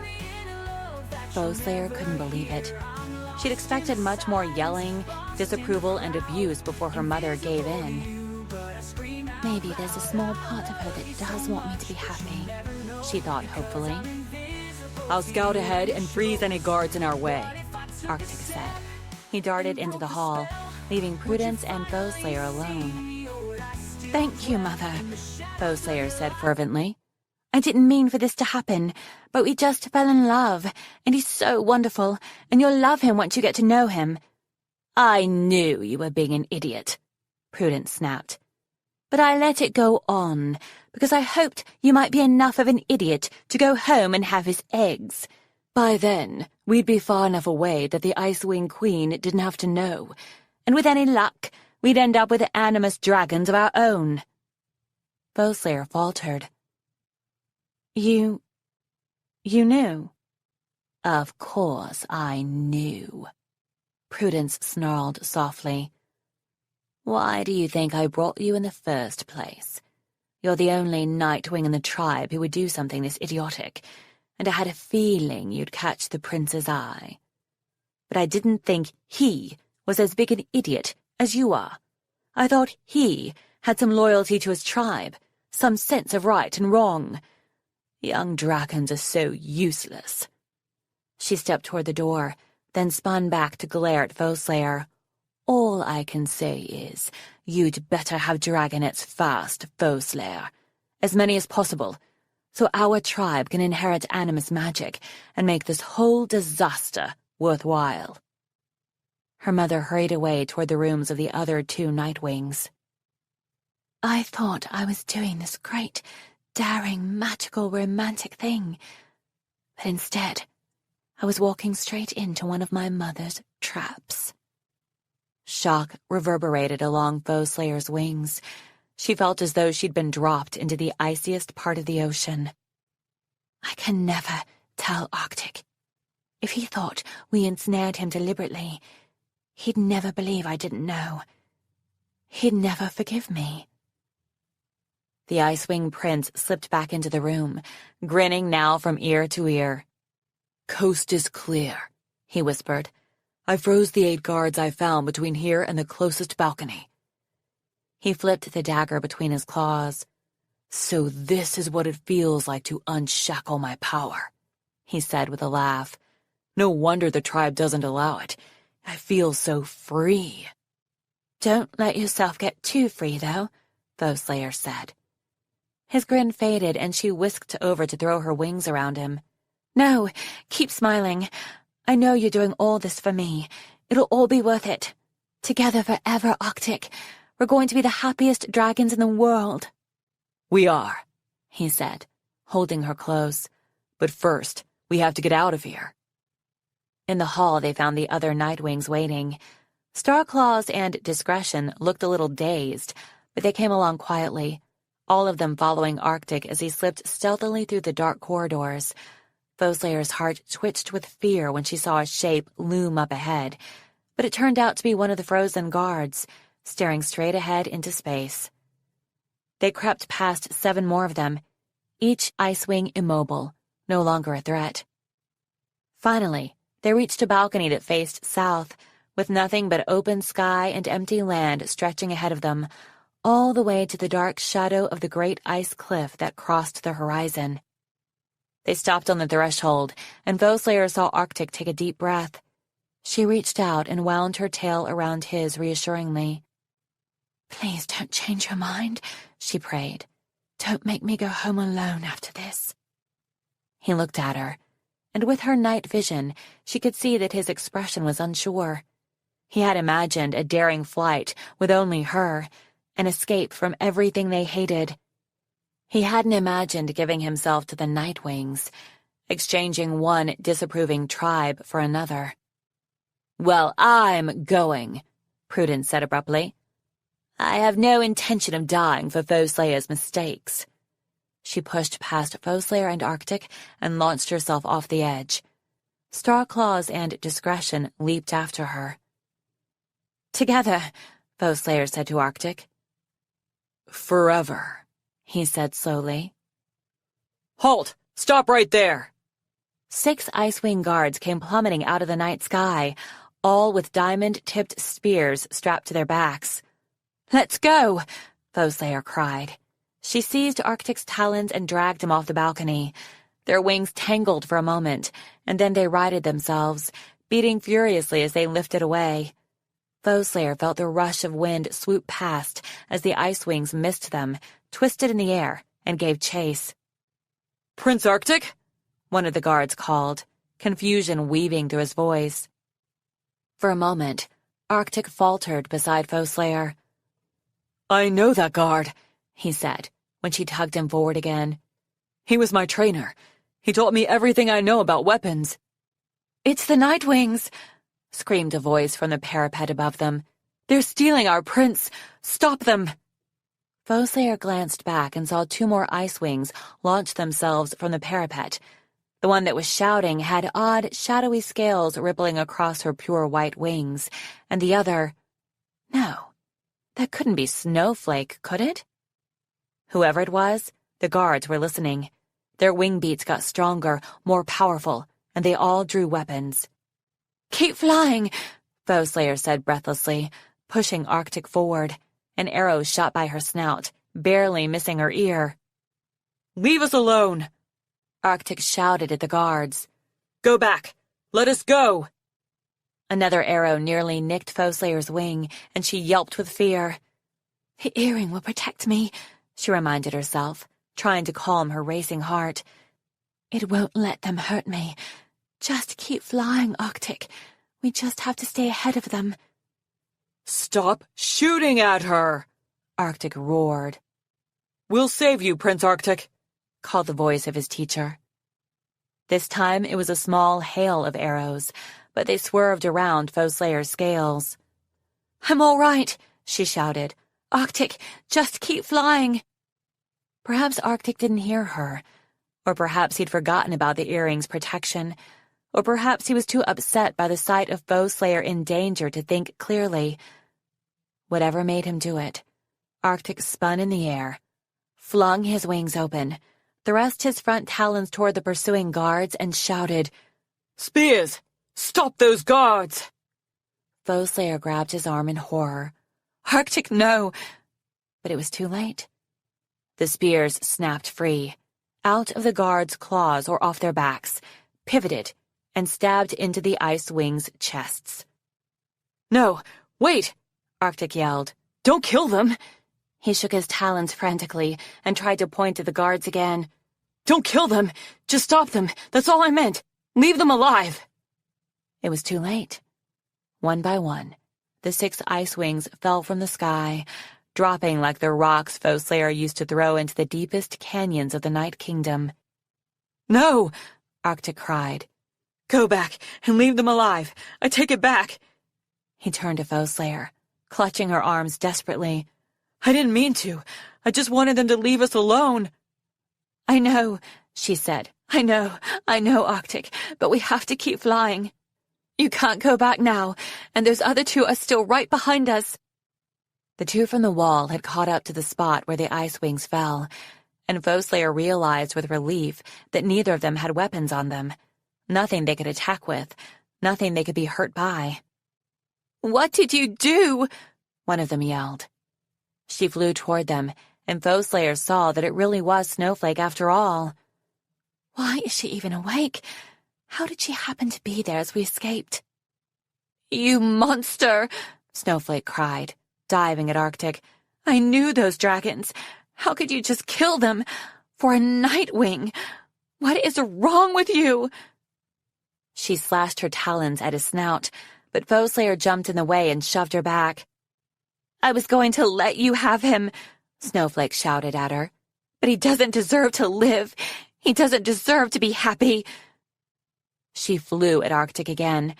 Foe Slayer couldn't believe it. She'd expected much more yelling, disapproval, and abuse before her mother gave in. Maybe there's a small part of her that does want me to be happy, she thought hopefully.
"I'll scout ahead and freeze any guards in our way,"
Arctic said. He darted into the hall, leaving Prudence and Foe Slayer alone. "Thank you, Mother," Foe Slayer said fervently. "I didn't mean for this to happen, but we just fell in love, and he's so wonderful, and you'll love him once you get to know him."
"I knew you were being an idiot,"
Prudence snapped. "But I let it go on, because I hoped you might be enough of an idiot to go home and have his eggs.
By then, we'd be far enough away that the Icewing Queen didn't have to know,
and with any luck, we'd end up with animus dragons of our own." Foe Slayer faltered. You knew?"
"Of course I knew,"
Prudence snarled softly.
"Why do you think I brought you in the first place? You're the only Nightwing in the tribe who would do something this idiotic, and I had a feeling you'd catch the prince's eye. But I didn't think he was as big an idiot as you are. I thought he had some loyalty to his tribe, some sense of right and wrong. Young dragons are so useless."
She stepped toward the door, then spun back to glare at Foe Slayer.
"All I can say is, you'd better have dragonets fast, Foe Slayer. As many as possible, so our tribe can inherit animus magic and make this whole disaster worthwhile."
Her mother hurried away toward the rooms of the other 2 Nightwings. "I thought I was doing this great, daring, magical, romantic thing, but instead, I was walking straight into one of my mother's traps."
Shock reverberated along Foe Slayer's wings.
She felt as though she'd been dropped into the iciest part of the ocean. I can never tell Arctic. If he thought we ensnared him deliberately, he'd never believe I didn't know. He'd never forgive me. The Icewing Prince slipped back into the room, grinning now from ear to ear. "Coast is clear," he whispered. "I froze the 8 guards I found between here and the closest balcony." He flipped the dagger between his claws. "So this is what it feels like to unshackle my power," he said with a laugh. "No wonder the tribe doesn't allow it. I feel so free." "Don't let yourself get too free, though," Foeslayer said. His grin faded, and she whisked over to throw her wings around him. "No, keep smiling. I know you're doing all this for me. It'll all be worth it. Together forever, Arctic. We're going to be the happiest dragons in the world." "We are," he said, holding her close. "But first, we have to get out of here." In the hall, they found the other Nightwings waiting. Starclaws and Discretion looked a little dazed, but they came along quietly, all of them following Arctic as he slipped stealthily through the dark corridors. Foeslayer's heart twitched with fear when she saw a shape loom up ahead, but it turned out to be one of the frozen guards, staring straight ahead into space. They crept past 7 more of them, each Icewing immobile, no longer a threat. Finally, they reached a balcony that faced south, with nothing but open sky and empty land stretching ahead of them, all the way to the dark shadow of the great ice cliff that crossed the horizon. They stopped on the threshold, and Foeslayer saw Arctic take a deep breath. She reached out and wound her tail around his reassuringly. "Please don't change your mind," she prayed. "Don't make me go home alone after this." He looked at her, and with her night vision, she could see that his expression was unsure. He had imagined a daring flight with only her, an escape from everything they hated. He hadn't imagined giving himself to the Nightwings, exchanging one disapproving tribe for another. "Well, I'm going," Prudence said abruptly. "I have no intention of dying for Foeslayer's mistakes." She pushed past Foeslayer and Arctic and launched herself off the edge. Starclaws and Discretion leaped after her. "Together," Foeslayer said to Arctic. "Forever," he said slowly. "Halt! Stop right there!" 6 Icewing guards came plummeting out of the night sky, all with diamond-tipped spears strapped to their backs. "Let's go!" Foeslayer cried. She seized Arctic's talons and dragged him off the balcony. Their wings tangled for a moment, and then they righted themselves, beating furiously as they lifted away. Foeslayer felt the rush of wind swoop past as the Icewings missed them, twisted in the air, and gave chase. "Prince Arctic?" one of the guards called, confusion weaving through his voice. For a moment, Arctic faltered beside Foeslayer. "I know that guard," he said, when she tugged him forward again. "He was my trainer. He taught me everything I know about weapons." "It's the Nightwings!" screamed a voice from the parapet above them. "They're stealing our prince! Stop them!" Foeslayer glanced back and saw 2 more Icewings launch themselves from the parapet. The one that was shouting had odd, shadowy scales rippling across her pure white wings, and the other— No, that couldn't be Snowflake, could it? Whoever it was, the guards were listening. Their wing beats got stronger, more powerful, and they all drew weapons. "Keep flying," Foeslayer said breathlessly, pushing Arctic forward. An arrow shot by her snout, barely missing her ear. "Leave us alone!" Arctic shouted at the guards. "Go back! Let us go!" Another arrow nearly nicked Foeslayer's wing, and she yelped with fear. "The earring will protect me," she reminded herself, trying to calm her racing heart. "It won't let them hurt me. Just keep flying, Arctic. We just have to stay ahead of them." "Stop shooting at her!" Arctic roared. "We'll save you, Prince Arctic," called the voice of his teacher. This time it was a small hail of arrows, but they swerved around Foeslayer's scales. "I'm all right," she shouted. Arctic, just keep flying. Perhaps Arctic didn't hear her, or perhaps he'd forgotten about the earring's protection, or perhaps he was too upset by the sight of Bowslayer in danger to think clearly. Whatever made him do it, Arctic spun in the air, flung his wings open, thrust his front talons toward the pursuing guards, and shouted,
"Spears! Stop those guards!"
Bowslayer grabbed his arm in horror. "Arctic, no!" But it was too late. The spears snapped free, out of the guards' claws or off their backs, pivoted, and stabbed into the Ice Wings' chests.
"No, wait!"
Arctic yelled.
"Don't kill them!"
He shook his talons frantically and tried to point at the guards again.
"Don't kill them! Just stop them! That's all I meant! Leave them alive!"
It was too late. One by one, the 6 Ice Wings fell from the sky, dropping like the rocks Bowslayer used to throw into the deepest canyons of the Night Kingdom.
"No!"
Arctic cried.
"Go back and leave them alive! I take it back!"
He turned to Bowslayer, clutching her arms desperately.
"I didn't mean to. I just wanted them to leave us alone."
"I know," she said. I know, Arctic, but we have to keep flying. You can't go back now, and those other 2 are still right behind us." The 2 from the wall had caught up to the spot where the Ice Wings fell, and Bowslayer realized with relief that neither of them had weapons on them. Nothing they could attack with, nothing they could be hurt by. "What did you do?" one of them yelled. She flew toward them, and Bowslayer saw that it really was Snowflake after all. Why is she even awake? How did she happen to be there as we escaped? "You monster!" Snowflake cried, diving at Arctic. "I knew those dragons. How could you just kill them? For a Nightwing? What is wrong with you?" She slashed her talons at his snout, but Bowslayer jumped in the way and shoved her back. "I was going to let you have him," Snowflake shouted at her. "But he doesn't deserve to live. He doesn't deserve to be happy." She flew at Arctic again.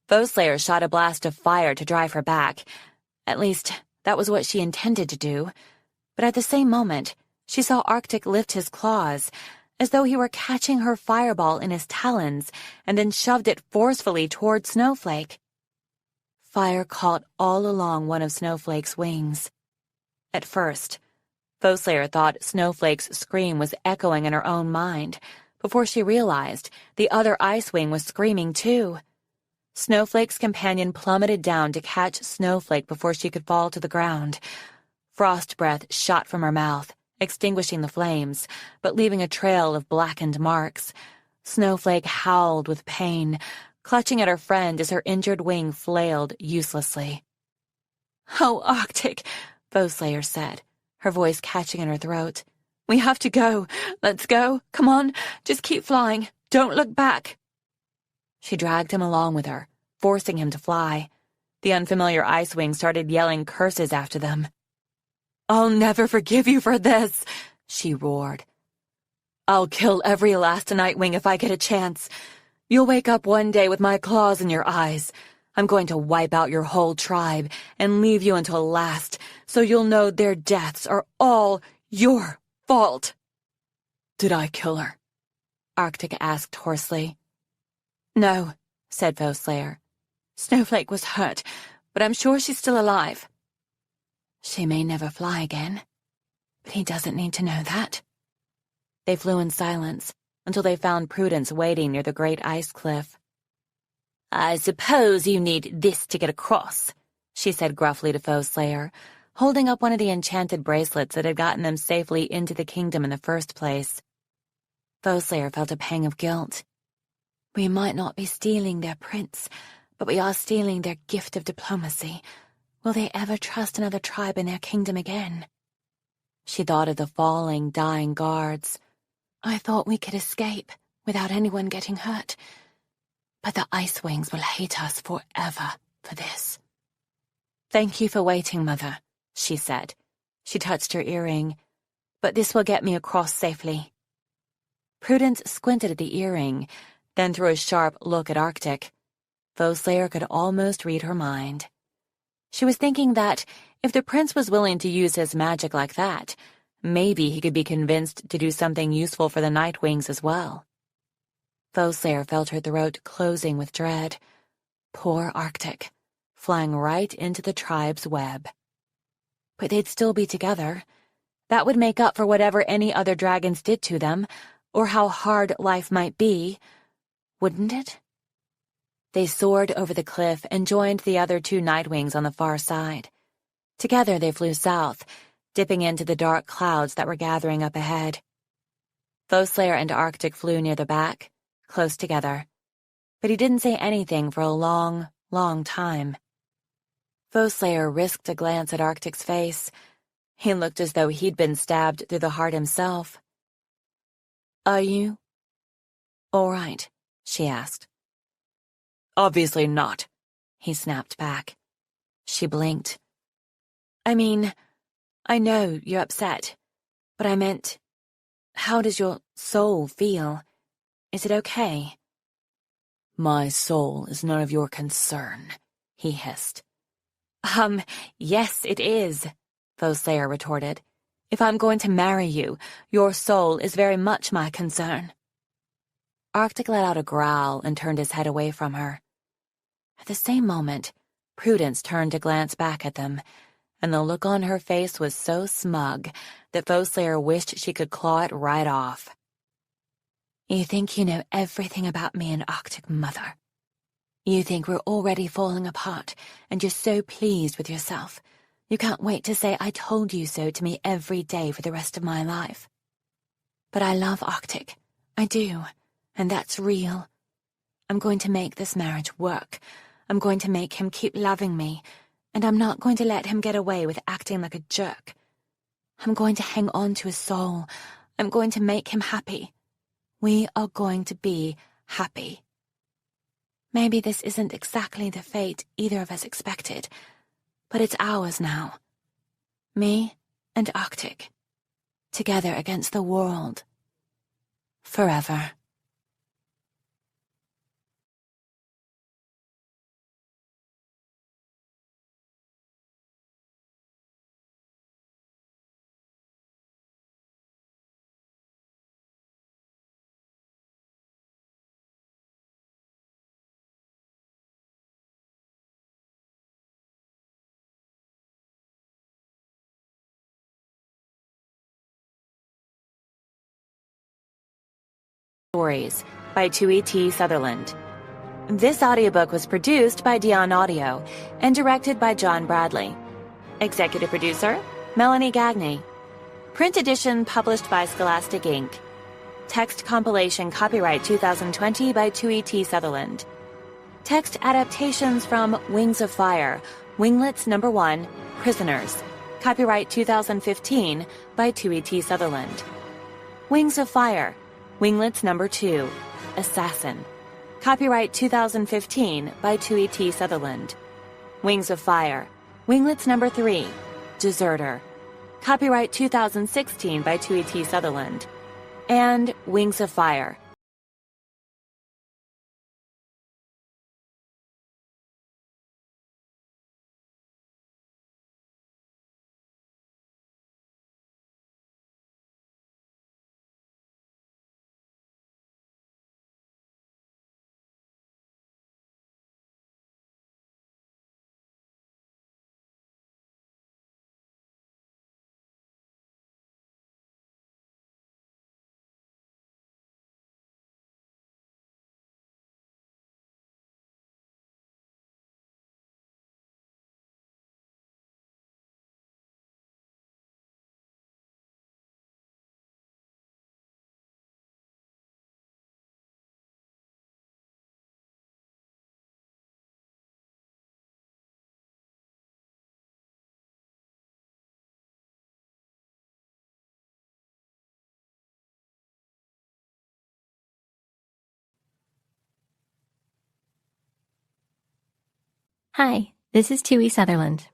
Bowslayer shot a blast of fire to drive her back. At least, that was what she intended to do. But at the same moment, she saw Arctic lift his claws, as though he were catching her fireball in his talons, and then shoved it forcefully toward Snowflake. Fire caught all along one of Snowflake's wings. At first, Bowslayer thought Snowflake's scream was echoing in her own mind, before she realized the other Ice Wing was screaming too. Snowflake's companion plummeted down to catch Snowflake before she could fall to the ground. Frost breath shot from her mouth, extinguishing the flames, but leaving a trail of blackened marks. Snowflake howled with pain, clutching at her friend as her injured wing flailed uselessly. "Oh, Arctic," Bowslayer said, her voice catching in her throat. "We have to go. Let's go. Come on. Just keep flying. Don't look back." She dragged him along with her, forcing him to fly. The unfamiliar Ice Wing started yelling curses after them. "I'll never forgive you for this," she roared. "I'll kill every last Nightwing if I get a chance. You'll wake up one day with my claws in your eyes. I'm going to wipe out your whole tribe and leave you until last, so you'll know their deaths are all your fault." "Did I kill her?" Arctic asked hoarsely. "No," said Bowslayer. "Snowflake was hurt, but I'm sure she's still alive." "She may never fly again, but he doesn't need to know that." They flew in silence until they found Prudence waiting near the great ice cliff. "I suppose you need this to get across," she said gruffly to Bowslayer, holding up one of the enchanted bracelets that had gotten them safely into the kingdom in the first place. Bowslayer felt a pang of guilt. We might not be stealing their prince, but we are stealing their gift of diplomacy. Will they ever trust another tribe in their kingdom again? She thought of the falling, dying guards. I thought we could escape without anyone getting hurt. But the Ice Wings will hate us forever for this. "Thank you for waiting, Mother," she said. She touched her earring. "But this will get me across safely." Prudence squinted at the earring, then threw a sharp look at Arctic. Bowslayer could almost read her mind. She was thinking that if the prince was willing to use his magic like that, maybe he could be convinced to do something useful for the Nightwings as well. Foeslayer felt her throat closing with dread. Poor Arctic, flying right into the tribe's web. But they'd still be together. That would make up for whatever any other dragons did to them, or how hard life might be, wouldn't it? They soared over the cliff and joined the other two Nightwings on the far side. Together they flew south, dipping into the dark clouds that were gathering up ahead. Foeslayer and Arctic flew near the back, close together, but he didn't say anything for a long, long time. Foeslayer risked a glance at Arctic's face. He looked as though he'd been stabbed through the heart himself. "Are you all right?" she asked. "Obviously not," he snapped back. She blinked. "I mean, I know you're upset, but I meant, how does your soul feel? Is it okay?" "My soul is none of your concern," he hissed. Yes, it is," Foeslayer retorted. "If I'm going to marry you, your soul is very much my concern." Arctic let out a growl and turned his head away from her. At the same moment, Prudence turned to glance back at them, and the look on her face was so smug that Foeslayer wished she could claw it right off. "You think you know everything about me and Arctic, Mother. You think we're already falling apart, and you're so pleased with yourself. You can't wait to say I told you so to me every day for the rest of my life. But I love Arctic. I do, and that's real. I'm going to make this marriage work. I'm going to make him keep loving me, and I'm not going to let him get away with acting like a jerk. I'm going to hang on to his soul. I'm going to make him happy. We are going to be happy. Maybe this isn't exactly the fate either of us expected, but it's ours now. Me and Arctic, together against the world. Forever." Stories by Tui T. Sutherland. This audiobook was produced by Dion Audio and directed by John Bradley. Executive producer, Melanie Gagney. Print edition published by Scholastic Inc. Text compilation copyright 2020 by Tui T. Sutherland. Text adaptations from Wings of Fire, Winglets No. 1, Prisoners. Copyright 2015 by Tui T. Sutherland. Wings of Fire, Winglets No. 2, Assassin. Copyright 2015 by Tui T. Sutherland. Wings of Fire, Winglets No. 3, Deserter. Copyright 2016 by Tui T. Sutherland. And Wings of Fire,
Hi, this is Tui Sutherland.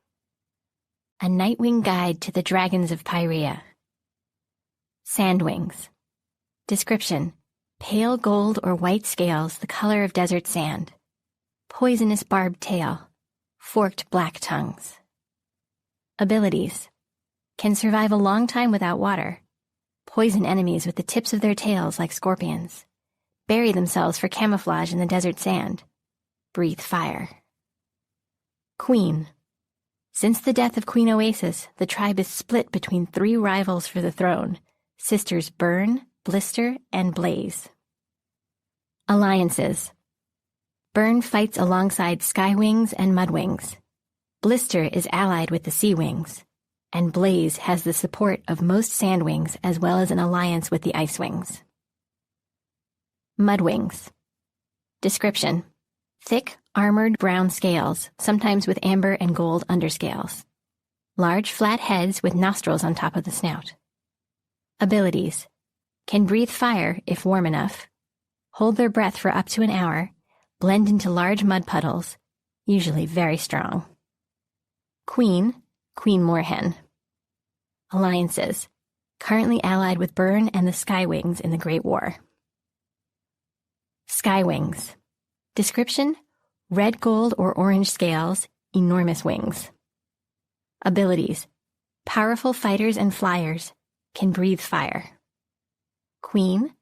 A Nightwing Guide to the Dragons of Pyrrhia. Sandwings. Description: pale gold or white scales, the color of desert sand. Poisonous barbed tail. forked black tongues. Abilities: can survive a long time without water, poison enemies with the tips of their tails like scorpions, bury themselves for camouflage in the desert sand, breathe fire. Queen: since the death of Queen Oasis, the tribe is split between 3 rivals for the throne, sisters Burn, Blister, and Blaze. Alliances: Burn fights alongside Skywings and Mudwings. Blister is allied with the Seawings, and Blaze has the support of most Sandwings as well as an alliance with the Icewings. Mudwings. Description: thick, armored brown scales, sometimes with amber and gold underscales. Large, flat heads with nostrils on top of the snout. Abilities: can breathe fire if warm enough, hold their breath for up to an hour, blend into large mud puddles, usually very strong. Queen Moorhen. Alliances: currently allied with Burn and the Skywings in the Great War. Skywings. Description: red, gold, or orange scales, enormous wings. Abilities: powerful fighters and flyers, can breathe fire. Queen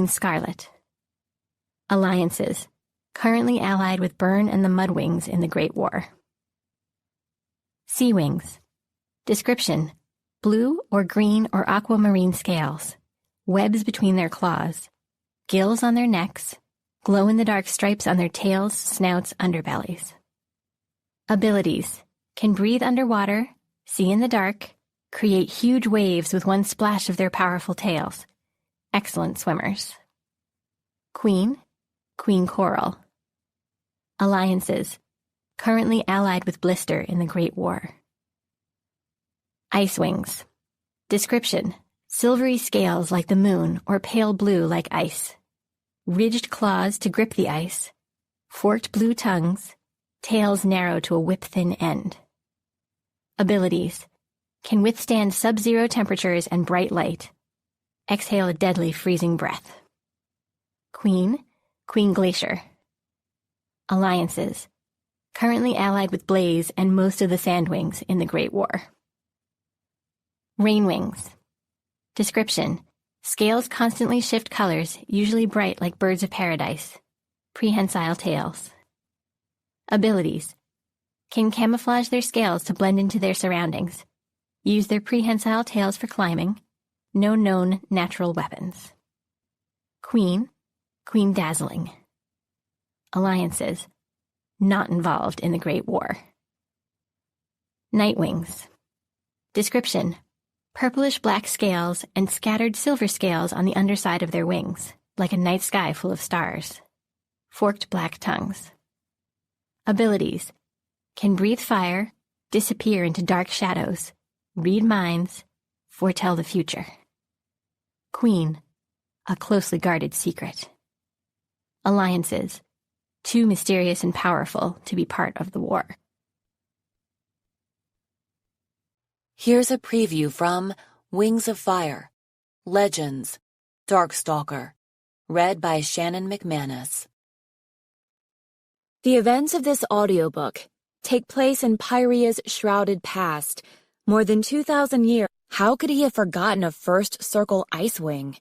Scarlet. Alliances: currently allied with Burn and the Mudwings in the Great War. Seawings. Description: blue or green or aquamarine scales, webs between their claws, gills on their necks, glow-in-the-dark stripes on their tails, snouts, underbellies. Abilities: can breathe underwater, see in the dark, create huge waves with one splash of their powerful tails. Excellent swimmers. Queen Coral. Alliances: currently allied with Blister in the Great War. Icewings. Description: silvery scales like the moon or pale blue like ice, ridged claws to grip the ice, forked blue tongues, tails narrow to a whip-thin end. Abilities: can withstand sub-zero temperatures and bright light, exhale a deadly freezing breath. Queen Glacier. Alliances: currently allied with Blaze and most of the Sandwings in the Great War. Rainwings. Description: scales constantly shift colors, usually bright like birds of paradise, prehensile tails. Abilities: can camouflage their scales to blend into their surroundings, use their prehensile tails for climbing, no known natural weapons. Queen Dazzling. Alliances: not involved in the Great War. Nightwings. Description: purplish-black scales and scattered silver scales on the underside of their wings, like a night sky full of stars. Forked black tongues. Abilities: can breathe fire, disappear into dark shadows, read minds, foretell the future. Queen, a closely guarded secret. Alliances: too mysterious and powerful to be part of the war.
Here's a preview from Wings of Fire, Legends, Darkstalker, read by Shannon McManus. The events of this audiobook take place in Pyrrhia's shrouded past, more than 2,000 years. How could he have forgotten a First Circle Icewing?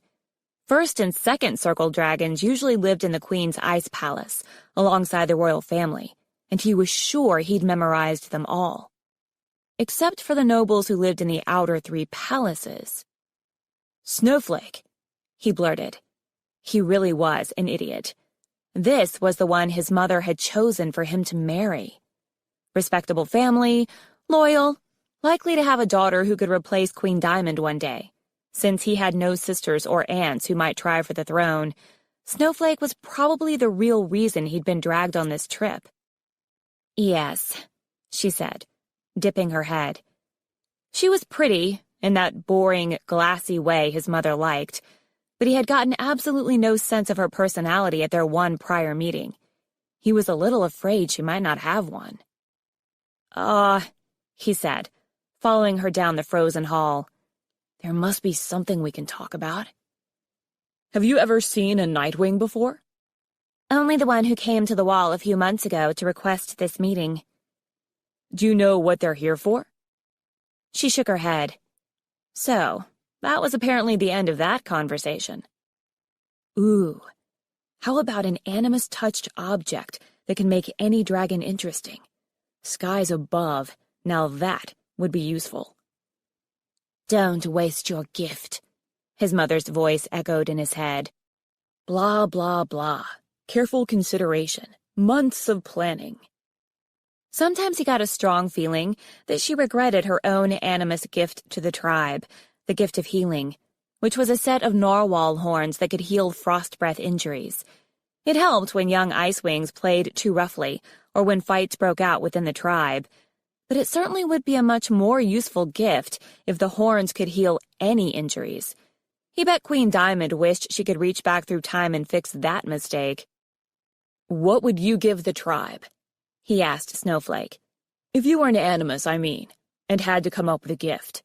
First and Second Circle dragons usually lived in the Queen's Ice Palace, alongside the royal family, and he was sure he'd memorized them all. Except for the nobles who lived in the outer 3 palaces. Snowflake, he blurted. He really was an idiot. This was the one his mother had chosen for him to marry. Respectable family, loyal, likely to have a daughter who could replace Queen Diamond one day. Since he had no sisters or aunts who might try for the throne, Snowflake was probably the real reason he'd been dragged on this trip. Yes, she said, dipping her head. She was pretty, in that boring, glassy way his mother liked, but he had gotten absolutely no sense of her personality at their one prior meeting. He was a little afraid she might not have one. He said, following her down the frozen hall. There must be something we can talk about. Have you ever seen a Nightwing before? Only the one who came to the wall a few months ago to request this meeting.
Do you know what they're here for?"
She shook her head. So, that was apparently the end of that conversation. Ooh, how about an animus-touched object that can make any dragon interesting? Skies above, now that would be useful. "Don't waste your gift," his mother's voice echoed in his head. Blah, blah, blah. Careful consideration. Months of planning. Sometimes he got a strong feeling that she regretted her own animus gift to the tribe, the gift of healing, which was a set of narwhal horns that could heal frost breath injuries. It helped when young ice wings played too roughly, or when fights broke out within the tribe, but it certainly would be a much more useful gift if the horns could heal any injuries. He bet Queen Diamond wished she could reach back through time and fix that mistake. "What would you give the tribe?" he asked Snowflake. "If you were an animus, I mean, and had to come up with a gift."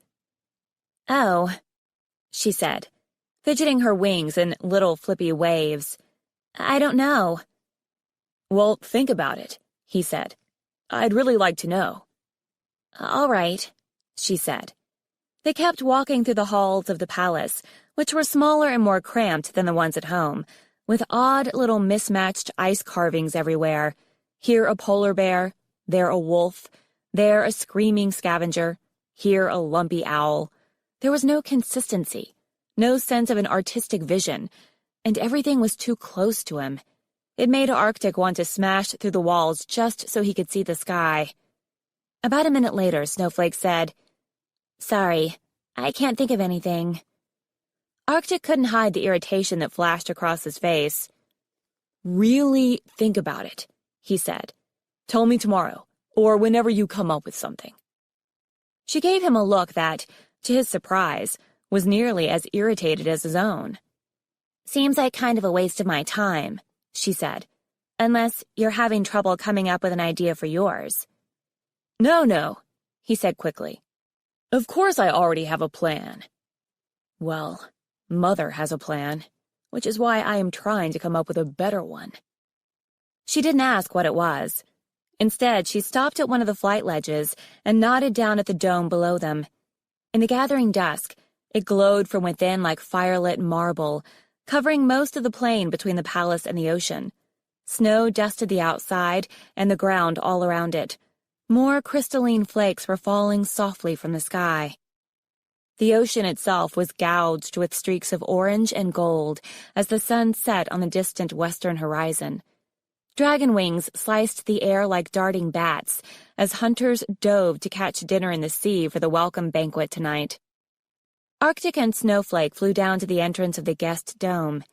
"Oh," she said, fidgeting her wings in little flippy waves. "I don't know." "Well, think about it," he said. "I'd really like to know." "All right," she said. They kept walking through the halls of the palace, which were smaller and more cramped than the ones at home, with odd little mismatched ice carvings everywhere. Here a polar bear, there a wolf, there a screaming scavenger, here a lumpy owl. There was no consistency, no sense of an artistic vision, and everything was too close to him. It made Arctic want to smash through the walls just so he could see the sky. About a minute later, Snowflake said, "Sorry, I can't think of anything." Arctic couldn't hide the irritation that flashed across his face. "Really think about it," he said. "Tell me tomorrow, or whenever you come up with something." She gave him a look that, to his surprise, was nearly as irritated as his own. "Seems like kind of a waste of my time," she said, "unless you're having trouble coming up with an idea for yours." No, he said quickly. "Of course I already have a plan." "Well, Mother has a plan, which is why I am trying to come up with a better one." She didn't ask what it was. Instead, she stopped at one of the flight ledges and nodded down at the dome below them. In the gathering dusk, it glowed from within like firelit marble, covering most of the plain between the palace and the ocean. Snow dusted the outside and the ground all around it. More crystalline flakes were falling softly from the sky. The ocean itself was gouged with streaks of orange and gold as the sun set on the distant western horizon. Dragon wings sliced the air like darting bats as hunters dove to catch dinner in the sea for the welcome banquet tonight. Arctic and Snowflake flew down to the entrance of the guest dome.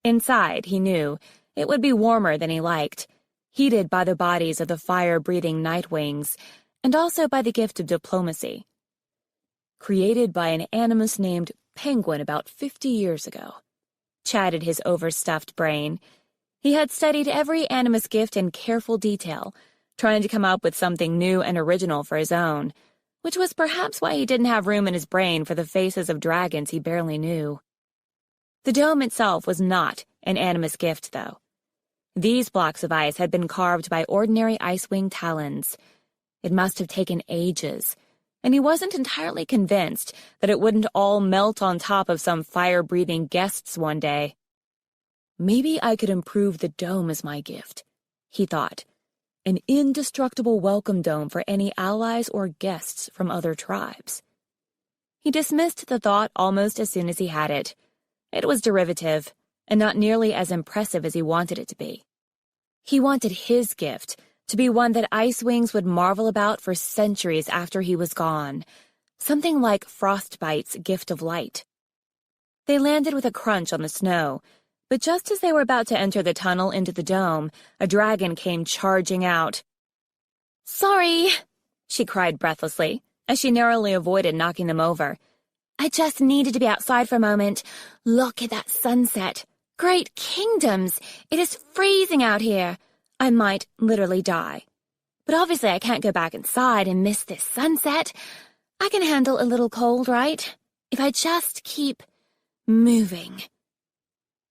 Inside, he knew, it would be warmer than he liked, heated by the bodies of the fire-breathing night wings, and also by the gift of diplomacy. "Created by an animus named Penguin about 50 years ago," chatted his overstuffed brain. He had studied every animus gift in careful detail, trying to come up with something new and original for his own, which was perhaps why he didn't have room in his brain for the faces of dragons he barely knew. The dome itself was not an animus gift, though. These blocks of ice had been carved by ordinary ice-wing talons. It must have taken ages, and he wasn't entirely convinced that it wouldn't all melt on top of some fire-breathing guests one day. "Maybe I could improve the dome as my gift," he thought. "An indestructible welcome dome for any allies or guests from other tribes." He dismissed the thought almost as soon as he had it. It was derivative, and not nearly as impressive as he wanted it to be. He wanted his gift to be one that ice wings would marvel about for centuries after he was gone, something like Frostbite's gift of light. They landed with a crunch on the snow, but just as they were about to enter the tunnel into the dome, a dragon came charging out. "Sorry," she cried breathlessly, as she narrowly avoided knocking them over. "I just needed to be outside for a moment. Look at that sunset. Great kingdoms! It is freezing out here. I might literally die. But obviously I can't go back inside and miss this sunset. I can handle a little cold, right? If I just keep moving."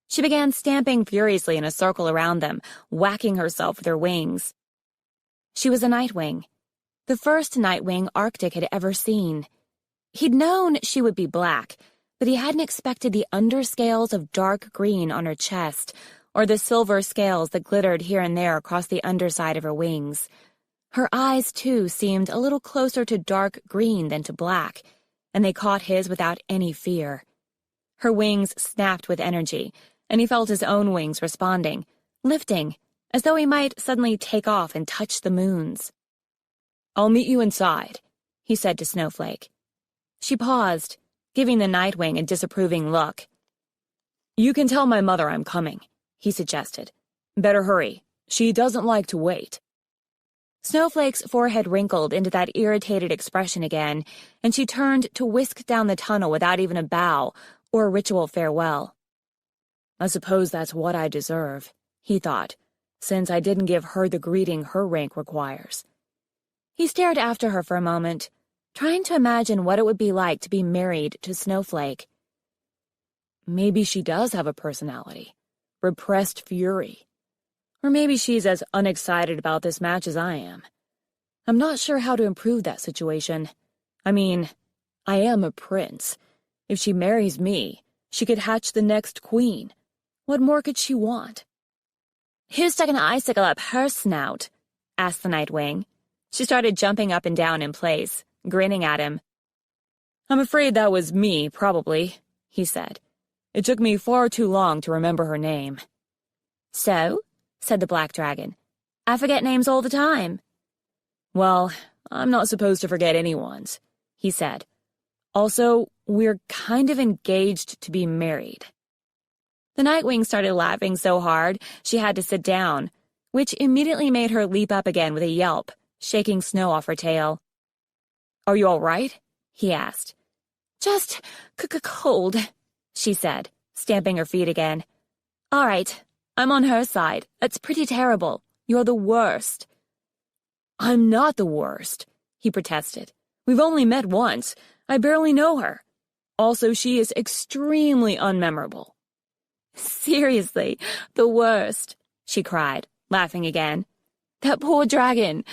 She began stamping furiously in a circle around them, whacking herself with her wings. She was a nightwing. the first Nightwing Arctic had ever seen. He'd known she would be black, but he hadn't expected the underscales of dark green on her chest, or the silver scales that glittered here and there across the underside of her wings. Her eyes, too, seemed a little closer to dark green than to black, and they caught his without any fear. Her wings snapped with energy, and he felt his own wings responding, lifting, as though he might suddenly take off and touch the moons. "I'll meet you inside," he said to Snowflake. She paused, giving the Nightwing a disapproving look. "You can tell my mother I'm coming," he suggested. "Better hurry. She doesn't like to wait." Snowflake's forehead wrinkled into that irritated expression again, and she turned to whisk down the tunnel without even a bow or a ritual farewell. "I suppose that's what I deserve," he thought, "since I didn't give her the greeting her rank requires." He stared after her for a moment, trying to imagine what it would be like to be married to Snowflake. Maybe she does have a personality, repressed fury. Or maybe she's as unexcited about this match as I am. I'm not sure how to improve that situation. I mean, I am a prince. If she marries me, she could hatch the next queen. What more could she want? "Who stuck an icicle up her snout?" asked the Nightwing. She started jumping up and down in place, grinning at him. "I'm afraid that was me, probably," he said. "It took me far too long to remember her name." "So?" said the Black Dragon. "I forget names all the time." "Well, I'm not supposed to forget anyone's," he said. "Also, we're kind of engaged to be married." The Nightwing started laughing so hard she had to sit down, which immediately made her leap up again with a yelp, shaking snow off her tail. "Are you all right?" he asked. "Just cold," she said, stamping her feet again. "All right, I'm on her side. That's pretty terrible. You're the worst." "I'm not the worst," he protested. "We've only met once. I barely know her. Also, she is extremely unmemorable." "Seriously, the worst," she cried, laughing again. "That poor dragon.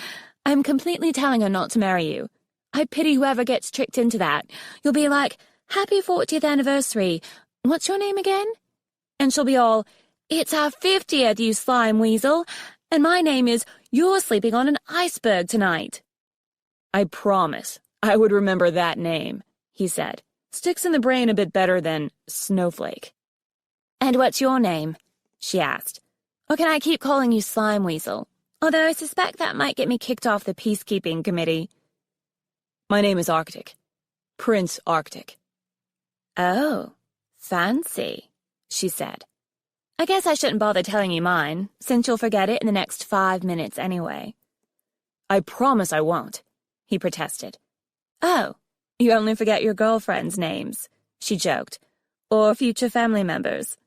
I'm completely telling her not to marry you. I pity whoever gets tricked into that. You'll be like, 'Happy 40th anniversary. What's your name again?' And she'll be all, 'It's our 50th, you slime weasel. And my name is, you're sleeping on an iceberg tonight.'" "I promise I would remember that name," he said. "Sticks in the brain a bit better than Snowflake." "And what's your name?" she asked. "Or can I keep calling you Slime Weasel? Although I suspect that might get me kicked off the peacekeeping committee." "My name is Arctic. Prince Arctic." "Oh, fancy," she said. "I guess I shouldn't bother telling you mine, since you'll forget it in the next 5 minutes anyway." "I promise I won't," he protested. "Oh, you only forget your girlfriends' names," she joked. "Or future family members."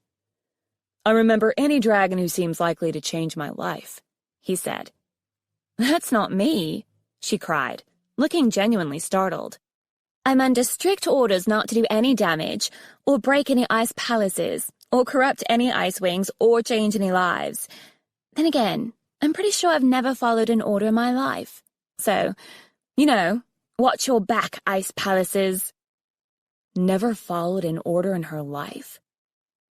"I remember any dragon who seems likely to change my life," he said. "That's not me," she cried, looking genuinely startled. "I'm under strict orders not to do any damage, or break any ice palaces, or corrupt any ice wings, or change any lives. Then again, I'm pretty sure I've never followed an order in my life. So, watch your back, ice palaces." Never followed an order in her life?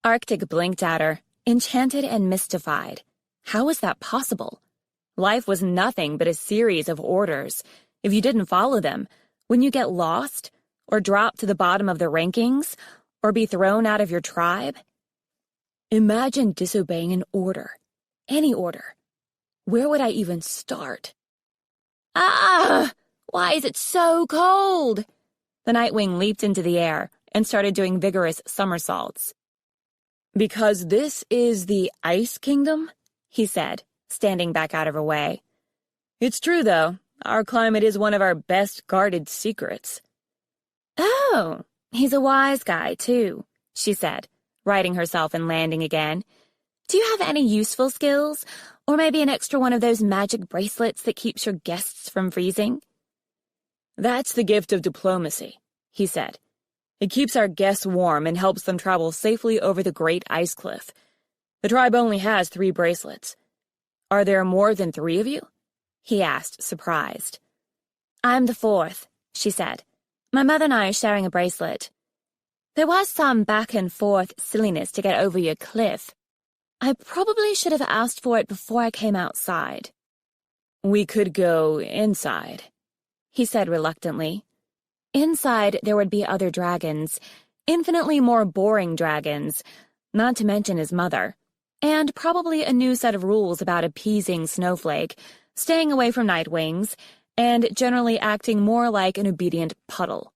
Arctic blinked at her, enchanted and mystified. How was that possible? Life was nothing but a series of orders. If you didn't follow them, wouldn't you get lost, or drop to the bottom of the rankings, or be thrown out of your tribe? Imagine disobeying an order. Any order. Where would I even start? "Ah! Why is it so cold?" The Nightwing leaped into the air and started doing vigorous somersaults. "Because this is the Ice Kingdom," he said, standing back out of her way. "It's true, though. Our climate is one of our best-guarded secrets." "Oh, he's a wise guy, too," she said, righting herself and landing again. "Do you have any useful skills? Or maybe an extra one of those magic bracelets that keeps your guests from freezing?" "That's the gift of diplomacy," he said. "It keeps our guests warm and helps them travel safely over the Great Ice Cliff. The tribe only has 3 bracelets. Are there more than 3 of you?" he asked, surprised. I'm the fourth, she said. My mother and I are sharing a bracelet. There was some back and forth silliness to get over your cliff. I probably should have asked for it before I came outside.
We could go inside,
he said reluctantly. Inside, there would be other dragons, infinitely more boring dragons, not to mention his mother, and probably a new set of rules about appeasing Snowflake, staying away from Nightwings, and generally acting more like an obedient puddle.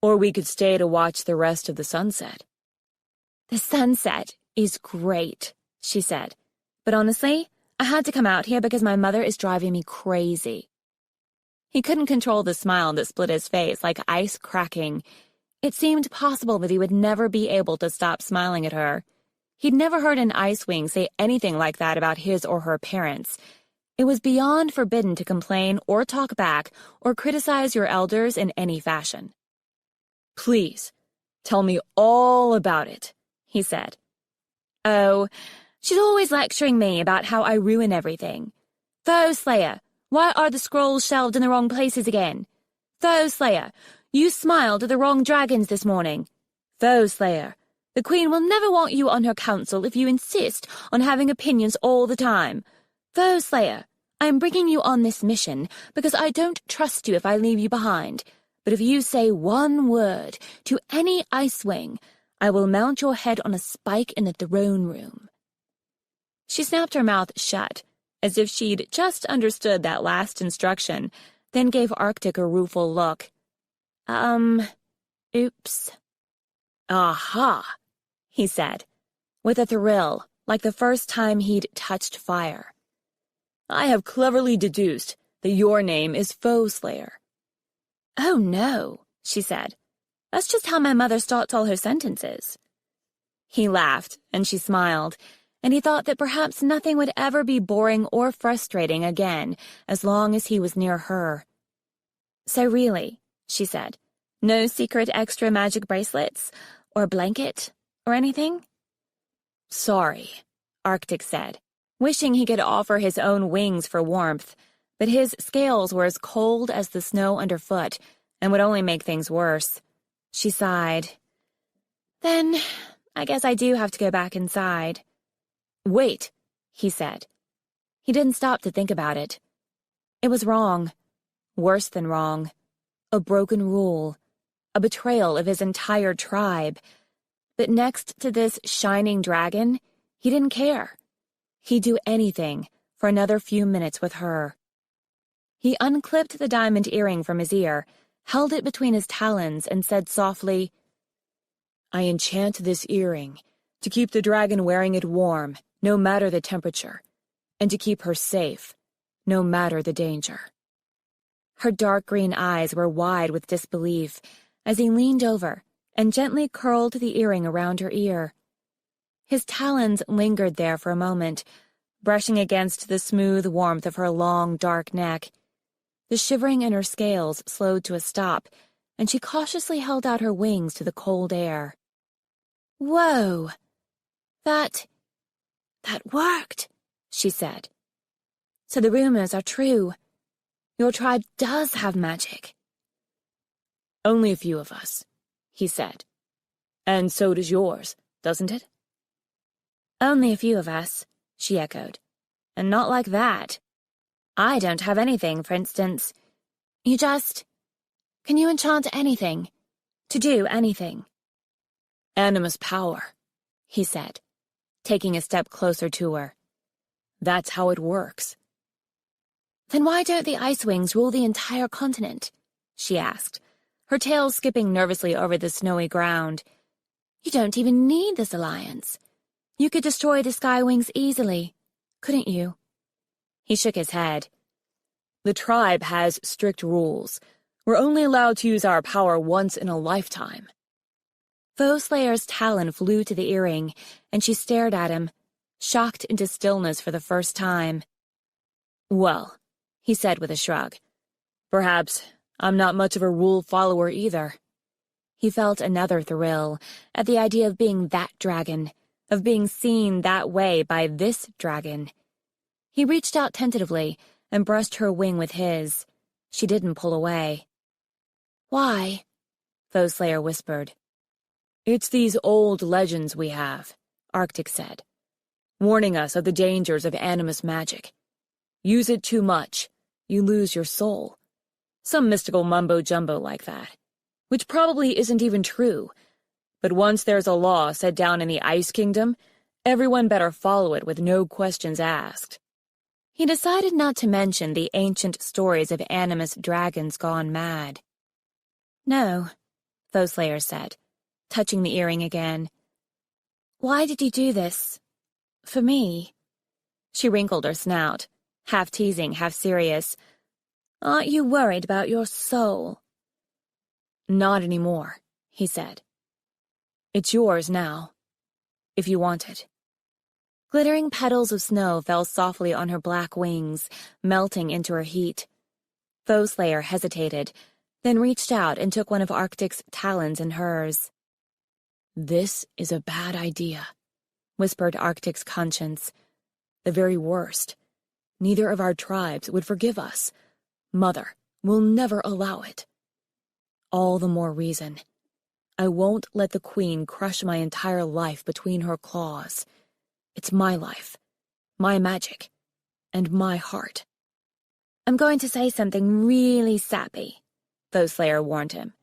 Or we could stay to watch the rest of the sunset.
The sunset is great, she said. But honestly, I had to come out here because my mother is driving me crazy. He couldn't control the smile that split his face like ice cracking. It seemed possible that he would never be able to stop smiling at her. He'd never heard an Icewing say anything like that about his or her parents. It was beyond forbidden to complain or talk back or criticize your elders in any fashion.
Please, tell me all about it, he said.
Oh, she's always lecturing me about how I ruin everything. Foe Slayer, why are the scrolls shelved in the wrong places again? Foe Slayer, you smiled at the wrong dragons this morning. Foe Slayer, the Queen will never want you on her council if you insist on having opinions all the time. Foe Slayer, I am bringing you on this mission because I don't trust you if I leave you behind. But if you say one word to any Icewing, I will mount your head on a spike in the throne room. She snapped her mouth shut, as if she'd just understood that last instruction, then gave Arctic a rueful look. Oops.
Aha,
he said, with a thrill, like the first time he'd touched fire.
I have cleverly deduced that your name is Foe Slayer.
Oh, no, she said. That's just how my mother starts all her sentences. He laughed, and she smiled, and he thought that perhaps nothing would ever be boring or frustrating again as long as he was near her. So really, she said, no secret extra magic bracelets, or blanket, or anything?
Sorry,
Arctic said, wishing he could offer his own wings for warmth, but his scales were as cold as the snow underfoot and would only make things worse. She sighed. Then, I guess I do have to go back inside.
Wait,
he said. He didn't stop to think about it. It was wrong. Worse than wrong. A broken rule. A betrayal of his entire tribe. But next to this shining dragon, he didn't care. He'd do anything for another few minutes with her. He unclipped the diamond earring from his ear, held it between his talons, and said softly,
I enchant this earring to keep the dragon wearing it warm, no matter the temperature, and to keep her safe, no matter the danger.
Her dark green eyes were wide with disbelief as he leaned over and gently curled the earring around her ear. His talons lingered there for a moment, brushing against the smooth warmth of her long, dark neck. The shivering in her scales slowed to a stop, and she cautiously held out her wings to the cold air. Whoa! That worked, she said. So the rumors are true. Your tribe does have magic.
Only a few of us, he said. And so does yours, doesn't it?
Only a few of us, she echoed. And not like that. I don't have anything, for instance. Can you enchant anything? To do anything?
Animus power,
he said, taking a step closer to her.
That's how it works.
Then why don't the Icewings rule the entire continent? She asked, her tail skipping nervously over the snowy ground. You don't even need this alliance. You could destroy the Skywings easily, couldn't you? He shook his head.
The tribe has strict rules. We're only allowed to use our power once in a lifetime.
Foe Slayer's talon flew to the earring, and she stared at him, shocked into stillness for the first time.
Well, he said with a shrug, perhaps I'm not much of a rule follower either.
He felt another thrill at the idea of being that dragon, of being seen that way by this dragon. He reached out tentatively and brushed her wing with his. She didn't pull away. "Why?" Foeslayer whispered.
"It's these old legends we have," Arctic said, "warning us of the dangers of animus magic. Use it too much, you lose your soul. Some mystical mumbo-jumbo like that, which probably isn't even true. But once there's a law set down in the Ice Kingdom, everyone better follow it with no questions asked."
He decided not to mention the ancient stories of animus dragons gone mad. "No," Foeslayer said, touching the earring again. "Why did you do this? For me?" She wrinkled her snout, half teasing, half serious. "Aren't you worried about your soul?"
"Not anymore," he said. "It's yours now, if you want it."
Glittering petals of snow fell softly on her black wings, melting into her heat. Foeslayer hesitated, then reached out and took one of Arctic's talons in hers.
"This is a bad idea," whispered Arctic's conscience. "The very worst. Neither of our tribes would forgive us. Mother will never allow it. All the more reason. I won't let the Queen crush my entire life between her claws. It's my life, my magic, and my heart."
"I'm going to say something really sappy," Foeslayer warned him.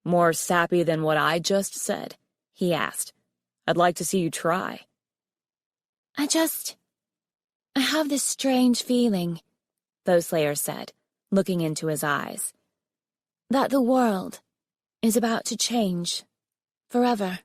"More sappy than what I just said?" he asked. "I'd like to see you try."
I have this strange feeling," Foeslayer said, looking into his eyes, "that the world is about to change forever."